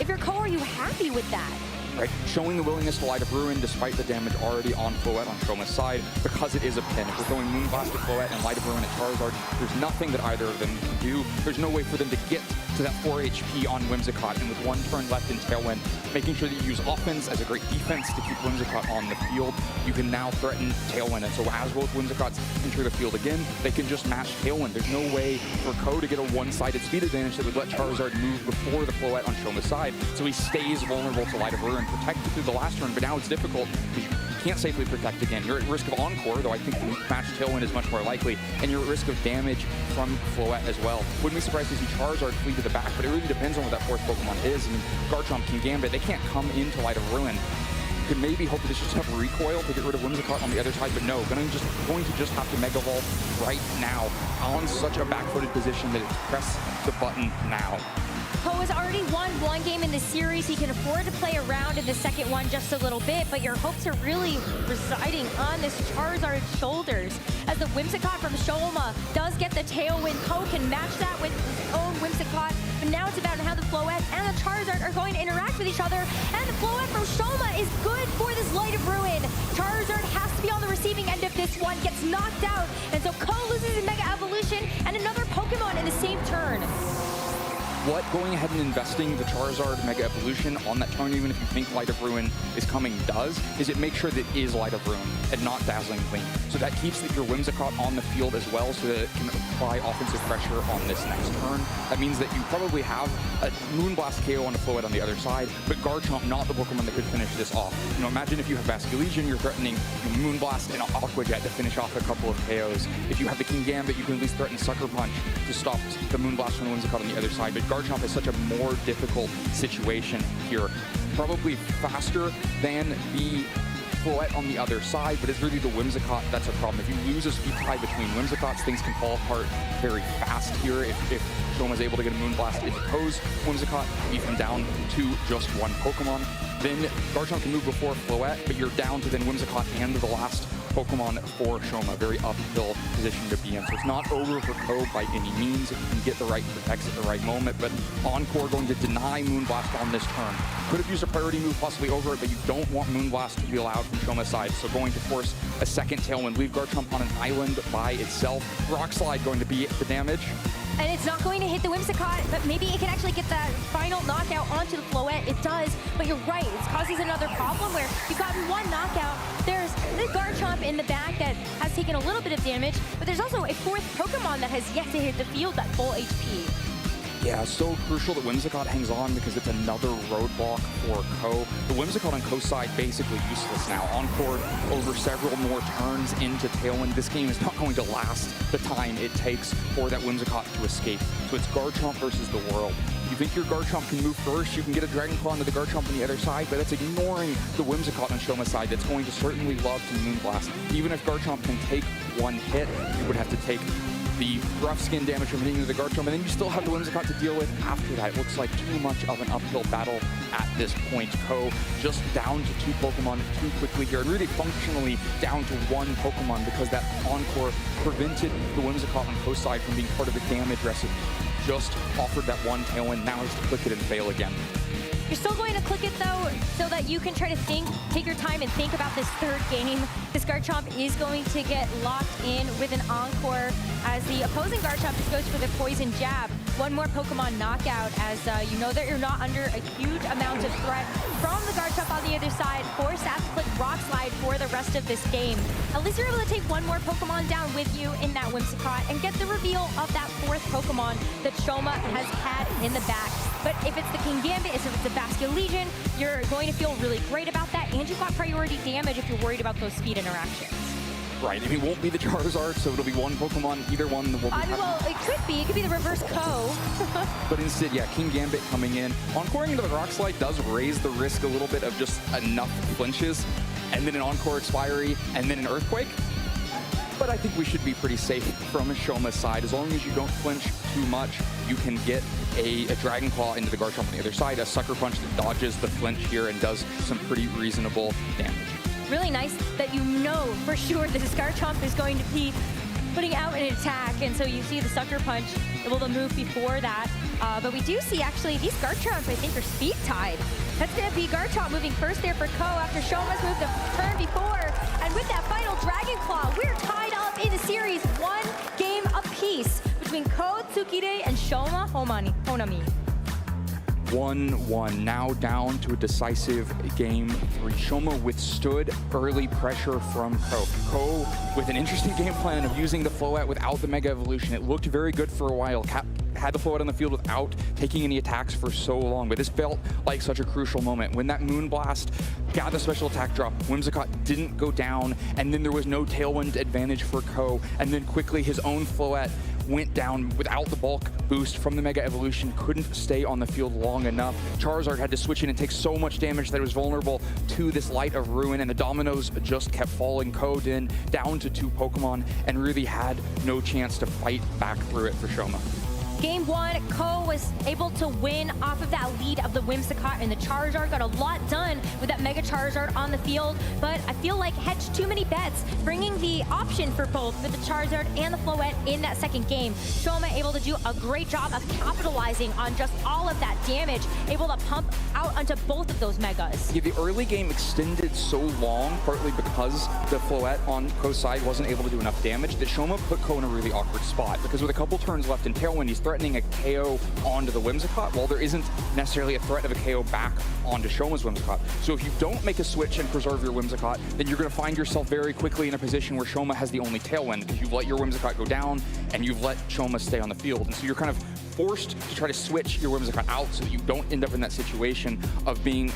If you're Ko, are you happy with that? Right, showing the willingness to Light of Ruin despite the damage already on Floette on Shoma's side, because it is a pin. If we're throwing Moonblast at Floette and Light of Ruin at Charizard, there's nothing that either of them can do. There's no way for them to get to that 4 HP on Whimsicott, and with one turn left in Tailwind, making sure that you use offense as a great defense to keep Whimsicott on the field, you can now threaten Tailwind. And so as both Whimsicotts enter the field again, they can just match Tailwind. There's no way for Ko to get a one-sided speed advantage that would let Charizard move before the Floette on Shoma's side, so he stays vulnerable to Light of Ruin protected through the last turn, but now it's difficult because you can't safely protect again. You're at risk of Encore, though I think the match tailwind is much more likely, and you're at risk of damage from Floette as well. Wouldn't be surprised to see Charizard flee to the back, but it really depends on what that fourth Pokemon is. I mean, Garchomp, Kingambit, they can't come into Light of Ruin. You could maybe hope that it's just enough recoil to get rid of Whimsicott on the other side, but no, going to just have to Mega Evolve right now on such a back-footed position that it's press the button now. Ko has already won one game in the series. He can afford to play around in the second one just a little bit, but your hopes are really residing on this Charizard's shoulders. As the Whimsicott from Shoma does get the tailwind, Ko can match that with his own Whimsicott, but now it's about how the Floette and the Charizard are going to interact with each other, and the Floette from Shoma is good for this Light of Ruin. Charizard has to be on the receiving end of this one, gets knocked out, and so Ko loses his Mega Evolution and another Pokemon in the same turn. What going ahead and investing the Charizard Mega Evolution on that turn, even if you think Light of Ruin is coming, does, is it makes sure that it is Light of Ruin and not Dazzling Gleam. So that keeps your Whimsicott on the field as well, so that it can apply offensive pressure on this next turn. That means that you probably have a Moonblast KO on the Floette on the other side, but Garchomp not the Pokemon that could finish this off. You know, imagine if you have Basculegion, you're threatening Moonblast and Aqua Jet to finish off a couple of KOs. If you have the Kingambit, you can at least threaten Sucker Punch to stop the Moonblast from the Whimsicott on the other side, but Garchomp is such a more difficult situation here. Probably faster than the Floette on the other side, but it's really the Whimsicott that's a problem. If you lose a speed tie between Whimsicotts, things can fall apart very fast here. If Shoma's able to get a Moonblast into Ko's Whimsicott, leave him down to just one Pokemon. Then Garchomp can move before Floette, but you're down to then Whimsicott and the last Pokemon for Shoma. Very uphill position to be in. So it's not over for Ko by any means. If you can get the right protects at the right moment, but Encore going to deny Moonblast on this turn. Could have used a priority move possibly over it, but you don't want Moonblast to be allowed from Shoma's side. So going to force a second Tailwind, leave Garchomp on an island by itself. Rock Slide going to be the damage. And it's not going to hit the Whimsicott, but maybe it can actually get that final knockout onto the Floette. It does, but you're right. It causes another problem where you've gotten one knockout. There's the Garchomp in the back that has taken a little bit of damage, but there's also a fourth Pokemon that has yet to hit the field at full HP. Yeah, so crucial that Whimsicott hangs on because it's another roadblock for Ko. The Whimsicott on Ko's side basically useless now. Encore over several more turns into Tailwind. This game is not going to last the time it takes for that Whimsicott to escape. So it's Garchomp versus the world. You think your Garchomp can move first, you can get a Dragon Claw into the Garchomp on the other side, but that's ignoring the Whimsicott on Shoma's side that's going to certainly love to Moonblast. Even if Garchomp can take one hit, you would have to take the rough skin damage from hitting the Garchomp, and then you still have the Whimsicott to deal with after that. It looks like too much of an uphill battle at this point. Ko just down to two Pokemon too quickly here, and really functionally down to one Pokemon because that Encore prevented the Whimsicott on Ko's side from being part of the damage recipe. Just offered that one Tailwind, now has to click it and fail again. You're still going to click it though, so that you can try to take your time and think about this third game. This Garchomp is going to get locked in with an Encore as the opposing Garchomp just goes for the Poison Jab. One more Pokemon knockout as you know that you're not under a huge amount of threat from the Garchomp on the other side. Force has to click Rock Slide for the rest of this game. At least you're able to take one more Pokemon down with you in that Whimsicott and get the reveal of that fourth Pokemon that Shoma has had in the back. But if it's the Kingambit, if it's the Basculegion, you're going to feel really great about that, and you've got priority damage if you're worried about those speed interactions. Right, and it won't be the Charizard, so it'll be one Pokemon, either one will be well, it could be. It could be the reverse Ko. But instead, yeah, Kingambit coming in. Encoring into the Rock Slide does raise the risk a little bit of just enough flinches, and then an Encore Expiry, and then an Earthquake. But I think we should be pretty safe from Shoma's side. As long as you don't flinch too much, you can get a Dragon Claw into the Garchomp on the other side, a Sucker Punch that dodges the flinch here and does some pretty reasonable damage. Really nice that you know for sure that this Garchomp is going to be putting out an attack, and so you see the Sucker Punch able to move before that. But we do see actually these Garchomp, I think, are speed tied. That's going to be Garchomp moving first there for Ko after Shoma's moved the turn before. And with that final Dragon Claw, we're tied up in the series, one game apiece between Ko Tsukide and Shoma Honami. 1-1, now down to a decisive game 3. Shoma withstood early pressure from Ko. Ko with an interesting game plan of using the Floette without the Mega Evolution. It looked very good for a while. had the Floette on the field without taking any attacks for so long, but this felt like such a crucial moment. When that Moonblast got the special attack drop, Whimsicott didn't go down, and then there was no Tailwind advantage for Ko, and then quickly his own Floette went down without the bulk boost from the Mega Evolution, couldn't stay on the field long enough. Charizard had to switch in and take so much damage that it was vulnerable to this Light of Ruin, and the dominoes just kept falling. Ko then down to 2 Pokemon and really had no chance to fight back through it for Shoma. Game 1, Ko was able to win off of that lead of the Whimsicott, and the Charizard got a lot done with that Mega Charizard on the field, but I feel like hedged too many bets, bringing the option for both with the Charizard and the Floette in that second game. Shoma able to do a great job of capitalizing on just all of that damage, able to pump out onto both of those Megas. Yeah, the early game extended so long, partly because the Floette on Ko's side wasn't able to do enough damage, that Shoma put Ko in a really awkward spot, because with a couple turns left in Tailwind, he's threatening a KO onto the Whimsicott. Well, there isn't necessarily a threat of a KO back onto Shoma's Whimsicott. So if you don't make a switch and preserve your Whimsicott, then you're going to find yourself very quickly in a position where Shoma has the only Tailwind, because you've let your Whimsicott go down and you've let Shoma stay on the field. And so you're kind of forced to try to switch your Whimsicott out so that you don't end up in that situation of being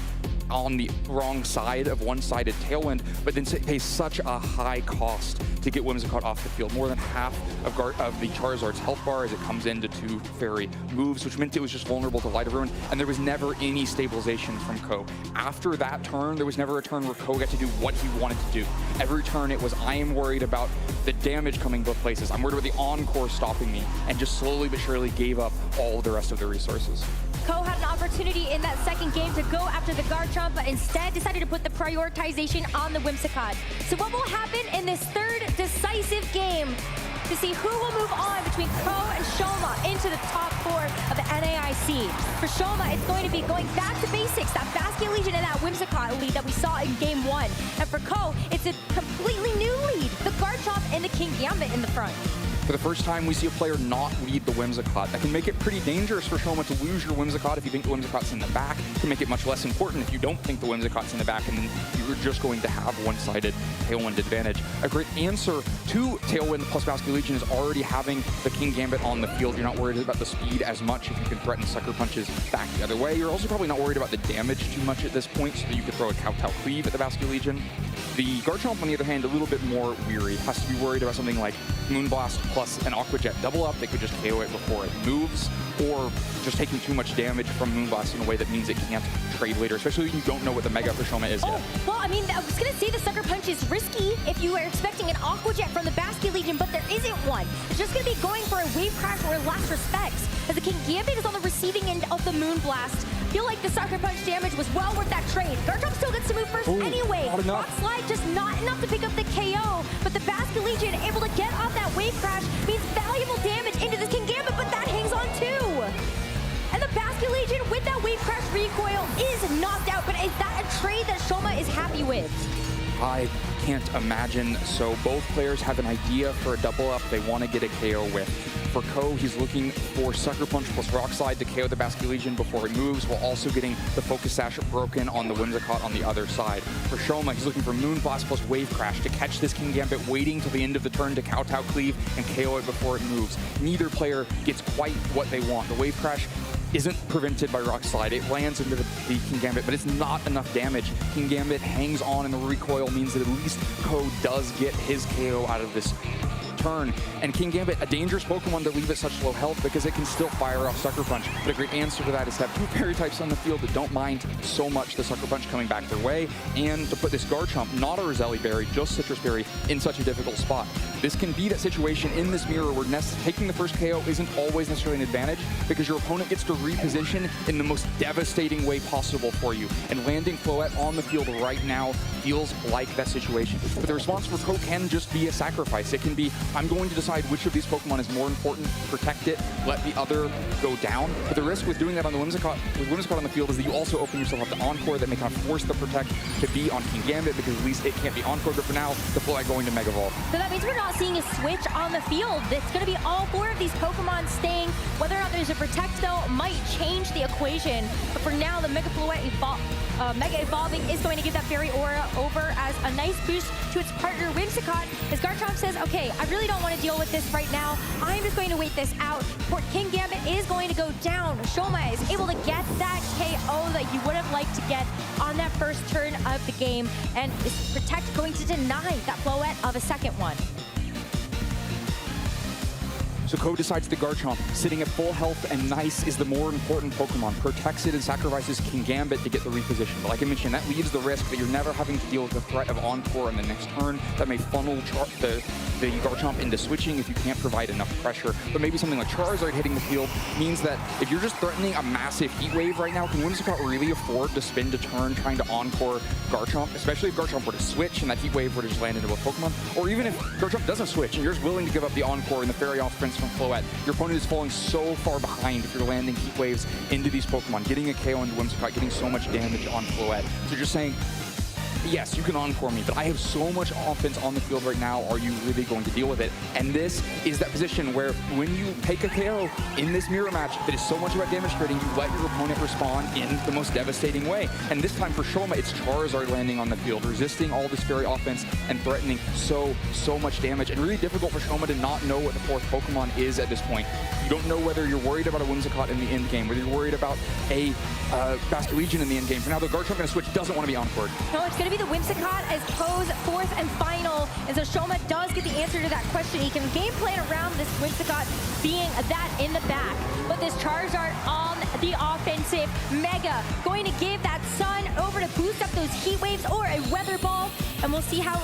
on the wrong side of one-sided Tailwind, but then pay such a high cost to get Whimsicott off the field. More than half of the Charizard's health bar as it comes into 2 fairy moves, which meant it was just vulnerable to Light of Ruin, and there was never any stabilization from Ko. After that turn, there was never a turn where Ko got to do what he wanted to do. Every turn it was, I am worried about the damage coming both places. I'm worried about the Encore stopping me, and just slowly but surely gave up all of the rest of their resources. Ko had an opportunity in that second game to go after the Garchomp, but instead decided to put the prioritization on the Whimsicott. So what will happen in this third decisive game to see who will move on between Ko and Shoma into the top 4 of the NAIC? For Shoma, it's going to be going back to basics, that Basket Legion and that Whimsicott lead that we saw in game 1. And for Ko, it's a completely new lead, the Garchomp and the Kingambit in the front. For the first time, we see a player not lead the Whimsicott. That can make it pretty dangerous for Shoma to lose your Whimsicott if you think the Whimsicott's in the back. It can make it much less important if you don't think the Whimsicott's in the back, and then you're just going to have one-sided Tailwind advantage. A great answer to Tailwind plus Basket Legion is already having the Kingambit on the field. You're not worried about the speed as much if you can threaten Sucker Punches back the other way. You're also probably not worried about the damage too much at this point, so that you could throw a Kowtow Cleave at the Basket Legion. The Garchomp, on the other hand, a little bit more weary. Has to be worried about something like Moonblast plus an Aqua Jet double up that could just KO it before it moves, or just taking too much damage from Moonblast in a way that means it can't trade later, especially when you don't know what the Mega for Shoma is yet. Well, I mean, I was going to say the Sucker Punch is risky if you are expecting an Aqua Jet from the Basket Legion, but there isn't one. It's just going to be going for a Wave Crash or last respects, as the Kingambit is on the receiving end of the Moonblast. I feel like the Sucker Punch damage was well worth that trade. Garchomp still gets to move first anyway. Rock Slide just not enough to pick up the KO, but the Basket Legion able to get off that Wave Crash means valuable damage into this Kingambit, but that hangs on too. And the Basket Legion with that Wave Crash recoil is knocked out, but is that a trade that Shoma is happy with? I can't imagine. So both players have an idea for a double up they want to get a KO with. For Ko, he's looking for Sucker Punch plus Rock Slide to KO the Basket Legion before it moves, while also getting the Focus Sash broken on the Whimsicott on the other side. For Shoma, he's looking for Moonblast plus Wave Crash to catch this Kingambit, waiting till the end of the turn to Kowtow Cleave and KO it before it moves. Neither player gets quite what they want. The Wave Crash isn't prevented by Rock Slide. It lands into the Kingambit, but it's not enough damage. Kingambit hangs on, and the recoil means that at least Ko does get his KO out of this turn. And Kingambit, a dangerous Pokemon to leave at such low health because it can still fire off Sucker Punch. But a great answer to that is to have 2 fairy types on the field that don't mind so much the Sucker Punch coming back their way, and to put this Garchomp, not a Roselli Berry, just Citrus Berry, in such a difficult spot. This can be that situation in this mirror where taking the first KO isn't always necessarily an advantage, because your opponent gets to reposition in the most devastating way possible for you. And landing Floette on the field right now feels like that situation. But the response for Ko can just be a sacrifice. It can be, I'm going to decide which of these Pokemon is more important, protect it, let the other go down. But the risk with doing that on the Whimsicott on the field is that you also open yourself up to Encore that may kind of force the Protect to be on Kingambit, because at least it can't be Encore. But for now, the Floette going to Mega Evolve. So that means we're not seeing a switch on the field. It's going to be all 4 of these Pokemon staying. Whether or not there's a Protect, though, might change the equation. But for now, the Mega Floette Mega Evolving is going to give that Fairy Aura over as a nice boost to its partner Whimsicott, as Garchomp says, okay, I really really don't want to deal with this right now. I'm just going to wait this out. King Gambit is going to go down. Shoma is able to get that KO that he would have liked to get on that first turn of the game, and is Protect going to deny that Floette of a second one. So Ko decides the Garchomp. Sitting at full health and nice is the more important Pokemon. Protects it and sacrifices King Gambit to get the reposition. But like I mentioned, that leaves the risk that you're never having to deal with the threat of Encore in the next turn that may funnel the Garchomp into switching if you can't provide enough pressure. But maybe something like Charizard hitting the field means that if you're just threatening a massive heat wave right now, can Whimsicott really afford to spend a turn trying to Encore Garchomp, especially if Garchomp were to switch and that heat wave were to just land into both Pokemon? Or even if Garchomp doesn't switch and you're just willing to give up the Encore and the Fairy Off Prince from Floette, your opponent is falling so far behind if you're landing heat waves into these Pokemon, getting a KO into Whimsicott, getting so much damage on Floette. So just saying, yes, you can Encore me, but I have so much offense on the field right now. Are you really going to deal with it? And this is that position where when you take a KO in this mirror match that is so much about demonstrating, you let your opponent respond in the most devastating way. And this time for Shoma, it's Charizard landing on the field, resisting all this fairy offense and threatening so much damage. And really difficult for Shoma to not know what the fourth Pokemon is at this point. You don't know whether you're worried about a Whimsicott in the end game, whether you're worried about a Basculegion in the end game. For now, the Garchomp going to switch, doesn't want to be Encored. No, it's going to be the Whimsicott as Ko's fourth and final. And so Shoma does get the answer to that question. He can game plan around this Whimsicott being that in the back. But this Charizard on the offensive, Mega going to give that Sun over to boost up those heat waves or a Weather Ball. And we'll see how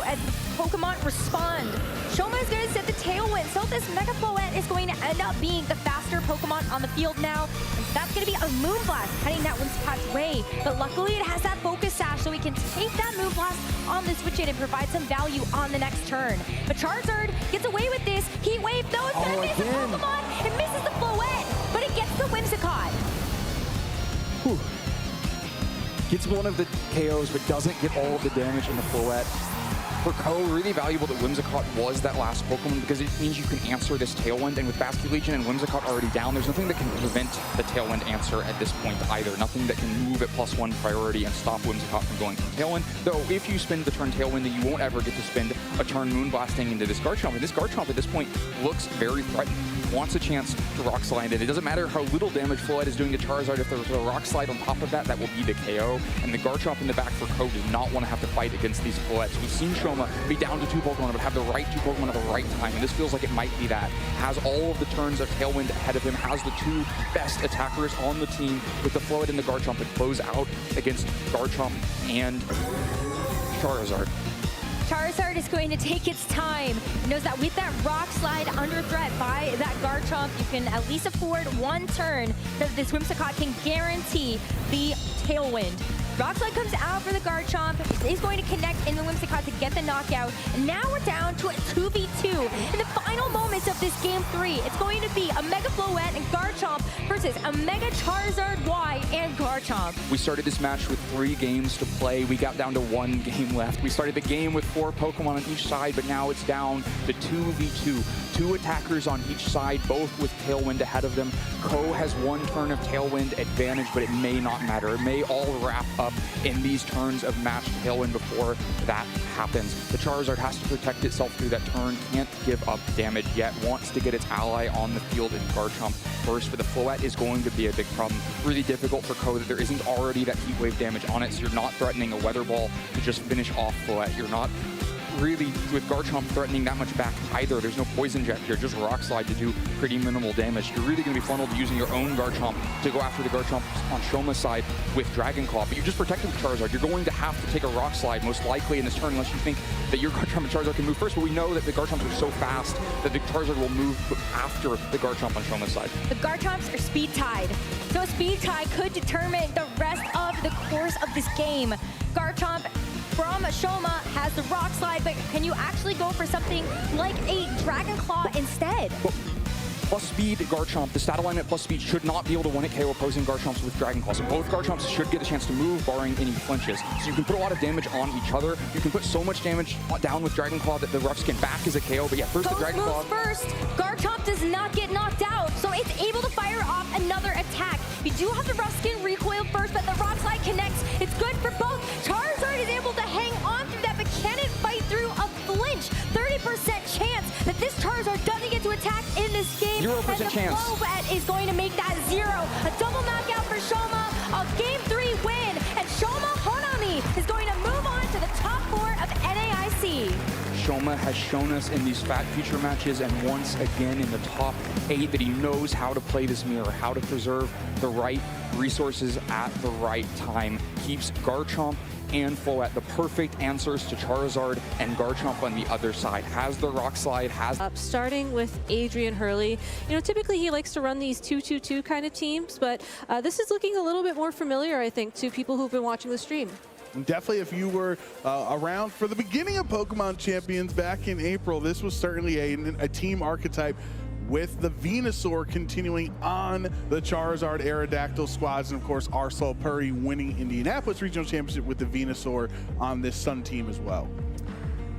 Pokemon respond. Shoma is going to set the Tailwind. So this Mega Floette is going to end up being the faster Pokemon on the field now. And that's going to be a Moonblast heading that Whimsicott's way. But luckily it has that Focus Sash, so we can take that Moonblast on the switch in and provide some value on the next turn. But Charizard gets away with this. Heat Wave, though, it's going to miss the Pokemon. It misses the Floette, but it gets the Whimsicott. Whew. Gets one of the KOs, but doesn't get all of the damage in the Floette. For Ko, really valuable that Whimsicott was that last Pokemon because it means you can answer this Tailwind, and with Basculegion and Whimsicott already down, there's nothing that can prevent the Tailwind answer at this point either. Nothing that can move at +1 priority and stop Whimsicott from going for Tailwind. Though, if you spend the turn Tailwind, then you won't ever get to spend a turn Moonblasting into this Garchomp. And this Garchomp at this point looks very threatened. Wants a chance to Rock Slide, and it doesn't matter how little damage Floette is doing to Charizard. If there's a Rock Slide on top of that, that will be the KO. And the Garchomp in the back for Ko does not want to have to fight against these Floettes. We've seen Shoma be down to 2 Pokemon, but have the right 2 Pokemon at the right time, and this feels like it might be that. Has all of the turns of Tailwind ahead of him, has the 2 best attackers on the team with the Floette and the Garchomp to close out against Garchomp and Charizard. Charizard is going to take its time. It knows that with that Rock Slide under threat by that Garchomp, you can at least afford 1 turn that this Whimsicott can guarantee the Tailwind. Rock Slide comes out for the Garchomp. He's going to connect in the Whimsicott to get the knockout. And now we're down to a 2v2. In the final moments of this Game 3, it's going to be a Mega Floette and Garchomp versus a Mega Charizard Y and Garchomp. We started this match with 3 games to play. We got down to 1 game left. We started the game with 4 Pokemon on each side, but now it's down to 2v2. 2 attackers on each side, both with Tailwind ahead of them. Ko has 1 turn of Tailwind advantage, but it may not matter. It may all wrap up in these turns of matched Tailwind before that happens. The Charizard has to protect itself through that turn, can't give up damage yet, wants to get its ally on the field in Garchomp first, but the Floette is going to be a big problem. Really difficult for Ko that there isn't already that Heat Wave damage on it, so you're not threatening a Weather Ball to just finish off Floette. You're not really, with Garchomp threatening that much back either. There's no Poison Jet here, just Rock Slide to do pretty minimal damage. You're really going to be funneled using your own Garchomp to go after the Garchomp on Shoma's side with Dragon Claw, but you're just protected with Charizard. You're going to have to take a Rock Slide most likely in this turn unless you think that your Garchomp and Charizard can move first, but we know that the Garchomps are so fast that the Charizard will move after the Garchomp on Shoma's side. The Garchomps are speed tied, so a speed tie could determine the rest of the course of this game. Garchomp from Shoma has the Rock Slide, but can you actually go for something like a Dragon Claw instead? Plus speed Garchomp, the stat alignment plus speed should not be able to one-hit KO opposing Garchomps with Dragon Claw. So both Garchomps should get a chance to move, barring any flinches. So you can put a lot of damage on each other. You can put so much damage down with Dragon Claw that the Rough Skin back is a KO. But yeah, first the Dragon Claw. First, Garchomp does not get knocked out, so it's able to fire off another attack. You do have the Rough Skin recoil first, but the Rock Slide connects. It's good for both. Charizard is able to hang on through that, but can it fight through a flinch? 30% chance that this Charizard game. 0% and the chance. flow bet is going to make that 0. A double knockout for Shoma, a Game 3 win, and Shoma Honami is going to move on to the top 4 of NAIC. Shoma has shown us in these Fat Future matches and once again in the top 8 that he knows how to play this mirror, how to preserve the right resources at the right time. Keeps Garchomp and Float the perfect answers to Charizard and Garchomp on the other side. Has the Rock Slide, has... Starting with Adrian Hurley, typically he likes to run these 2-2-2 kind of teams, but this is looking a little bit more familiar, I think, to people who've been watching the stream. Definitely, if you were around for the beginning of Pokemon Champions back in April, this was certainly a team archetype with the Venusaur continuing on the Charizard Aerodactyl squads, and of course Arsal Puri winning Indianapolis Regional Championship with the Venusaur on this Sun team as well.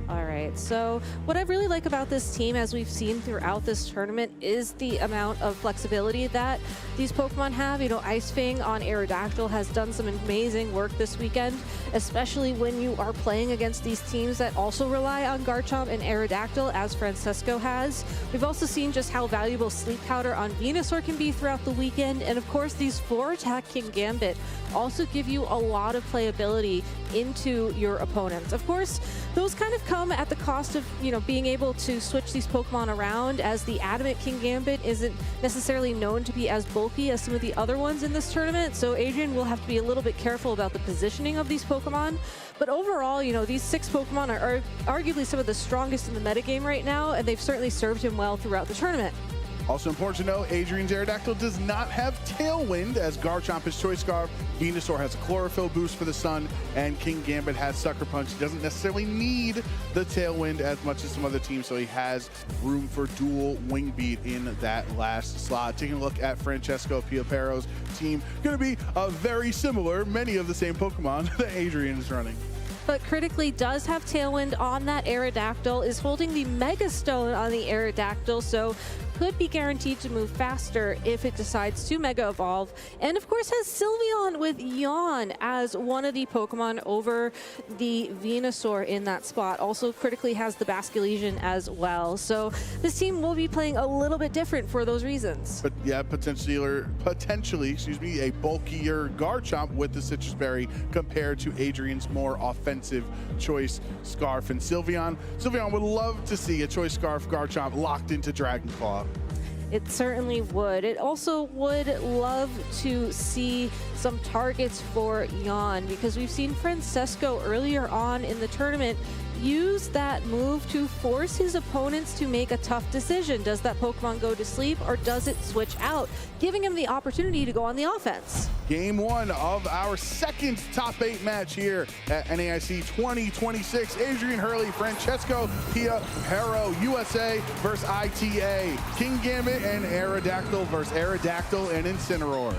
All right, so what I really like about this team, as we've seen throughout this tournament, is the amount of flexibility that these Pokemon have. Ice Fang on Aerodactyl has done some amazing work this weekend, especially when you are playing against these teams that also rely on Garchomp and Aerodactyl, as Francesco has. We've also seen just how valuable Sleep Powder on Venusaur can be throughout the weekend, and of course these 4-attack King Gambit also give you a lot of playability into your opponents. Of course, those kind of come at the cost of, being able to switch these Pokemon around, as the Adamant King Gambit isn't necessarily known to be as bulky as some of the other ones in this tournament, so Adrian will have to be a little bit careful about the positioning of these Pokemon. But overall, these 6 Pokemon are arguably some of the strongest in the metagame right now, and they've certainly served him well throughout the tournament. Also important to know, Adrian's Aerodactyl does not have Tailwind, as Garchomp has Choice Scarf, Venusaur has a Chlorophyll boost for the Sun, and King Gambit has Sucker Punch. He doesn't necessarily need the Tailwind as much as some other teams, so he has room for dual Wing Beat in that last slot. Taking a look at Francesco Piopero's team, going to be very similar, many of the same Pokemon that Adrian is running. But critically does have Tailwind on that Aerodactyl, is holding the Mega Stone on the Aerodactyl, so could be guaranteed to move faster if it decides to Mega Evolve. And of course has Sylveon with Yawn as one of the Pokemon over the Venusaur in that spot. Also critically has the Basculegion as well. So this team will be playing a little bit different for those reasons. But yeah, potentially, a bulkier Garchomp with the Citrus Berry compared to Adrian's more offensive Choice Scarf and Sylveon. Sylveon would love to see a Choice Scarf Garchomp locked into Dragon Claw. It certainly would. It also would love to see some targets for Yawn, because we've seen Francesco earlier on in the tournament use that move to force his opponents to make a tough decision. Does that Pokemon go to sleep, or does it switch out, giving him the opportunity to go on the offense? Game 1 of our second top 8 match here at NAIC 2026. Adrian Hurley, Francesco Piopero, USA versus ITA. King Gambit and Aerodactyl versus Aerodactyl and Incineroar.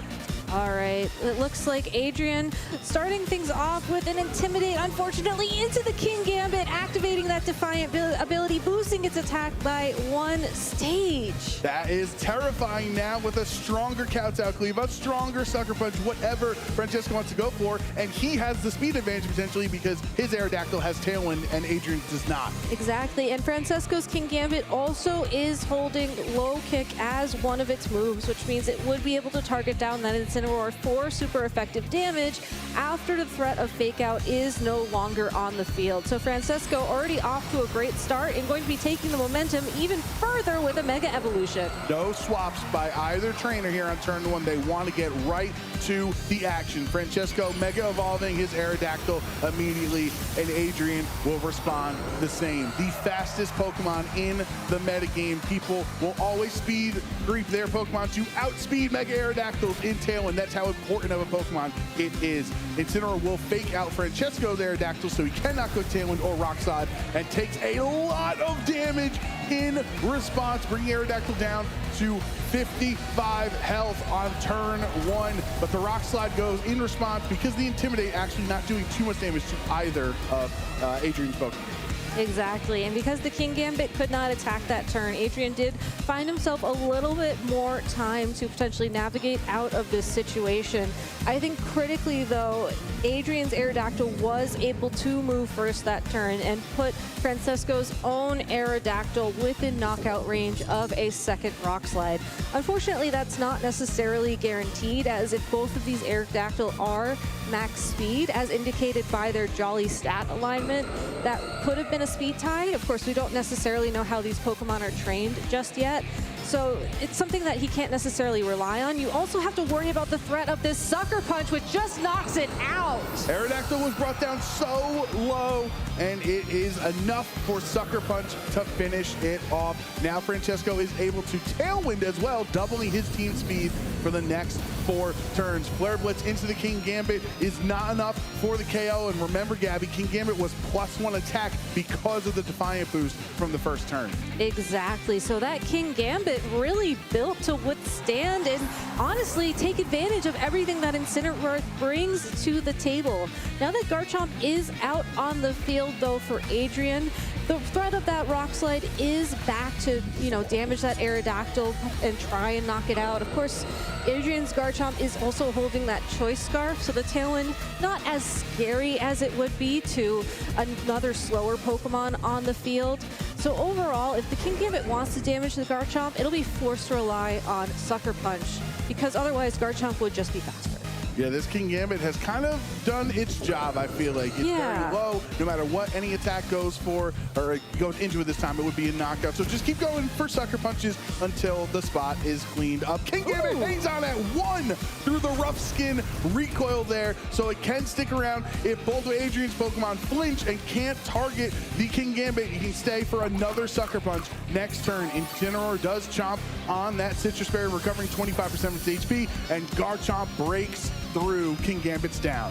All right, it looks like Adrian starting things off with an Intimidate, unfortunately, into the King Gambit, activating that Defiant ability, boosting its attack by 1 stage. That is terrifying now with a stronger Kowtow Cleave, a stronger Sucker Punch, whatever Francesco wants to go for, and he has the speed advantage potentially because his Aerodactyl has Tailwind and Adrian does not. Exactly, and Francesco's King Gambit also is holding Low Kick as one of its moves, which means it would be able to target down that Incineroar for super effective damage after the threat of Fake Out is no longer on the field. So Francesco already off to a great start and going to be taking the momentum even further with a Mega Evolution. No swaps by either trainer here on turn 1. They want to get right to the action. Francesco Mega Evolving his Aerodactyl immediately, and Adrian will respond the same. The fastest Pokemon in the metagame. People will always speed creep their Pokemon to outspeed Mega Aerodactyls in Tailwind. That's how important of a Pokemon it is. Incineroar will fake out Francesco's Aerodactyl, so he cannot go Tailwind or Rock Slide, and takes a lot of damage in response, bringing Aerodactyl down to 55 health on turn 1. But the Rock Slide goes in response because the Intimidate actually not doing too much damage to either of Adrian's Pokemon. Exactly, and because the King Gambit could not attack that turn, Adrian did find himself a little bit more time to potentially navigate out of this situation. I think critically though, Adrian's Aerodactyl was able to move first that turn and put Francesco's own Aerodactyl within knockout range of a second Rock Slide. Unfortunately, that's not necessarily guaranteed, as if both of these Aerodactyl are max speed, as indicated by their Jolly stat alignment, that could have been a speed tie. Of course, we don't necessarily know how these Pokemon are trained just yet, so it's something that he can't necessarily rely on. You also have to worry about the threat of this Sucker Punch, which just knocks it out. Aerodactyl was brought down so low, and it is enough for Sucker Punch to finish it off. Now Francesco is able to Tailwind as well, doubling his team speed for the next 4 turns. Flare Blitz into the King Gambit is not enough for the KO, and remember, Gabby, King Gambit was +1 attack because of the Defiant boost from the first turn. Exactly, so that King Gambit really built to withstand and honestly take advantage of everything that Incineroar brings to the table. Now that Garchomp is out on the field though for Adrian, the threat of that Rock Slide is back to, damage that Aerodactyl and try and knock it out. Of course, Adrian's Garchomp is also holding that Choice Scarf, so the Tailwind not as scary as it would be to another slower Pokemon on the field. So overall, if the King Gambit wants to damage the Garchomp, it'll be forced to rely on Sucker Punch, because otherwise Garchomp would just be faster. Yeah, this King Gambit has kind of done its job, I feel like. It's very low. No matter what any attack goes for, or goes into it this time, it would be a knockout. So just keep going for Sucker Punches until the spot is cleaned up. King Gambit hangs on at 1 through the rough skin recoil there, so it can stick around. If both of Adrian's Pokemon flinch and can't target the King Gambit, he can stay for another Sucker Punch next turn. Incineroar does chomp on that Citrus Berry, recovering 25% of its HP, and Garchomp breaks through. King Gambit's down.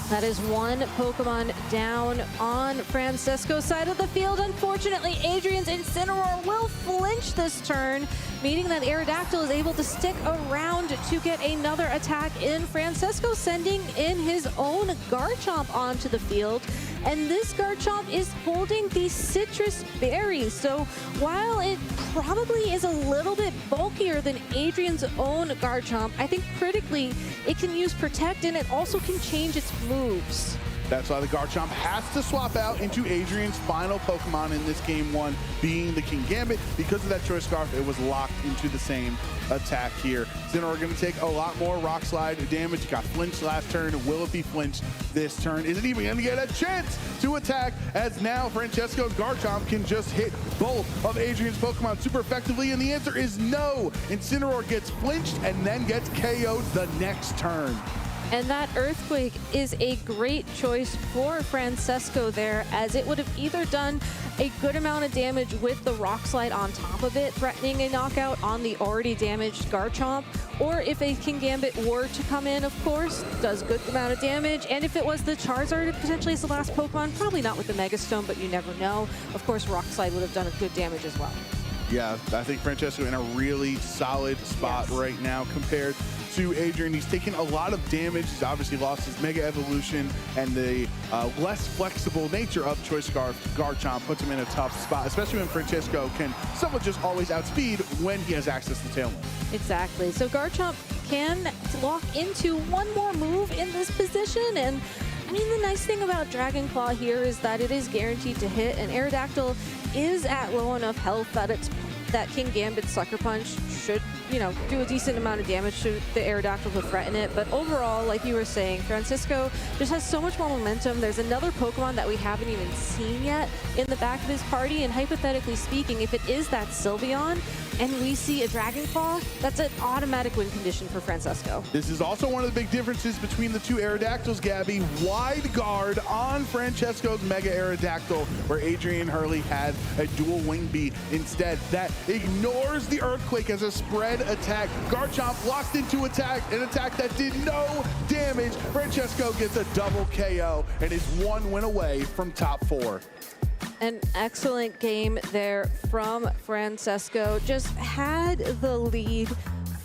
That is 1 Pokemon down on Francesco's side of the field. Unfortunately, Adrian's Incineroar will flinch this turn, meaning that Aerodactyl is able to stick around to get another attack in. Francesco sending in his own Garchomp onto the field. And this Garchomp is holding the Citrus Berries. So while it probably is a little bit bulkier than Adrian's own Garchomp, I think critically it can use Protect, and it also can change its moves. That's why the Garchomp has to swap out into Adrian's final Pokemon in this game 1, being the King Gambit. Because of that Choice Scarf, it was locked into the same attack here. Incineroar going to take a lot more Rock Slide damage. Got flinched last turn. Will it be flinched this turn? Isn't even going to get a chance to attack, as now Francesco's Garchomp can just hit both of Adrian's Pokemon super effectively, and the answer is no. Incineroar gets flinched and then gets KO'd the next turn. And that Earthquake is a great choice for Francesco there, as it would have either done a good amount of damage with the Rock Slide on top of it, threatening a knockout on the already damaged Garchomp, or if a King Gambit were to come in, of course, does good amount of damage. And if it was the Charizard potentially as the last Pokemon, probably not with the Mega Stone, but you never know. Of course, Rock Slide would have done a good damage as well. Yeah, I think Francesco in a really solid spot right now compared to Adrian. He's taken a lot of damage. He's obviously lost his Mega Evolution, and the less flexible nature of Choice Scarf Garchomp puts him in a tough spot, especially when Francesco can somewhat just always outspeed when he has access to Tailwind. Exactly. So Garchomp can lock into one more move in this position, and I mean, the nice thing about Dragon Claw here is that it is guaranteed to hit, and Aerodactyl is at low enough health that King Gambit's Sucker Punch should, do a decent amount of damage to the Aerodactyl to threaten it. But overall, like you were saying, Francisco just has so much more momentum. There's another Pokemon that we haven't even seen yet in the back of his party, and hypothetically speaking, if it is that Sylveon and we see a Dragon Claw, that's an automatic win condition for Francesco. This is also one of the big differences between the two Aerodactyls, Gabby. Wide guard on Francesco's Mega Aerodactyl, where Adrian Hurley had a dual wing beat instead. That ignores the Earthquake as a spread attack. Garchomp locked into an attack that did no damage. Francesco gets a double KO and is 1 win away from top 4. An excellent game there from Francesco. Just had the lead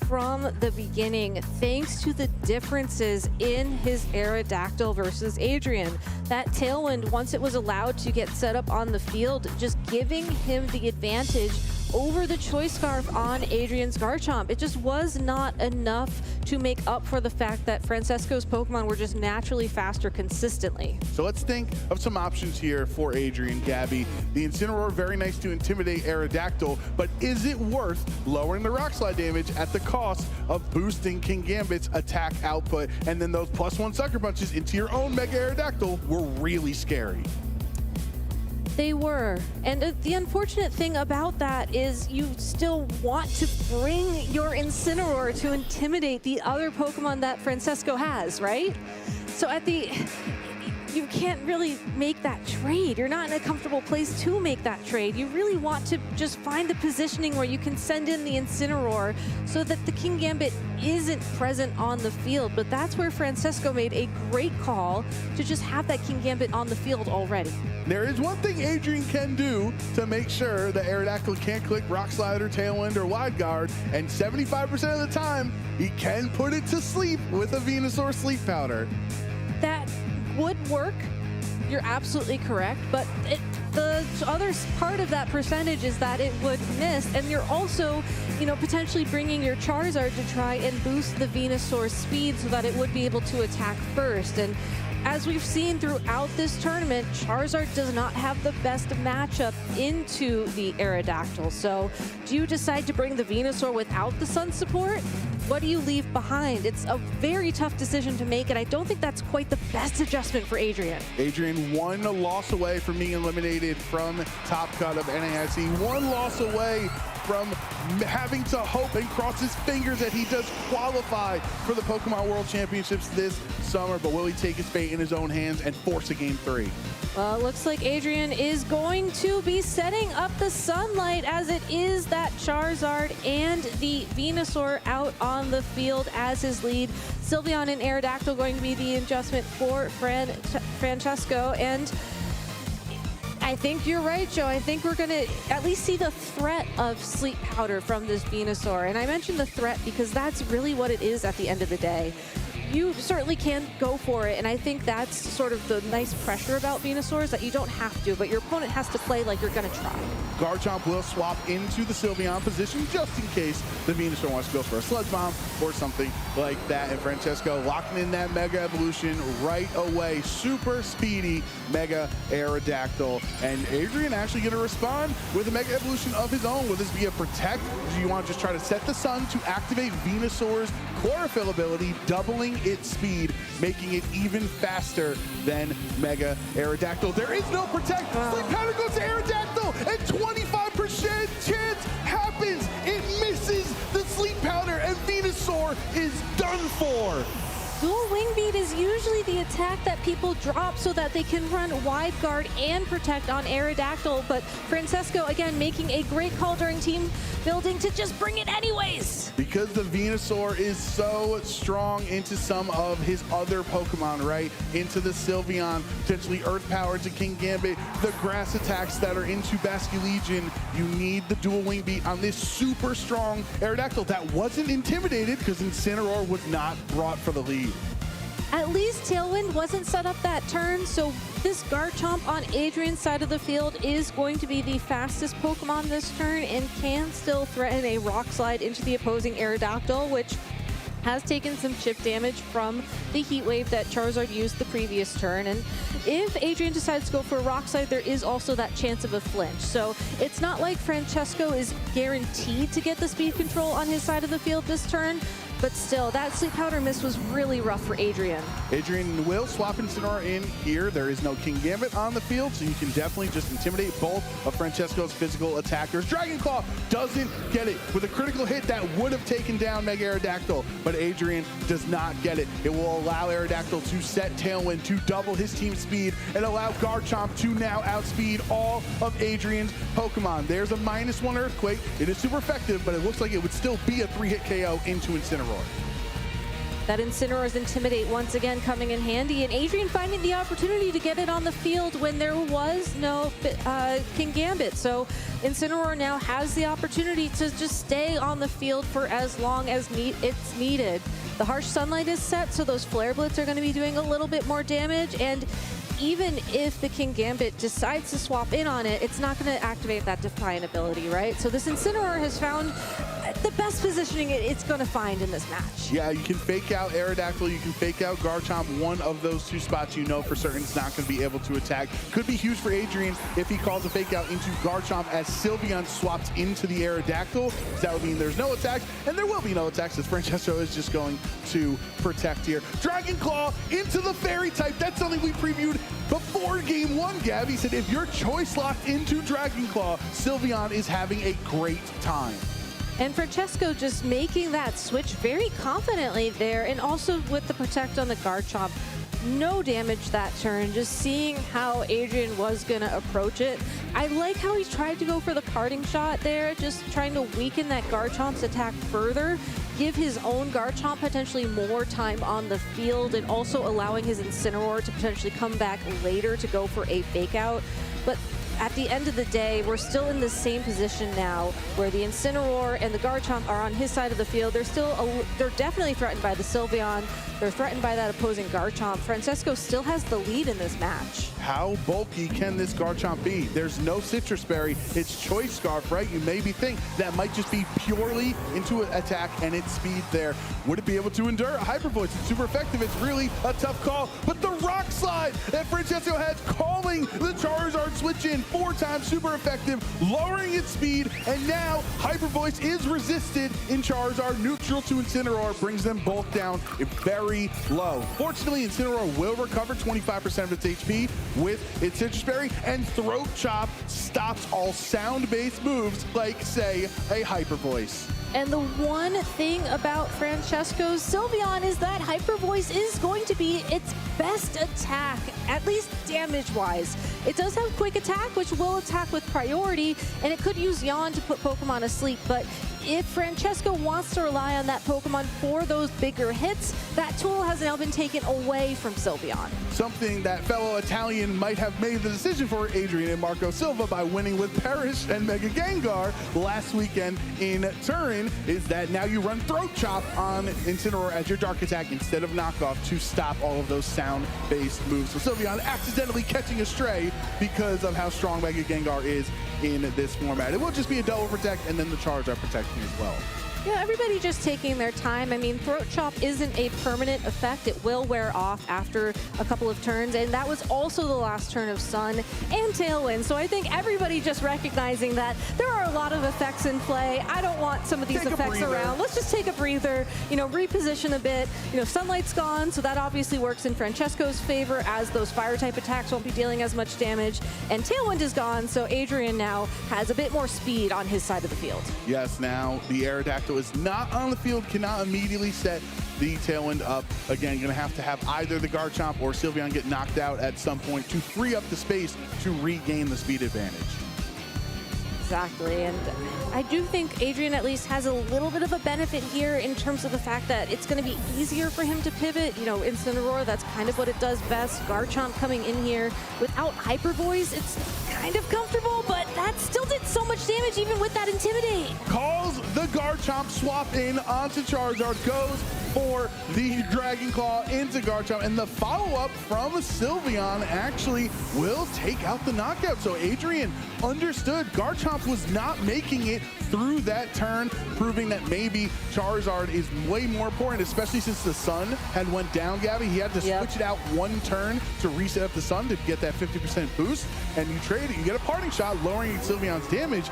from the beginning, thanks to the differences in his Aerodactyl versus Adrian. That Tailwind, once it was allowed to get set up on the field, just giving him the advantage over the Choice Scarf on Adrian's Garchomp. It just was not enough to make up for the fact that Francesco's Pokemon were just naturally faster consistently. So let's think of some options here for Adrian, Gabby. The Incineroar, very nice to intimidate Aerodactyl, but is it worth lowering the Rock Slide damage at the cost of boosting King Gambit's attack output? And then those +1 Sucker Punches into your own Mega Aerodactyl were really scary. They were. And the unfortunate thing about that is you still want to bring your Incineroar to intimidate the other Pokemon that Francesco has, right? So you can't really make that trade. You're not in a comfortable place to make that trade. You really want to just find the positioning where you can send in the Incineroar so that the King Gambit isn't present on the field. But that's where Francesco made a great call to just have that King Gambit on the field already. There is one thing Adrian can do to make sure that Aerodactyl can't click Rock Slide or Tailwind or Wide Guard, and 75% of the time, he can put it to sleep with a Venusaur Sleep Powder. That would work. You're absolutely correct, but the other part of that percentage is that it would miss, and you're also, potentially bringing your Charizard to try and boost the Venusaur's speed so that it would be able to attack first. And as we've seen throughout this tournament, Charizard does not have the best matchup into the Aerodactyl. So do you decide to bring the Venusaur without the Sun support? What do you leave behind? It's a very tough decision to make, and I don't think that's quite the best adjustment for Adrian. Adrian, one loss away from being eliminated from Top Cut of NAIC, one loss away from having to hope and cross his fingers that he does qualify for the Pokemon World Championships this summer, but will he take his fate in his own hands and force a Game 3? Well, it looks like Adrian is going to be setting up the Sunlight, as it is that Charizard and the Venusaur out on the field as his lead. Sylveon and Aerodactyl going to be the adjustment for Francesco, and I think you're right, Joe. I think we're going to at least see the threat of Sleep Powder from this Venusaur. And I mentioned the threat because that's really what it is at the end of the day. You certainly can go for it, and I think that's sort of the nice pressure about Venusaur, is that you don't have to, but your opponent has to play like you're going to try. Garchomp will swap into the Sylveon position just in case the Venusaur wants to go for a Sludge Bomb or something like that. And Francesco locking in that Mega Evolution right away. Super speedy Mega Aerodactyl. And Adrian actually going to respond with a Mega Evolution of his own. Will this be a Protect? Do you want to just try to set the sun to activate Venusaur's Chlorophyll ability, doubling its speed, making it even faster than Mega Aerodactyl? There is no Protect. Sleep Powder goes to Aerodactyl, and 25% chance happens. It misses the Sleep Powder, and Venusaur is done for. Dual Wing Beat is usually the attack that people drop so that they can run Wide Guard and Protect on Aerodactyl, but Francesco, again, making a great call during team building to just bring it anyways. Because the Venusaur is so strong into some of his other Pokemon, right? Into the Sylveon, potentially Earth Power to King Gambit, the grass attacks that are into Basculegion. You need the Dual Wing Beat on this super strong Aerodactyl that wasn't intimidated because Incineroar was not brought for the lead. At least Tailwind wasn't set up that turn, so this Garchomp on Adrian's side of the field is going to be the fastest Pokemon this turn and can still threaten a Rock Slide into the opposing Aerodactyl, which has taken some chip damage from the Heat Wave that Charizard used the previous turn. And if Adrian decides to go for a Rock Slide, there is also that chance of a flinch. So it's not like Francesco is guaranteed to get the speed control on his side of the field this turn, but still, that Sleep Powder miss was really rough for Adrian. Adrian will swap Incineroar in here. There is no King Gambit on the field, so you can definitely just intimidate both of Francesco's physical attackers. Dragon Claw doesn't get it with a critical hit that would have taken down Mega Aerodactyl, but Adrian does not get it. It will allow Aerodactyl to set Tailwind to double his team speed and allow Garchomp to now outspeed all of Adrian's Pokemon. There's a -1 Earthquake. It is super effective, but it looks like it would still be a 3-hit KO into Incineroar. That Incineroar's Intimidate once again coming in handy, and Adrian finding the opportunity to get it on the field when there was no King Gambit. So Incineroar now has the opportunity to just stay on the field for as long as it's needed. The Harsh Sunlight is set, so those Flare Blitz are going to be doing a little bit more damage, and even if the King Gambit decides to swap in on it, it's not going to activate that Defiant ability, right? So this Incineroar has found the best positioning it's going to find in this match. Yeah, you can fake out Aerodactyl, you can fake out Garchomp. One of those two spots you know for certain it's not going to be able to attack. Could be huge for Adrian if he calls a fake out into Garchomp as Sylveon swaps into the Aerodactyl. That would mean there's no attacks, and there will be no attacks as Francesco is just going to protect here. Dragon Claw into the Fairy type. That's something we previewed before game one, Gabby said if your choice locked into Dragon Claw, Sylveon is having a great time. And Francesco just making that switch very confidently there, and also with the Protect on the Garchomp. No damage that turn, just seeing how Adrian was gonna approach it. I like how he tried to go for the parting shot there, just trying to weaken that Garchomp's attack further, give his own Garchomp potentially more time on the field, and also allowing his Incineroar to potentially come back later to go for a fake out. But at the end of the day, we're still in the same position now where the Incineroar and the Garchomp are on his side of the field. They're definitely threatened by the Sylveon. They're threatened by that opposing Garchomp. Francesco still has the lead in this match. How bulky can this Garchomp be? There's no Citrus Berry. It's Choice Scarf, right? You maybe think that might just be purely into an attack and its speed there. Would it be able to endure a Hyper Voice? It's super effective. It's really a tough call. But the Rock Slide that Francesco had calling the Charizard switch in 4 times, super effective, lowering its speed, and now Hyper Voice is resisted in Charizard. Neutral to Incineroar brings them both down very low. Fortunately, Incineroar will recover 25% of its HP with its Citrus Berry, and Throat Chop stops all sound-based moves like, say, a Hyper Voice. And the one thing about Francesco's Sylveon is that Hyper Voice is going to be its best attack, at least damage-wise. It does have Quick Attack, which will attack with priority, and it could use Yawn to put Pokemon asleep, but if Francesco wants to rely on that Pokemon for those bigger hits, that tool has now been taken away from Sylveon. Something that fellow Italian might have made the decision for Adrian and Marco Silva by winning with Parrish and Mega Gengar last weekend in Turin is that now you run Throat Chop on Incineroar as your Dark Attack instead of Knockoff to stop all of those sound-based moves. So Sylveon accidentally catching a stray because of how strong Mega Gengar is in this format. It will just be a double protect and then the Charizard protection as well. Yeah, everybody just taking their time. I mean, Throat Chop isn't a permanent effect. It will wear off after a couple of turns, and that was also the last turn of Sun and Tailwind. So I think everybody just recognizing that there are a lot of effects in play. I don't want some of these effects around. Let's just take a breather, you know, reposition a bit. You know, Sunlight's gone, so that obviously works in Francesco's favor as those Fire-type attacks won't be dealing as much damage. And Tailwind is gone, so Adrian now has a bit more speed on his side of the field. Yes, now the Aerodactyl is not on the field, cannot immediately set the Tailwind up. Again, going to have either the Garchomp or Sylveon get knocked out at some point to free up the space to regain the speed advantage. Exactly, and I do think Adrian at least has a little bit of a benefit here in terms of the fact that it's going to be easier for him to pivot. You know, Incineroar, that's kind of what it does best. Garchomp coming in here without Hyper Voice, it's kind of comfortable, but that still did so much damage even with that Intimidate. Calls the Garchomp swap in onto Charizard, goes for the Dragon Claw into Garchomp, and the follow-up from Sylveon actually will take out the knockout. So Adrian understood Garchomp was not making it through that turn, proving that maybe Charizard is way more important, especially since the Sun had went down, Gabby. He had to switch it out one turn to reset up the Sun to get that 50% boost, and you trade it, you get a parting shot, lowering Sylveon's damage,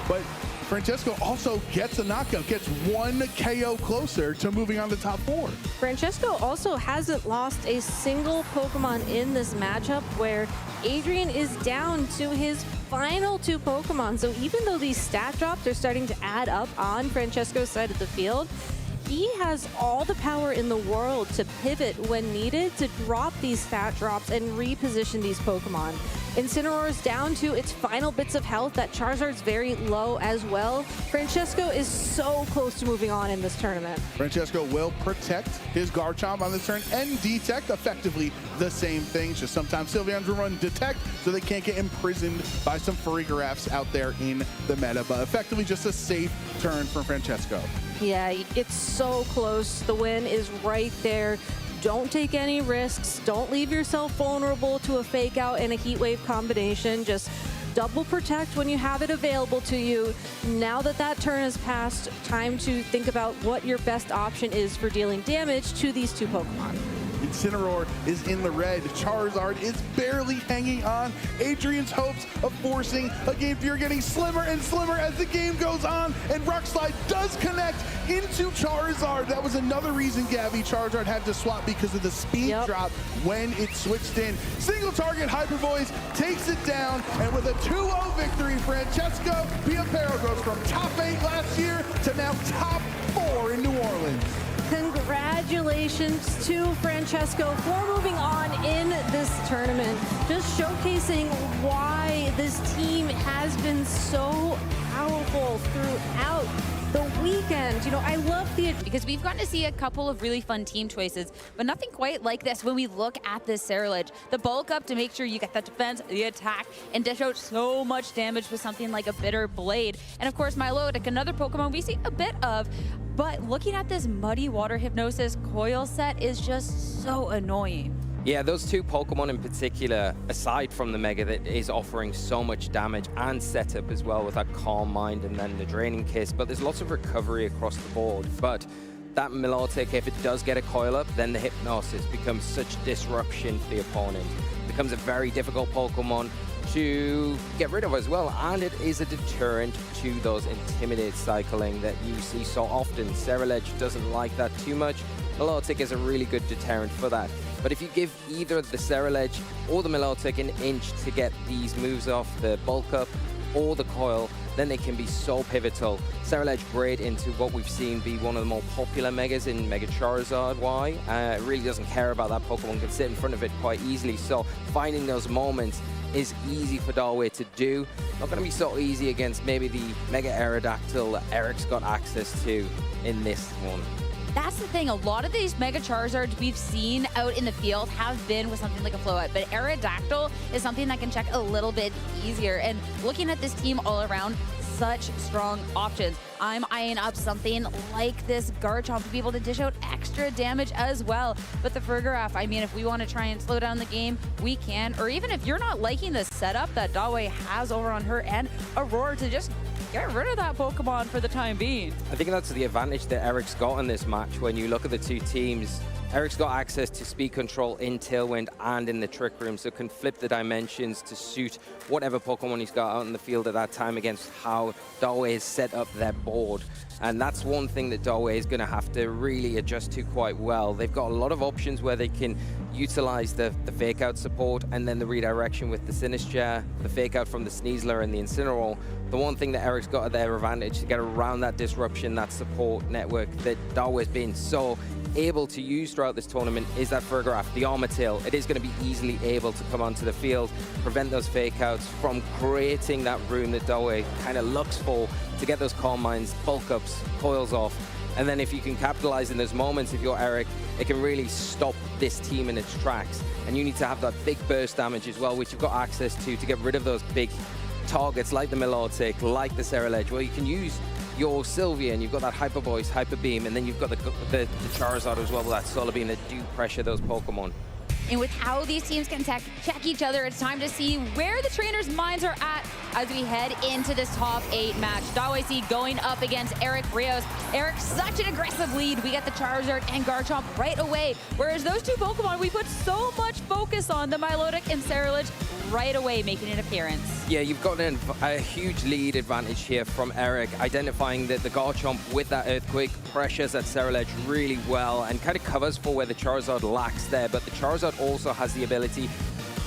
but Francesco also gets a knockout, gets one KO closer to moving on to top 4. Francesco also hasn't lost a single Pokemon in this matchup where Adrian is down to his final 2 Pokemon. So even though these stat drops are starting to add up on Francesco's side of the field, he has all the power in the world to pivot when needed, to drop these stat drops and reposition these Pokemon. Incineroar's down to its final bits of health. That Charizard's very low as well. Francesco is so close to moving on in this tournament. Francesco will protect his Garchomp on this turn and detect, effectively the same thing. Just sometimes Sylveons will run detect so they can't get imprisoned by some Farigirafs out there in the meta, but effectively just a safe turn from Francesco. Yeah, it's so close. The win is right there. Don't take any risks. Don't leave yourself vulnerable to a fake out and a heat wave combination. Just double protect when you have it available to you. Now that that turn has passed, time to think about what your best option is for dealing damage to these two Pokemon. Incineroar is in the red. Charizard is barely hanging on. Adrian's hopes of forcing a game fear getting slimmer and slimmer as the game goes on, and Rock Slide does connect into Charizard. That was another reason, Gabby, Charizard had to swap because of the speed drop when it switched in. Single target Hyper Voice takes it down, and with a 2-0 victory, Francesco Piapero goes from top 8 last year to now top 4 in New Orleans. Congratulations to Francesco for moving on in this tournament. Just showcasing why this team has been so powerful throughout the weekend. You know, I love the... Because we've gotten to see a couple of really fun team choices, but nothing quite like this when we look at this Ceruledge. The bulk up to make sure you get that defense, the attack, and dish out so much damage with something like a Bitter Blade. And of course, Milotic, another Pokemon we see a bit of, but looking at this Muddy Water Hypnosis coil set is just so annoying. Yeah, those two Pokemon in particular, aside from the Mega that is offering so much damage and setup as well with that Calm Mind and then the Draining Kiss, but there's lots of recovery across the board. But that Milotic, if it does get a coil up, then the Hypnosis becomes such disruption for the opponent. It becomes a very difficult Pokemon to get rid of as well, and it is a deterrent to those Intimidate cycling that you see so often. Ceruledge doesn't like that too much. Milotic is a really good deterrent for that. But if you give either the Ceruledge or the Milotic an inch to get these moves off, the bulk up or the coil, then they can be so pivotal. Ceruledge great into what we've seen be one of the more popular Megas in Mega Charizard. Why? It really doesn't care about that Pokemon, can sit in front of it quite easily. So finding those moments is easy for Darway to do. Not going to be so easy against maybe the Mega Aerodactyl that Eric's got access to in this one. That's the thing, a lot of these Mega Charizards we've seen out in the field have been with something like a Flowout, but Aerodactyl is something that can check a little bit easier. And looking at this team all around, such strong options. I'm eyeing up something like this Garchomp to be able to dish out extra damage as well. But the Farigiraf, I mean, if we want to try and slow down the game, we can. Or even if you're not liking the setup that Darway has over on her end, Aurora to just get rid of that Pokemon for the time being. I think that's the advantage that Eric's got in this match. When you look at the two teams, Eric's got access to speed control in Tailwind and in the Trick Room, so can flip the dimensions to suit whatever Pokemon he's got out in the field at that time against how Darway has set up their board. And that's one thing that Darway is going to have to really adjust to quite well. They've got a lot of options where they can utilize the fake out support and then the redirection with the Sinistcha, the fake out from the Sneasler and the Incineroar. The one thing that Eric's got at their advantage to get around that disruption, that support network that Darway's been so able to use throughout this tournament is that Farigiraf, the Armatail. It is going to be easily able to come onto the field, prevent those fake outs from creating that room that Darway kind of looks for to get those Calm Minds, bulk ups, coils off. And then if you can capitalize in those moments, if you're Eric, it can really stop this team in its tracks. And you need to have that big burst damage as well, which you've got access to get rid of those big targets like the Milotic, like the Ceruledge, where you can use your Sylveon, you've got that Hyper Voice, Hyper Beam, and then you've got the Charizard as well with that Solar Beam that do pressure those Pokemon. And with how these teams can check each other, it's time to see where the trainers' minds are at as we head into this top 8 match. Darway C going up against Eric Rios. Eric, such an aggressive lead. We get the Charizard and Garchomp right away. Whereas those two Pokemon we put so much focus on, the Milotic and Ceruledge, right away making an appearance. Yeah, you've got a huge lead advantage here from Eric, identifying that the Garchomp with that Earthquake pressures that Ceruledge really well and kind of covers for where the Charizard lacks there. But the Charizard also has the ability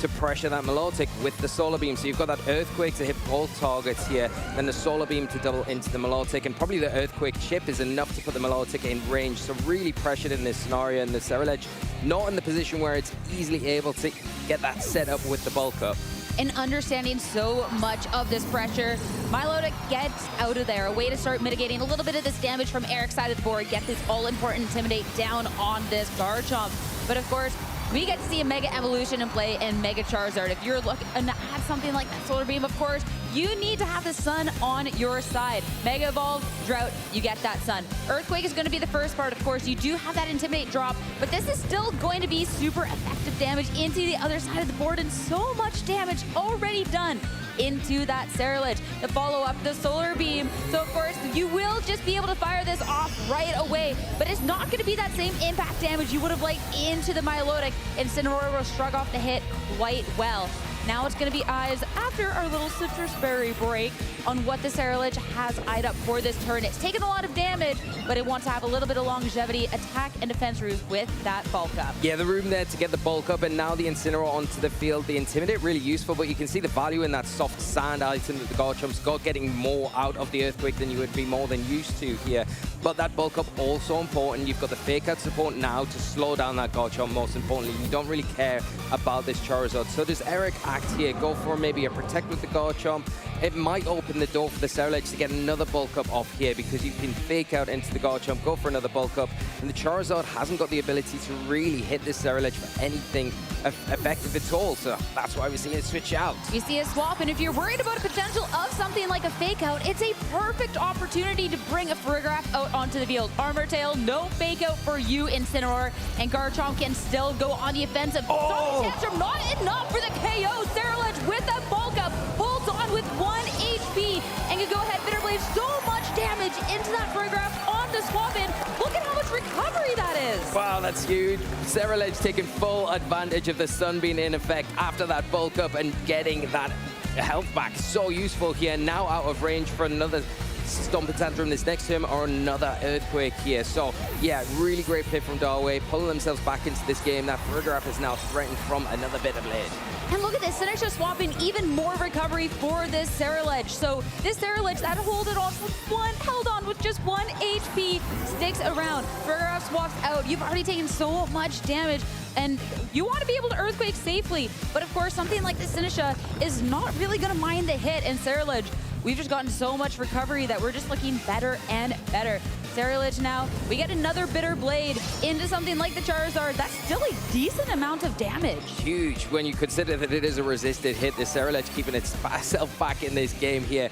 to pressure that Melodic with the Solar Beam. So you've got that Earthquake to hit both targets here, then the Solar Beam to double into the Melodic, and probably the Earthquake chip is enough to put the Melodic in range. So really pressured in this scenario, and the Ceruledge not in the position where it's easily able to get that set up with the bulk up. And understanding so much of this pressure, Milotic gets out of there. A way to start mitigating a little bit of this damage from Eric's side of the board, get this all-important Intimidate down on this Garchomp. But of course, we get to see a Mega Evolution in play and Mega Charizard. If you're looking to add something like that Solar Beam, of course, you need to have the Sun on your side. Mega Evolve, Drought, you get that Sun. Earthquake is going to be the first part, of course. You do have that Intimidate drop, but this is still going to be super effective damage into the other side of the board, and so much damage already done into that Ceruledge. The follow-up, the Solar Beam. So, of course, you will just be able to fire this off right away, but it's not going to be that same impact damage you would have liked into the Milotic, and Incineroar will shrug off the hit quite well. Now it's going to be eyes, after our little citrus berry break, on what the Ceruledge has eyed up for this turn. It's taken a lot of damage, but it wants to have a little bit of longevity, attack, and defense rules with that bulk up. Yeah, the room there to get the bulk up, and now the Incineroar onto the field. The Intimidate really useful, but you can see the value in that soft sand item that the Garchomp's got, getting more out of the Earthquake than you would be more than used to here. But that bulk up also important. You've got the fake out support now to slow down that Garchomp. Most importantly, you don't really care about this Charizard. So does Eric act here? Go for maybe a protect with the Garchomp. It might open the door for the Ceruledge to get another bulk up off here, because you can fake out into the Garchomp, go for another bulk up, and the Charizard hasn't got the ability to really hit this Ceruledge for anything effective at all. So that's why we're seeing it switch out. You see a swap, and if you're worried about a potential of something like a fake out, it's a perfect opportunity to bring a Farigiraf out onto the field. Armor Tail, no fake out for you, Incineroar, and Garchomp can still go on the offensive. Oh! Sonic Tantrum, not enough for the KO. Ceruledge with a bulk up, holds on with 1 HP, and can go ahead, Bitter Blade, so much damage into that Farigiraf on the swap in. Look at how much recovery that is. Wow, that's huge. Ceruledge taking full advantage of the Sun being in effect after that bulk up and getting that health back. So useful here. Now out of range for another Stomp Tantrum this next turn, or another Earthquake here. So yeah, really great play from Darway, pulling themselves back into this game. That Farigiraf is now threatened from another Bitter Blade. And look at this, Synertia swapping even more recovery for this Ceruledge. So this Ceruledge that held on with just 1 HP, sticks around. Farigiraf swaps out. You've already taken so much damage, and you want to be able to Earthquake safely. But of course, something like the Synertia is not really going to mind the hit, and Ceruledge, we've just gotten so much recovery that we're just looking better and better. Ceruledge now, we get another Bitter Blade into something like the Charizard. That's still a decent amount of damage. Huge when you consider that it is a resisted hit. The Ceruledge keeping itself back in this game here.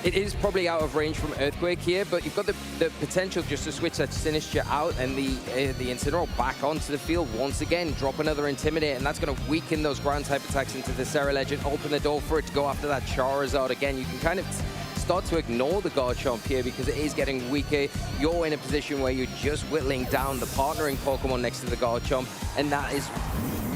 It is probably out of range from Earthquake here, but you've got the potential just to switch that Synertia out and the Incineroar back onto the field once again, drop another Intimidate, and that's going to weaken those ground type attacks into the Ceruledge and open the door for it to go after that Charizard again. You can kind of start to ignore the Garchomp here because it is getting weaker. You're in a position where you're just whittling down the partnering Pokemon next to the Garchomp, and that is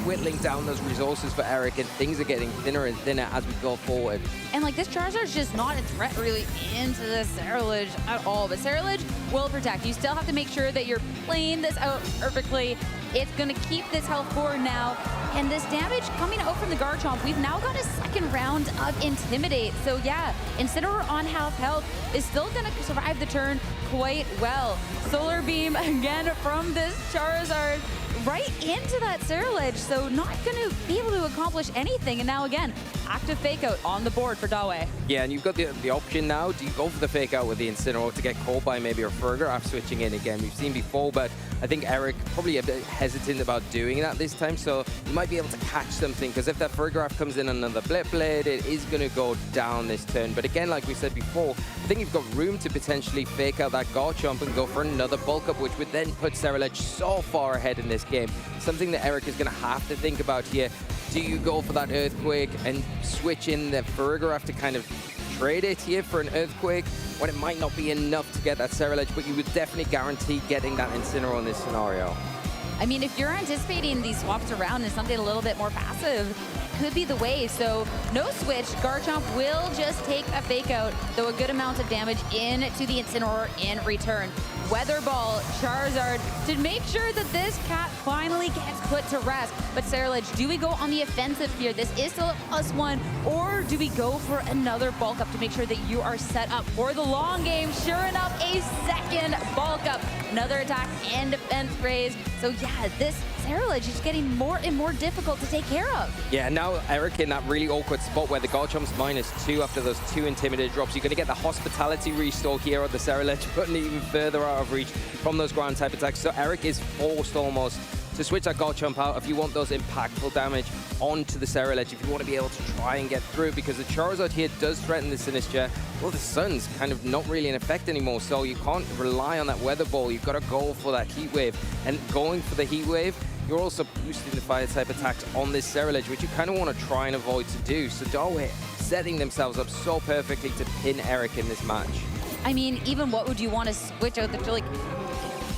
whittling down those resources for Eric, and things are getting thinner and thinner as we go forward. And like this Charizard's just not a threat really into the Ceruledge at all, but Ceruledge will protect. You still have to make sure that you're playing this out perfectly. It's gonna keep this health forward now, and this damage coming out from the Garchomp, we've now got a second round of Intimidate. So yeah, Incineroar on half health is still gonna survive the turn quite well. Solar Beam again from this Charizard, right into that Ceruledge, so not going to be able to accomplish anything. And now again, active fake out on the board for Dawe. Yeah, and you've got the option now. Do you go for the fake out with the Incineroar to get caught by maybe a Farigiraf switching in again? We've seen before, but I think Eric probably a bit hesitant about doing that this time, so you might be able to catch something, because if that Farigiraf comes in another Blip Blade, it is going to go down this turn. But again, like we said before, I think you've got room to potentially fake out that Garchomp and go for another bulk up, which would then put Ceruledge so far ahead in this game. Something that Eric is going to have to think about here. Do you go for that Earthquake and switch in the Farigiraf to kind of trade it here for an Earthquake when it might not be enough to get that Ceruledge, but you would definitely guarantee getting that Incineroar in this scenario? I mean, if you're anticipating these swaps around and something a little bit more passive, could be the way. So no switch, Garchomp will just take a fake out, though a good amount of damage into the Incineroar in return. Weather Ball Charizard to make sure that this cat finally gets put to rest. But Saralage, do we go on the offensive here? This is still a +1, or do we go for another bulk up to make sure that you are set up for the long game? Sure enough, a second bulk up, another attack and defense raise. So yeah, this Saralage is getting more and more difficult to take care of. Yeah, now Eric in that really awkward spot where the Garchomp's -2 after those 2 Intimidator drops. You're going to get the Hospitality restore here on the Saralage, putting it even further out of reach from those ground type attacks. So Eric is forced almost to switch that Garchomp out if you want those impactful damage onto the Saralage, if you want to be able to try and get through, because the Charizard here does threaten the Sinistcha. Well, the Sun's kind of not really in effect anymore, so you can't rely on that Weather Ball. You've got to go for that Heat Wave, and going for the Heat Wave, you're also boosting the fire type attacks on this Saralage, which you kind of want to try and avoid to do. So Darwin setting themselves up so perfectly to pin Eric in this match. I mean, even what would you want to switch out? That like,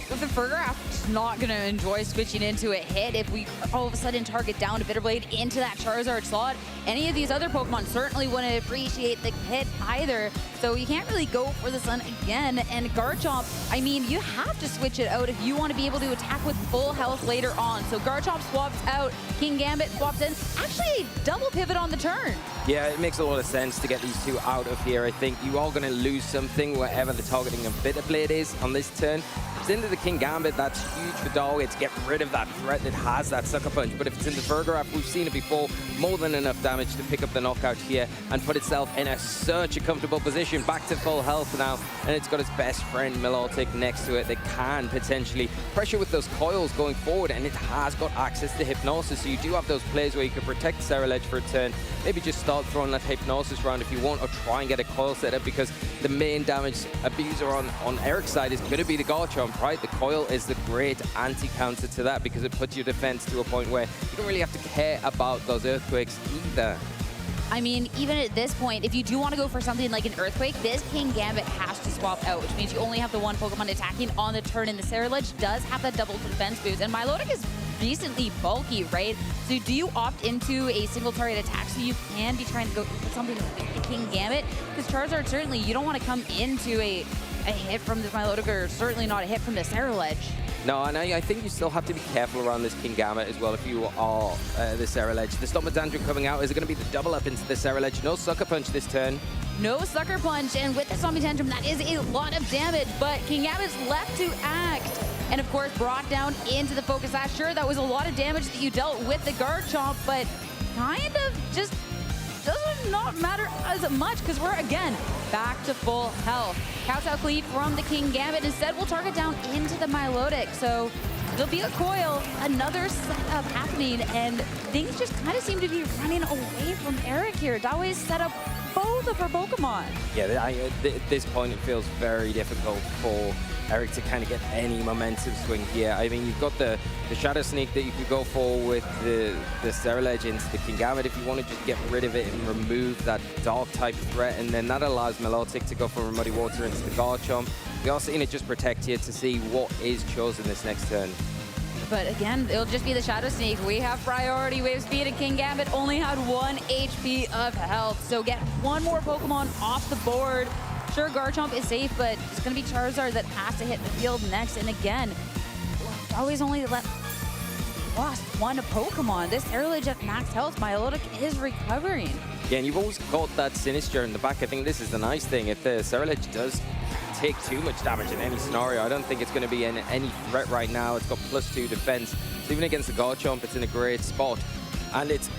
if the Fergarath's not going to enjoy switching into a hit, if we all of a sudden target down to Bitterblade into that Charizard slot, any of these other Pokemon certainly wouldn't appreciate the hit either. So you can't really go for the Sun again. And Garchomp, I mean, you have to switch it out if you want to be able to attack with full health later on. So Garchomp swaps out, Kingambit swaps in. Actually, double pivot on the turn. Yeah, it makes a lot of sense to get these two out of here. I think you are going to lose something wherever the targeting of Bitterblade is on this turn. If it's into the Kingambit, that's huge for Darwin to get rid of that threat that has that Sucker Punch. But if it's in the Fergarath, we've seen it before, more than enough damage to pick up the knockout here and put itself in such a comfortable position. Back to full health now, and it's got its best friend Milotic next to it that can potentially pressure with those coils going forward, and it has got access to Hypnosis. So you do have those plays where you can protect Saralage for a turn, maybe just start throwing that Hypnosis round if you want, or try and get a coil set up, because the main damage abuser on Eric's side is going to be the Garchomp, right? The coil is the great anti-counter to that, because it puts your defense to a point where you don't really have to care about those Earthquakes either. I mean, even at this point, if you do want to go for something like an Earthquake, this Kingambit has to swap out, which means you only have the one Pokemon attacking on the turn, and the Saralage does have that double defense boost, and Milotic is decently bulky, right? So do you opt into a single target attack so you can be trying to go for something like the Kingambit? Because Charizard, certainly, you don't want to come into a hit from the Milotic, or certainly not a hit from the Saralage. No, and I think you still have to be careful around this Kingambit as well if you are the Saralage. The Stompidantrum coming out, is it going to be the double up into the Saralage? No Sucker Punch this turn. No Sucker Punch, and with the Stompidantrum, that is a lot of damage, but Kingambit's left to act. And of course, brought down into the Focus Sash. Sure, that was a lot of damage that you dealt with the Garchomp, but kind of just does not matter as much, because we're, again, back to full health. Kowtow Cleave from the Kingambit. Instead, we'll target down into the Milotic. So there'll be a coil, another setup happening, and things just kind of seem to be running away from Eric here. Dawe's set up both of her Pokemon. Yeah, at this point, it feels very difficult for Eric to kind of get any momentum swing here. I mean, you've got the Shadow Sneak that you could go for with the Saralage into the Kingambit if you want to just get rid of it and remove that Dark type threat, and then that allows Milotic to go for a Muddy Water into the Garchomp. We are seeing it just protect here to see what is chosen this next turn. But again, it'll just be the Shadow Sneak. We have priority wave speed, and Kingambit only had 1 HP of health. So get one more Pokemon off the board. Sure, Garchomp is safe, but it's going to be Charizard that has to hit the field next. And again, always only lost 1 Pokemon. This Saralage at max health, Milotic is recovering. Yeah, and you've always got that Sinistcha in the back. I think this is the nice thing. If the Saralage does take too much damage in any scenario, I don't think it's going to be any threat right now. It's got +2 defense. So even against the Garchomp, it's in a great spot. And it's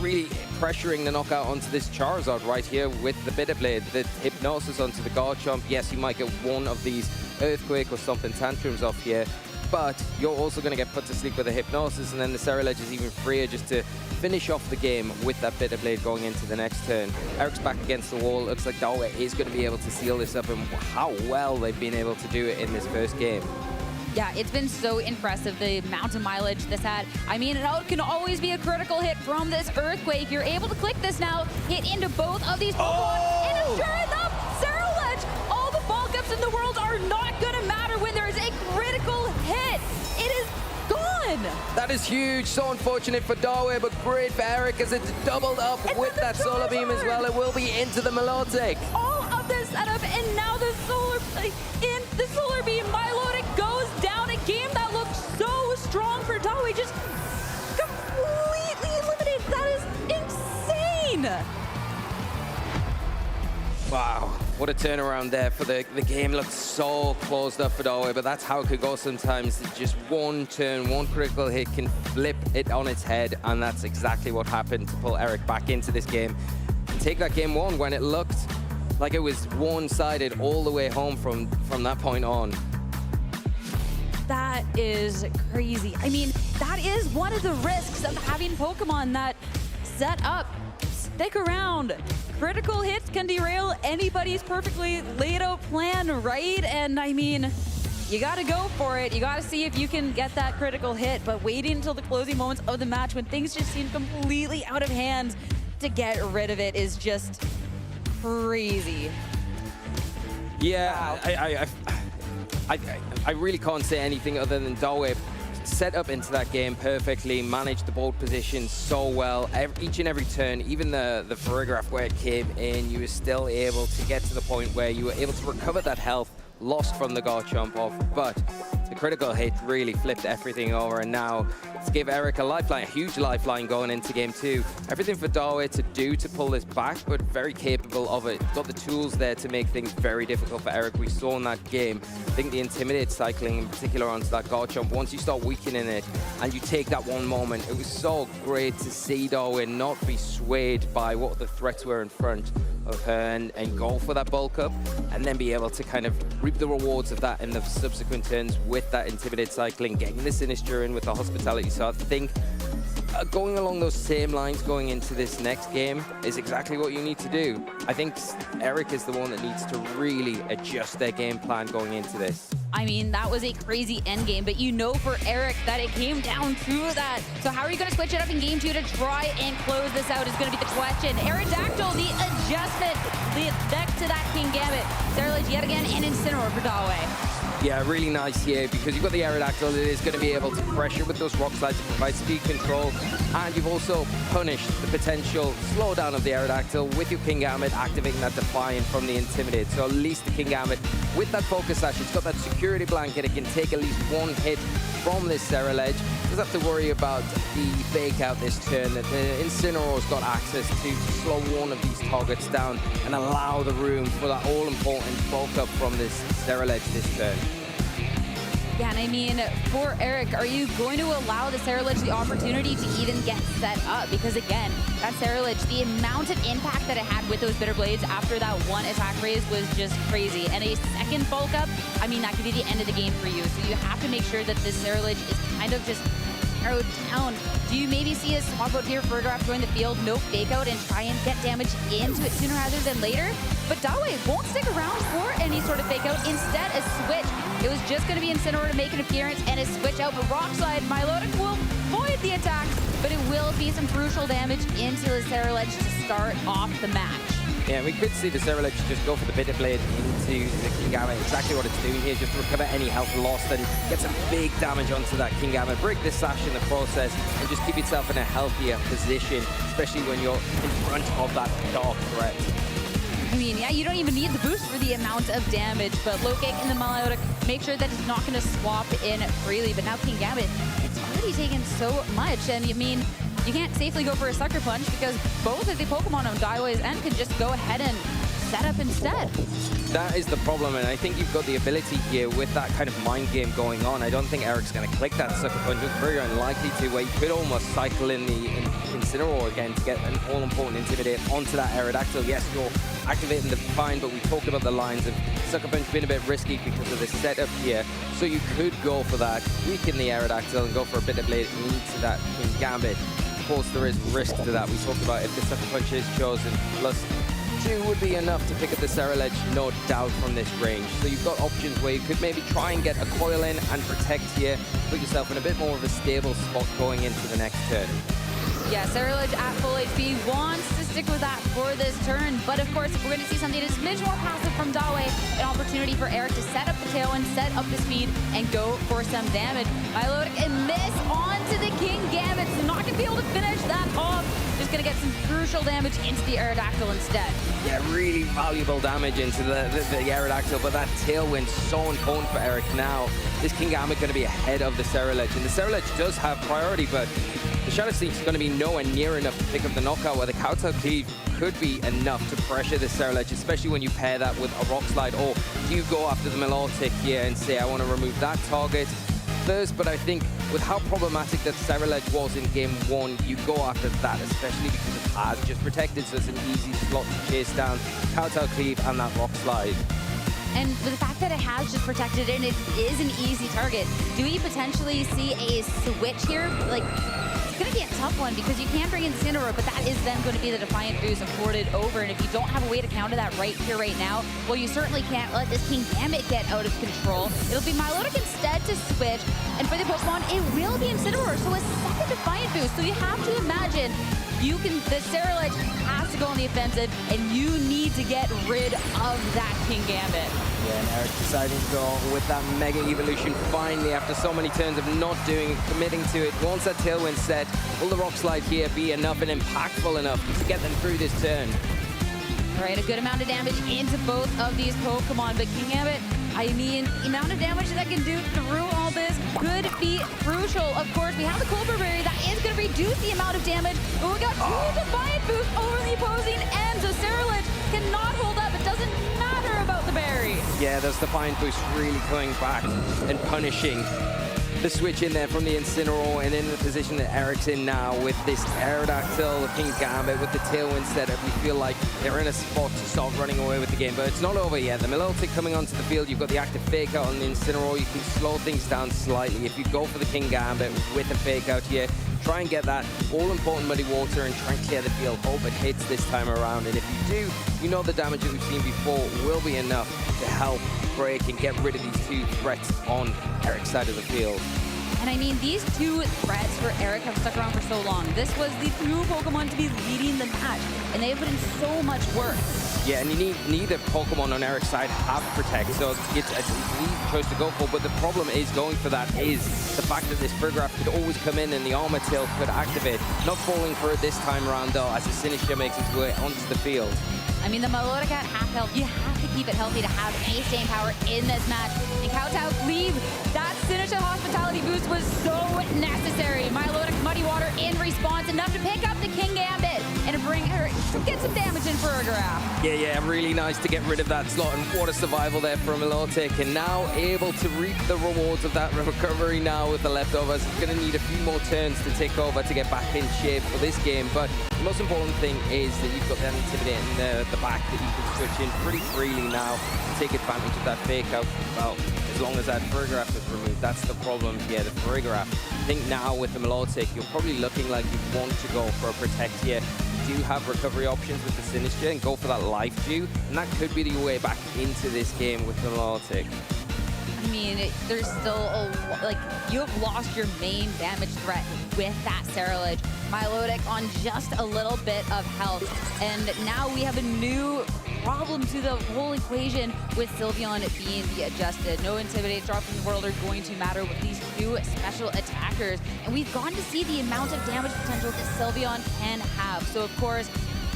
really pressuring the knockout onto this Charizard right here with the Bitterblade. The Hypnosis onto the Garchomp. Yes, you might get one of these Earthquake or Stompintantrums off here, but you're also going to get put to sleep with a Hypnosis, and then the Saralage is even freer just to finish off the game with that Bitterblade going into the next turn. Eric's back against the wall. Looks like Darwin is going to be able to seal this up, and how well they've been able to do it in this first game. Yeah, it's been so impressive, the amount of mileage this had. I mean, it can always be a critical hit from this Earthquake. You're able to click this now, hit into both of these Pokemon, and sure enough, Saralage, all the bulk ups in the world are not going to matter when there is a critical hit. It is gone. That is huge. So unfortunate for Darwin, but great for Eric as it's doubled up with that Solar Beam as well. It will be into the Milotic. All of this setup, and now the Solar beam. Milotic goes down. A game that looked so strong for Dawe, just completely eliminated. That is insane. Wow, what a turnaround there for the game. Looked so closed up for Dawe, but that's how it could go sometimes. Just one turn, one critical hit can flip it on its head, and that's exactly what happened to pull Eric back into this game and take that game one when it looked like it was one-sided all the way home from that point on. That is crazy. I mean, that is one of the risks of having Pokemon that set up, stick around. Critical hits can derail anybody's perfectly laid out plan, right? And I mean, you gotta go for it. You gotta see if you can get that critical hit, but waiting until the closing moments of the match when things just seem completely out of hand to get rid of it is just crazy. Yeah, wow. I really can't say anything other than Dawe set up into that game perfectly, managed the board position so well. Each and every turn, even the Farigiraf where it came in, you were still able to get to the point where you were able to recover that health lost from the Garchomp off, but the critical hit really flipped everything over, and now to give Eric a lifeline, a huge lifeline going into game two. Everything for Dawe to do to pull this back, but very capable of it. Got the tools there to make things very difficult for Eric. We saw in that game, I think the Intimidate cycling in particular onto that Garchomp, once you start weakening it and you take that one moment, it was so great to see Dawe not be swayed by what the threats were in front of her and go for that bulk up, and then be able to kind of reap the rewards of that in the subsequent turns with that Intimidate cycling, getting the Sinister in with the Hospitality. So I think going along those same lines going into this next game is exactly what you need to do. I think Eric is the one that needs to really adjust their game plan going into this. I mean, that was a crazy end game, but you know for Eric that it came down to that. So how are you going to switch it up in game two to try and close this out is going to be the question. Aerodactyl, the adjustment, the effect to that Kingambit. Ceruledge yet again, and Incineroar for Dawe. Yeah, really nice here because you've got the Aerodactyl that is going to be able to pressure with those rock slides to provide speed control, and you've also punished the potential slowdown of the Aerodactyl with your Kingambit activating that Defiant from the Intimidate. So at least the Kingambit with that Focus Sash, it's got that security blanket, it can take at least one hit from this Ceruledge. Doesn't have to worry about the fake out this turn. The Incineroar's got access to slow one of these targets down and allow the room for that all-important bulk up from this Ceruledge this turn. Yeah, and I mean, for Eric, are you going to allow the Ceruledge the opportunity to even get set up? Because again, that Ceruledge, the amount of impact that it had with those Bitter Blades after that one attack raise was just crazy. And a second bulk up, I mean, that could be the end of the game for you. So you have to make sure that this Ceruledge is kind of just narrowed down. Do you maybe see a swap out here for Farigiraf join the field, no fake out, and try and get damage into it sooner rather than later? But Dawe won't stick around for any sort of fake out. Instead, a switch. It was just going to be Incineroar to make an appearance and a switch out, but Rock Slide, Milotic will void the attack, but it will be some crucial damage into the Ceruledge to start off the match. Yeah, we could see the Ceruledge just go for the Bitter Blade into the Kingambit. Exactly what it's doing here, just to recover any health lost and get some big damage onto that Kingambit. Break this Sash in the process and just keep yourself in a healthier position, especially when you're in front of that dark threat. I mean, yeah, you don't even need the boost for the amount of damage, but Lokek and the Milotic make sure that it's not going to swap in freely. But now Kingambit, it's already taken so much, and I mean, you can't safely go for a Sucker Punch because both of the Pokemon on Dawe's end can just go ahead and set up instead. That is the problem, and I think you've got the ability here with that kind of mind game going on. I don't think Eric's going to click that Sucker Punch. It's very unlikely to, where you could almost cycle in the Incineroar again to get an all-important Intimidate onto that Aerodactyl. Yes, you're activating the Defiant, but we talked about the lines of Sucker Punch being a bit risky because of the setup here. So you could go for that, weaken the Aerodactyl and go for a Bitter Blade into that Kingambit. Of course, there is risk to that. We talked about if the Sucker Punch is chosen, plus 2 would be enough to pick up the Ceruledge, no doubt, from this range. So you've got options where you could maybe try and get a coil in and protect here, put yourself in a bit more of a stable spot going into the next turn. Yeah, Ceruledge at full HP wants to stick with that for this turn, but of course, if we're going to see something that's a smidge more passive from Dawe, an opportunity for Eric to set up the tailwind, set up the speed, and go for some damage. Milotic and miss onto the Kingambit, not going to be able to finish that off. Just going to get some crucial damage into the Aerodactyl instead. Yeah, really valuable damage into the Aerodactyl, but that Tailwind so important for Eric now. This King Gambit going to be ahead of the Ceruledge, and the Ceruledge does have priority, but the Shadow Sneak's going to be nowhere near enough to pick up the knockout, where the Kowtow Cleave could be enough to pressure the Ceruledge, especially when you pair that with a Rock Slide. Or do you go after the Milotic here and say, I want to remove that target first? But I think with how problematic that Ceruledge was in game 1, you go after that, especially because it has just protected, so it's an easy slot to chase down Kowtow Cleave and that Rock Slide. And with the fact that it has just protected it, and it is an easy target, do we potentially see a switch here? Like, it's going to be a tough one because you can bring in Incineroar, but that is then going to be the Defiant Boost afforded over. And if you don't have a way to counter that right here, right now, well, you certainly can't let this King Gambit get out of control. It'll be Milotic instead to switch. And for the Pokemon, it will be Incineroar, so a second Defiant Boost. So you have to imagine the Ceruledge has to go on the offensive, and you need to get rid of that King Gambit. Yeah, and Eric deciding to go with that Mega Evolution finally after so many turns of not doing it, committing to it. Once that Tailwind set, will the Rock Slide here be enough and impactful enough to get them through this turn? All right, a good amount of damage into both of these Pokemon, but King Gambit, I mean, the amount of damage that can do through all this could be crucial. Of course, we have the Colbur Berry that is going to reduce the amount of damage, but we got two Defiant Boosts over the opposing end, so Ceruledge cannot hold up. It doesn't matter about the berry. Yeah, those Defiant Boosts really coming back and punishing the switch in there from the Incineroar, and in the position that Eric's in now with this Aerodactyl, King Gambit, with the Tailwind setup, we feel like they're in a spot to start running away with the game, but it's not over yet. The Milotic coming onto the field, you've got the active Fake Out on the Incineroar, you can slow things down slightly. If you go for the King Gambit with a Fake Out here, try and get that all-important Muddy Water and try and clear the field. Hope it hits this time around, and if you do, you know the damage that we've seen before will be enough to help break and get rid of these two threats on Eric's side of the field. And I mean, these two threats for Eric have stuck around for so long. This was the two Pokemon to be leading the match, and they have put in so much work. Yeah, and you need neither Pokemon on Eric's side have Protect, so it's an easy choice to go for, but the problem is going for that is the fact that this Frigoraph could always come in and the Armor Tail could activate. Not falling for it this time around though, as the Sinistcha makes its way onto the field. I mean, the Milotic at half health, you have to keep it healthy to have any staying power in this match. And Kowtow Cleave, that Sinistcha Hospitality boost was so necessary. Milotic Muddy Water in response, enough to pick up the King Gambit and to bring her, to get some damage in for Frigoraph. Yeah, really nice to get rid of that slot, and what a survival there from Milotic, and now able to reap the rewards of that recovery now with the leftovers. It's going to need a few more turns to take over to get back in shape for this game, but the most important thing is that you've got that Intimidate in the back that you can switch in pretty freely now to take advantage of that Fake Out. Well, as long as that Frigoraph is removed, that's the problem here, the Frigoraph. I think now with the Milotic, you're probably looking like you want to go for a Protect here. You do have recovery options with the Sinistcha and go for that Life Dew, and that could be the way back into this game with the Milotic. I mean, there's still like, you have lost your main damage threat with that Ceruledge. Milotic on just a little bit of health, and now we have a new problem to the whole equation with Sylveon being the adjusted. No Intimidate drops in the world are going to matter with these two special attackers, and we've gotten to see the amount of damage potential that Sylveon can have. So of course,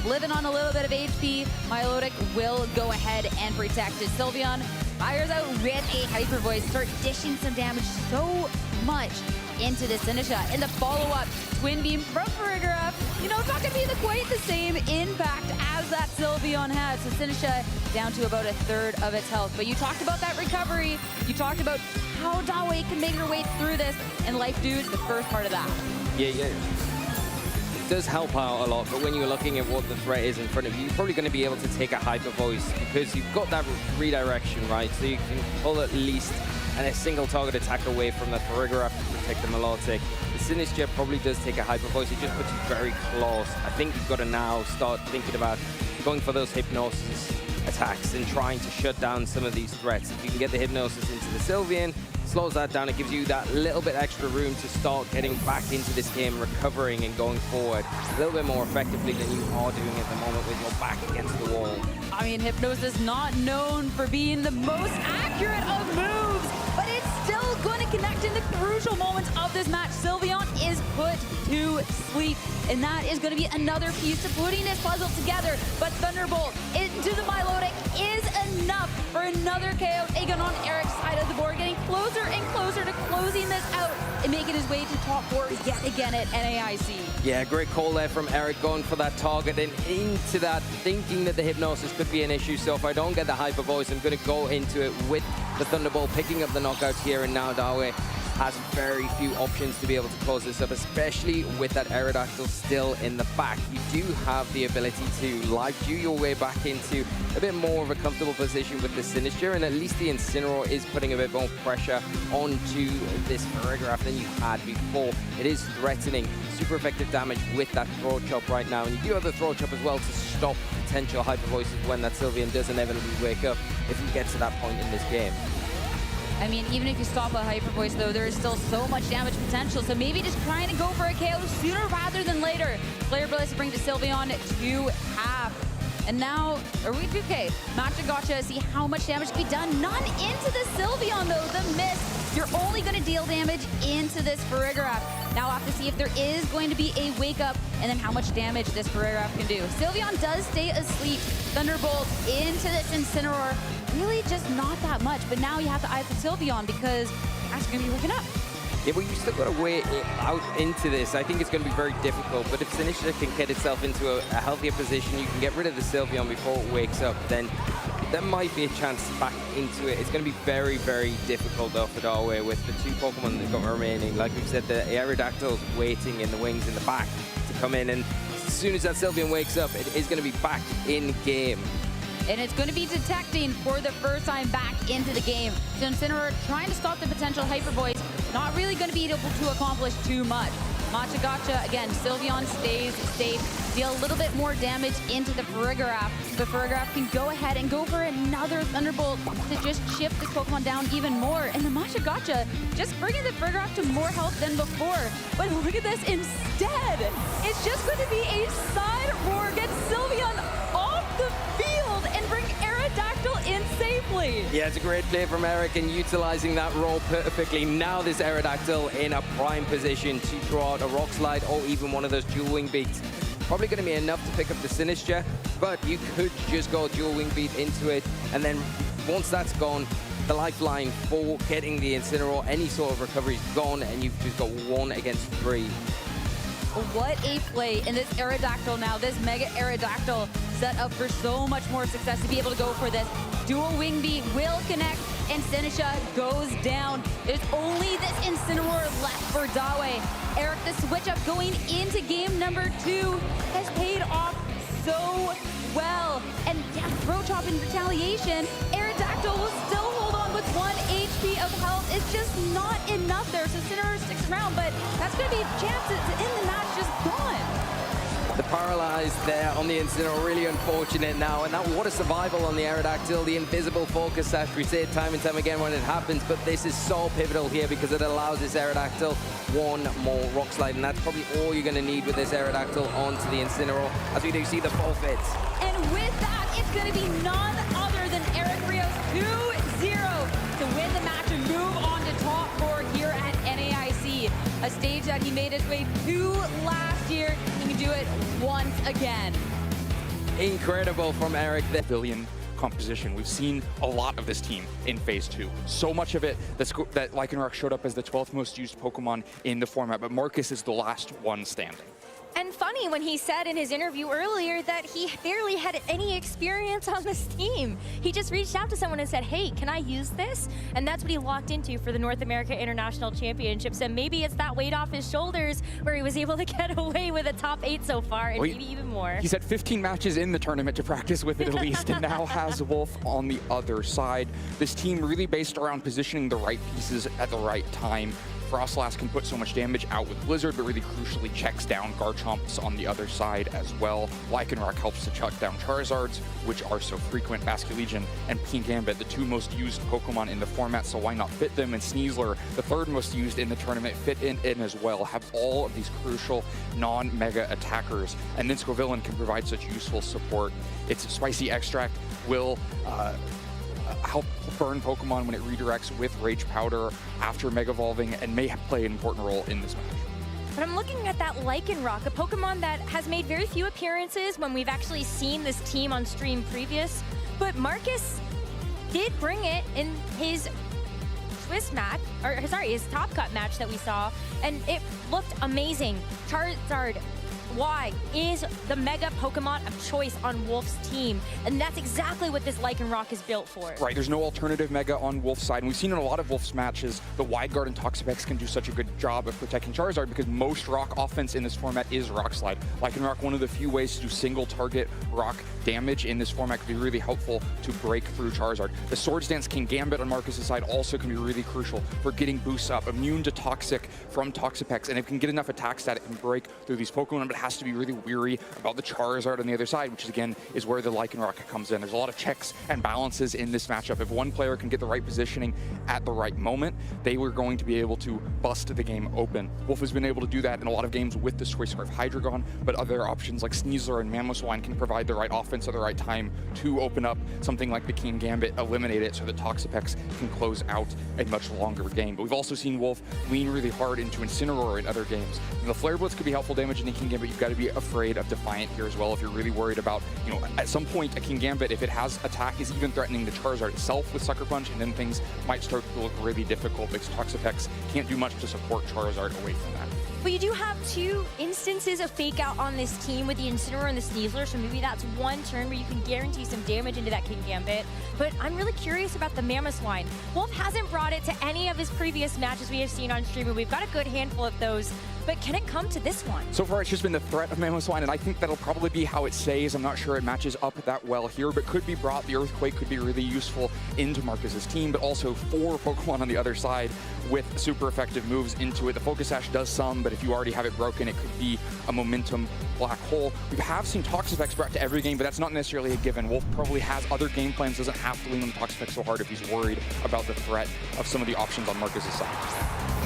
living on a little bit of HP, Milotic will go ahead and protect his Sylveon. Fires out with a Hyper Voice, start dishing some damage so much into the Sinistcha. In the follow-up, Twin Beam from Frigoraph. You know, it's not going to be quite the same impact as that Sylveon had. So Sinistcha down to about a third of its health. But you talked about that recovery. You talked about how Dawei can make her way through this, and Life Dew is the first part of that. Yeah. It does help out a lot, but when you're looking at what the threat is in front of you, you're probably going to be able to take a Hyper Voice because you've got that redirection, right? So you can pull at least a single target attack away from the Frigoraph to protect the Milotic. The Sinistcha probably does take a Hyper Voice. It just puts you very close. I think you've got to now start thinking about going for those Hypnosis attacks and trying to shut down some of these threats. If you can get the Hypnosis into the Sylveon, slows that down, it gives you that little bit extra room to start getting back into this game, recovering and going forward a little bit more effectively than you are doing at the moment with your back against the wall. I mean, Hypnosis not known for being the most accurate of moves, but it's still going to connect in the crucial moments of this match. Sylveon is put to sleep. And that is going to be another piece to putting this puzzle together. But Thunderbolt into the Milotic is enough for another KO taken on Eric's side of the board, getting closer and closer to closing this out and making his way to top 4 yet again at NAIC. Yeah, great call there from Eric, going for that target and into that, thinking that the Hypnosis could be an issue. So if I don't get the Hyper Voice, I'm going to go into it with the Thunderbolt, picking up the knockouts here, and now Dawe has very few options to be able to close this up, especially with that Aerodactyl still in the back. You do have the ability to live Dew your way back into a bit more of a comfortable position with the Sinister, and at least the Incineroar is putting a bit more pressure onto this Farigiraf than you had before. It is threatening super effective damage with that Throat Chop right now, and you do have the Throat Chop as well to stop potential Hyper Voices when that Sylveon does inevitably wake up if you get to that point in this game. I mean, even if you stop a Hyper Voice, though, there is still so much damage potential. So maybe just trying to go for a KO sooner rather than later. Player Blitz brings the Sylveon to half. And now, are we 2K? Matcha Gotcha, see how much damage can be done. None into the Sylveon, though. The miss. You're only going to deal damage into this Farigiraf. Now we'll have to see if there is going to be a wake up and then how much damage this Farigiraf can do. Sylveon does stay asleep. Thunderbolt into this Incineroar. Really just not that much, but now you have to eye the Sylveon because that's going to be waking up. Yeah, well, you still got to wait it out into this. I think it's going to be very difficult, but if Sinister can get itself into a healthier position, you can get rid of the Sylveon before it wakes up, then there might be a chance back into it. It's going to be very, very difficult, though, for Dawe with the 2 Pokemon they've got remaining. Like we've said, the Aerodactyl's waiting in the wings in the back to come in, and as soon as that Sylveon wakes up, it is going to be back in game. And it's going to be detecting for the first time back into the game. So Incineroar trying to stop the potential Hyper Voice, not really going to be able to accomplish too much. Matcha Gotcha, again, Sylveon stays safe, deal a little bit more damage into the Farigiraf. The Farigiraf can go ahead and go for another Thunderbolt to just shift this Pokemon down even more. And the Matcha Gotcha just bringing the Farigiraf to more health than before. But look at this instead. It's just going to be a side roar, get Sylveon off the field and bring Aerodactyl in safely. Yeah, it's a great play from Eric and utilizing that roll perfectly. Now this Aerodactyl in a prime position to draw out a Rock Slide or even one of those Dual Wing Beats. Probably going to be enough to pick up the Sinister, but you could just go Dual Wing Beat into it, and then once that's gone, the lifeline for getting the Incineroar, any sort of recovery is gone, and you've just got 1 against 3. What a play. And this Aerodactyl now, this Mega Aerodactyl set up for so much more success to be able to go for this. Dual Wing Beat will connect, and Senisha goes down. There's only this Incineroar left for Dawe. Eric, the switch up going into game number 2 has paid off so well. And yeah, Throat Chop in retaliation, Aerodactyl will still hold on with 1 HP of health. It's just not enough there, so Incineroar sticks around, but that's going to be a chance to end the match just gone. The paralyzed there on the Incineroar, really unfortunate now. And that water survival on the Aerodactyl, the invisible focus sash. We say it time and time again when it happens, but this is so pivotal here because it allows this Aerodactyl 1 more Rock Slide. And that's probably all you're going to need with this Aerodactyl onto the Incineroar, as we do see the forfeits. And with that, it's going to be none other than Eric Rios 2-0 to win the match and move on to top 4 here at NAIC. A stage that he made his way to last year. He can do it once again. Incredible from Eric there. Pavilion composition. We've seen a lot of this team in Phase 2. So much of it that Lycanroc showed up as the 12th most used Pokemon in the format, but Marcus is the last one standing. And funny when he said in his interview earlier that he barely had any experience on this team. He just reached out to someone and said, hey, can I use this? And that's what he locked into for the North America International Championships. And maybe it's that weight off his shoulders where he was able to get away with a top 8 so far, and maybe even more. He's had 15 matches in the tournament to practice with it at least, and now has Wolf on the other side. This team really based around positioning the right pieces at the right time. Frostlass can put so much damage out with Blizzard, but really crucially checks down Garchomps on the other side as well. Lycanroc helps to chuck down Charizards, which are so frequent. Basculegion and Pink Gambit, the 2 most used Pokemon in the format, so why not fit them? And Sneasler, the 3rd most used in the tournament, fit in as well. Have all of these crucial non-mega attackers, and then Scovillain can provide such useful support. Its Spicy Extract will help burn Pokemon when it redirects with Rage Powder after Mega Evolving, and may play an important role in this match. But I'm looking at that Lycanroc, a Pokemon that has made very few appearances when we've actually seen this team on stream previous. But Marcus did bring it in his Swiss match, or sorry, his Top Cut match that we saw, and it looked amazing. Charizard Y is the mega Pokemon of choice on Wolf's team, and that's exactly what this Lycanroc is built for. Right, there's no alternative mega on Wolf's side, and we've seen in a lot of Wolf's matches, the Wide Guard and Toxapex can do such a good job of protecting Charizard because most rock offense in this format is Rock Slide. Lycanroc, one of the few ways to do single target rock damage in this format, can be really helpful to break through Charizard. The Swords Dance King Gambit on Marcus's side also can be really crucial for getting boosts up, immune to Toxic from Toxapex, and if it can get enough attacks that it can break through these Pokemon, but it has to be really weary about the Charizard on the other side, which again is where the Lycanroc comes in. There's a lot of checks and balances in this matchup. If one player can get the right positioning at the right moment, they were going to be able to bust the game open. Wolf has been able to do that in a lot of games with the Choice Scarf Hydreigon, but other options like Sneasler and Mamoswine can provide the right offense at the right time to open up something like the King Gambit, eliminate it so that Toxapex can close out a much longer game. But we've also seen Wolf lean really hard into Incineroar in other games. And the Flare Blitz could be helpful damage in the King Gambit. You've got to be afraid of Defiant here as well if you're really worried about, you know, at some point a King Gambit, if it has attack, is even threatening the Charizard itself with Sucker Punch, and then things might start to look really difficult because Toxapex can't do much to support Charizard away from that. But you do have two instances of fake out on this team with the Incineroar and the Sneasler, so maybe that's one turn where you can guarantee some damage into that King Gambit. But I'm really curious about the Mamoswine. Wolf hasn't brought it to any of his previous matches we have seen on stream, and we've got a good handful of those. But can it come to this one? So far, it's just been the threat of Mamoswine, and I think that'll probably be how it stays. I'm not sure it matches up that well here, but could be brought. The Earthquake could be really useful into Marcus's team, but also 4 Pokemon on the other side with super effective moves into it. The Focus Sash does some, but if you already have it broken, it could be a momentum black hole. We have seen Toxapex brought to every game, but that's not necessarily a given. Wolf probably has other game plans, doesn't have to lean on Toxapex so hard if he's worried about the threat of some of the options on Marcus's side.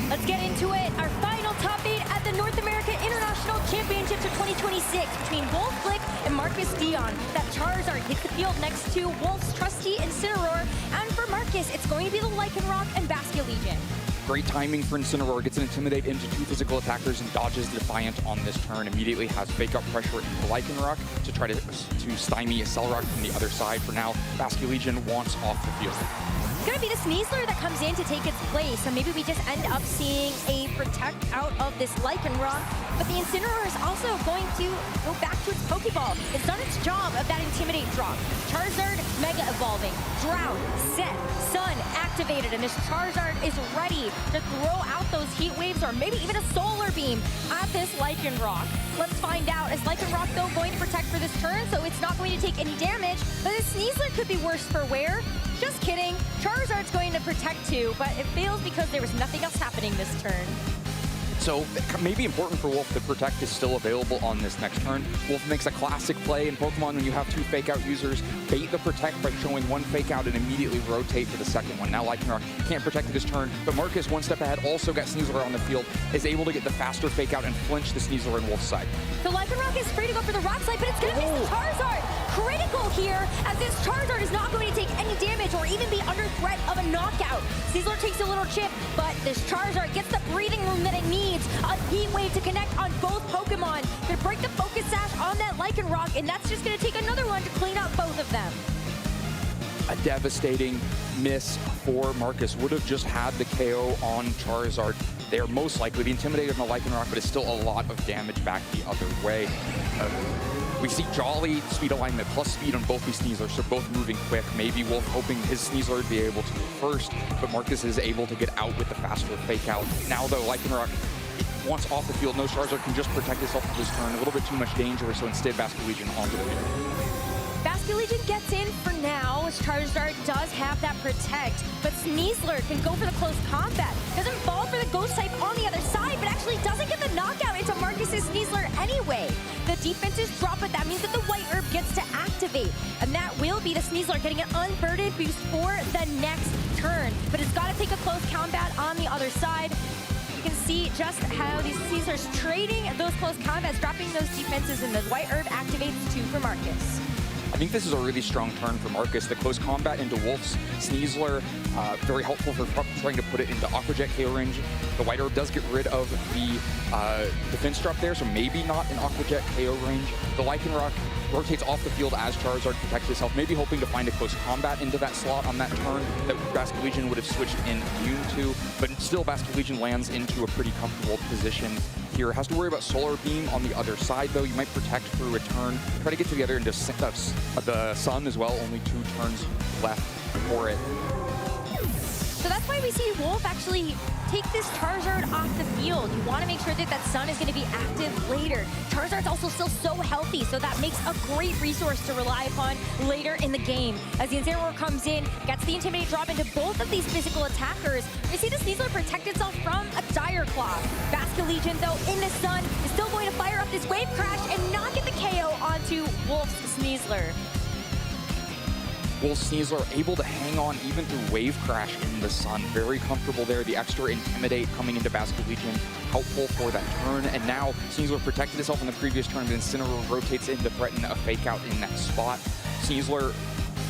Let's get into it. Our final top 8 at the North American International Championships of 2026 between Wolf Flick and Marcus Dion. That Charizard hits the field next to Wolf's trusty Incineroar, and for Marcus, it's going to be the Lycanroc and Basculegion. Great timing for Incineroar, gets an Intimidate into 2 physical attackers and dodges Defiant on this turn. Immediately has Fake Out Pressure into Lycanroc to try to stymie a Cellrock from the other side. For now, Basculegion wants off the field. It's going to be the Sneasler that comes in to take its place, so maybe we just end up seeing a Protect out of this Lycanroc, but the Incineroar is also going to go back to its Pokeball. It's done its job of that Intimidate drop. Charizard Mega Evolving, Drought, Set, Sun activated, and this Charizard is ready to throw out those Heat Waves or maybe even a Solar Beam at this Lycanroc. Let's find out. Is Lycanroc, though, going to protect for this turn, so it's not going to take any damage, but the Sneasler could be worse for wear. Just kidding. Charizard's going to protect too, but it fails because there was nothing else happening this turn. So it may be important for Wolf that Protect is still available on this next turn. Wolf makes a classic play in Pokemon when you have 2 Fake Out users, bait the Protect by showing 1 Fake Out and immediately rotate to the second one. Now Lycanroc can't protect this turn, but Marcus, 1 step ahead, also got Sneasler on the field, is able to get the faster Fake Out and flinch the Sneasler on Wolf's side. So Lycanroc is free to go for the Rock Slide, but it's going to miss the Charizard. Critical here, as this Charizard is not going to take any damage or even be under threat of a knockout. Sneasler takes a little chip, but this Charizard gets the breathing room that it needs. A Heat Wave to connect on both Pokemon. Gonna break the Focus Sash on that Lycanroc, and that's just gonna take another one to clean up both of them. A devastating miss for Marcus. Would have just had the KO on Charizard there, most likely. The Intimidator on the Lycanroc, but it's still a lot of damage back the other way. We see Jolly speed alignment plus speed on both these Sneaslers, so both moving quick. Maybe Wolf hoping his Sneasler would be able to move first, but Marcus is able to get out with the faster Fake Out. Now though, Lycanroc, once off the field, no Charizard can just protect itself for this turn. A little bit too much danger, so instead Basculegion onto the field. Basculegion gets in for now, as Charizard does have that Protect, but Sneasler can go for the close combat. Doesn't fall for the Ghost type on the other side, but actually doesn't get the knockout into Marcus's Sneasler anyway. The defenses drop, but that means that the White Herb gets to activate, and that will be the Sneasler getting an unburdened boost for the next turn. But it's got to take a close combat on the other side. You can see just how these Sneaslers trading those close combats, dropping those defenses, and the White Herb activates 2 for Marcus. I think this is a really strong turn for Marcus. The close combat into Wolf's Sneasler, very helpful for trying to put it into Aquajet KO range. The White Orb does get rid of the defense drop there, so maybe not an Aquajet KO range. The Lycanroc rotates off the field as Charizard protects itself, maybe hoping to find a close combat into that slot on that turn that Basculegion would have switched in immune to, but still Basculegion lands into a pretty comfortable position here. Has to worry about Solar Beam on the other side, though. You might protect through a turn, try to get to the other end of the Sun as well, only 2 turns left for it. So that's why we see Wolf actually take this Charizard off the field. You want to make sure that that Sun is going to be active later. Charizard's also still so healthy, so that makes a great resource to rely upon later in the game. As the Incineroar comes in, gets the Intimidate drop into both of these physical attackers, we see the Sneasler protect itself from a Dire Claw. Basculegion, though, in the Sun, is still going to fire up this Wave Crash and not get the KO onto Wolf's Sneasler. Wolf's Sneasler able to hang on even through Wave Crash in the Sun. Very comfortable there. The extra Intimidate coming into Basculegion, helpful for that turn. And now Sneasler protected itself in the previous turn, but Incineroar rotates in to threaten a fake out in that spot. Sneasler,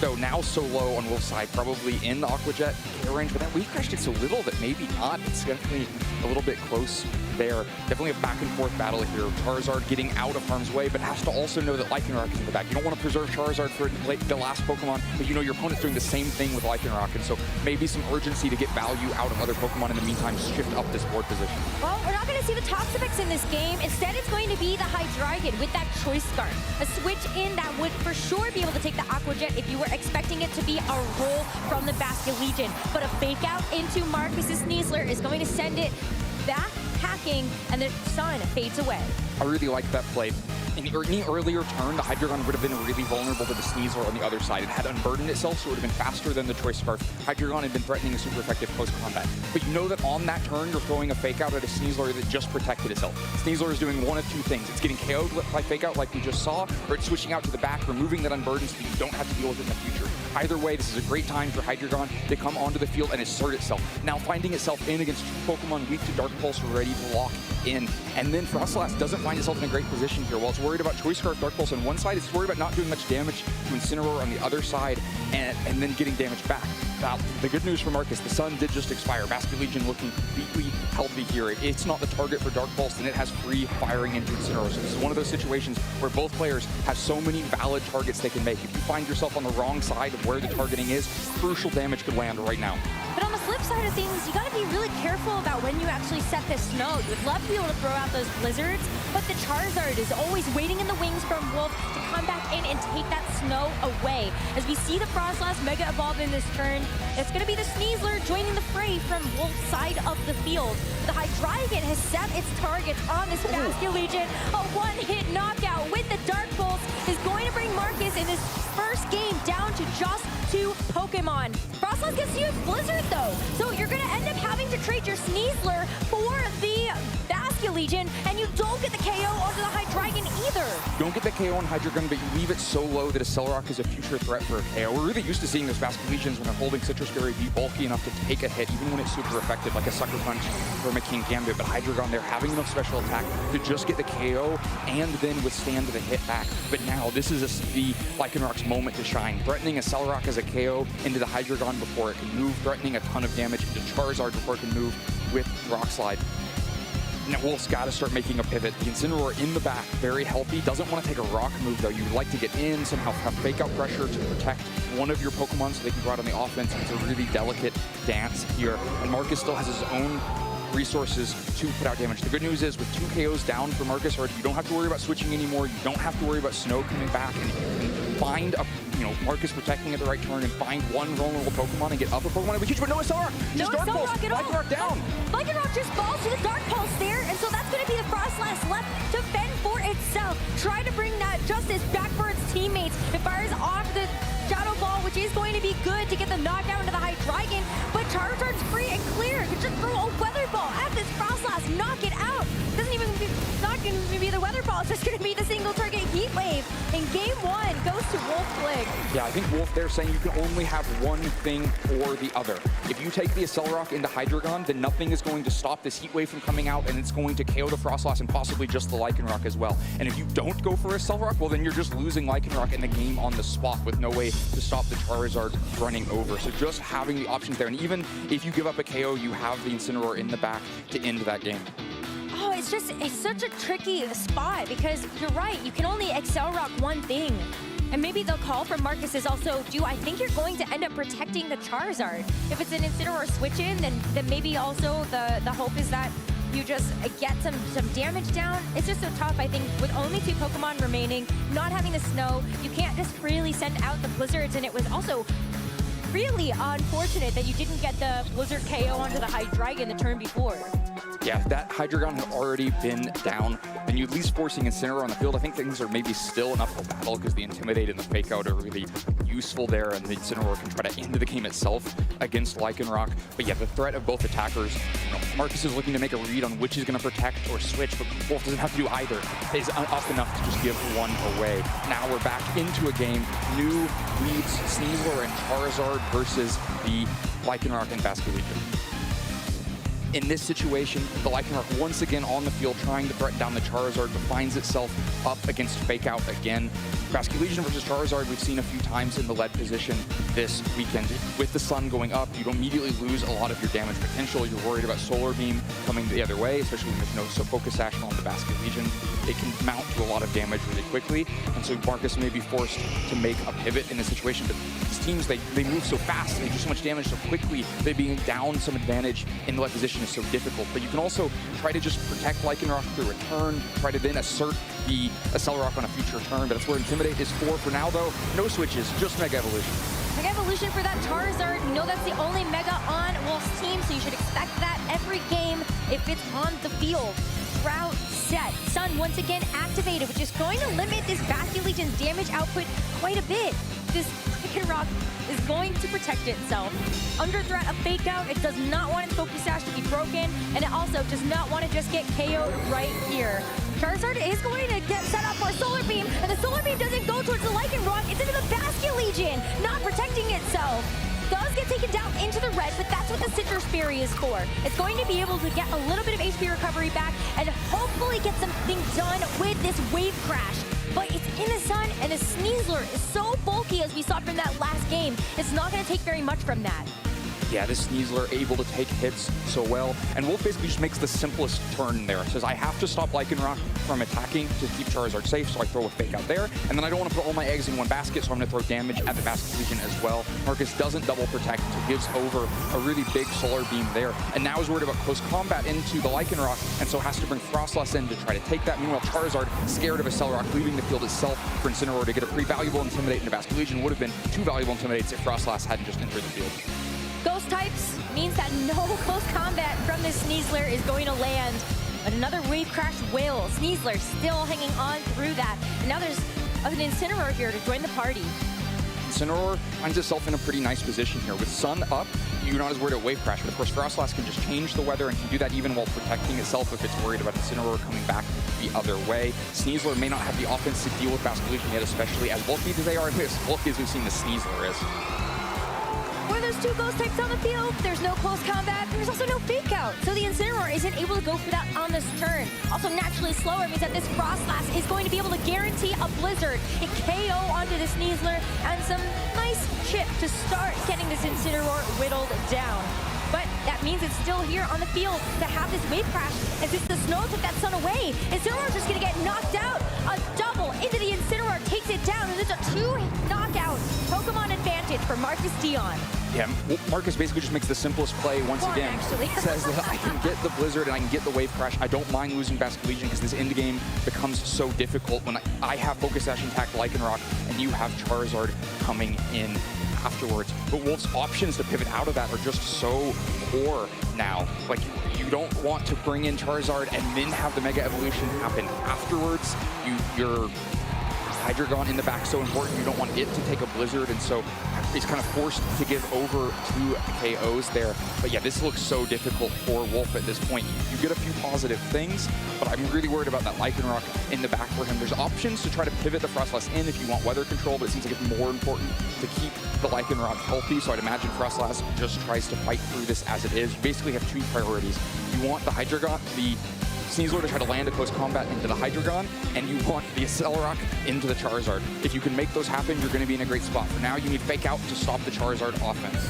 though, now so low on Wolf's side, probably in the Aquajet KO range, but that Wave Crash did so little that maybe not. It's definitely a little bit close there. Definitely a back and forth battle here. Charizard getting out of harm's way, but has to also know that Lycanroc is in the back. You don't want to preserve Charizard for the last Pokemon, but you know your opponent's doing the same thing with Lycanroc, and so maybe some urgency to get value out of other Pokemon in the meantime, shift up this board position. Well, we're not going to see the Toxapex in this game. Instead, it's going to be the Hydreigon with that Choice Scarf. A switch in that would for sure be able to take the Aquajet if you were expecting it to be a roll from the Basculegion. But a fake out into Marcus's Sneasler is going to send it back hacking, and the Sun fades away. I really like that play. In any earlier turn, the Hydreigon would have been really vulnerable to the Sneasler on the other side. It had unburdened itself, so it would have been faster than the Choice Scarf. Hydreigon had been threatening a super effective close combat. But you know that on that turn, you're throwing a fake out at a Sneasler that just protected itself. Sneasler is doing one of 2 things. It's getting KO'd by fake out like we just saw, or it's switching out to the back, removing that unburden so that you don't have to deal with it in the future. Either way, this is a great time for Hydreigon to come onto the field and assert itself. Now finding itself in against 2 Pokemon weak to Dark Pulse, ready to lock in. And then Frostlass doesn't find itself in a great position here. While it's worried about Choice Scarf, Dark Pulse on one side, it's worried about not doing much damage to Incineroar on the other side, and then getting damage back. Now, the good news for Marcus, the Sun did just expire. Basculegion looking completely healthy here. It's not the target for Dark Pulse, and it has free firing into Incineroar. So this is one of those situations where both players have so many valid targets they can make. If you find yourself on the wrong side of where the targeting is, crucial damage could land right now. But on the flip side of things, you got to be really careful about when you actually set this snow. You would love to be able to throw out those blizzards, but the Charizard is always waiting in the wings from Wolf to come back in and take that snow away. As we see the Frostlass Mega Evolve in this turn, it's going to be the Sneasler joining the fray from Wolf's side of the field. The Hydreigon has set its targets on this Basculegion. A one-hit knockout with the Dark Pulse is going to bring Marcus in his first game down to just 2 Pokemon. Frostlass gets to use Blizzard though, so you're going to end up having to trade your Sneasler for the Basculegion, and you don't get the KO onto the Hydreigon either. You don't get the KO on Hydreigon, but you leave it so low that a Celerock is a future threat for a KO. We're really used to seeing those Basculegions when they're holding Citrus Berry be bulky enough to take a hit, even when it's super effective, like a Sucker Punch or a King Gambit. But Hydreigon, they're having enough special attack to just get the KO and then withstand the hit back. But now this is the Lycanroc's moment to shine, threatening a Celerock as a KO into the Hydreigon before it can move, threatening a ton of damage into Charizard before it can move with Rock Slide. Now Wolf's got to start making a pivot. The Incineroar in the back, very healthy. Doesn't want to take a rock move though. You would like to get in, somehow have fake out pressure to protect one of your Pokemon so they can go out on the offense. It's a really delicate dance here. And Marcus still has his own resources to put out damage. The good news is with 2 KOs down for Marcus, you don't have to worry about switching anymore. You don't have to worry about Snow coming back, and you can find a, Marcus protecting at the right turn and find one vulnerable Pokemon and get up a Pokemon. But no SR, just Dark Pulse, Lycanroc down. Lycanroc just falls to the Dark Pulse there, and so that's going to be the Frostlass left to fend for itself. Try to bring that Justice back for its teammates. It fires off the Shadow Ball, which is going to be good to get the knockdown into the Hydreigon, but Charizard's free and clear. Could just throw a Weather Ball at this Frostlass, knock it out. Doesn't even not going to be the Weather Ball, it's just going to be the single target Heat Heat Wave in game 1 goes to Wolf Flig. Yeah, I think Wolf there saying you can only have one thing or the other. If you take the Accelerock into Hydreigon, then nothing is going to stop this Heat Wave from coming out, and it's going to KO the Frostlass and possibly just the Lycanroc as well. And if you don't go for Accelerock, well, then you're just losing Lycanroc in the game on the spot with no way to stop the Charizard running over. So just having the options there, and even if you give up a KO, you have the Incineroar in the back to end that game. Oh, it's such a tricky spot because you're right, you can only Accelerock one thing. And maybe the call from Marcus is also, do I think you're going to end up protecting the Charizard? If it's an Incineroar switch in, then maybe also the hope is that you just get some damage down. It's just so tough, I think, with only 2 Pokemon remaining, not having the snow, you can't just freely send out the Blizzards, and it was also really unfortunate that you didn't get the Blizzard KO onto the Hydreigon the turn before. Yeah, if that Hydreigon had already been down, then you at least forcing Incineroar on the field. I think things are maybe still enough for battle because the Intimidate and the Fake Out are really useful there, and the Incineroar can try to end the game itself against Lycanroc. But yeah, the threat of both attackers, Marcus is looking to make a read on which is going to protect or switch, but Wolf doesn't have to do either. It's up enough to just give one away. Now we're back into a game. New leads, Sneasler and Charizard versus the Lycanroc and Basculegion. In this situation, the Lycanroc once again on the field trying to threaten down the Charizard, but finds itself up against Fake Out again. Basculegion versus Charizard we've seen a few times in the lead position this weekend. With the sun going up, you don't immediately lose a lot of your damage potential. You're worried about Solar Beam coming the other way, especially when there's no Focus Sash on the Basculegion. It can mount to a lot of damage really quickly, and so Marcus may be forced to make a pivot in this situation, but these teams, they move so fast, and they do so much damage so quickly, that being down some advantage in the lead position is so difficult. But you can also try to just protect Lycanroc through a turn, try to then assert the Accelerock on a future turn, but that's where Intimidate is for now, though. No switches, just Mega Evolution. Mega Evolution for that Charizard. You know that's the only Mega on Wolf's team, so you should expect that every game if it's on the field. Drought set. Sun once again activated, which is going to limit this Basculegion's damage output quite a bit. This Lycanroc is going to protect itself. Under threat of Fake Out, it does not want its Focus Sash to be broken, and it also does not want to just get KO'd right here. Charizard is going to get set up for a Solar Beam, and the Solar Beam doesn't go towards the Lycanroc, it's into the Basculegion, not protecting itself. Does get taken down into the red, but that's what the Citrus Berry is for. It's going to be able to get a little bit of HP recovery back and hopefully get something done with this Wave Crash. But it's in the sun, and the Sneasler is so bulky, as we saw from that last game. It's not going to take very much from that. Yeah, this Sneasler able to take hits so well, and Wolf basically just makes the simplest turn there. It says, I have to stop Lycanroc from attacking to keep Charizard safe, so I throw a Fake Out there, and then I don't want to put all my eggs in one basket, so I'm going to throw damage at the Basculegion as well. Marcus doesn't double protect, so gives over a really big Solar Beam there, and now is worried about close combat into the Lycanroc, and so has to bring Frostlass in to try to take that. Meanwhile, Charizard, scared of Accelerock, leaving the field itself for Incineroar to get a pretty valuable Intimidate into Basculegion. Would have been 2 valuable Intimidates if Frostlass hadn't just entered the field. Ghost types means that no close combat from this Sneasler is going to land. But another Wave Crash will. Sneasler still hanging on through that. And now there's an Incineroar here to join the party. Incineroar finds itself in a pretty nice position here. With sun up, you're not as worried about Wave Crash, but of course Frostlass can just change the weather and can do that even while protecting itself if it's worried about Incineroar coming back the other way. Sneasler may not have the offense to deal with Basculegion yet, especially as bulky as they are, as bulky as we've seen the Sneasler is. Where there's 2 Ghost types on the field, there's no close combat, there's also no Fake Out. So the Incineroar isn't able to go for that on this turn. Also naturally slower means that this Frostlass is going to be able to guarantee a Blizzard, a KO onto the Sneasler, and some nice chip to start getting this Incineroar whittled down. But that means it's still here on the field to have this Wave Crash. And since the snow took that sun away, Incineroar's just going to get knocked out. A double into the Incineroar takes it down, and it's a 2 knockout Pokemon advantage for Marcus Dion. Yeah, Marcus basically just makes the simplest play once again. Actually. Says that I can get the Blizzard and I can get the Wave Crash. I don't mind losing Basculegion because this end game becomes so difficult when I have Focus Sash intact Lycanroc and you have Charizard coming in afterwards. But Wolf's options to pivot out of that are just so poor now. Like, you don't want to bring in Charizard and then have the Mega Evolution happen afterwards. You're Hydreigon in the back so important. You don't want it to take a Blizzard, and so he's kind of forced to give over to KOs there. But yeah, this looks so difficult for Wolf at this point. You get a few positive things, but I'm really worried about that Lycanroc in the back for him. There's options to try to pivot the Frostlass in if you want weather control, but it seems like it's more important to keep the Lycanroc healthy, so I'd imagine Frostlass just tries to fight through this as it is. You basically have two priorities. You want the Hydreigon, the Sneasler to try to land a close combat into the Hydreigon, and you want the Accelerock into the Charizard. If you can make those happen, you're going to be in a great spot. For now, you need Fake Out to stop the Charizard offense.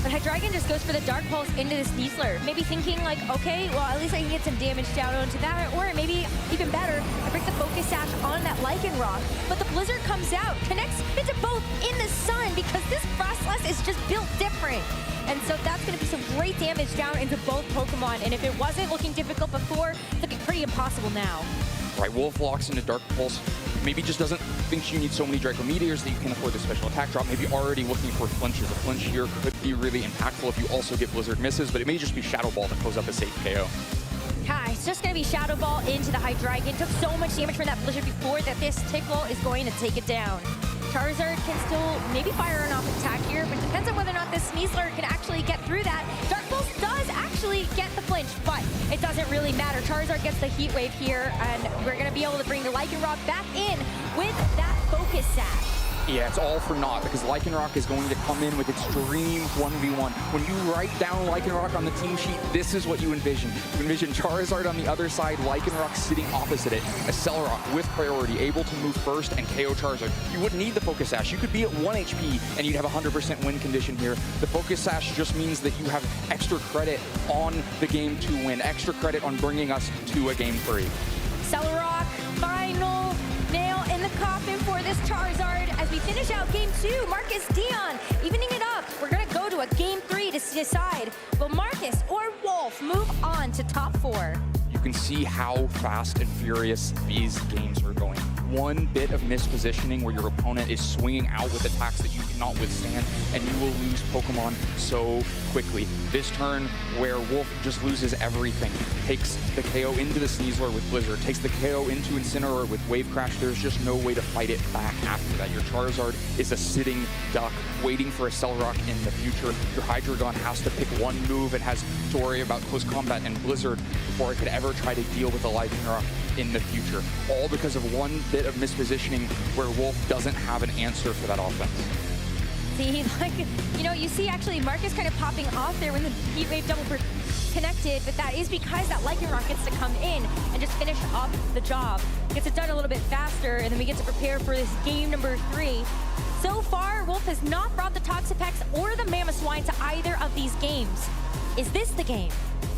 But Hydreigon just goes for the Dark Pulse into the Sneasler. Maybe thinking like, okay, well, at least I can get some damage down onto that, or maybe even better, I break the Focus Sash on that Lycanroc. But the Blizzard comes out, connects into both in the sun, because this Frostlass is just built different. And so that's going to be some great damage down into both Pokemon. And if it wasn't looking difficult before, it's looking pretty impossible now. Right, Wolf locks into Dark Pulse. Maybe just doesn't think you need so many Draco Meteors that you can afford the special attack drop. Maybe already looking for flinches. A flinch here could be really impactful if you also get Blizzard misses, but it may just be Shadow Ball that close up a safe KO. Yeah, it's just going to be Shadow Ball into the Hydreigon. Took so much damage from that Blizzard before that this Tickle is going to take it down. Charizard can still maybe fire an off attack here, but it depends on whether or not this Sneasler can actually get through that. Dark Pulse does actually get the flinch, but it doesn't really matter. Charizard gets the Heat Wave here, and we're going to be able to bring the Lycanroc back in with that Focus Sash. Yeah, it's all for naught because Lycanroc is going to come in with extreme 1v1. When you write down Lycanroc on the team sheet, this is what you envision. You envision Charizard on the other side, Lycanroc sitting opposite it, Accelerock with priority, able to move first and KO Charizard. You wouldn't need the Focus Sash. You could be at 1 HP and you'd have 100% win condition here. The Focus Sash just means that you have extra credit on the game to win, extra credit on bringing us to a game 3. Accelerock, final nail in the coffin for this Charizard. As we finish out game 2, Marcus Dion evening it up. We're going to go to a game 3 to decide, will Marcus or Wolf move on to top 4? You can see how fast and furious these games are going. One bit of mispositioning where your opponent is swinging out with attacks that you cannot withstand, and you will lose Pokemon so quickly. This turn where Wolf just loses everything, takes the KO into the Sneasler with Blizzard, takes the KO into Incineroar with Wave Crash. There's just no way to fight it back after that. Your Charizard is a sitting duck waiting for a Accelerock in the future. Your Hydreigon has to pick one move. It has to worry about close combat and Blizzard before it could ever try to deal with a Lycanroc in the future. All because of one bit of mispositioning where Wolf doesn't have an answer for that offense. See, like, you know, you see actually Marcus kind of popping off there when the Heat Wave double connected, but that is because that Lycanroc gets to come in and just finish up the job. Gets it done a little bit faster, and then we get to prepare for this game number 3. So far, Wolf has not brought the Toxapex or the Mamoswine to either of these games. Is this the game?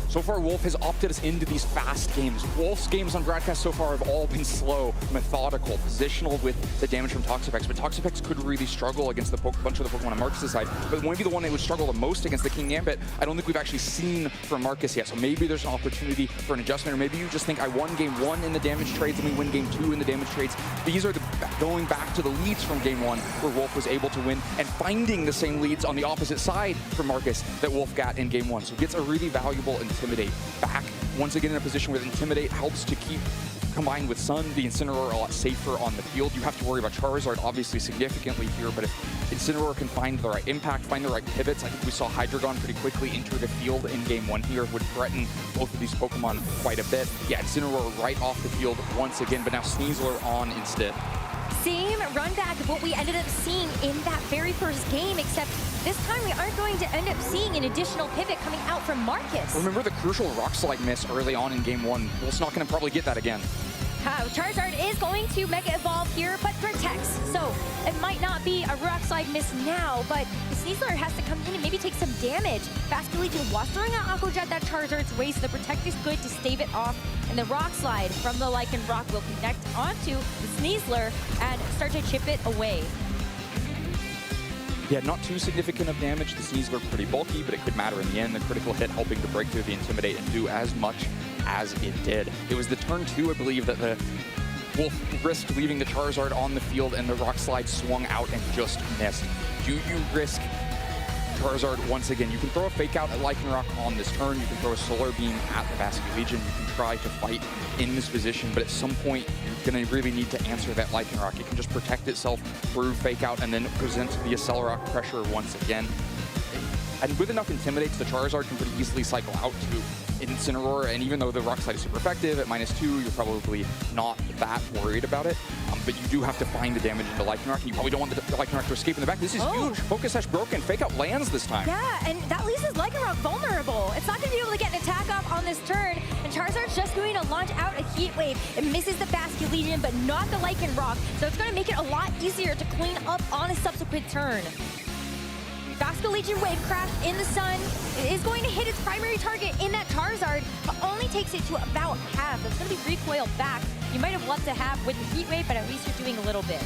So far, Wolf has opted us into these fast games. Wolf's games on Broadcast so far have all been slow, methodical, positional with the damage from Toxapex, but Toxapex could really struggle against the bunch of the Pokemon on Marcus' side, but maybe the one that would struggle the most against the King Gambit, I don't think we've actually seen from Marcus yet, so maybe there's an opportunity for an adjustment, or maybe you just think I won game 1 in the damage trades, and we win game 2 in the damage trades. These are going back to the leads from game 1, where Wolf was able to win, and finding the same leads on the opposite side for Marcus that Wolf got in game 1, so gets a really valuable Intimidate back. Once again in a position where Intimidate helps to keep, combined with Sun, the Incineroar a lot safer on the field. You have to worry about Charizard obviously significantly here, but if Incineroar can find the right impact, find the right pivots, I think we saw Hydreigon pretty quickly enter the field in game 1 here, would threaten both of these Pokemon quite a bit. Yeah, Incineroar right off the field once again, but now Sneasler on instead. Same run back of what we ended up seeing in that very first game, except this time we aren't going to end up seeing an additional pivot coming out from Marcus. Remember the crucial Rock Slide miss early on in game 1? Wolf's not going to probably get that again. Charizard is going to Mega Evolve here, but protects. So it might not be a Rock Slide miss now, but the Sneasler has to come in and maybe take some damage. Fast Legion was throwing out Aqua Jet that Charizard's way, so the Protect is good to stave it off. And the Rock Slide from the Lycanroc will connect onto the Sneasler and start to chip it away. Yeah, not too significant of damage. The Sneasler pretty bulky, but it could matter in the end. The critical hit helping to break through the Intimidate and do as much as it did. It was the turn 2, I believe, that the Wolf risked leaving the Charizard on the field and the Rock Slide swung out and just missed. Do you risk Charizard, once again, you can throw a Fake Out at Lycanroc on this turn, you can throw a Solar Beam at the Basculegion, you can try to fight in this position, but at some point, you're going to really need to answer that Lycanroc. It can just protect itself through Fake Out and then present the Accelerock pressure once again. And with enough Intimidates, the Charizard can pretty easily cycle out to Incineroar, and even though the Rock Slide is super effective at -2, you're probably not that worried about it. But you do have to find the damage into Lycanroc, and you probably don't want the Lycanroc to escape in the back. This is huge. Focus Sash broken. Fake Out lands this time. Yeah, and that leaves his Lycanroc vulnerable. It's not going to be able to get an attack off on this turn, and Charizard's just going to launch out a Heat Wave. It misses the Basculegion, but not the Lycanroc, so it's going to make it a lot easier to clean up on a subsequent turn. Basculegion Wavecraft in the sun. It is going to hit its primary target in that Charizard, but only takes it to about half. It's going to be recoiled back. You might have loved to have with the Heat Wave, but at least you're doing a little bit.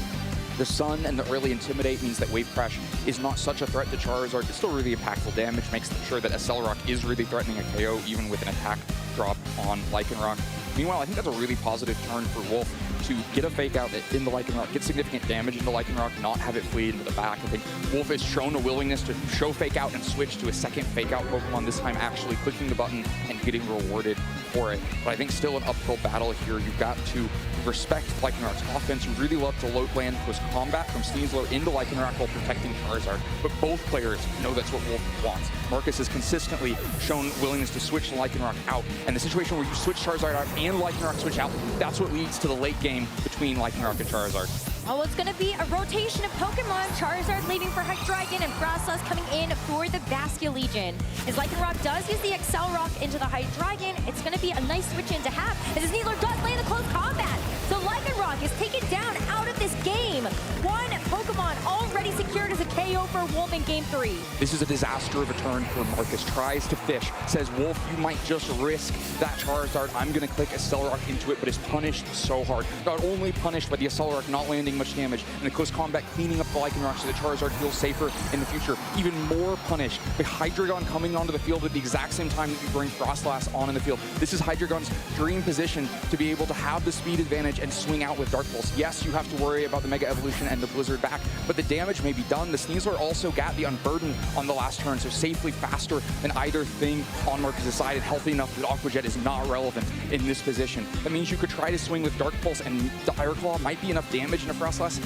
The Sun and the early Intimidate means that Wave Crash is not such a threat to Charizard. It's still really impactful damage, makes sure that Accelerock is really threatening a KO, even with an attack drop on Lycanroc. Meanwhile, I think that's a really positive turn for Wolf to get a Fake Out in the Lycanroc, get significant damage into Lycanroc, not have it flee into the back. I think Wolf has shown a willingness to show Fake Out and switch to a second Fake Out Pokemon, this time actually clicking the button and getting rewarded for it. But I think still an uphill battle here. You've got to respect Lycanroc's offense. You really love to load land post combat from Sneasler into Lycanroc while protecting Charizard, but both players know that's what Wolf wants. Marcus has consistently shown willingness to switch Lycanroc out, and the situation where you switch Charizard out and Lycanroc switch out, that's what leads to the late game between Lycanroc and Charizard. Oh, it's going to be a rotation of Pokemon. Charizard leaving for Hydreigon and Frostlass coming in for the Basculegion. As Lycanroc does use the Accelerock into the Hydreigon, it's going to be a nice switch in to have, as Sneasler does land the close combat. So Lycanroc is taken down out of this game. One Pokemon already secured as a KO for Wolf in Game 3. This is a disaster of a turn for Marcus. Tries to fish, says, Wolf, you might just risk that Charizard. I'm going to click Accelerock into it, but is punished so hard. Not only punished by the Accelerock not landing much damage, and the close combat cleaning up the Lycanroc so that Charizard feels safer in the future. Even more punished by Hydreigon coming onto the field at the exact same time that you bring Frostlass on in the field. This is Hydreigon's dream position to be able to have the speed advantage and swing out with Dark Pulse. Yes, you have to worry about the Mega Evolution and the Blizzard back, but the damage may be done. The Sneasler also got the Unburden on the last turn, so safely faster than either thing on Marcus' side, and healthy enough that Aqua Jet is not relevant in this position. That means you could try to swing with Dark Pulse, and Dire Claw might be enough damage into Frostlass.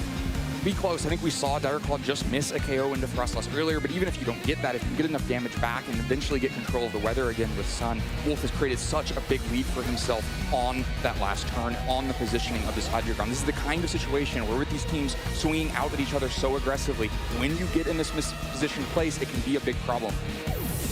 Be close. I think we saw Dire Claw just miss a KO into Frostlass earlier, but even if you don't get that, if you get enough damage back and eventually get control of the weather again with Sun, Wolf has created such a big lead for himself on that last turn, on the positioning of this Hydreigon. This is the kind of situation where with these teams swinging out at each other so aggressively, when you get in this mispositioned place, it can be a big problem.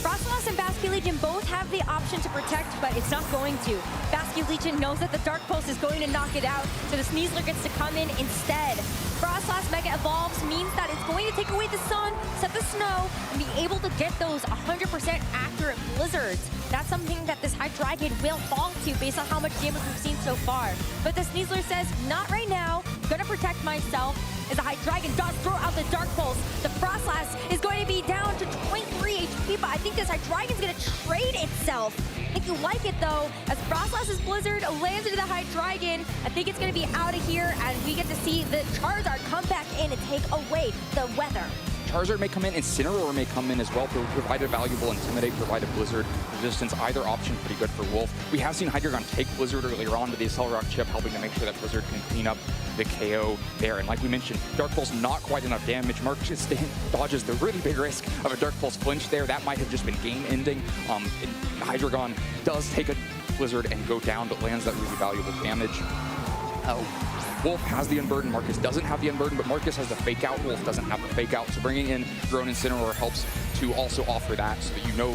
Frostlass and Basculegion both have the option to protect, but it's not going to. Basculegion knows that the Dark Pulse is going to knock it out, so the Sneasler gets to come in instead. Frostlass Mega Evolves means that it's going to take away the sun, set the snow, and be able to get those 100% accurate blizzards. That's something that this Hydreigon will fall to based on how much damage we've seen so far. But the Sneasler says, not right now, I'm gonna protect myself. As the Hydreigon does throw out the Dark Pulse, the Frostlass is going to be down to 23 HP, but I think this Hydreigon's gonna trade itself. I think you like it though, as Frostlass's Blizzard lands into the Hydreigon. I think it's gonna be out of here, and we get to see the Charizard come back in and take away the weather. Charizard may come in, Incineroar may come in as well to provide a valuable Intimidate, provide a Blizzard resistance. Either option pretty good for Wolf. We have seen Hydreigon take Blizzard earlier on to the Accelerock chip, helping to make sure that Blizzard can clean up the KO there. And like we mentioned, Dark Pulse not quite enough damage. Marcus dodges the really big risk of a Dark Pulse flinch there. That might have just been game ending. Hydreigon does take a Blizzard and go down, but lands that really valuable damage. Wolf has the Unburden, Marcus doesn't have the Unburden, but Marcus has the Fake Out, Wolf doesn't have the Fake Out. So bringing in Drone Incineroar helps to also offer that, so that you know,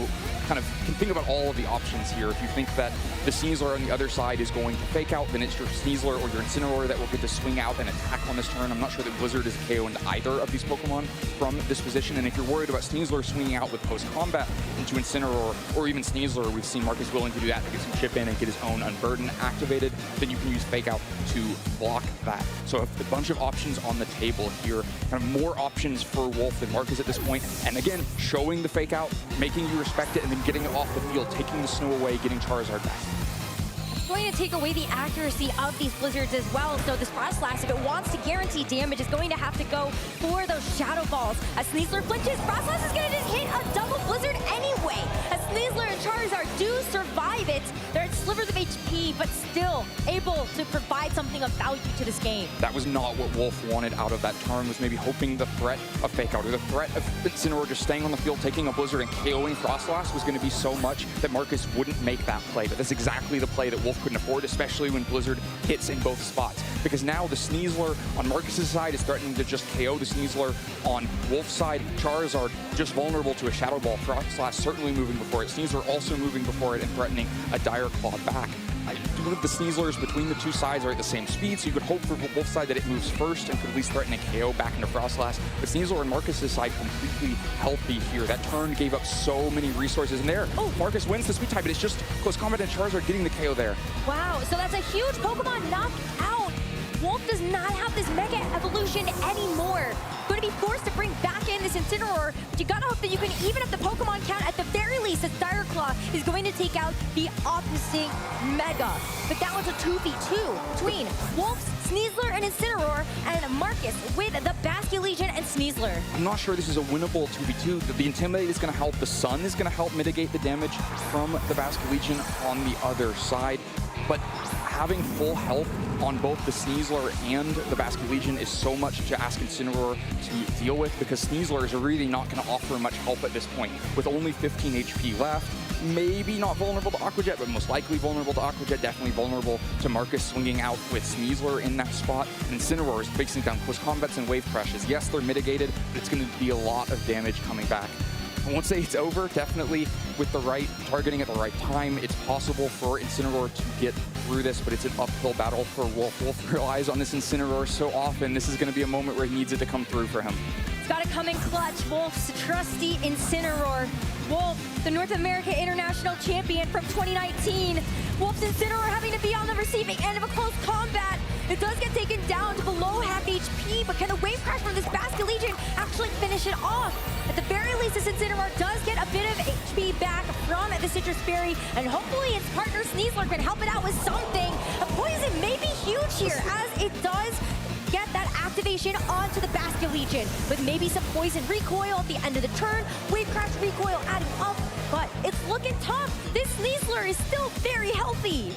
kind of can think about all of the options here. If you think that the Sneasler on the other side is going to Fake Out, then it's your Sneasler or your Incineroar that will get to swing out and attack on this turn. I'm not sure that Blizzard is a KO into either of these Pokemon from this position, and if you're worried about Sneasler swinging out with post-combat into Incineroar, or even Sneasler, we've seen Marcus willing to do that to get some chip in and get his own Unburden activated, then you can use Fake Out to block that. So a bunch of options on the table here, kind of more options for Wolf than Marcus at this point, and again, showing the Fake Out, making you respect it, and then getting it off the field, taking the snow away, getting Charizard back. going to take away the accuracy of these blizzards as well. So this Frost Blast, if it wants to guarantee damage, is going to have to go for those Shadow Balls. As Sneasler flinches, Frost Blast is going to just hit a double blizzard anyway. As Sneasler and Charizard do survive it, they're at slivers of HP, but still able to provide something of value to this game. That was not what Wolf wanted out of that turn, was maybe hoping the threat of Fake Out or the threat of Incineroar just staying on the field, taking a Blizzard and KOing Frostlass was going to be so much that Marcus wouldn't make that play. But that's exactly the play that Wolf couldn't afford, especially when Blizzard hits in both spots. Because now the Sneasler on Marcus's side is threatening to just KO the Sneasler. On Wolf's side, Charizard just vulnerable to a Shadow Ball. Frostlass certainly moving before it. Sneasler also moving before it and threatening a Dire Claw back. I do believe the Sneaslers between the two sides are at the same speed, so you could hope for Wolf's side that it moves first and could at least threaten a KO back into Frostlass. But Sneasler and Marcus's side completely healthy here. That turn gave up so many resources, and there, Marcus wins the speed tie, but it's just close combat and Charizard getting the KO there. Wow, so that's a huge Pokemon knockout. Wolf does not have this Mega Evolution anymore. Going to be forced to bring back in this Incineroar, but you gotta hope that you can even up the Pokemon count at the very least, as Dire Claw is going to take out the opposite Mega. But that was a 2v2 between Wolf's Sneasler and Incineroar, and Marcus with the Basculegion and Sneasler. I'm not sure this is a winnable 2v2. The Intimidate is going to help. The Sun is going to help mitigate the damage from the Basculegion on the other side. But having full health on both the Sneasler and the Basculegion is so much to ask Incineroar to deal with, because Sneasler is really not going to offer much help at this point. With only 15 HP left, maybe not vulnerable to Aqua Jet, but most likely vulnerable to Aqua Jet, definitely vulnerable to Marcus swinging out with Sneasler in that spot. And Incineroar is facing down close combats and wave crashes. Yes, they're mitigated, but it's going to be a lot of damage coming back. I won't say it's over. Definitely with the right targeting at the right time, it's possible for Incineroar to get through this, but it's an uphill battle for Wolf. Wolf relies on this Incineroar so often. This is going to be a moment where he needs it to come through for him. It's got to come in clutch. Wolf's trusty Incineroar. Wolf, the North America International Champion from 2019. Wolf's Incineroar having to be on the receiving end of a close combat. It does get taken down to below half HP, but can the Wave Crash from this Basculegion actually finish it off? At the very least, this Incineroar does get a bit of HP back from the Citrus Berry, and hopefully its partner Sneasler can help it out with something. A poison may be huge here, as it does get that activation onto the Basculegion, with maybe some poison recoil at the end of the turn, Wave Crash recoil adding up, but it's looking tough. This Sneasler is still very healthy.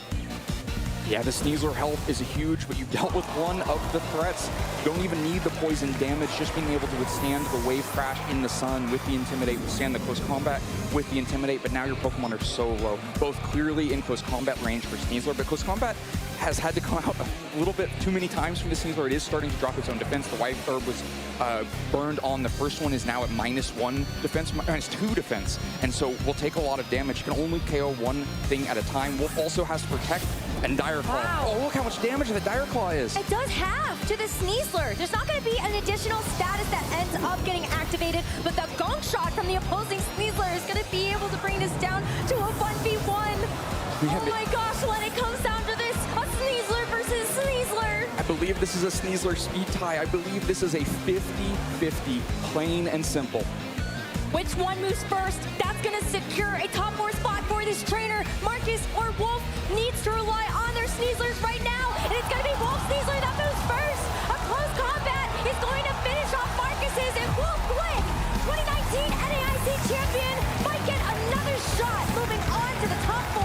Yeah, the Sneasler health is huge, but you've dealt with one of the threats. You don't even need the poison damage, just being able to withstand the Wave Crash in the Sun with the Intimidate, withstand the close combat with the Intimidate, but now your Pokemon are so low. Both clearly in close combat range for Sneasler, but close combat has had to come out a little bit too many times from the Sneasler. It is starting to drop its own defense. The White Herb was burned on the first one, is now at -1 defense, -2 defense, and so will take a lot of damage. You can only KO one thing at a time. Wolf also has to protect, and Dire Claw. Wow. Oh, look how much damage the Dire Claw is. It does half to the Sneasler. There's not going to be an additional status that ends up getting activated, but the gong shot from the opposing Sneasler is going to be able to bring this down to a 1v1. Oh my gosh, when it comes down to this, a Sneasler versus Sneasler. I believe this is a Sneasler speed tie. I believe this is a 50-50, plain and simple. Which one moves first? That's going to secure a top 4 spot for this trainer. Marcus or Wolf needs to rely on their Sneaslers right now, and it's going to be Wolf Sneasler that moves first. A close combat is going to finish off Marcus's, and Wolf Quick, 2019 NAIC champion, might get another shot moving on to the top 4.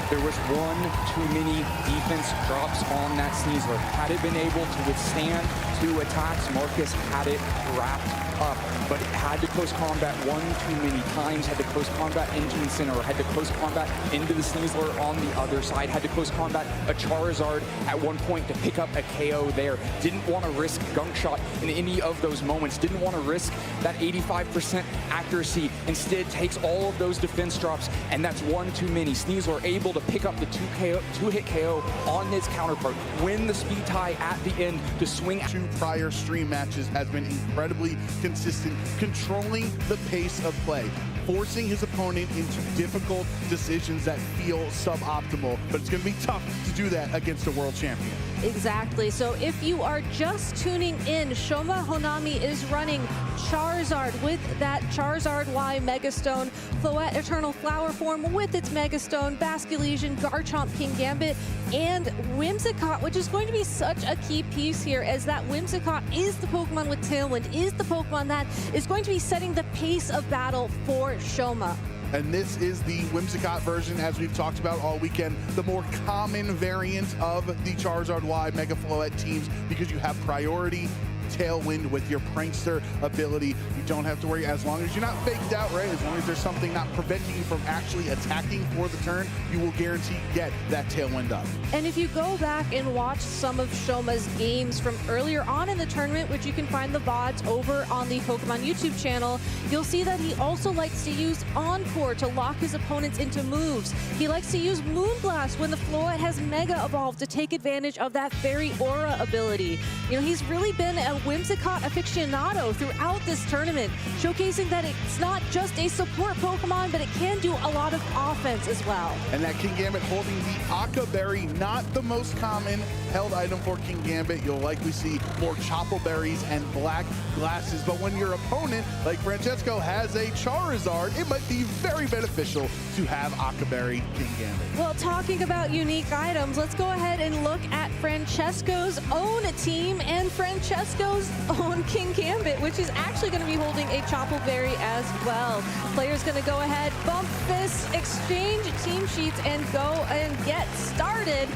There was one too many defense drops on that Sneasler. Had it been able to withstand 2 attacks, Marcus had it wrapped up, but it had to close combat one too many times, had to close combat into Incineroar, had to close combat into the Sneasler on the other side, had to close combat a Charizard at one point to pick up a KO there. Didn't want to risk Gunk Shot in any of those moments, didn't want to risk that 85% accuracy, instead takes all of those defense drops, and that's one too many. Sneasler able to pick up the 2-hit KO on his counterpart, win the speed tie at the end to swing. 2 prior stream matches has been incredibly consistent, controlling the pace of play, forcing his opponent into difficult decisions that feel suboptimal, but it's going to be tough to do that against a world champion. Exactly. So if you are just tuning in, Shoma Honami is running Charizard with that Charizard Y Megastone, Floette Eternal Flower Form with its Megastone, Basculegion, Garchomp, Kingambit, and Whimsicott, which is going to be such a key piece here, as that Whimsicott is the Pokemon with Tailwind, is the Pokemon that is going to be setting the pace of battle for Shoma. And this is the Whimsicott version, as we've talked about all weekend, the more common variant of the Charizard Y Mega Floette teams, because you have priority Tailwind with your Prankster ability. You don't have to worry, as long as you're not faked out, right? As long as there's something not preventing you from actually attacking for the turn, you will guarantee get that Tailwind up. And if you go back and watch some of Shoma's games from earlier on in the tournament, which you can find the VODs over on the Pokemon YouTube channel, you'll see that he also likes to use Encore to lock his opponents into moves. He likes to use Moonblast when the Floette has Mega Evolved to take advantage of that Fairy Aura ability. You know, he's really been a Whimsicott aficionado throughout this tournament, showcasing that it's not just a support Pokemon, but it can do a lot of offense as well. And that Kingambit holding the Aka Berry, not the most common held item for Kingambit. You'll likely see more Chople Berries and black glasses, but when your opponent, like Francesco, has a Charizard, it might be very beneficial to have Aka Berry Kingambit. Well, talking about unique items, let's go ahead and look at Francesco's own team and Francesco's own Kingambit, which is actually going to be holding a Chople Berry as well. Player's going to go ahead, bump fists, exchange team sheets, and go and get started.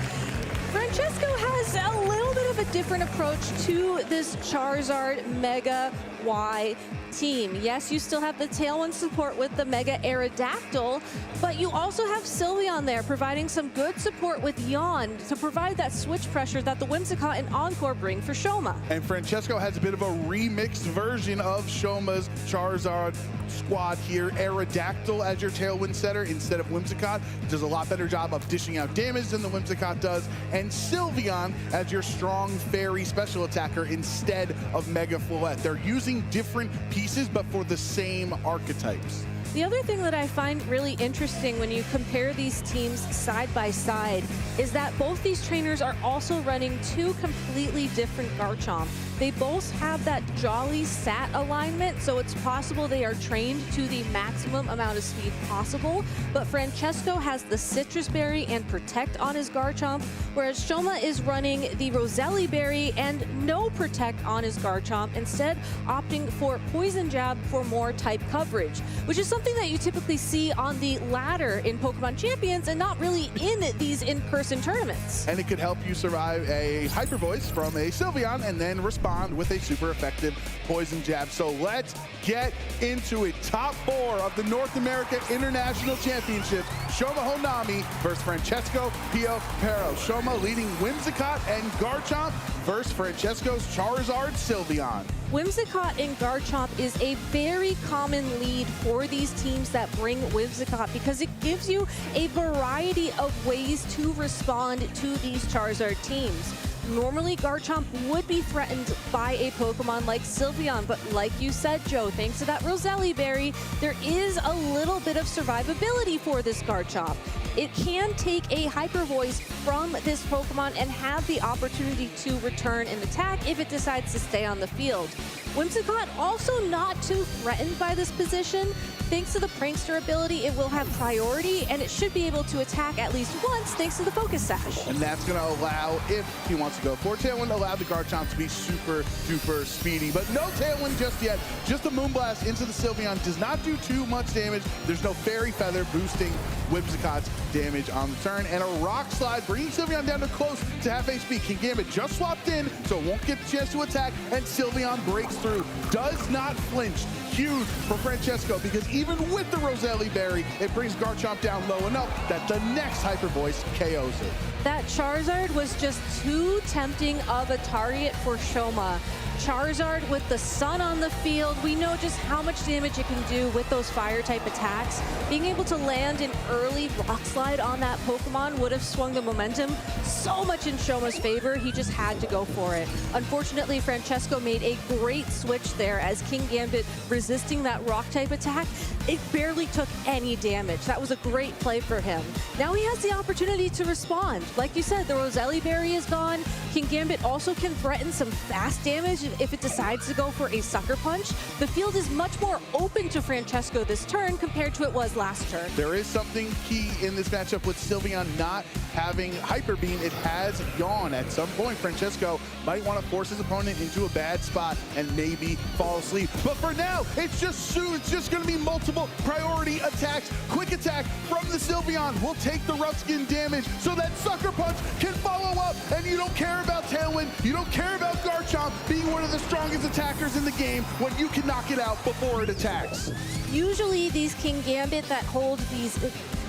Francesco has a little bit of a different approach to this Charizard Mega Y team. Yes, you still have the Tailwind support with the Mega Aerodactyl, but you also have Sylveon there providing some good support with Yawn to provide that switch pressure that the Whimsicott and Encore bring for Shoma. And Francesco has a bit of a remixed version of Shoma's Charizard squad here. Aerodactyl as your Tailwind setter instead of Whimsicott. Does a lot better job of dishing out damage than the Whimsicott does. And Sylveon as your strong fairy special attacker instead of Mega Floette. They're using different pieces, but for the same archetypes. The other thing that I find really interesting when you compare these teams side by side is that both these trainers are also running two completely different Garchomp. They both have that Jolly Sat alignment, so it's possible they are trained to the maximum amount of speed possible, but Francesco has the Citrus Berry and Protect on his Garchomp, whereas Shoma is running the Roselli Berry and no Protect on his Garchomp, instead opting for Poison Jab for more type coverage, which is something that you typically see on the ladder in Pokemon Champions and not really in these in-person tournaments. And it could help you survive a Hyper Voice from a Sylveon and then respond with a super effective Poison Jab. So let's get into it. Top 4 of the North America International Championship. Shoma Honami versus Francesco Pio Pero. Shoma leading Whimsicott and Garchomp versus Francesco's Charizard Sylveon. Whimsicott and Garchomp is a very common lead for these teams that bring Whimsicott because it gives you a variety of ways to respond to these Charizard teams. Normally, Garchomp would be threatened by a Pokemon like Sylveon, but like you said, Joe, thanks to that Roselli Berry, there is a little bit of survivability for this Garchomp. It can take a Hyper Voice from this Pokemon and have the opportunity to return an attack if it decides to stay on the field. Whimsicott also not too threatened by this position. Thanks to the Prankster ability, it will have priority, and it should be able to attack at least once thanks to the Focus Sash. And that's going to allow, if he wants to go for Tailwind, allow the Garchomp to be super duper speedy. But no Tailwind just yet. Just a Moonblast into the Sylveon does not do too much damage. There's no Fairy Feather boosting Whimsicott's damage on the turn. And a Rock Slide bringing Sylveon down to close to half HP. Kingambit just swapped in, so it won't get the chance to attack. And Sylveon breaks through. Does not flinch. Huge for Francesco, because even with the Roselli Berry, it brings Garchomp down low enough that the next Hyper Voice KOs it. That Charizard was just too tempting of a target for Shoma. Charizard with the sun on the field. We know just how much damage it can do with those fire type attacks. Being able to land an early rock slide on that Pokemon would have swung the momentum so much in Shoma's favor. He just had to go for it. Unfortunately, Francesco made a great switch there as King Gambit resisting that rock type attack. It barely took any damage. That was a great play for him. Now he has the opportunity to respond. Like you said, the Roselli Berry is gone. King Gambit also can threaten some fast damage if it decides to go for a Sucker Punch. The field is much more open to Francesco this turn compared to it was last turn. There is something key in this matchup with Sylveon not having Hyper Beam. It has Yawn. At some point, Francesco might want to force his opponent into a bad spot and maybe fall asleep. But for now, it's just going to be multiple priority attacks. Quick attack from the Sylveon will take the rough skin damage so that Sucker Punch can follow up, and you don't care about Tailwind, you don't care about Garchomp being one of the strongest attackers in the game when you can knock it out before it attacks. Usually these King Gambit that hold these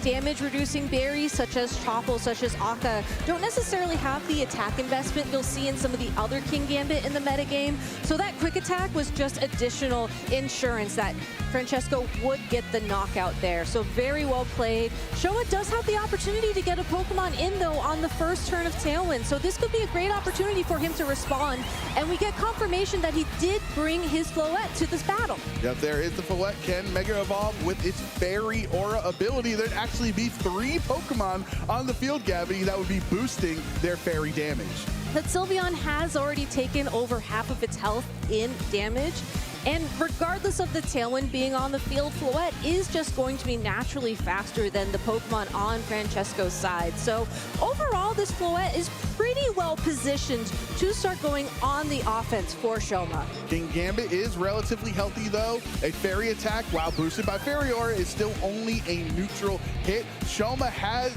damage-reducing berries, such as Chople, such as Akka, don't necessarily have the attack investment you'll see in some of the other King Gambit in the metagame. So that quick attack was just additional insurance that Francesco would get the knockout there. So very well played. Shoma does have the opportunity to get a Pokemon in, though, on the first turn of Tailwind. So this could be a great opportunity for him to respond. And we get confirmation that he did bring his Floette to this battle. Yep, there is the Floette can Mega Evolve with its Fairy Aura ability. There'd actually be 3 Pokemon on the field, Gabby, that would be boosting their Fairy damage. That Sylveon has already taken over half of its health in damage. And regardless of the Tailwind being on the field, Floette is just going to be naturally faster than the Pokemon on Francesco's side. So overall, this Floette is pretty well positioned to start going on the offense for Shoma. King Gambit is relatively healthy, though. A Fairy attack, while boosted by Fairy Aura, is still only a neutral hit. Shoma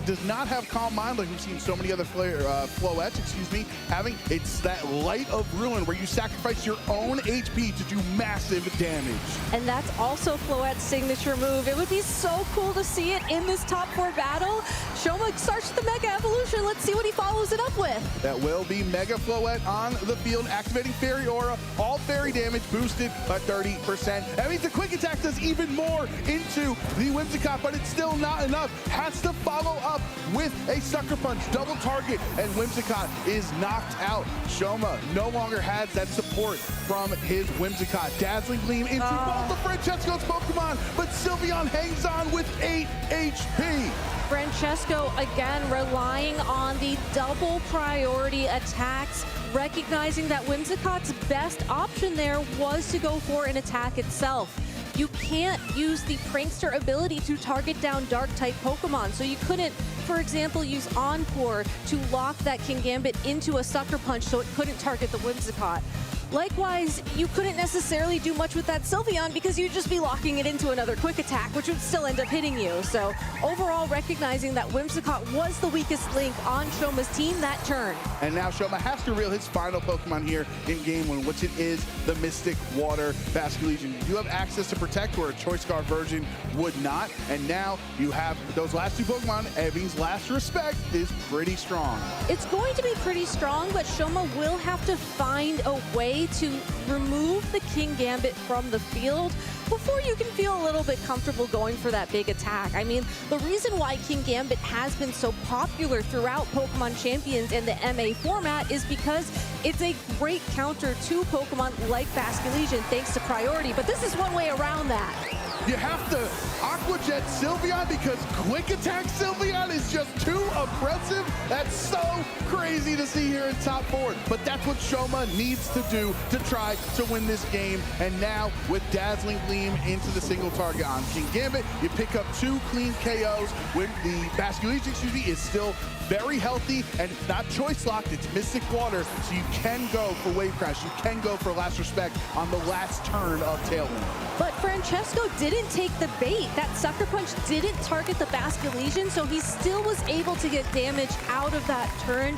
does not have Calm Mind like we've seen so many other Floettes, having. It's that Light of Ruin where you sacrifice your own HP to do massive damage. And that's also Floette's signature move. It would be so cool to see it in this top 4 battle. Shoma starts the Mega Evolution. Let's see what he follows it up with. That will be Mega Floette on the field, activating Fairy Aura. All Fairy damage boosted by 30%. That means the quick attack does even more into the Whimsicott, but it's still not enough. Has to follow up with a Sucker Punch, double target, and Whimsicott is knocked out. Shoma no longer has that support from his Whimsicott. Dazzling Gleam into both of Francesco's Pokemon, but Sylveon hangs on with 8 HP. Francesco again relying on the double priority attacks, recognizing that Whimsicott's best option there was to go for an attack itself. You can't use the Prankster ability to target down Dark-type Pokemon, so you couldn't, for example, use Encore to lock that King Gambit into a Sucker Punch so it couldn't target the Whimsicott. Likewise, you couldn't necessarily do much with that Sylveon because you'd just be locking it into another quick attack, which would still end up hitting you. So overall, recognizing that Whimsicott was the weakest link on Shoma's team that turn. And now Shoma has to reveal his final Pokemon here in game 1, which it is the Mystic Water Basculegion. You do have access to Protect, where a Choice Scarf version would not. And now you have those last 2 Pokemon. Evi's Last Respect is pretty strong. It's going to be pretty strong, but Shoma will have to find a way to remove the King Gambit from the field before you can feel a little bit comfortable going for that big attack. I mean, the reason why King Gambit has been so popular throughout Pokemon Champions and the MA format is because it's a great counter to Pokemon like Basculegion thanks to priority, but this is one way around that. You have to Aqua Jet Sylveon because Quick Attack Sylveon is just too oppressive. That's so crazy to see here in top 4. But that's what Shoma needs to do to try to win this game. And now with Dazzling Gleam into the single target on King Gambit, you pick up 2 clean KOs when the Basculegion, is still very healthy, and it's not choice locked, it's Mystic Water, so you can go for Wave Crash, you can go for Last Respect on the last turn of Tailwind. But Francesco didn't take the bait. That Sucker Punch didn't target the Basculegion, so he still was able to get damage out of that turn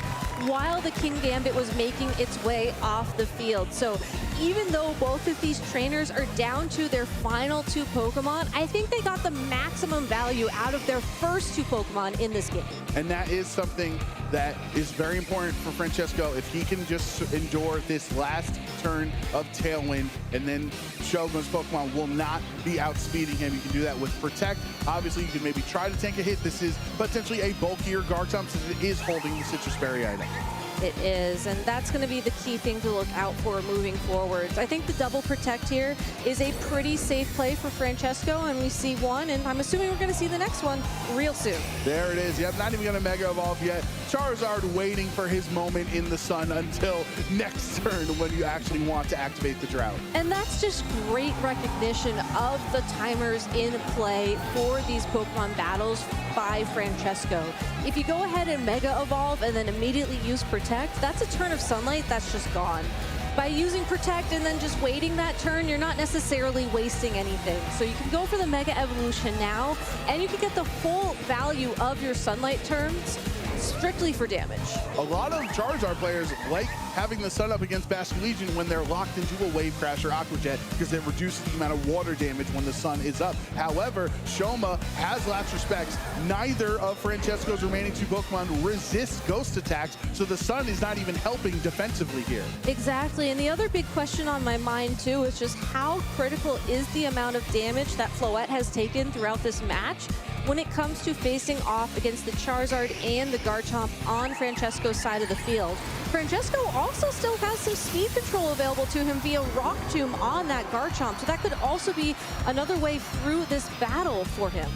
while the King Gambit was making its way off the field. So even though both of these trainers are down to their final 2 Pokemon, I think they got the maximum value out of their first 2 Pokemon in this game. And that is something that is very important for Francesco. If he can just endure this last turn of Tailwind, and then Shogun's Pokemon will not be outspeeding him. You can do that with Protect. Obviously, you can maybe try to tank a hit. This is potentially a bulkier Garchomp since it is holding the Citrus Berry item. It is, and that's going to be the key thing to look out for moving forwards. I think the double Protect here is a pretty safe play for Francesco, and we see one, and I'm assuming we're going to see the next one real soon. There it is. Yep, not even going to Mega Evolve yet. Charizard waiting for his moment in the sun until next turn when you actually want to activate the Drought. And that's just great recognition of the timers in play for these Pokemon battles by Francesco. If you go ahead and Mega Evolve and then immediately use Protect, that's a turn of sunlight that's just gone. By using Protect and then just waiting that turn, you're not necessarily wasting anything. So you can go for the Mega Evolution now, and you can get the full value of your sunlight turns strictly for damage. A lot of Charizard players like having the sun up against Basculegion when they're locked into a Wave Crash or Aqua Jet because it reduces the amount of water damage when the sun is up. However, Shoma has last respects. Neither of Francesco's remaining 2 Pokemon resist ghost attacks, so the sun is not even helping defensively here. Exactly, and the other big question on my mind too is just how critical is the amount of damage that Floette has taken throughout this match when it comes to facing off against the Charizard and the Garchomp on Francesco's side of the field. Francesco also still has some speed control available to him via Rock Tomb on that Garchomp, so that could also be another way through this battle for him.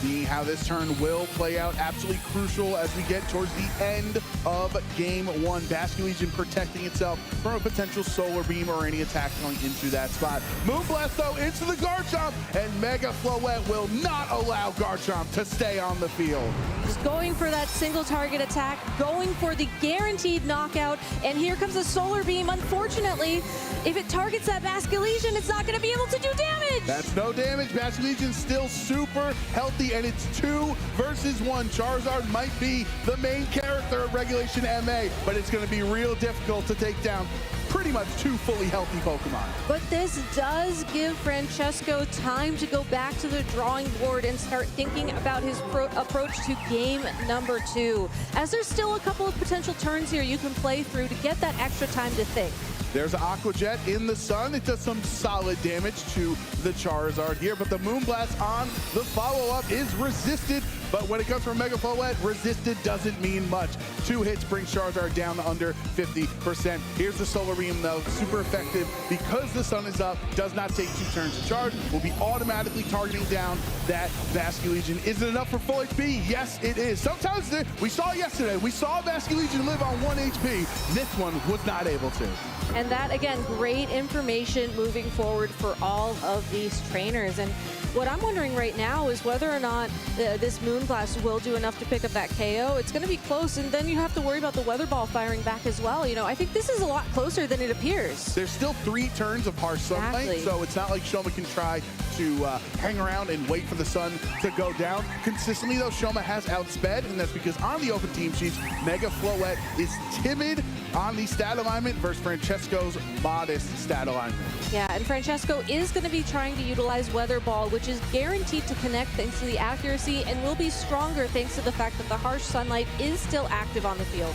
Seeing how this turn will play out, absolutely crucial as we get towards the end of Game 1. Basculegion protecting itself from a potential Solar Beam or any attack going into that spot. Moonblast, though, into the Garchomp, and Mega Floette will not allow Garchomp to stay on the field. Just going for that single target attack, going for the guaranteed knockout, and here comes a Solar Beam. Unfortunately, if it targets that Basculegion, it's not going to be able to do damage. That's no damage. Basculegion's still super healthy, and it's 2 versus 1. Charizard might be the main character of Regulation MA, but it's going to be real difficult to take down pretty much 2 fully healthy Pokemon. But this does give Francesco time to go back to the drawing board and start thinking about his approach to game number 2. As there's still a couple of potential turns here you can play through to get that extra time to think. There's Aqua Jet in the sun. It does some solid damage to the Charizard here, but the Moonblast on the follow-up is resisted. But when it comes from Mega Floette, resisted doesn't mean much. 2 hits brings Charizard down to under 50%. Here's the Solar Beam, though, super effective because the sun is up, does not take 2 turns to charge, will be automatically targeting down that Basculegion. Is it enough for full HP? Yes, it is. Sometimes, we saw yesterday, we saw Basculegion live on 1 HP. This one was not able to. And that, again, great information moving forward for all of these trainers. And what I'm wondering right now is whether or not this Moonblast will do enough to pick up that KO. It's going to be close, and then you have to worry about the Weather Ball firing back as well. You know, I think this is a lot closer than it appears. There's still 3 turns of harsh sunlight, so it's not like Shoma can try to hang around and wait for the sun to go down. Consistently, though, Shoma has outsped, and that's because on the open team sheets, Mega Floette is timid on the stat alignment versus Francesco's modest stat alignment. Yeah, and Francesco is going to be trying to utilize Weather Ball, which is guaranteed to connect thanks to the accuracy and will be stronger thanks to the fact that the harsh sunlight is still active on the field.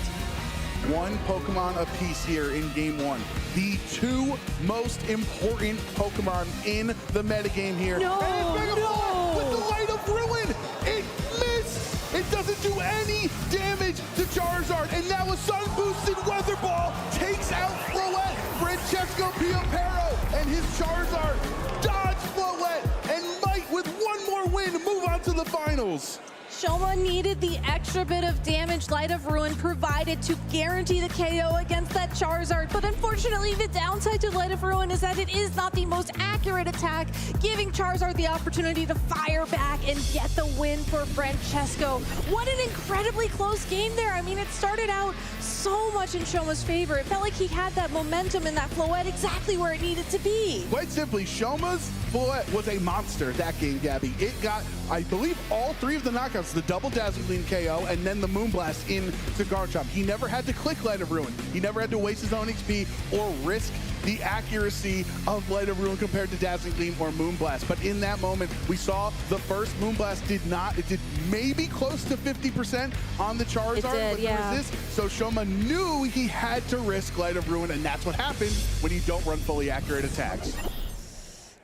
1 Pokemon apiece here in Game 1. The 2 most important Pokemon in the metagame here. No, no! With the Light of Ruin, it missed! It doesn't do any damage to Charizard, and now a sun-boosted Weather Ball takes out Floette. Francesco Piopero and his Charizard dodge Floette and might, with 1 more win, move on to the finals. Shoma needed the extra bit of damage Light of Ruin provided to guarantee the KO against that Charizard, but unfortunately the downside to Light of Ruin is that it is not the most accurate attack, giving Charizard the opportunity to fire back and get the win for Francesco. What an incredibly close game there. I mean, it started out so much in Shoma's favor. It felt like he had that momentum and that Floette exactly where it needed to be. Quite simply, Shoma's Floette was a monster that game, Gabby. It got, I believe, all 3 of the knockouts, the double Dazzling KO and then the Moonblast into Garchomp. He never had to click Light of Ruin. He never had to waste his own XP or risk the accuracy of Light of Ruin compared to Dazzling Gleam or Moonblast. But in that moment, we saw the first Moonblast it did maybe close to 50% on the Charizard with the resist. So Shoma knew he had to risk Light of Ruin, and that's what happens when you don't run fully accurate attacks.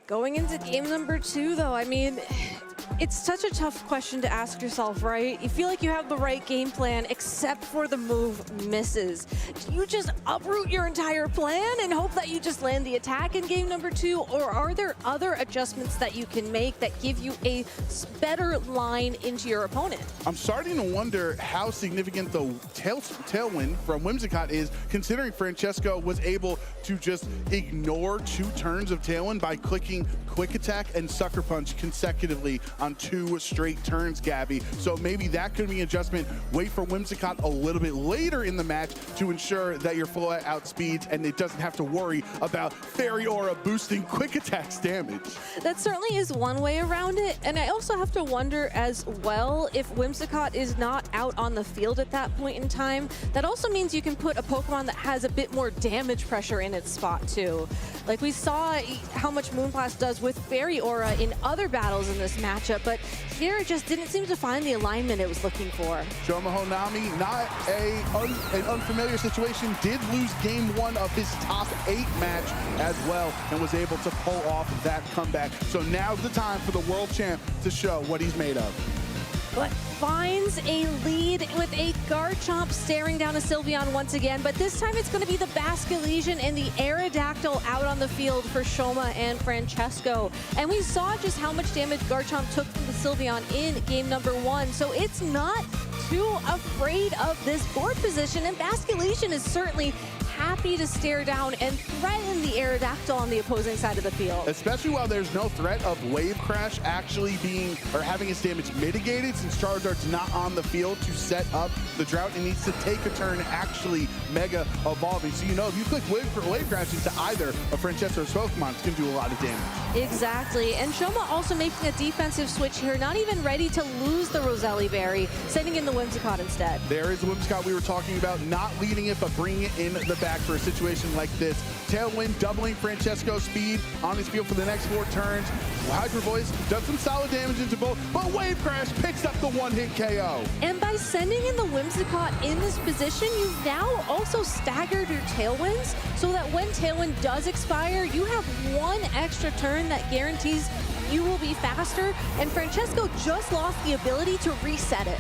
Going into game number 2, though, I mean, it's such a tough question to ask yourself, right? You feel like you have the right game plan, except for the move misses. Do you just uproot your entire plan and hope that you just land the attack in game number 2? Or are there other adjustments that you can make that give you a better line into your opponent? I'm starting to wonder how significant the tailwind from Whimsicott is, considering Francesco was able to just ignore 2 turns of tailwind by clicking Quick Attack and Sucker Punch consecutively on 2 straight turns, Gabby. So maybe that could be an adjustment. Wait for Whimsicott a little bit later in the match to ensure that your full outspeeds and it doesn't have to worry about Fairy Aura boosting Quick Attack's damage. That certainly is one way around it, and I also have to wonder as well if Whimsicott is not out on the field at that point in time. That also means you can put a Pokemon that has a bit more damage pressure in its spot too. Like we saw how much Moonblast does with Fairy Aura in other battles in this matchup, but here it just didn't seem to find the alignment it was looking for. Shoma Honami, not an unfamiliar situation, did lose game 1 of his top 8 match as well and was able to pull off that comeback. So now's the time for the world champ to show what he's made of. But finds a lead with a Garchomp staring down a Sylveon once again, but this time it's going to be the Basculegion and the Aerodactyl out on the field for Shoma and Francesco. And we saw just how much damage Garchomp took from the Sylveon in game number 1, so it's not too afraid of this board position, and Basculegion is certainly happy to stare down and threaten the Aerodactyl on the opposing side of the field. Especially while there's no threat of Wave Crash actually being, or having its damage mitigated, since Charizard's not on the field to set up the drought. It needs to take a turn actually Mega Evolving. So you know if you click Wave Crash into either of Francesco's Pokemon, it's going to do a lot of damage. Exactly, and Shoma also making a defensive switch here, not even ready to lose the Roselli Berry, sending in the Whimsicott instead. There is the Whimsicott we were talking about, not leading it, but bringing it in the back for a situation like this. Tailwind doubling Francesco's speed on his field for the next 4 turns. Hydro Voice does some solid damage into both, but Wave Crash picks up the 1-hit KO. And by sending in the Whimsicott in this position, you've now also staggered your Tailwinds, so that when Tailwind does expire, you have 1 extra turn that guarantees you will be faster, and Francesco just lost the ability to reset it.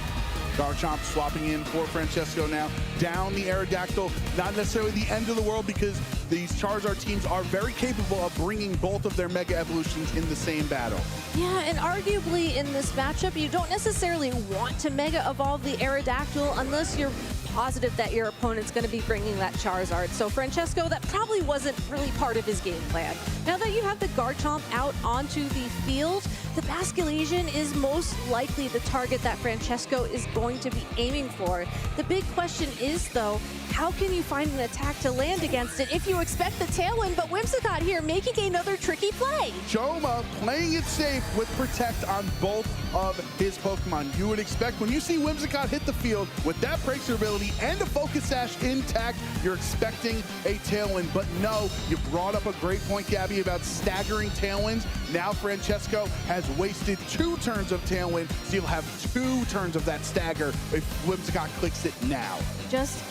Garchomp swapping in for Francesco now. Down the Aerodactyl, not necessarily the end of the world because these Charizard teams are very capable of bringing both of their Mega Evolutions in the same battle. Yeah, and arguably in this matchup, you don't necessarily want to Mega Evolve the Aerodactyl unless you're positive that your opponent's going to be bringing that Charizard. So Francesco, that probably wasn't really part of his game plan. Now that you have the Garchomp out onto the field, the Basculegion is most likely the target that Francesco is going to be aiming for. The big question is, though, how can you find an attack to land against it if you expect the Tailwind, but Whimsicott here making another tricky play? Shoma playing it safe with Protect on both of his Pokemon. You would expect when you see Whimsicott hit the field with that Breakthrough ability and a Focus Sash intact, you're expecting a Tailwind, but no, you brought up a great point, Gabby, about staggering Tailwinds. Now Francesco has wasted 2 turns of Tailwind, so you'll have 2 turns of that stagger if Whimsicott clicks it now. Just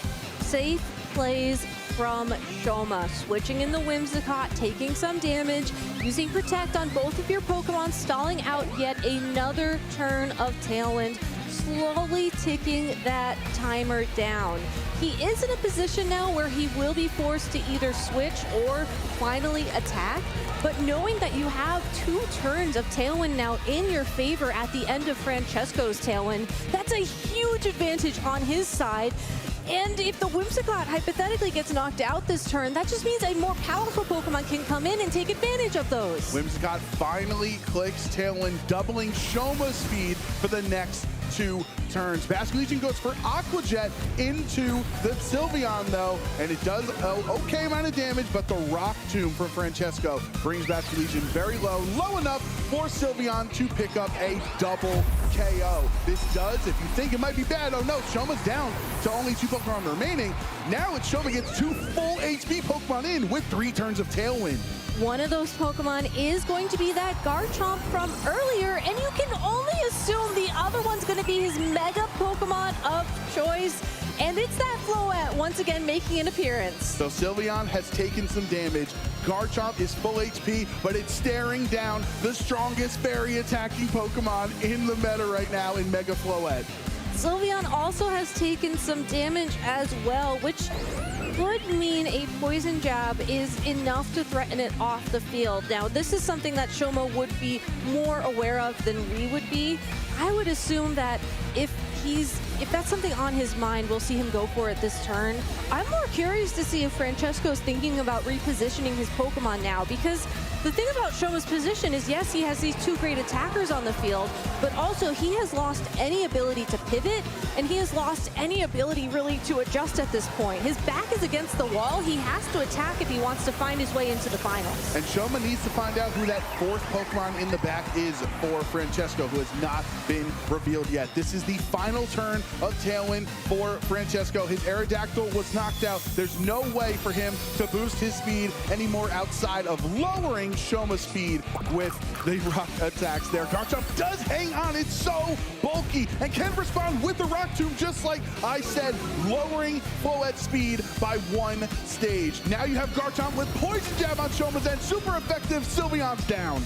safe plays from Shoma, switching in the Whimsicott, taking some damage, using Protect on both of your Pokemon, stalling out yet another turn of Tailwind, slowly ticking that timer down. He is in a position now where he will be forced to either switch or finally attack, but knowing that you have 2 turns of Tailwind now in your favor at the end of Francesco's Tailwind, that's a huge advantage on his side. And if the Whimsicott hypothetically gets knocked out this turn, that just means a more powerful Pokemon can come in and take advantage of those. Whimsicott finally clicks Tailwind, doubling Shoma's speed for the next 2 turns. Basculegion goes for Aqua Jet into the Sylveon, though, and it does an okay amount of damage, but the Rock Tomb from Francesco brings Basculegion very low enough force Sylveon to pick up a double KO. This does, if you think it might be bad, oh no, Shoma's down to only 2 Pokemon remaining. Now it's Shoma gets 2 full HP Pokemon in with 3 turns of Tailwind. One of those Pokemon is going to be that Garchomp from earlier, and you can only assume the other one's going to be his Mega Pokemon of choice. And it's that Floette once again making an appearance. So Sylveon has taken some damage. Garchomp is full HP, but it's staring down the strongest fairy attacking Pokemon in the meta right now in Mega Floette. Sylveon also has taken some damage as well, which could mean a poison jab is enough to threaten it off the field. Now, this is something that Shoma would be more aware of than we would be. I would assume that if that's something on his mind, we'll see him go for it this turn. I'm more curious to see if Francesco's thinking about repositioning his Pokemon now, because the thing about Shoma's position is, yes, he has these 2 great attackers on the field, but also he has lost any ability to pivot, and he has lost any ability really to adjust at this point. His back is against the wall. He has to attack if he wants to find his way into the finals. And Shoma needs to find out who that 4th Pokemon in the back is for Francesco, who has not been revealed yet. This is the final turn of Tailwind for Francesco. His Aerodactyl was knocked out. There's no way for him to boost his speed anymore outside of lowering Shoma's speed with the rock attacks there. Garchomp does hang on. It's so bulky and can respond with the Rock Tomb, just like I said, lowering Floette's speed by 1 stage. Now you have Garchomp with Poison Jab on Shoma's end. Super effective. Sylveon's down.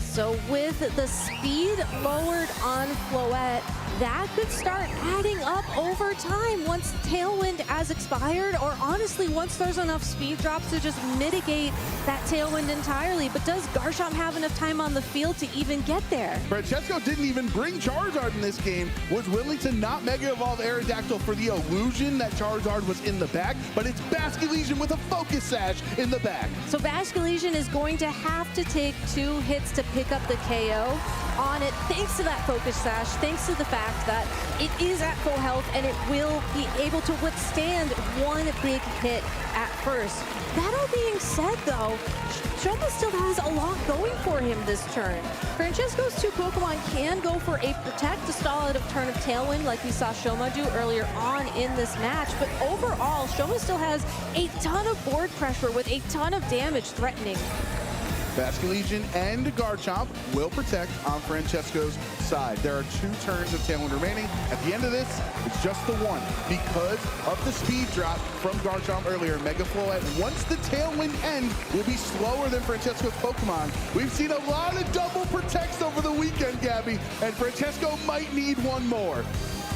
So with the speed lowered on Floette, that could start adding up over time once Tailwind has expired, or honestly, once there's enough speed drops to just mitigate that Tailwind entirely. But does Garchomp have enough time on the field to even get there? Francesco didn't even bring Charizard in this game, was willing to not Mega Evolve Aerodactyl for the illusion that Charizard was in the back, but it's Basculegion with a Focus Sash in the back. So Basculegion is going to have to take 2 hits to pick up the KO on it, thanks to that Focus Sash, thanks to the fact that it is at full health and it will be able to withstand 1 big hit at first. That all being said, though, Shoma still has a lot going for him this turn. Francesco's 2 Pokemon can go for a Protect to stall out of turn of Tailwind like we saw Shoma do earlier on in this match, but overall, Shoma still has a ton of board pressure with a ton of damage threatening. Basculegion and Garchomp will protect on Francesco's side. There are 2 turns of Tailwind remaining. At the end of this, it's just the 1 because of the speed drop from Garchomp earlier. Mega Floette, once the Tailwind end, will be slower than Francesco's Pokemon. We've seen a lot of double protects over the weekend, Gabby, and Francesco might need 1 more.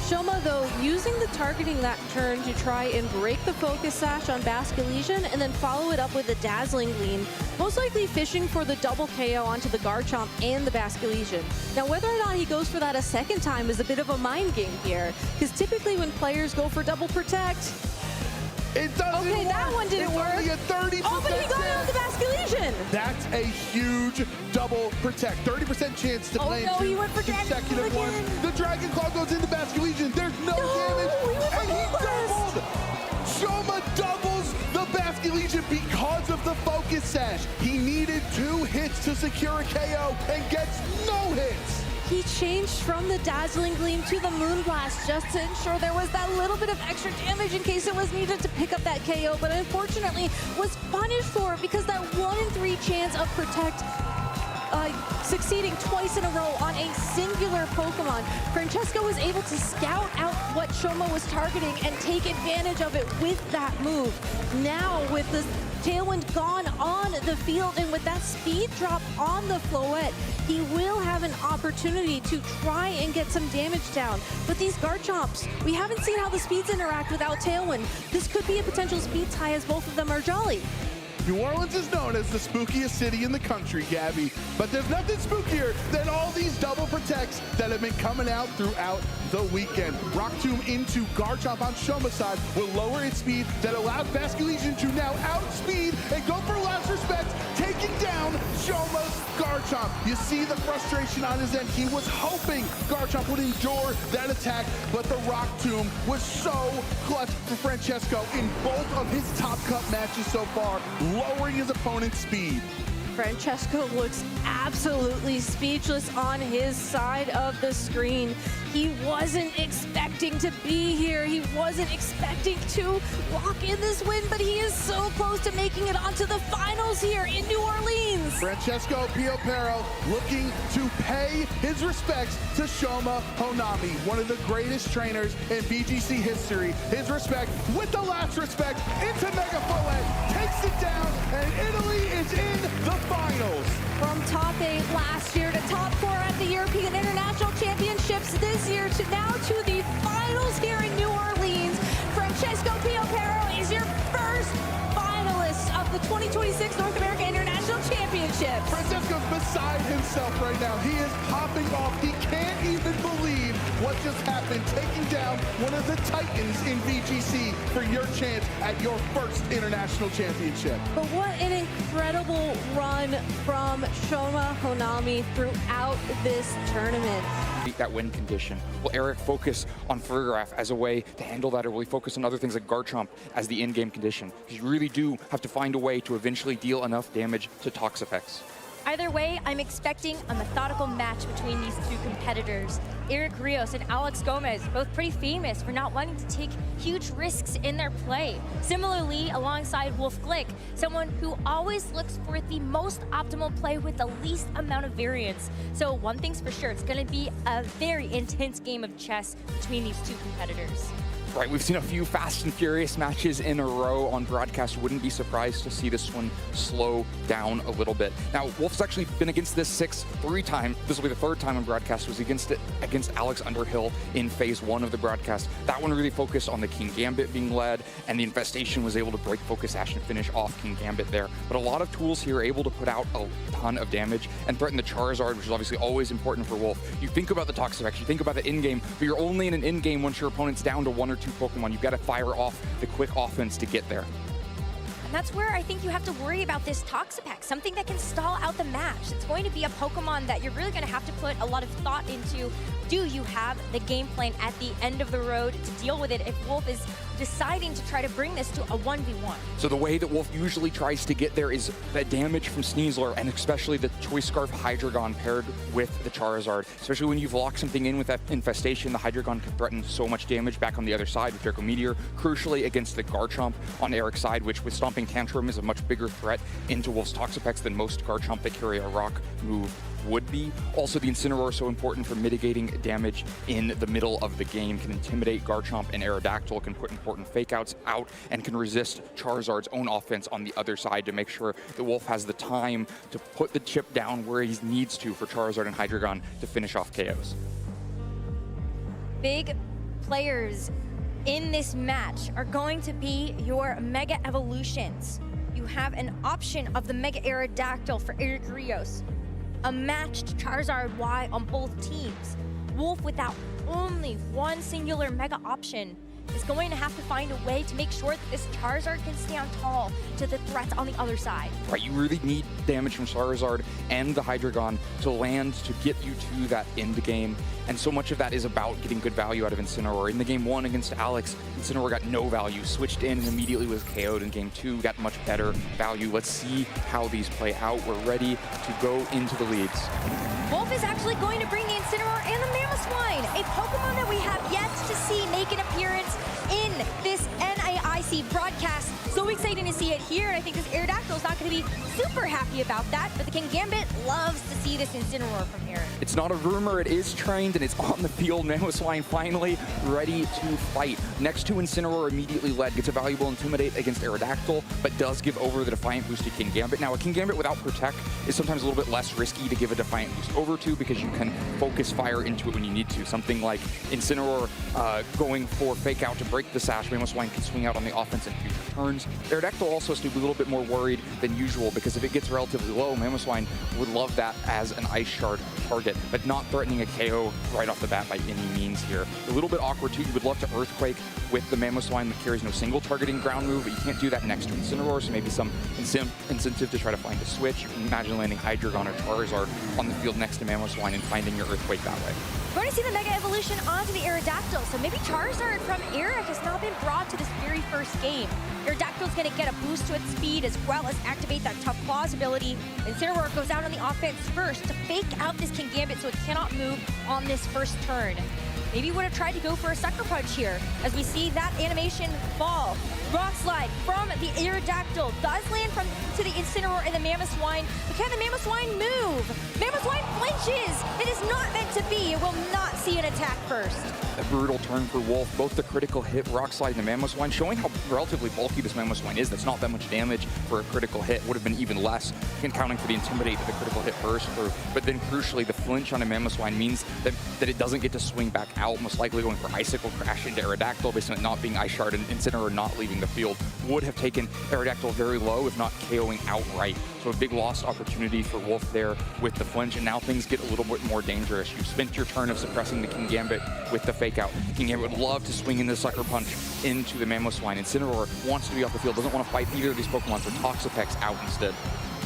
Shoma, though, using the targeting that turn to try and break the Focus Sash on Basculegion and then follow it up with a Dazzling Gleam, most likely fishing for the double KO onto the Garchomp and the Basculegion. Now, whether or not he goes for that a second time is a bit of a mind game here, because typically when players go for double protect, it doesn't work. That one didn't work. Only a 30% oh, but he got it on the Basculegion. That's a huge double protect. 30% chance to land no, 2 he went for consecutive ones. The Dragon Claw goes into Basculegion. There's no damage. He went for And he doubled. Shoma doubles the Basculegion because of the Focus Sash. He needed 2 hits to secure a KO and gets no hits. He changed from the Dazzling Gleam to the Moonblast just to ensure there was that little bit of extra damage in case it was needed to pick up that KO, but unfortunately was punished for it because that 1 in 3 chance of Protect succeeding twice in a row on a singular Pokemon. Francesco was able to scout out what Shoma was targeting and take advantage of it with that move. Now with the Tailwind gone on the field and with that speed drop on the Floette, he will have an opportunity to try and get some damage down. But these Garchomps, we haven't seen how the speeds interact without Tailwind. This could be a potential speed tie as both of them are jolly. New Orleans is known as the spookiest city in the country, Gabby. But there's nothing spookier than all these double protects that have been coming out throughout the weekend. Rock Tomb into Garchomp on Shoma's side will lower its speed that allows Basculegion to now outspeed and go for last respect, taking down Shoma's Garchomp. You see the frustration on his end. He was hoping Garchomp would endure that attack, but the Rock Tomb was so clutch for Francesco in both of his top cut matches so far, lowering his opponent's speed. Francesco looks absolutely speechless on his side of the screen. He wasn't expecting to be here. He wasn't expecting to walk in this win, but he is so close to making it onto the finals here in New Orleans. Francesco Piopero looking to pay his respects to Shoma Honami, one of the greatest trainers in BGC history. His respect with the last respect into Mega Follett, takes it down, and Italy is in the finals. From top 8 last year to top 4 at the European International Championships this year to now to the finals here in New Orleans, Francesco Piopero is your first finalist of the 2026 North American International Championships. Francesco's beside himself right now. He is popping off. He can't even believe what just happened, taking down one of the titans in VGC for your chance at your first international championship. But what an incredible run from Shoma Honami throughout this tournament. That win condition. Will Eric focus on Fergraf as a way to handle that, or will he focus on other things like Garchomp as the in-game condition? Because you really do have to find a way to eventually deal enough damage to Toxapex. Either way, I'm expecting a methodical match between these two competitors. Eric Rios and Alex Gomez, both pretty famous for not wanting to take huge risks in their play. Similarly, alongside Wolf Glick, someone who always looks for the most optimal play with the least amount of variance. So one thing's for sure, it's gonna be a very intense game of chess between these two competitors. Right, we've seen a few fast and furious matches in a row on broadcast. Wouldn't be surprised to see this one slow down a little bit. Now, Wolf's actually been against this 3 times. This will be the 3rd time on broadcast. Was against Alex Underhill in phase 1 of the broadcast. That one really focused on the King Gambit being led, and the Infestation was able to break Focus Ash and finish off King Gambit there. But a lot of tools here are able to put out a ton of damage and threaten the Charizard, which is obviously always important for Wolf. You think about the Toxapex, you think about the in-game, but you're only in an in-game once your opponent's down to 1 or 2 Pokemon. You've got to fire off the quick offense to get there. And that's where I think you have to worry about this Toxapex, something that can stall out the match. It's going to be a Pokemon that you're really going to have to put a lot of thought into. Do you have the game plan at the end of the road to deal with it if Wolf is deciding to try to bring this to a 1v1? So the way that Wolf usually tries to get there is the damage from Sneasler, and especially the Choice Scarf Hydreigon paired with the Charizard. Especially when you've locked something in with that Infestation, the Hydreigon can threaten so much damage back on the other side with Draco Meteor, crucially against the Garchomp on Eric's side, which with Stomping Tantrum is a much bigger threat into Wolf's Toxapex than most Garchomp that carry a rock move would be. Also, the Incineroar, so important for mitigating damage in the middle of the game, can intimidate Garchomp and Aerodactyl, can put important fake outs out, and can resist Charizard's own offense on the other side to make sure that Wolf has the time to put the chip down where he needs to for Charizard and Hydreigon to finish off KOs. Big players in this match are going to be your Mega Evolutions. You have an option of the Mega Aerodactyl for Eric Rios, a matched Charizard Y on both teams. Wolf, without only one singular Mega option, is going to have to find a way to make sure that this Charizard can stand tall to the threats on the other side. Right, you really need damage from Charizard and the Hydreigon to land to get you to that end game. And so much of that is about getting good value out of Incineroar. In the game 1 against Alex, Incineroar got no value, switched in and immediately was KO'd. In game 2, got much better value. Let's see how these play out. We're ready to go into the leads. Wolf is actually going to bring the Incineroar and the Mamoswine, a Pokemon that we have yet to see make an appearance in this NAIC broadcast. So exciting to see it here, and I think this Aerodactyl is not going to be super happy about that, but the King Gambit loves to see this Incineroar from here. It's not a rumor, it is trained, and it's on the field. Mamoswine finally ready to fight. Next to Incineroar, immediately led, gets a valuable Intimidate against Aerodactyl, but does give over the Defiant boost to King Gambit. Now, a King Gambit without Protect is sometimes a little bit less risky to give a Defiant boost over to, because you can focus fire into it when you need to. Something like Incineroar going for Fake Out to break the Sash, Mamoswine can swing out on the offense in future turns. Aerodactyl also has to be a little bit more worried than usual, because if it gets relatively low, Mamoswine would love that as an Ice Shard target, but not threatening a KO right off the bat by any means here. A little bit awkward too. You would love to Earthquake with the Mamoswine that carries no single targeting ground move, but you can't do that next to Incineroar, so maybe some incentive to try to find a switch. You can imagine landing Hydreigon or Charizard on the field next to Mamoswine and finding your Earthquake that way. We're going to see the Mega Evolution onto the Aerodactyl, so maybe Charizard from Eric has not been brought to this very first game. Aerodactyl's going to get a boost to its speed as well as activate that Tough Claws ability. Incineroar goes out on the offense first to fake out this Kingambit so it cannot move on this first turn. Maybe would have tried to go for a Sucker Punch here as we see that animation fall. Rock Slide from the Aerodactyl does land to the Incineroar and the Mamoswine, but can the Mamoswine move? Mamoswine flinches! It is not meant to be. It will not see an attack first. A brutal turn for Wolf. Both the critical hit, Rock Slide, and the Mamoswine, showing how relatively bulky this Mamoswine is. That's not that much damage for a critical hit. Would have been even less, accounting for the Intimidate that the critical hit burst through. But then crucially, the flinch on a Mamoswine means that it doesn't get to swing back out, most likely going for Icicle Crash into Aerodactyl, based on it not being Ice Shard and Incineroar not leaving the field. Would have taken Aerodactyl very low, if not KOing outright. So a big lost opportunity for Wolf there with the flinch, and now things get a little bit more dangerous. You spent your turn of suppressing the Kingambit with the fake out. Kingambit would love to swing in the Sucker Punch into the Mamoswine. Incineroar wants to be off the field, doesn't want to fight either of these Pokemon, so Toxapex out instead.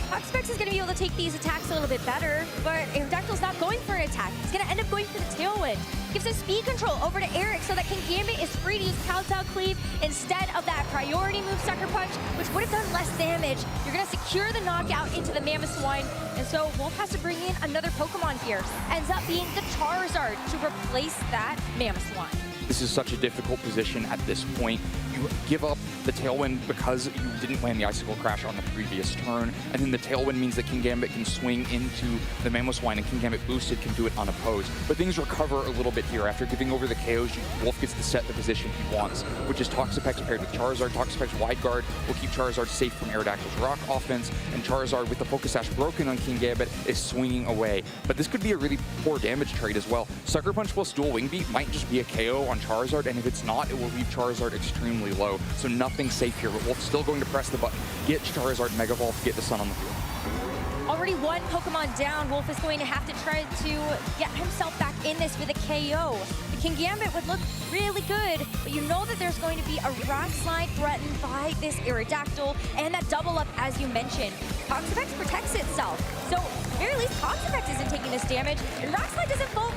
Toxapex is going to be able to take these attacks a little bit better, but Aerodactyl's not going for an attack. He's going to end up going for the Tailwind. Gives him speed control over to Eric so that Kingambit is free to use Kowtow Cleave instead of that priority move Sucker Punch, which would have done less damage. You're going to secure the knockout into the Mamoswine, and so Wolf has to bring in another Pokemon here. Ends up being the Charizard to replace that Mamoswine. This is such a difficult position at this point. You give up the Tailwind because you didn't land the Icicle Crash on the previous turn, and then the Tailwind means that Kingambit can swing into the Mamoswine, and Kingambit boosted can do it unopposed. But things recover a little bit here. After giving over the KOs, Wolf gets to set the position he wants, which is Toxapex paired with Charizard. Toxapex Wide Guard will keep Charizard safe from Aerodactyl's Rock offense, and Charizard with the Focus Sash broken on Kingambit is swinging away. But this could be a really poor damage trade as well. Sucker Punch plus Dual Wing Beat might just be a KO on Charizard, and if it's not, it will leave Charizard extremely low. So nothing safe here, but Wolf's still going to press the button, get Charizard Mega Evolve, get the Sun on the field. Already one Pokemon down, Wolf is going to have to try to get himself back in this with a KO. The Kingambit would look really good, but you know that there's going to be a Rock Slide threatened by this Aerodactyl and that double up, as you mentioned. Toxapex protects itself, so at the very least, Toxapex isn't taking this damage, and Rock Slide doesn't fall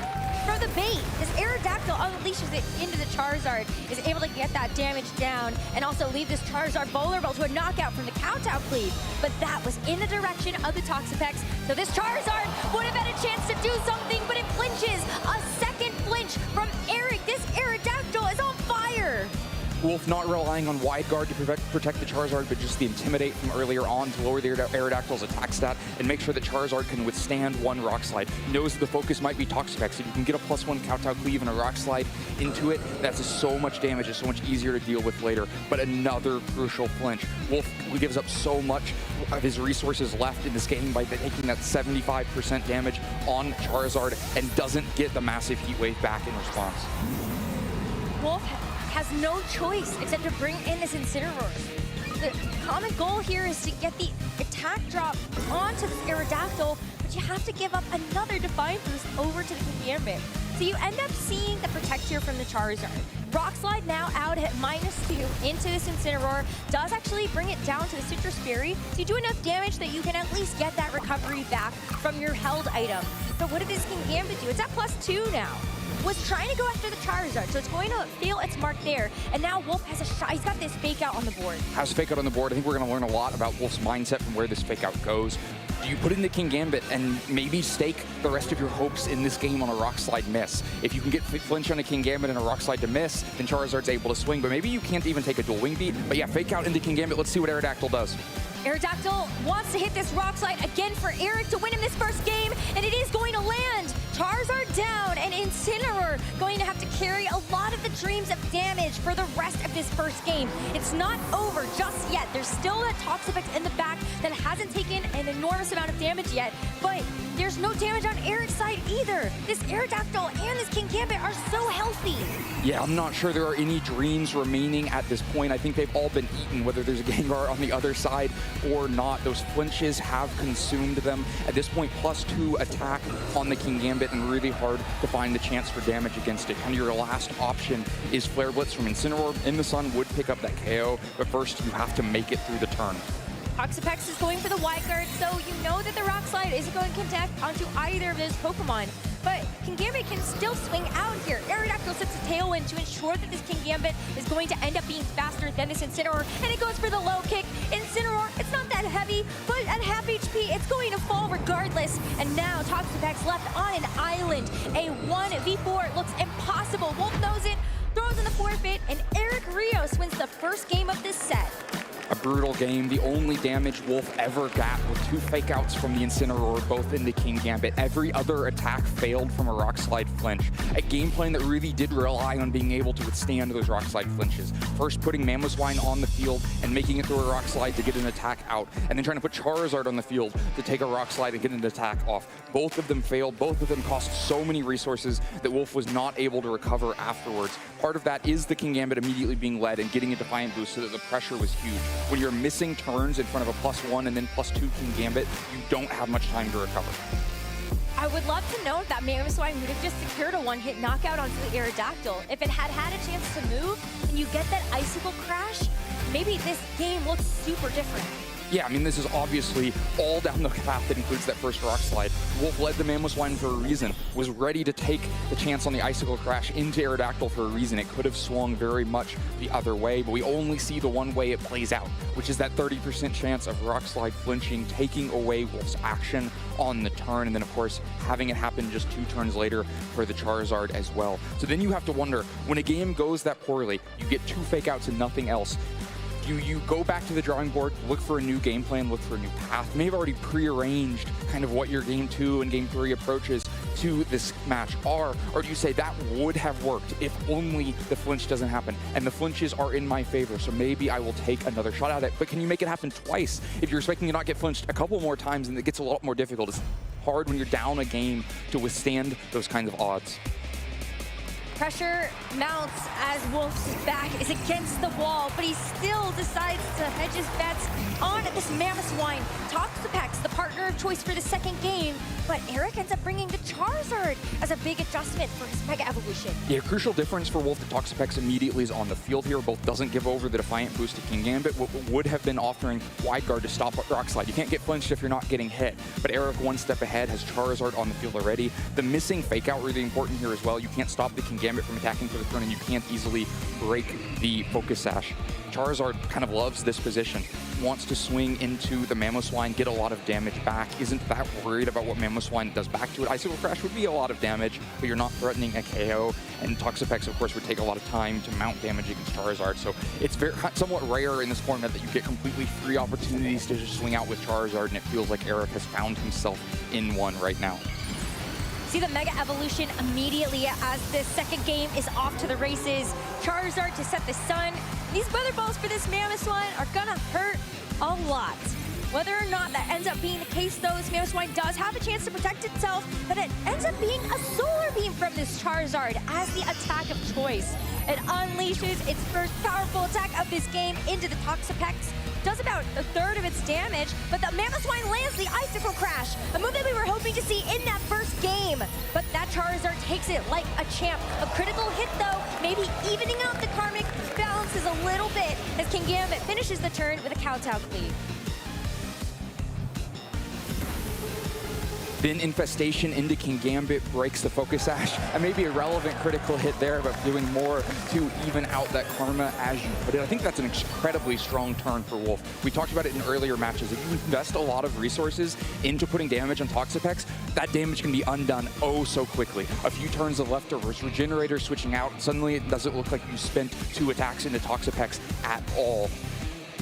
for the bait. This Aerodactyl unleashes it into the Charizard, is able to get that damage down, and also leave this Charizard vulnerable to a knockout from the Kowtow Cleave. But that was in the direction of the Toxapex, so this Charizard would have had a chance to do something, but it flinches. A second flinch from Eric. This Aerodactyl is on fire. Wolf not relying on Wide Guard to protect the Charizard, but just the Intimidate from earlier on to lower the Aerodactyl's attack stat and make sure that Charizard can withstand one Rock Slide. Knows that the focus might be Toxapex. If you can get a +1 Kowtow Cleave and a Rock Slide into it, that's so much damage. It's so much easier to deal with later. But another crucial flinch. Wolf gives up so much of his resources left in this game by taking that 75% damage on Charizard and doesn't get the massive Heat Wave back in response. Wolf has no choice except to bring in this Incineroar. The common goal here is to get the attack drop onto this Aerodactyl, but you have to give up another Divine Boost over to the Kingambit. So you end up seeing the Protect here from the Charizard. Rock Slide now out at -2 into this Incineroar, does actually bring it down to the Citrus Berry, so you do enough damage that you can at least get that recovery back from your held item. But what did this Kingambit do? It's at +2 now. Was trying to go after the Charizard, so it's going to fail its mark there. And now Wolf has a shot. He's got this fake out on the board. Has a fake out on the board. I think we're going to learn a lot about Wolf's mindset from where this fake out goes. Do you put in the Kingambit and maybe stake the rest of your hopes in this game on a Rock Slide miss? If you can get flinch on a Kingambit and a Rock Slide to miss, then Charizard's able to swing, but maybe you can't even take a Dual Wing Beat. But yeah, fake out into Kingambit. Let's see what Aerodactyl does. Aerodactyl wants to hit this Rock Slide again for Eric to win in this first game, and it is going to land. Charizard down, and Incineroar going to have to carry a lot of the dreams of damage for the rest of this first game. It's not over just yet. There's still that Toxapex in the back that hasn't taken an enormous amount of damage yet, but there's no damage on Eric's side either. This Aerodactyl and this Kingambit are so healthy. Yeah, I'm not sure there are any dreams remaining at this point. I think they've all been eaten, whether there's a Gengar on the other side or not. Those flinches have consumed them. At this point, +2 attack on the Kingambit and really hard to find the chance for damage against it. Kind of your last option is Flare Blitz from Incineroar. In the Sun would pick up that KO, but first you have to make it through the turn. Toxapex is going for the Wide Guard, so you know that the Rock Slide isn't going to connect onto either of those Pokemon. But King Gambit can still swing out here. Aerodactyl sets a tailwind to ensure that this King Gambit is going to end up being faster than this Incineroar, and it goes for the low kick. Incineroar, it's not that heavy, but at half HP, it's going to fall regardless. And now Toxapex left on an island. A 1v4 looks impossible. Wolf knows it, throws in the forfeit, and Eric Rios wins the first game of this set. A brutal game, the only damage Wolf ever got with 2 fake outs from the Incineroar, both into King Gambit. Every other attack failed from a Rock Slide flinch. A game plan that really did rely on being able to withstand those Rock Slide flinches. First putting Mamoswine on the field and making it through a Rock Slide to get an attack out, and then trying to put Charizard on the field to take a Rock Slide and get an attack off. Both of them failed, both of them cost so many resources that Wolf was not able to recover afterwards. Part of that is the King Gambit immediately being led and getting a Defiant boost so that the pressure was huge. When you're missing turns in front of a +1 and then +2 King Gambit, you don't have much time to recover. I would love to know if that Mamoswine would have just secured a one-hit knockout onto the Aerodactyl. If it had had a chance to move and you get that Icicle Crash, maybe this game looks super different. Yeah, I mean, this is obviously all down the path that includes that first Rock Slide. Wolf led the Mamoswine for a reason, was ready to take the chance on the Icicle Crash into Aerodactyl for a reason. It could have swung very much the other way, but we only see the one way it plays out, which is that 30% chance of Rock Slide flinching, taking away Wolf's action on the turn, and then, of course, having it happen just 2 turns later for the Charizard as well. So then you have to wonder, when a game goes that poorly, you get 2 fake outs and nothing else, do you go back to the drawing board, look for a new game plan, look for a new path? Maybe already prearranged kind of what your game 2 and game 3 approaches to this match are, or do you say that would have worked if only the flinch doesn't happen? And the flinches are in my favor, so maybe I will take another shot at it. But can you make it happen twice? If you're expecting to not get flinched a couple more times, then it gets a lot more difficult. It's hard when you're down a game to withstand those kinds of odds. Pressure mounts as Wolf's back is against the wall, but he still decides to hedge his bets on this Mamoswine. Toxapex, the partner of choice for the second game, but Eric ends up bringing the Charizard as a big adjustment for his Mega Evolution. Yeah, crucial difference for Wolf that Toxapex immediately is on the field here. Both doesn't give over the Defiant boost to King Gambit, what would have been offering Wide Guard to stop Rock Slide. You can't get flinched if you're not getting hit, but Eric one step ahead, has Charizard on the field already. The missing fake out really important here as well. You can't stop the King Gambit from attacking for the turn, and you can't easily break the Focus Sash. Charizard kind of loves this position, wants to swing into the Mamoswine, get a lot of damage back, isn't that worried about what Mamoswine does back to it. Icicle Crash would be a lot of damage, but you're not threatening a KO, and Toxapex, of course, would take a lot of time to mount damage against Charizard, so it's somewhat rare in this format that you get completely free opportunities to just swing out with Charizard, and it feels like Eric has found himself in one right now. See the Mega Evolution immediately as this second game is off to the races. Charizard to set the sun. These weather balls for this Mamoswine are gonna hurt a lot. Whether or not that ends up being the case, though, this Mamoswine does have a chance to protect itself, but it ends up being a Solar Beam from this Charizard as the attack of choice. It unleashes its first powerful attack of this game into the Toxapex. Does about a third of its damage, but the Mamoswine lands the Icicle Crash, a move that we were hoping to see in that first game. But that Charizard takes it like a champ. A critical hit, though, maybe evening out the karmic balances a little bit as King Gambit finishes the turn with a Kowtow cleave. Then Infestation into King Gambit breaks the Focus Sash. And maybe a relevant critical hit there, but doing more to even out that karma as you put it. I think that's an incredibly strong turn for Wolf. We talked about it in earlier matches. If you invest a lot of resources into putting damage on Toxapex, that damage can be undone oh so quickly. A few turns of leftovers, Regenerator switching out, suddenly it doesn't look like you spent 2 attacks into Toxapex at all.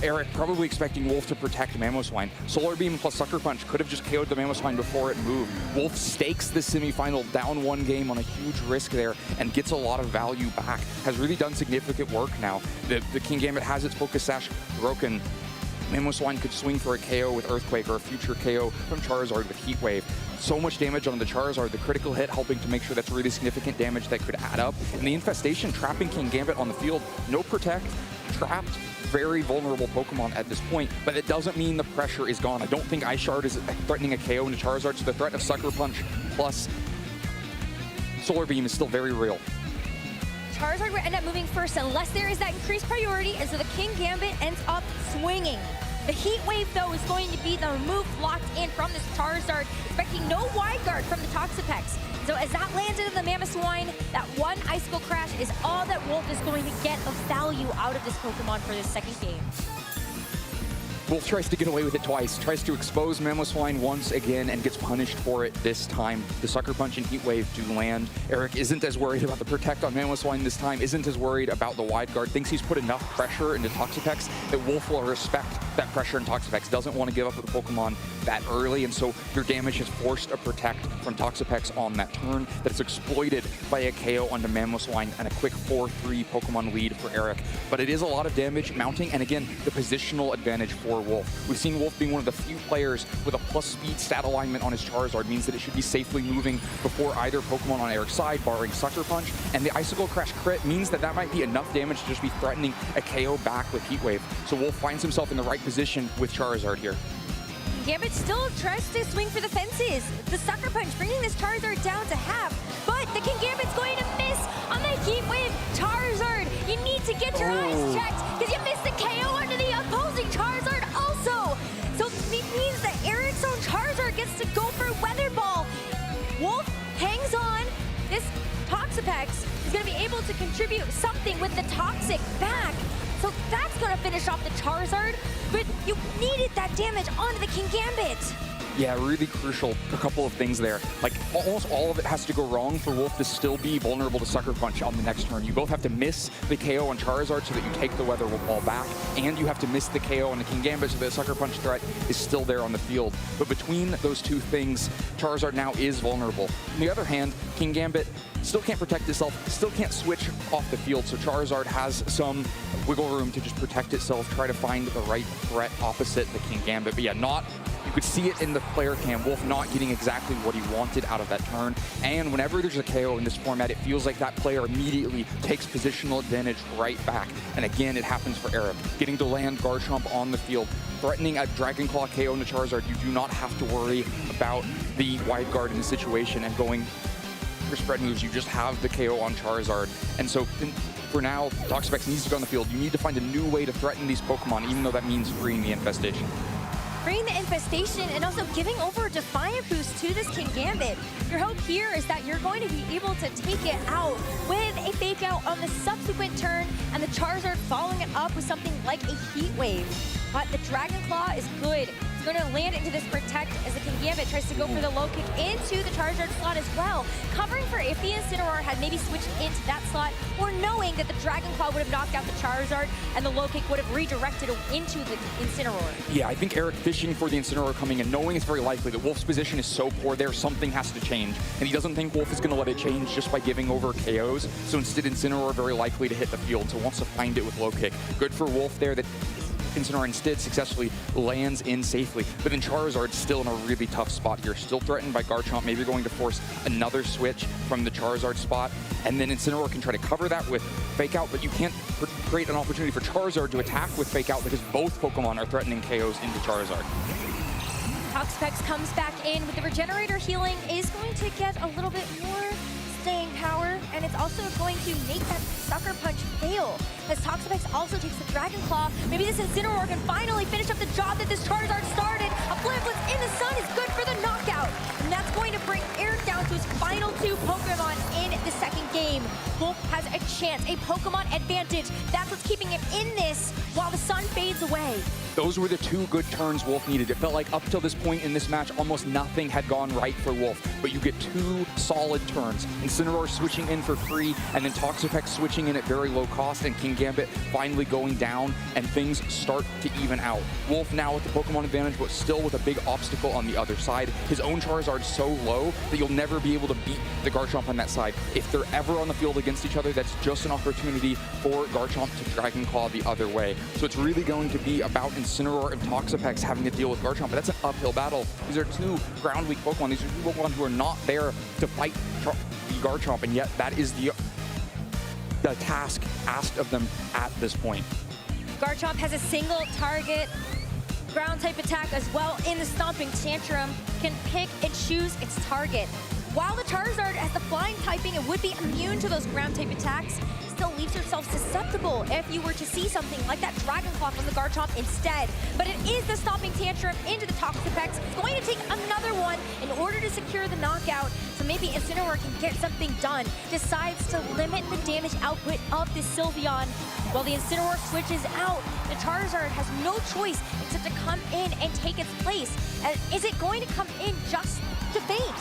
Eric probably expecting Wolf to protect Mamoswine. Solar Beam plus Sucker Punch could have just KO'd the Mamoswine before it moved. Wolf stakes the semifinal down 1 game on a huge risk there and gets a lot of value back. Has really done significant work now. The King Gambit has its Focus Sash broken. Mamoswine could swing for a KO with Earthquake or a future KO from Charizard with Heat Wave. So much damage on the Charizard, the critical hit helping to make sure that's really significant damage that could add up. And the Infestation trapping King Gambit on the field. No protect, trapped, very vulnerable Pokemon at this point, but it doesn't mean the pressure is gone. I don't think Ice Shard is threatening a KO into Charizard, so the threat of Sucker Punch plus Solar Beam is still very real. Charizard will end up moving first unless there is that increased priority, and so the King Gambit ends up swinging. The Heat Wave, though, is going to be the move locked in from this Charizard, expecting no Wide Guard from the Toxapex. So as that lands into the Mamoswine, that one Icicle Crash is all that Wolf is going to get of value out of this Pokemon for this second game. Wolf tries to get away with it twice, tries to expose Mamoswine once again and gets punished for it this time. The Sucker Punch and Heat Wave do land. Eric isn't as worried about the Protect on Mamoswine this time, isn't as worried about the Wide Guard, thinks he's put enough pressure into Toxapex that Wolf will respect that pressure in Toxapex, doesn't want to give up with the Pokemon that early, and so your damage has forced a Protect from Toxapex on that turn that is exploited by a KO onto Mamoswine and a quick 4-3 Pokemon lead for Eric. But it is a lot of damage mounting, and again, the positional advantage for Wolf. We've seen Wolf being one of the few players with a plus speed stat alignment on his Charizard, means that it should be safely moving before either Pokemon on Eric's side, barring Sucker Punch, and the Icicle Crash crit means that that might be enough damage to just be threatening a KO back with Heat Wave. So Wolf finds himself in the right position with Charizard here. Gambit still tries to swing for the fences. The Sucker Punch bringing this Charizard down to half, but the Kingambit's going to miss on the Heat Wave. Charizard, you need to get your eyes checked because you missed the KO onto the opposing Charizard also. So it means that Eric's own Charizard gets to go for Weather Ball. Wolf hangs on. This Toxapex is going to be able to contribute something with the Toxic back. So that's going to finish off the Charizard, but you needed that damage onto the Kingambit. Yeah, really crucial. A couple of things there. Like, almost all of it has to go wrong for Wolf to still be vulnerable to Sucker Punch on the next turn. You both have to miss the KO on Charizard so that you take the Weather Ball back, and you have to miss the KO on the Kingambit so that the Sucker Punch threat is still there on the field. But between those two things, Charizard now is vulnerable. On the other hand, Kingambit still can't protect itself, still can't switch off the field, so Charizard has some wiggle room to just protect itself, try to find the right threat opposite the Kingambit. But yeah, you could see it in the player cam, Wolf not getting exactly what he wanted out of that turn. And whenever there's a KO in this format, it feels like that player immediately takes positional advantage right back. And again, it happens for Eric. Getting to land Garchomp on the field, threatening a Dragon Claw KO into Charizard, you do not have to worry about the Wide Guard in the situation and going for spread moves. You just have the KO on Charizard. And so for now, Toxapex needs to go on the field. You need to find a new way to threaten these Pokemon, even though that means freeing the Infestation. Freeing the Infestation and also giving over a Defiant boost to this Kingambit. Your hope here is that you're going to be able to take it out with a Fake Out on the subsequent turn and the Charizard following it up with something like a Heat Wave. But the Dragon Claw is good. It's going to land into this Protect as the Kingambit tries to go for the low kick into the Charizard slot as well. Covering for if the Incineroar had maybe switched into that slot, or knowing that the Dragon Claw would have knocked out the Charizard and the low kick would have redirected into the Incineroar. Yeah, I think Eric fishing for the Incineroar coming and knowing it's very likely that Wolf's position is so poor there, something has to change. And he doesn't think Wolf is going to let it change just by giving over KOs. So instead, Incineroar very likely to hit the field, so wants to find it with low kick. Good for Wolf there that Incineroar instead successfully lands in safely. But then Charizard's still in a really tough spot here. Still threatened by Garchomp, maybe going to force another switch from the Charizard spot. And then Incineroar can try to cover that with Fake Out, but you can't create an opportunity for Charizard to attack with Fake Out because both Pokemon are threatening KOs into Charizard. Toxapex comes back in with the Regenerator healing, is going to get a little bit more staying power, and it's also going to make that Sucker Punch fail. As Toxapex also takes the Dragon Claw, maybe this Incineroar can finally finish up the job that this Charizard started. A Flamblitz in the sun is good for the knockout, and that's going to bring Eric down to his final two Pokemon in the second game. Wolf has a chance, a Pokemon advantage. That's what's keeping him in this while the sun fades away. Those were the two good turns Wolf needed. It felt like up till this point in this match, almost nothing had gone right for Wolf, but you get two solid turns. Incineroar switching in for free, and then Toxapex switching in at very low cost, and Kingambit finally going down, and things start to even out. Wolf now with the Pokemon advantage, but still with a big obstacle on the other side. His own Charizard so low that you'll never be able to beat the Garchomp on that side. If they're ever on the field against each other, that's just an opportunity for Garchomp to Dragon Claw the other way. So it's really going to be about Incineroar and Toxapex having to deal with Garchomp, but that's an uphill battle. These are two ground weak Pokemon. These are two Pokemon who are not there to fight the Garchomp, and yet that is the task asked of them at this point. Garchomp has a single target ground type attack as well in the Stomping Tantrum, can pick and choose its target. While the Charizard has the flying typing, it would be immune to those ground type attacks. still leaves yourself susceptible if you were to see something like that Dragon Claw from the Garchomp instead. But it is the Stomping Tantrum into the Toxapex. It's going to take another one in order to secure the knockout. So maybe Incineroar can get something done. Decides to limit the damage output of the Sylveon. While the Incineroar switches out, the Charizard has no choice except to come in and take its place. And is it going to come in just to faint?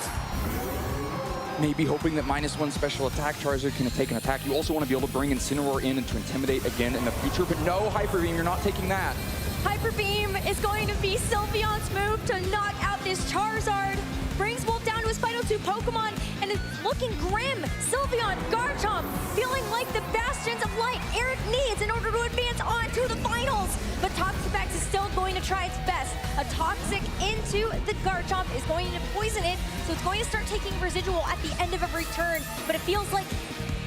Maybe hoping that -1 special attack Charizard can take an attack. You also want to be able to bring Incineroar in and to intimidate again in the future, but no Hyper Beam, you're not taking that. Hyper Beam is going to be Sylveon's move to knock out this Charizard. Brings Wolf down to his final 2 Pokemon, and it's looking grim. Sylveon, Garchomp, feeling like the bastions of light Eric needs in order to advance on to the finals. But Toxapex is still going to try its best. A Toxic into the Garchomp is going to poison it, so it's going to start taking residual at the end of every turn, but it feels like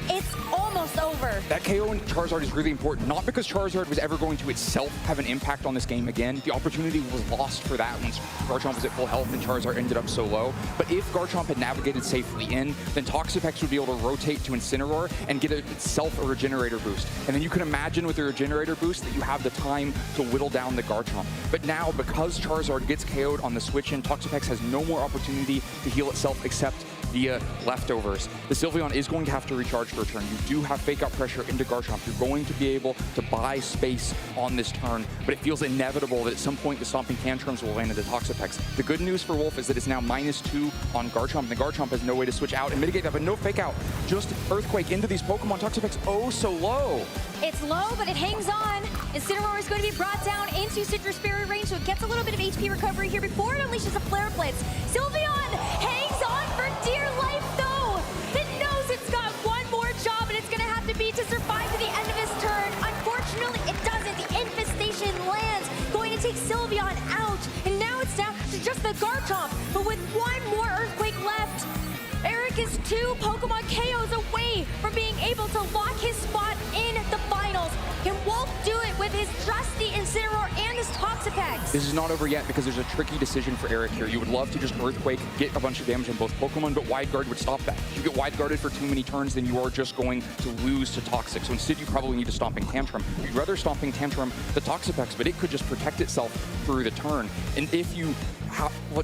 it's almost over. That KO in Charizard is really important, not because Charizard was ever going to itself have an impact on this game again. The opportunity was lost for that once Garchomp was at full health and Charizard ended up so low. But if Garchomp had navigated safely in, then Toxapex would be able to rotate to Incineroar and get itself a regenerator boost. And then you can imagine with the regenerator boost that you have the time to whittle down the Garchomp. But now, because Charizard gets KO'd on the switch in, Toxapex has no more opportunity to heal itself except via leftovers. The Sylveon is going to have to recharge for a turn. You do have fake out pressure into Garchomp. You're going to be able to buy space on this turn, but it feels inevitable that at some point the Stomping Tantrums will land into Toxapex. The good news for Wolf is that it's now -2 on Garchomp, and the Garchomp has no way to switch out and mitigate that, but no fake out. Just Earthquake into these Pokemon. Toxapex, oh so low. It's low, but it hangs on. Incineroar is going to be brought down into Citrus Berry range, so it gets a little bit of HP recovery here before it unleashes a Flare Blitz. Sylveon hangs on for dear life, though. It knows it's got one more job, and it's going to have to be to survive to the end of his turn. Unfortunately, it doesn't. The Infestation lands, going to take Sylveon out, and now it's down to just the Garchomp. But with one more Earthquake left, Eric is 2 Pokemon KOs away from being able to lock his spot in the finals. Can Wolf do it with his trusty Incineroar and his Toxapex? This is not over yet because there's a tricky decision for Eric here. You would love to just Earthquake, get a bunch of damage on both Pokemon, but Wide Guard would stop that. If you get Wide Guarded for too many turns, then you are just going to lose to Toxic. So instead, you probably need a Stomping Tantrum. You'd rather Stomping Tantrum the Toxapex, but it could just protect itself through the turn. And if you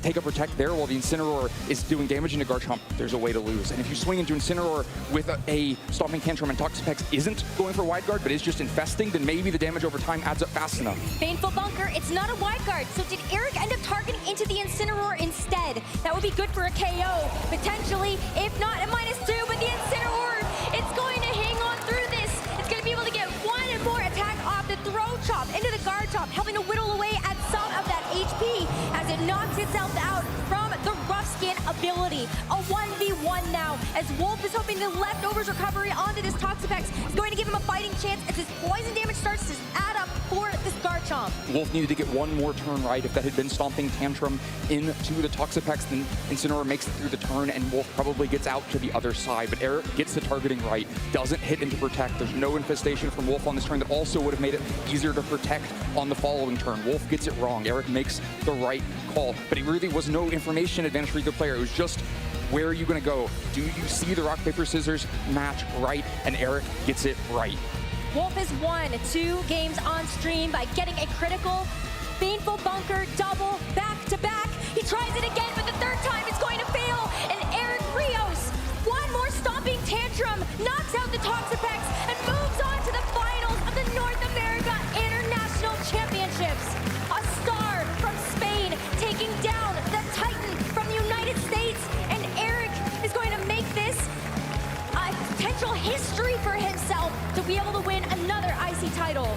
take a Protect there while the Incineroar is doing damage into Garchomp, there's a way to lose. And if you swing into Incineroar with a Stomping Tantrum and Toxapex isn't going for Wide Guard, but is just infesting, then maybe the damage over time adds up fast enough. Baneful Bunker, it's not a Wide Guard, so did Eric end up targeting into the Incineroar instead? That would be good for a KO, potentially, if not a -2, but the Incineroar, it's going to hang on through this. It's going to be able to get one more attack off the Throw Chop into the Garchomp, helping to whittle away at some of that HP as it knocks itself out from the Rough Skin ability. A 1v1 now, as Wolf is hoping the leftovers recovery onto this Toxapex is going to give him a fighting chance as his poison damage starts to add up for this Garchomp. Wolf needed to get one more turn right. If that had been Stomping Tantrum into the Toxapex, then Incineroar makes it through the turn and Wolf probably gets out to the other side. But Eric gets the targeting right, doesn't hit into Protect. There's no infestation from Wolf on this turn that also would have made it easier to protect on the following turn. Wolf gets it wrong. Eric makes the right call, but it really was no information advantage for either player. It was just, where are you going to go? Do you see the rock, paper, scissors match right? And Eric gets it right. Wolf has won 2 games on stream by getting a critical Baneful Bunker double back-to-back. He tries it again, but the third time it's going to fail. And Eric Rios, one more Stomping Tantrum, knocks out the Toxapex and moves on to the finals of the North America International Championships. A star from Spain taking down the Titan from the United States. And Eric is going to make this a potential history for himself to be able to win another IC title.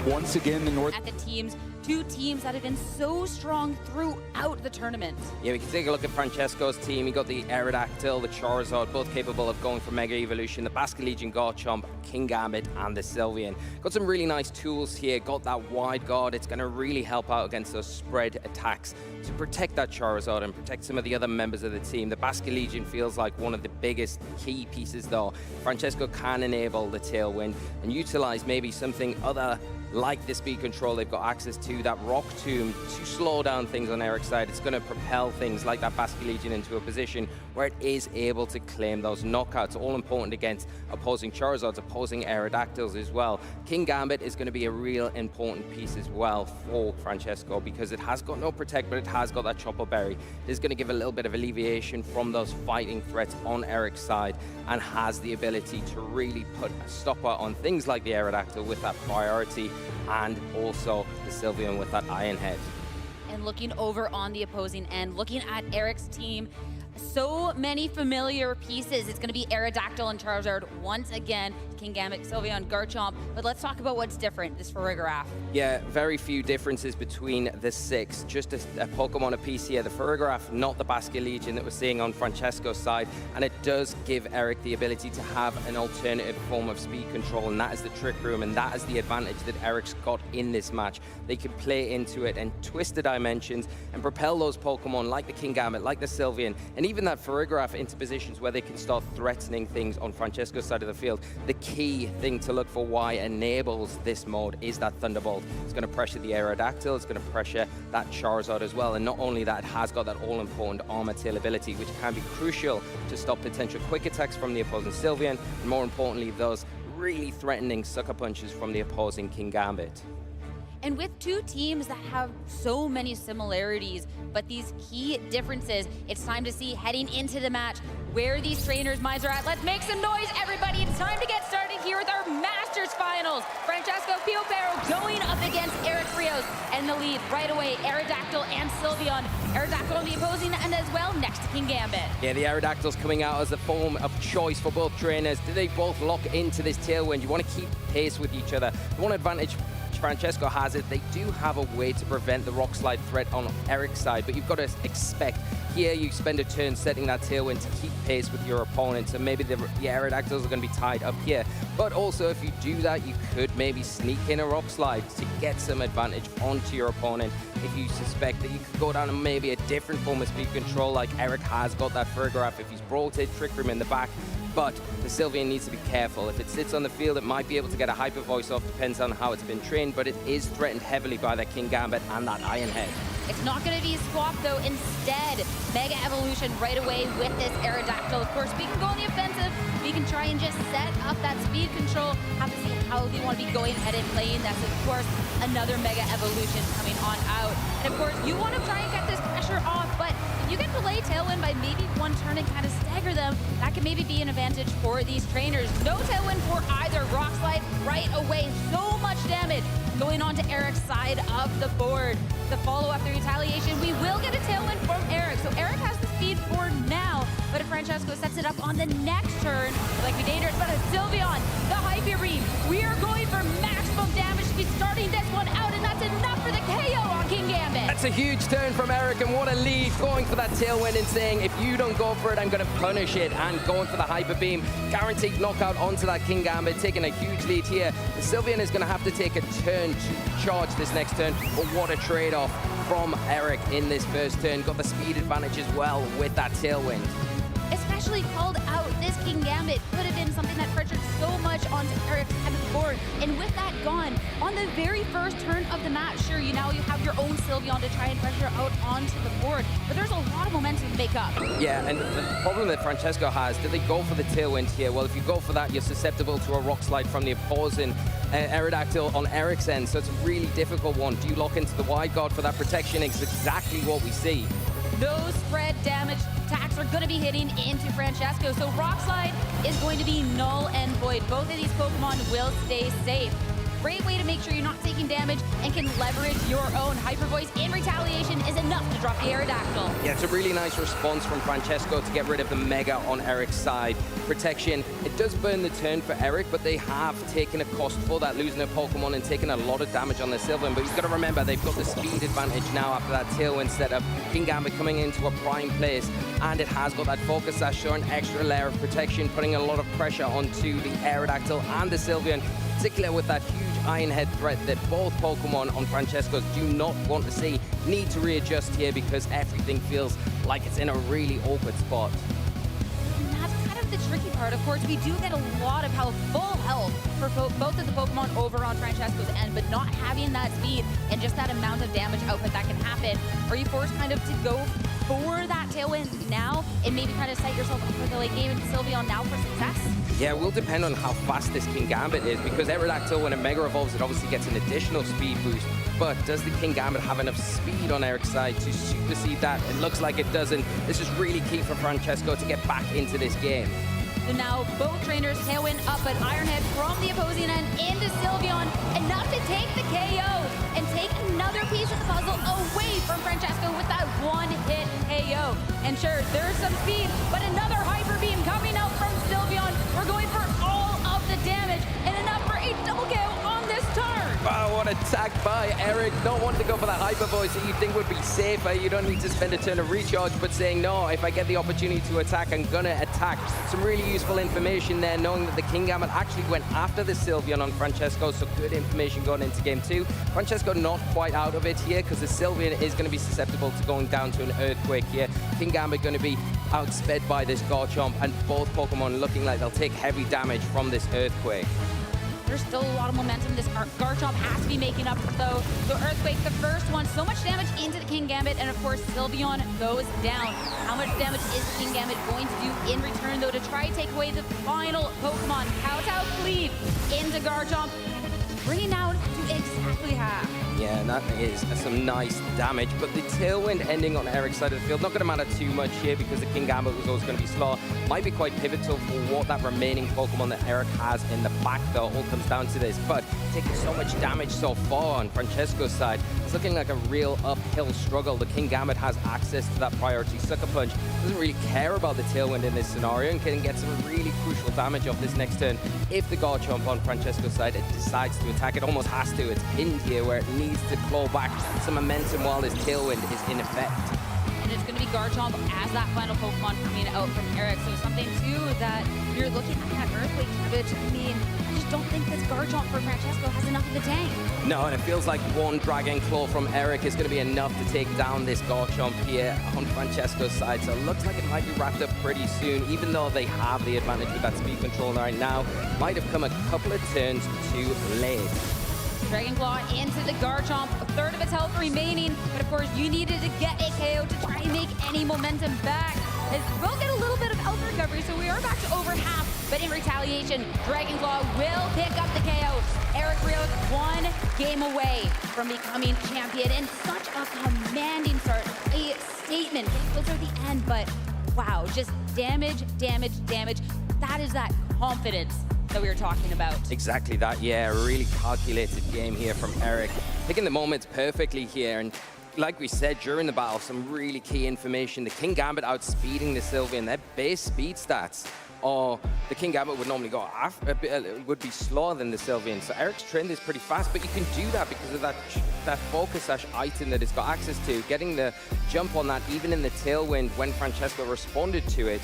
Once again, the North... At the teams, 2 teams that have been so strong throughout the tournament. Yeah, we can take a look at Francesco's team. He got the Aerodactyl, the Charizard, both capable of going for Mega Evolution, the Basculegion, Garchomp, King Gambit, and the Sylveon. Got some really nice tools here. Got that Wide Guard. It's going to really help out against those spread attacks to protect that Charizard and protect some of the other members of the team. The Basculegion feels like one of the biggest key pieces, though. Francesco can enable the Tailwind and utilize maybe something other like the speed control. They've got access to that Rock Tomb to slow down things on Eric's side. It's going to propel things like that Basculegion into a position where it is able to claim those knockouts, all important against opposing Charizards, opposing Aerodactyls as well. King Gambit is going to be a real important piece as well for Francesco because it has got no Protect, but it has got that Chopper Berry. It is going to give a little bit of alleviation from those fighting threats on Eric's side and has the ability to really put a stopper on things like the Aerodactyl with that priority and also the Sylveon with that Iron Head. And looking over on the opposing end, looking at Eric's team, so many familiar pieces. It's going to be Aerodactyl and Charizard once again, King Gambit, Sylveon, Garchomp. But let's talk about what's different, this Farigiraf. Yeah, very few differences between the 6. Just a Pokemon apiece here. The Farigiraf, not the Basculegion that we're seeing on Francesco's side. And it does give Eric the ability to have an alternative form of speed control, and that is the Trick Room, and that is the advantage that Eric's got in this match. They can play into it and twist the dimensions and propel those Pokemon like the King Gambit, like the Sylveon, and even that Farigiraf into positions where they can start threatening things on Francesco's side of the field. The key thing to look for why enables this mode is that Thunderbolt. It's going to pressure the Aerodactyl, it's going to pressure that Charizard as well, and not only that, it has got that all-important Armor Tail ability, which can be crucial to stop potential quick attacks from the opposing Sylveon, and more importantly, those really threatening Sucker Punches from the opposing King Gambit. And with two teams that have so many similarities, but these key differences, it's time to see heading into the match where these trainers' minds are at. Let's make some noise, everybody. It's time to get started here with our Masters Finals. Francesco Piopero going up against Eric Rios, and the lead right away, Aerodactyl and Sylveon. Aerodactyl on the opposing end as well, next to King Gambit. Yeah, the Aerodactyl's coming out as the form of choice for both trainers. Do they both lock into this tailwind? You want to keep pace with each other. The one advantage Francesco has it, they do have a way to prevent the Rock Slide threat on Eric's side, but you've got to expect here you spend a turn setting that tailwind to keep pace with your opponent, so maybe the Aerodactyls are going to be tied up here. But also, if you do that, you could maybe sneak in a Rock Slide to get some advantage onto your opponent if you suspect that you could go down and maybe a different form of speed control, like Eric has got that Farigiraf if he's brought it, Trick Room in the back. But the Sylveon needs to be careful. If it sits on the field, it might be able to get a Hyper Voice off, depends on how it's been trained, but it is threatened heavily by that King Gambit and that Iron Head. It's not going to be a swap, though. Instead, Mega Evolution right away with this Aerodactyl. Of course, we can go on the offensive. We can try and just set up that speed control. Have to see how they want to be going ahead and playing. That's, of course, another Mega Evolution coming on out. And, of course, you want to try and get this pressure off, but if you can delay Tailwind by maybe one turn and kind of stagger them, that could maybe be an advantage for these trainers. No Tailwind for either. Rock Slide right away. So much damage going on to Eric's side of the board. The follow after retaliation, we will get a Tailwind from Eric. So Eric has the speed for now, but if Francesco sets it up on the next turn, it might be dangerous. But a Sylveon, the Hyper Beam, we are going for maximum damage to be starting this one out, and that's enough for the KO on King Gambit. That's a huge turn from Eric, and what a lead, going for that Tailwind and saying, if you don't go for it, I'm going to punish it, and going for the Hyper Beam. Guaranteed knockout onto that King Gambit, taking a huge lead here. The Sylveon is going to have to take a turn to charge this next turn, but what a trade-off from Eric in this first turn. Got the speed advantage as well with that Tailwind. Especially called out, this King Gambit could have been something that pressured so much onto Eric's side of the board. And with that gone, on the very first turn of the match, sure, you have your own Sylveon to try and pressure out onto the board, but there's a lot of momentum to make up. Yeah, and the problem that Francesco has, did they go for the Tailwind here? Well, if you go for that, you're susceptible to a Rock Slide from the opposing Aerodactyl on Eric's end, so it's a really difficult one. Do you lock into the Wide Guard for that protection? It's exactly what we see. Those spread damage attacks are going to be hitting into Francesco, so Rock Slide is going to be null and void. Both of these Pokemon will stay safe. Great way to make sure you're not taking damage and can leverage your own. Hyper Voice in retaliation is enough to drop the Aerodactyl. Yeah, it's a really nice response from Francesco to get rid of the Mega on Eric's side. Protection, it does burn the turn for Eric, but they have taken a cost for that, losing a Pokemon and taking a lot of damage on the Sylveon. But you've got to remember, they've got the speed advantage now after that Tailwind setup. King Gambit coming into a prime place, and it has got that Focus Sash, so an extra layer of protection, putting a lot of pressure onto the Aerodactyl and the Sylveon, particularly with that huge Iron Head threat that both Pokemon on Francesco's do not want to see. Need to readjust here because everything feels like it's in a really awkward spot. And that's kind of the tricky part, of course, we do get a lot of health, full health for both of the Pokemon over on Francesco's end, but not having that speed and just that amount of damage output that can happen. Are you forced kind of to go for that Tailwind now and maybe kind of set yourself up for the late game and Sylveon now for success? Yeah, it will depend on how fast this Kingambit is, because Aerodactyl, when it Mega Evolves, it obviously gets an additional speed boost. But does the Kingambit have enough speed on Eric's side to supersede that? It looks like it doesn't. This is really key for Francesco to get back into this game. So now both trainers Tailwind up, but Ironhead from the opposing end into Sylveon, enough to take the KO and take another piece of the puzzle away from Francesco with that one-hit KO. And sure, there's some speed, but another Hyper Beam coming out from Sylveon. We're going for all of the damage and enough for a double KO on this turn. Wow, what attack by Eric. Not wanting to go for that Hyper Voice that you think would be safer. You don't need to spend a turn of recharge, but saying, no, if I get the opportunity to attack, I'm gonna attack. Some really useful information there, knowing that the Kingambit actually went after the Sylveon on Francesco, so good information going into game 2. Francesco not quite out of it here, because the Sylveon is gonna be susceptible to going down to an Earthquake here. Kingambit gonna be outsped by this Garchomp, and both Pokemon looking like they'll take heavy damage from this Earthquake. There's still a lot of momentum. This Garchomp has to be making up, though. The Earthquake, the first one, so much damage into the Kingambit, and of course, Sylveon goes down. How much damage is the Kingambit going to do in return, though, to try and take away the final Pokemon? Kowtow Cleave into Garchomp, bringing down to exactly half. Yeah, and that is some nice damage, but the Tailwind ending on Eric's side of the field, not going to matter too much here because the Kingambit was always going to be slow. Might be quite pivotal for what that remaining Pokemon that Eric has in the back, though. All comes down to this, but taking so much damage so far on Francesco's side, it's looking like a real uphill struggle. The Kingambit has access to that priority Sucker Punch, doesn't really care about the Tailwind in this scenario, and can get some really crucial damage off this next turn. If the Garchomp on Francesco's side decides to attack, it almost has to. It's pinned here where it needs to claw back some momentum while this Tailwind is in effect. And it's going to be Garchomp as that final Pokemon coming out from Eric. So something, too, that you're looking at that Earthquake cabbage. I mean, I just don't think this Garchomp for Francesco has enough of the tank. No, and it feels like one Dragon Claw from Eric is going to be enough to take down this Garchomp here on Francesco's side. So it looks like it might be wrapped up pretty soon, even though they have the advantage with that speed control right now. Might have come a couple of turns too late. Dragon Claw into the Garchomp, a third of its health remaining, but of course you needed to get a KO to try and make any momentum back. It will get a little bit of health recovery, so we are back to over half, but in retaliation, Dragon Claw will pick up the KO. Eric Rios 1 game away from becoming champion, and such a commanding start, a statement, getting closer to the end, but wow, just damage, damage, damage. That is that confidence that we were talking about. Exactly that, yeah. A really calculated game here from Eric. Picking the moments perfectly here, and like we said during the battle, some really key information. The Kingambit outspeeding the Sylveon, their base speed stats, or the Kingambit would normally go would be slower than the Sylveon. So Eric's trend is pretty fast, but you can do that because of that focus item that it's got access to. Getting the jump on that, even in the Tailwind, when Francesco responded to it,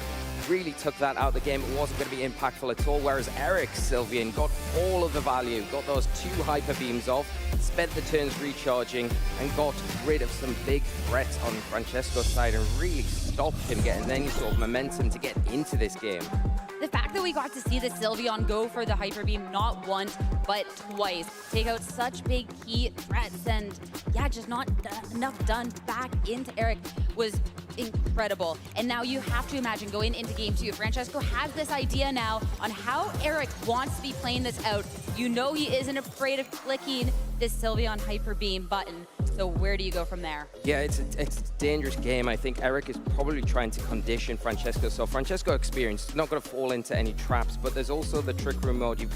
really took that out of the game. It wasn't going to be impactful at all, whereas Eric Sylveon got all of the value, got those 2 Hyper Beams off, spent the turns recharging, and got rid of some big threats on Francesco's side and really stopped him getting any sort of momentum to get into this game. The fact that we got to see the Sylveon go for the Hyper Beam not once, but twice, take out such big key threats, and yeah, just not enough done back into Eric was incredible. And now you have to imagine going into game 2, Francesco has this idea now on how Eric wants to be playing this out. You know he isn't afraid of clicking this Sylveon Hyper Beam button. So where do you go from there? Yeah, it's a dangerous game. I think Eric is probably trying to condition Francesco. So Francesco experienced, not going to fall into any traps, but there's also the Trick Room mode. You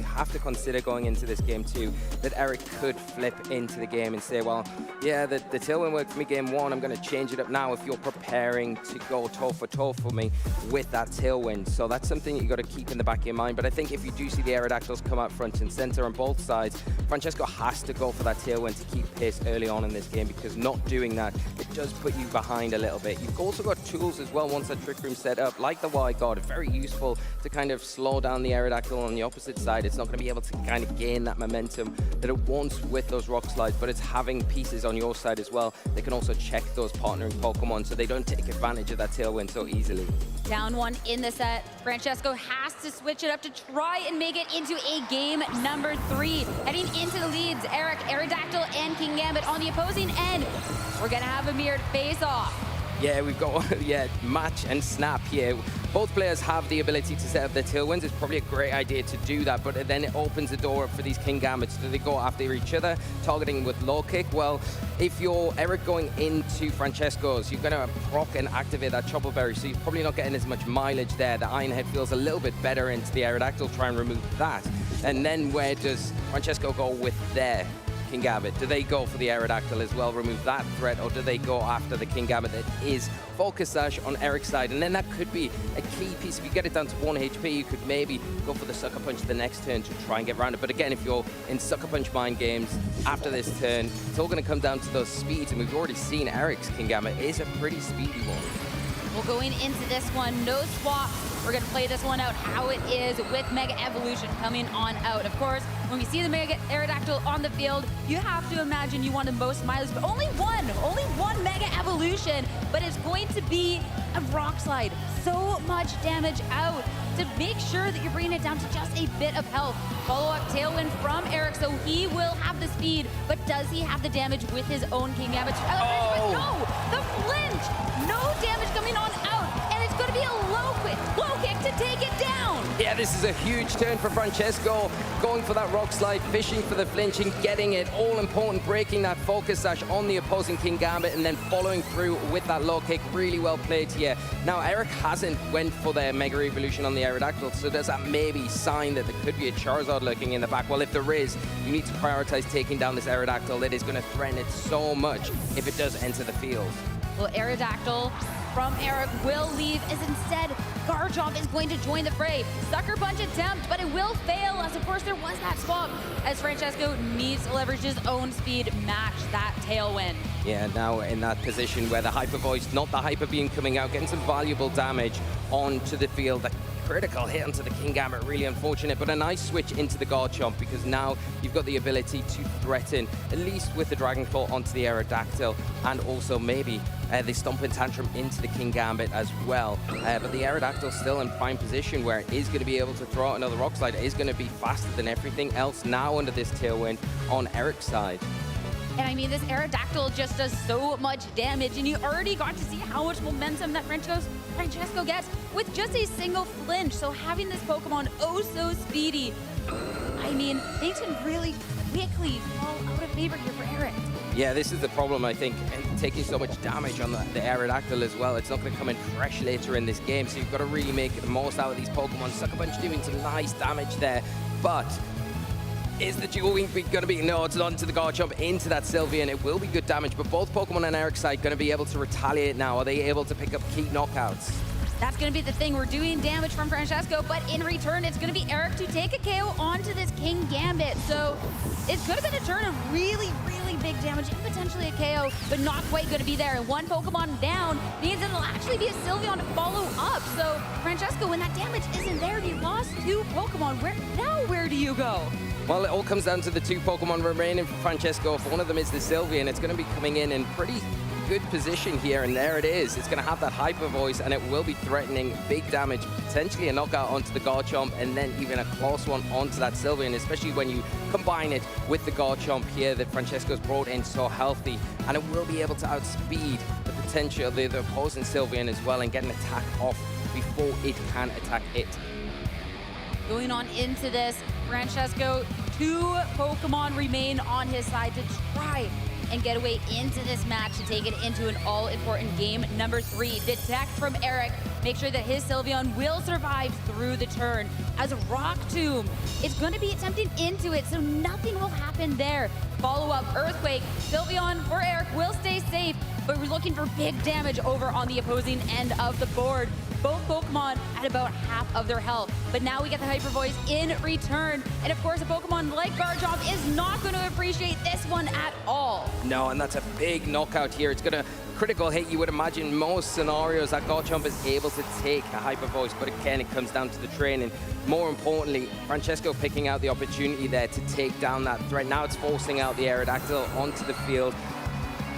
have to consider going into this game too, that Eric could flip into the game and say, well, yeah, the Tailwind worked for me game 1. I'm going to change it up now if you're preparing to go toe for toe for me with that Tailwind. So that's something you got to keep in the back of your mind. But I think if you do see the Aerodactyls come out front and center on both sides, Francesco has to go for that tailwind to keep pace early on in this game, because not doing that, it does put you behind a little bit. You've also got tools as well once that Trick Room set up, like the Wide Guard. Very useful to kind of slow down the Aerodactyl on the opposite side. It's not going to be able to kind of gain that momentum that it wants with those rock slides, but it's having pieces on your side as well. They can also check those partnering Pokemon so they don't take advantage of that tailwind so easily. Down one in the set, Francesco has to switch it up to try and make it into a game number 3. Heading into the leads, Eric, Aerodactyl, and King Gambit on the opposing end. We're gonna have a mirrored face-off. Yeah, we've got match and snap here. Both players have the ability to set up their tailwinds. It's probably a great idea to do that, but then it opens the door up for these King Gambits. Do they go after each other, targeting with low kick? Well, if you're Eric going into Francesco's, you're going to proc and activate that Chopper Berry, so you're probably not getting as much mileage there. The Iron Head feels a little bit better into the Aerodactyl, try and remove that. And then where does Francesco go with their King Gambit? Do they go for the Aerodactyl as well, remove that threat, or do they go after the King Gambit that is Focus Sash on Eric's side? And then that could be a key piece. If you get it down to 1 HP, you could maybe go for the Sucker Punch the next turn to try and get around it. But again, if you're in Sucker Punch mind games after this turn, it's all going to come down to those speeds, and we've already seen Eric's King Gambit is a pretty speedy one. Well, going into this one, no swap. We're going to play this one out how it is with Mega Evolution coming on out. Of course, when we see the Mega Aerodactyl on the field, you have to imagine you want the most mileage, but only one Mega Evolution, but it's going to be a Rock Slide. So much damage out to make sure that you're bringing it down to just a bit of health. Follow-up Tailwind from Eric, so he will have the speed, but does he have the damage with his own King Gambit? Oh. No, the flinch! No damage coming on out, and it's going to be a low kick to take it down. Yeah, this is a huge turn for Francesco, going for that Rock Slide, fishing for the flinch and getting it. All important, breaking that Focus Sash on the opposing King Gambit and then following through with that low kick. Really well played here. Now, Eric hasn't went for their Mega Evolution on the Aerodactyl, so does that maybe sign that there could be a Charizard lurking in the back? Well, if there is, you need to prioritize taking down this Aerodactyl. It is going to threaten it so much if it does enter the field. Well, Aerodactyl from Eric will leave, as instead Garchomp is going to join the fray. Sucker Punch attempt, but it will fail, as of course there was that swap, as Francesco needs to leverage his own speed, match that Tailwind. Yeah, now in that position where the Hyper Voice, not the Hyper Beam coming out, getting some valuable damage onto the field. The critical hit onto the King Gambit, really unfortunate, but a nice switch into the Garchomp, because now you've got the ability to threaten, at least with the Dragon Claw onto the Aerodactyl, and also maybe the Stomping Tantrum into the King Gambit as well. But the Aerodactyl still in prime position where it is going to be able to throw out another Rock Slide. It is going to be faster than everything else now under this Tailwind on Eric's side. And I mean, this Aerodactyl just does so much damage, and you already got to see how much momentum that Francesco gets with just a single flinch. So having this Pokemon oh so speedy, I mean, things can really quickly fall out of favor here for Eric. Yeah, this is the problem, I think, and taking so much damage on the Aerodactyl as well. It's not going to come in fresh later in this game, so you've got to really make the most out of these Pokemon. Sucker Punch doing some nice damage there, but is the Dual Wing going to be? No, it's onto the Garchomp, into that Sylveon. It will be good damage, but both Pokemon on Eric's side going to be able to retaliate now. Are they able to pick up key knockouts? That's going to be the thing. We're doing damage from Francesco, but in return, it's going to be Eric to take a KO onto this King Gambit. So it's going to turn a really, really big damage and potentially a KO, but not quite going to be there. And one Pokemon down means it'll actually be a Sylveon to follow up. So Francesco, when that damage isn't there, he lost 2 Pokemon. Where do you go? Well, it all comes down to the 2 Pokemon remaining for Francesco. If one of them is the Sylveon, it's going to be coming in pretty good position here, and there it is. It's going to have that Hyper Voice, and it will be threatening big damage, potentially a knockout onto the Garchomp, and then even a close one onto that Sylveon, especially when you combine it with the Garchomp here that Francesco's brought in so healthy, and it will be able to outspeed the potential of the opposing Sylveon as well and get an attack off before it can attack it. Going on into this, Francesco, 2 Pokemon remain on his side to try and get away into this match to take it into an all-important game number 3. Detect from Eric. Make sure that his Sylveon will survive through the turn. As a Rock Tomb, it's going to be attempting into it, so nothing will happen there. Follow-up Earthquake. Sylveon for Eric will stay safe. but we're looking for big damage over on the opposing end of the board. Both Pokemon at about half of their health, but now we get the Hyper Voice in return. And of course, a Pokemon like Garchomp is not going to appreciate this one at all. No, and that's a big knockout here. It's going to critical hit. You would imagine most scenarios that Garchomp is able to take a Hyper Voice, but again, it comes down to the training. More importantly, Francesco picking out the opportunity there to take down that threat. Now it's forcing out the Aerodactyl onto the field.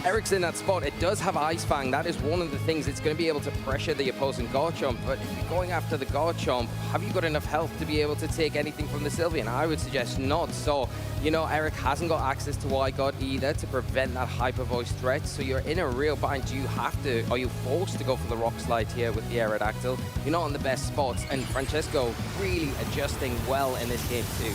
Eric's in that spot. It does have Ice Fang. That is one of the things. It's going to be able to pressure the opposing Garchomp. But if you're going after the Garchomp, have you got enough health to be able to take anything from the Sylveon? I would suggest not. So, you know, Eric hasn't got access to Y-God either to prevent that Hyper Voice threat. So you're in a real bind. Do you have to, are you forced to go for the Rock Slide here with the Aerodactyl? You're not on the best spots. And Francesco really adjusting well in this game too.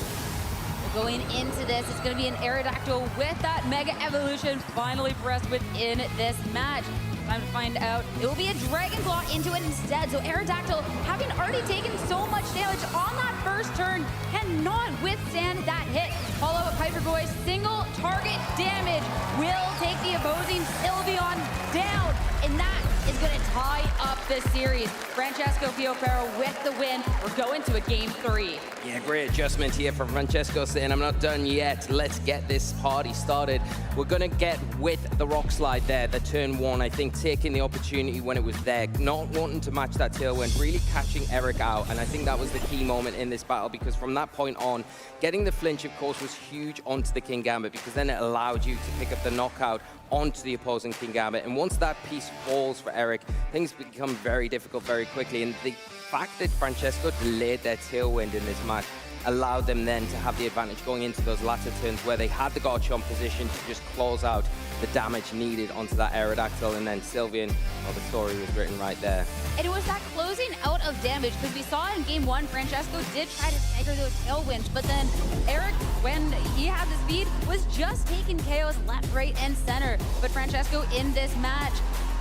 Going into this, it's going to be an Aerodactyl with that Mega Evolution finally pressed within this match. Time to find out. It will be a Dragon Claw into it instead. So Aerodactyl, having already taken so much damage on that first turn, cannot withstand that hit. Follow up Hyper Voice, single target damage will take the opposing Sylveon down. And that is going to tie up the series. Francesco Fiopero with the win. We're going to a Game 3. Yeah, great adjustment here from Francesco saying, I'm not done yet. Let's get this party started. We're going to get with the Rock Slide there, the turn one, I think, taking the opportunity when it was there, not wanting to match that Tailwind, really catching Eric out. And I think that was the key moment in this battle, because from that point on, getting the flinch, of course, was huge onto the King Gambit, because then it allowed you to pick up the knockout onto the opposing King Gambit. And once that piece falls for Eric, things become very difficult very quickly. And the fact that Francesco delayed their Tailwind in this match allowed them then to have the advantage going into those latter turns where they had the Garchomp position to just close out the damage needed onto that Aerodactyl. And then Sylveon, well, the story was written right there. And it was that closing out of damage, because we saw in Game 1, Francesco did try to stagger those Tailwinds, but then Eric, when he had the speed, was just taking KOs left, right, and center. But Francesco in this match,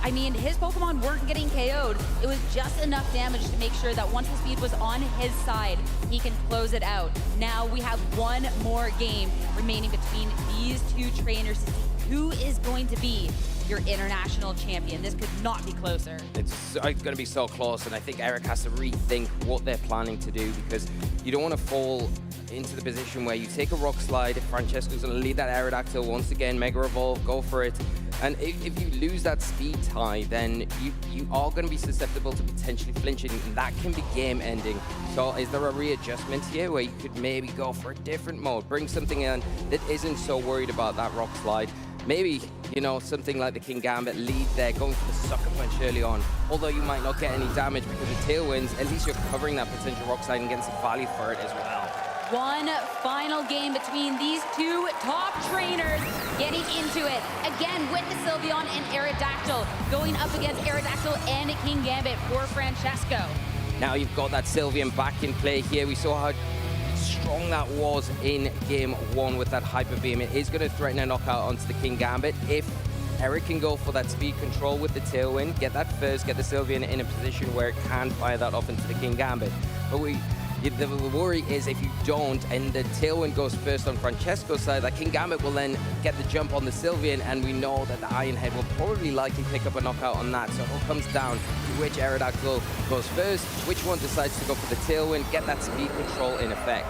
I mean, his Pokemon weren't getting KO'd. It was just enough damage to make sure that once the speed was on his side, he can close it out. Now we have one more game remaining between these two trainers to see who is going to be your international champion. This could not be closer. It's going to be so close, and I think Eric has to rethink what they're planning to do, because you don't want to fall into the position where you take a Rock Slide. Francesco's going to lead that Aerodactyl once again, Mega Evolve, go for it. And if you lose that speed tie, then you are going to be susceptible to potentially flinching, and that can be game ending. So is there a readjustment here where you could maybe go for a different mode, bring something in that isn't so worried about that Rock Slide? Maybe, you know, something like the King Gambit lead there, going for the Sucker Punch early on. Although you might not get any damage because of Tailwinds, at least you're covering that potential Rock Slide and getting some value for it as well. One final game between these two top trainers getting into it. Again with the Sylveon and Aerodactyl, going up against Aerodactyl and King Gambit for Francesco. Now you've got that Sylveon back in play here. We saw how strong that was in Game 1 with that Hyper Beam. It is going to threaten a knockout onto the King Gambit. If Eric can go for that speed control with the Tailwind, get that first, get the Sylveon in a position where it can fire that off into the King Gambit. But the worry is if you don't, and the Tailwind goes first on Francesco's side, that King Gambit will then get the jump on the Sylveon, and we know that the Iron Head will probably likely pick up a knockout on that. So it all comes down to which Aerodactyl goes first, which one decides to go for the Tailwind, get that speed control in effect.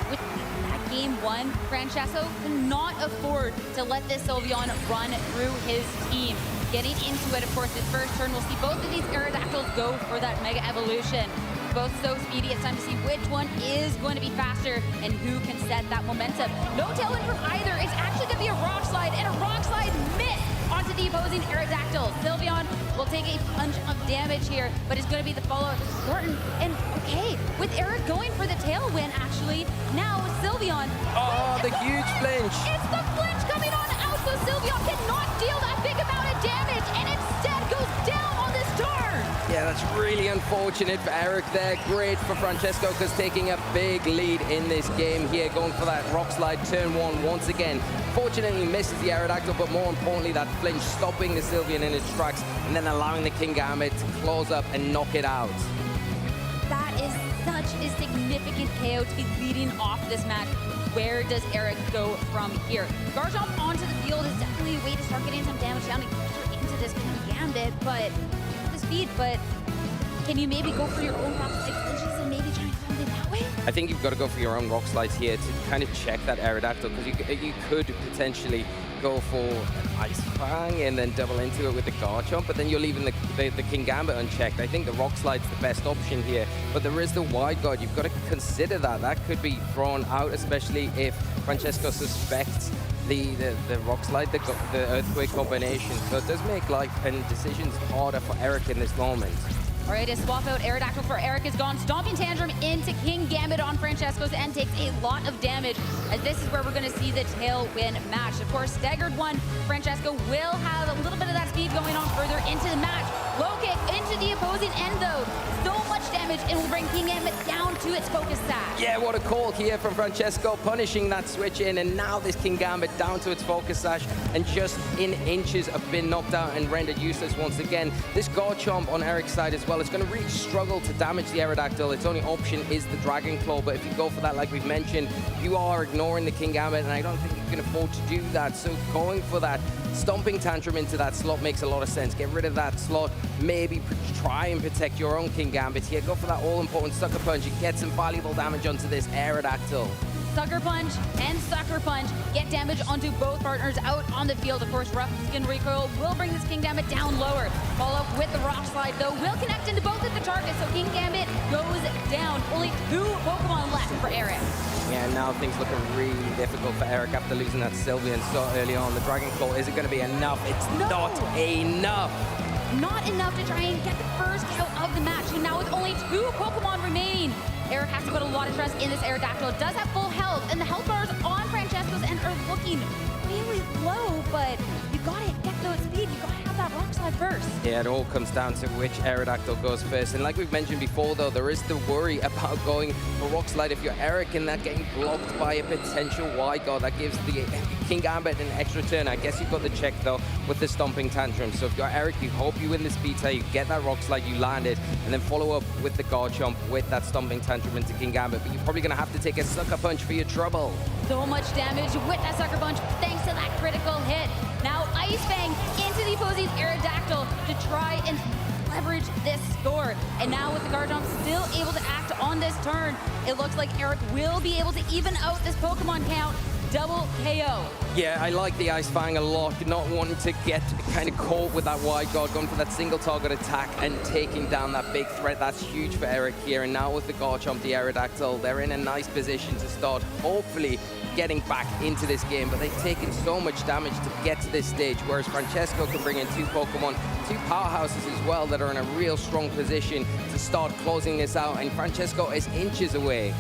With that Game 1, Francesco cannot afford to let this Sylveon run through his team. Getting into it, of course, his first turn, we'll see both of these Aerodactyls go for that Mega Evolution. Both so speedy, it's time to see which one is going to be faster and who can set that momentum. No Tailwind from either. It's actually going to be a Rock Slide, and a Rock Slide miss onto the opposing Aerodactyl. Sylveon will take a punch of damage here, but it's going to be the follow-up of Thornton. And okay, with Eric going for the Tailwind, actually, now Sylveon. Oh, the huge flinch. It's the flinch coming on out, so Sylveon cannot deal that big amount of damage, and instead goes down on this turn. Yeah, that's really unfortunate for Eric there. Great for Francesco, because taking a big lead in this game here, going for that Rock Slide turn one once again. Fortunately misses the Aerodactyl, but more importantly that flinch, stopping the Sylveon in its tracks and then allowing the King Gambit to close up and knock it out. That is such a significant KO to be leading off this match. Where does Eric go from here? Garchomp onto the field is definitely a way to start getting some damage down and pressure into this Gambit, but the speed, but can you maybe go for your own rock slide glitches and maybe try and find it that way? I think you've got to go for your own rock slides here to kind of check that Aerodactyl, because you could potentially go for an Ice Fang and then double into it with the Garchomp, but then you're leaving the Kingambit unchecked. I think the rock slide's the best option here, but there is the Wide Guard. You've got to consider that. That could be thrown out, especially if Francesco suspects the rock slide, the Earthquake combination. So it does make life and decisions harder for Eric in this moment. All right, a swap out Aerodactyl for Eric is gone. Stomping Tantrum into Kingambit on Francesco's end takes a lot of damage, as this is where we're going to see the tailwind match. Of course, staggered one, Francesco will have a little bit of that speed going on further into the match. Low kick into the opposing end, though. So much damage, and will bring Kingambit down to its focus sash. Yeah, what a call here from Francesco, punishing that switch in, and now this Kingambit down to its focus sash, and just in inches of being knocked out and rendered useless once again. This Garchomp on Eric's side as well, it's going to really struggle to damage the Aerodactyl. Its only option is the Dragon Claw, but if you go for that, like we've mentioned, you are ignoring the Kingambit, and I don't think you can afford to do that. So going for that Stomping Tantrum into that slot makes a lot of sense. Get rid of that slot, maybe try and protect your own Kingambit here. Go for that all-important Sucker Punch. You get some valuable damage onto this Aerodactyl. Sucker Punch and Sucker Punch get damage onto both partners out on the field. Of course, Rough Skin Recoil will bring this Kingambit down lower. Follow up with the Rock Slide, though, will connect into both of the targets, so Kingambit goes down. Only 2 Pokemon left for Eric. Yeah, now things looking really difficult for Eric after losing that Sylveon so early on. The Dragon Claw, is it going to be enough? It's not enough. Not enough to try and get the first out of the match. And now with only 2 Pokemon remaining, Eric has to put a lot of trust in this Aerodactyl. It does have full health, and the health bars on Francesco's end are looking really low, but you gotta get those speed. You gotta have that Rock Slide first. Yeah, it all comes down to which Aerodactyl goes first. And like we've mentioned before, though, there is the worry about going for Rock Slide if you're Eric and that getting blocked by a potential Wide Guard. That gives the Kingambit an extra turn. I guess you've got the check, though, with the Stomping Tantrum. So if you're Eric, you hope you win the speed tie, you get that Rock Slide, you land it, and then follow up with the Garchomp with that Stomping Tantrum into Kingambit. But you're probably going to have to take a Sucker Punch for your trouble. So much damage with that Sucker Punch thanks to that critical hit. Now Ice Fang into the opposing Aerodactyl to try and leverage this score. And now with the Garchomp still able to act on this turn, it looks like Eric will be able to even out this Pokemon count. Double KO. Yeah, I like the Ice Fang a lot, not wanting to get kind of caught with that Wide Guard, going for that single target attack and taking down that big threat. That's huge for Eric here. And now with the Garchomp, the Aerodactyl, they're in a nice position to start hopefully getting back into this game, but they've taken so much damage to get to this stage, whereas Francesco can bring in 2 Pokemon, 2 powerhouses as well that are in a real strong position to start closing this out, and Francesco is inches away.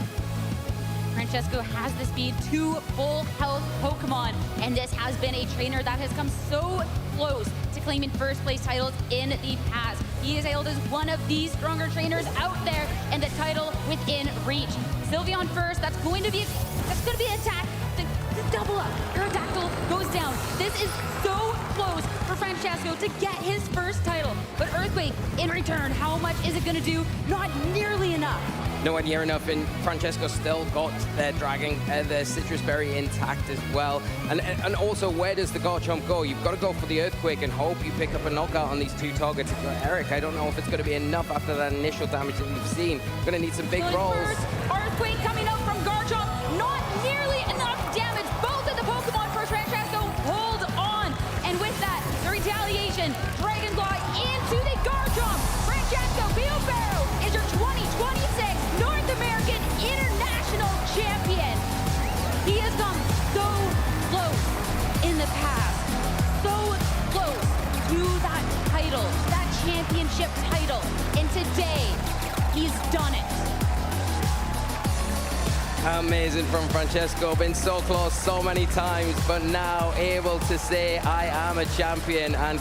Francesco has the speed, 2 full health Pokemon, and this has been a trainer that has come so close to claiming first place titles in the past. He is hailed as one of the stronger trainers out there, and the title within reach. Sylveon first, that's going to be an attack. The double up, Aerodactyl goes down. This is so close for Francesco to get his first title. But Earthquake, in return, how much is it going to do? Not nearly enough. Nowhere near enough, and Francesco still got their the Citrus Berry intact as well. And also, where does the Garchomp go? You've got to go for the Earthquake and hope you pick up a knockout on these 2 targets. Eric, I don't know if it's going to be enough after that initial damage that we've seen. Going to need some big rolls. First, Earthquake coming out from Garchomp, not nearly enough damage. Both of the Pokemon for Francesco hold on. And with that, the retaliation, Dragon Claw into the Garchomp. Francesco Biobaro is your 2026 North American International Champion. He has come so close in the past, so close to that title, that championship title, and today he's done it. Amazing from Francesco, been so close so many times, but now able to say I am a champion and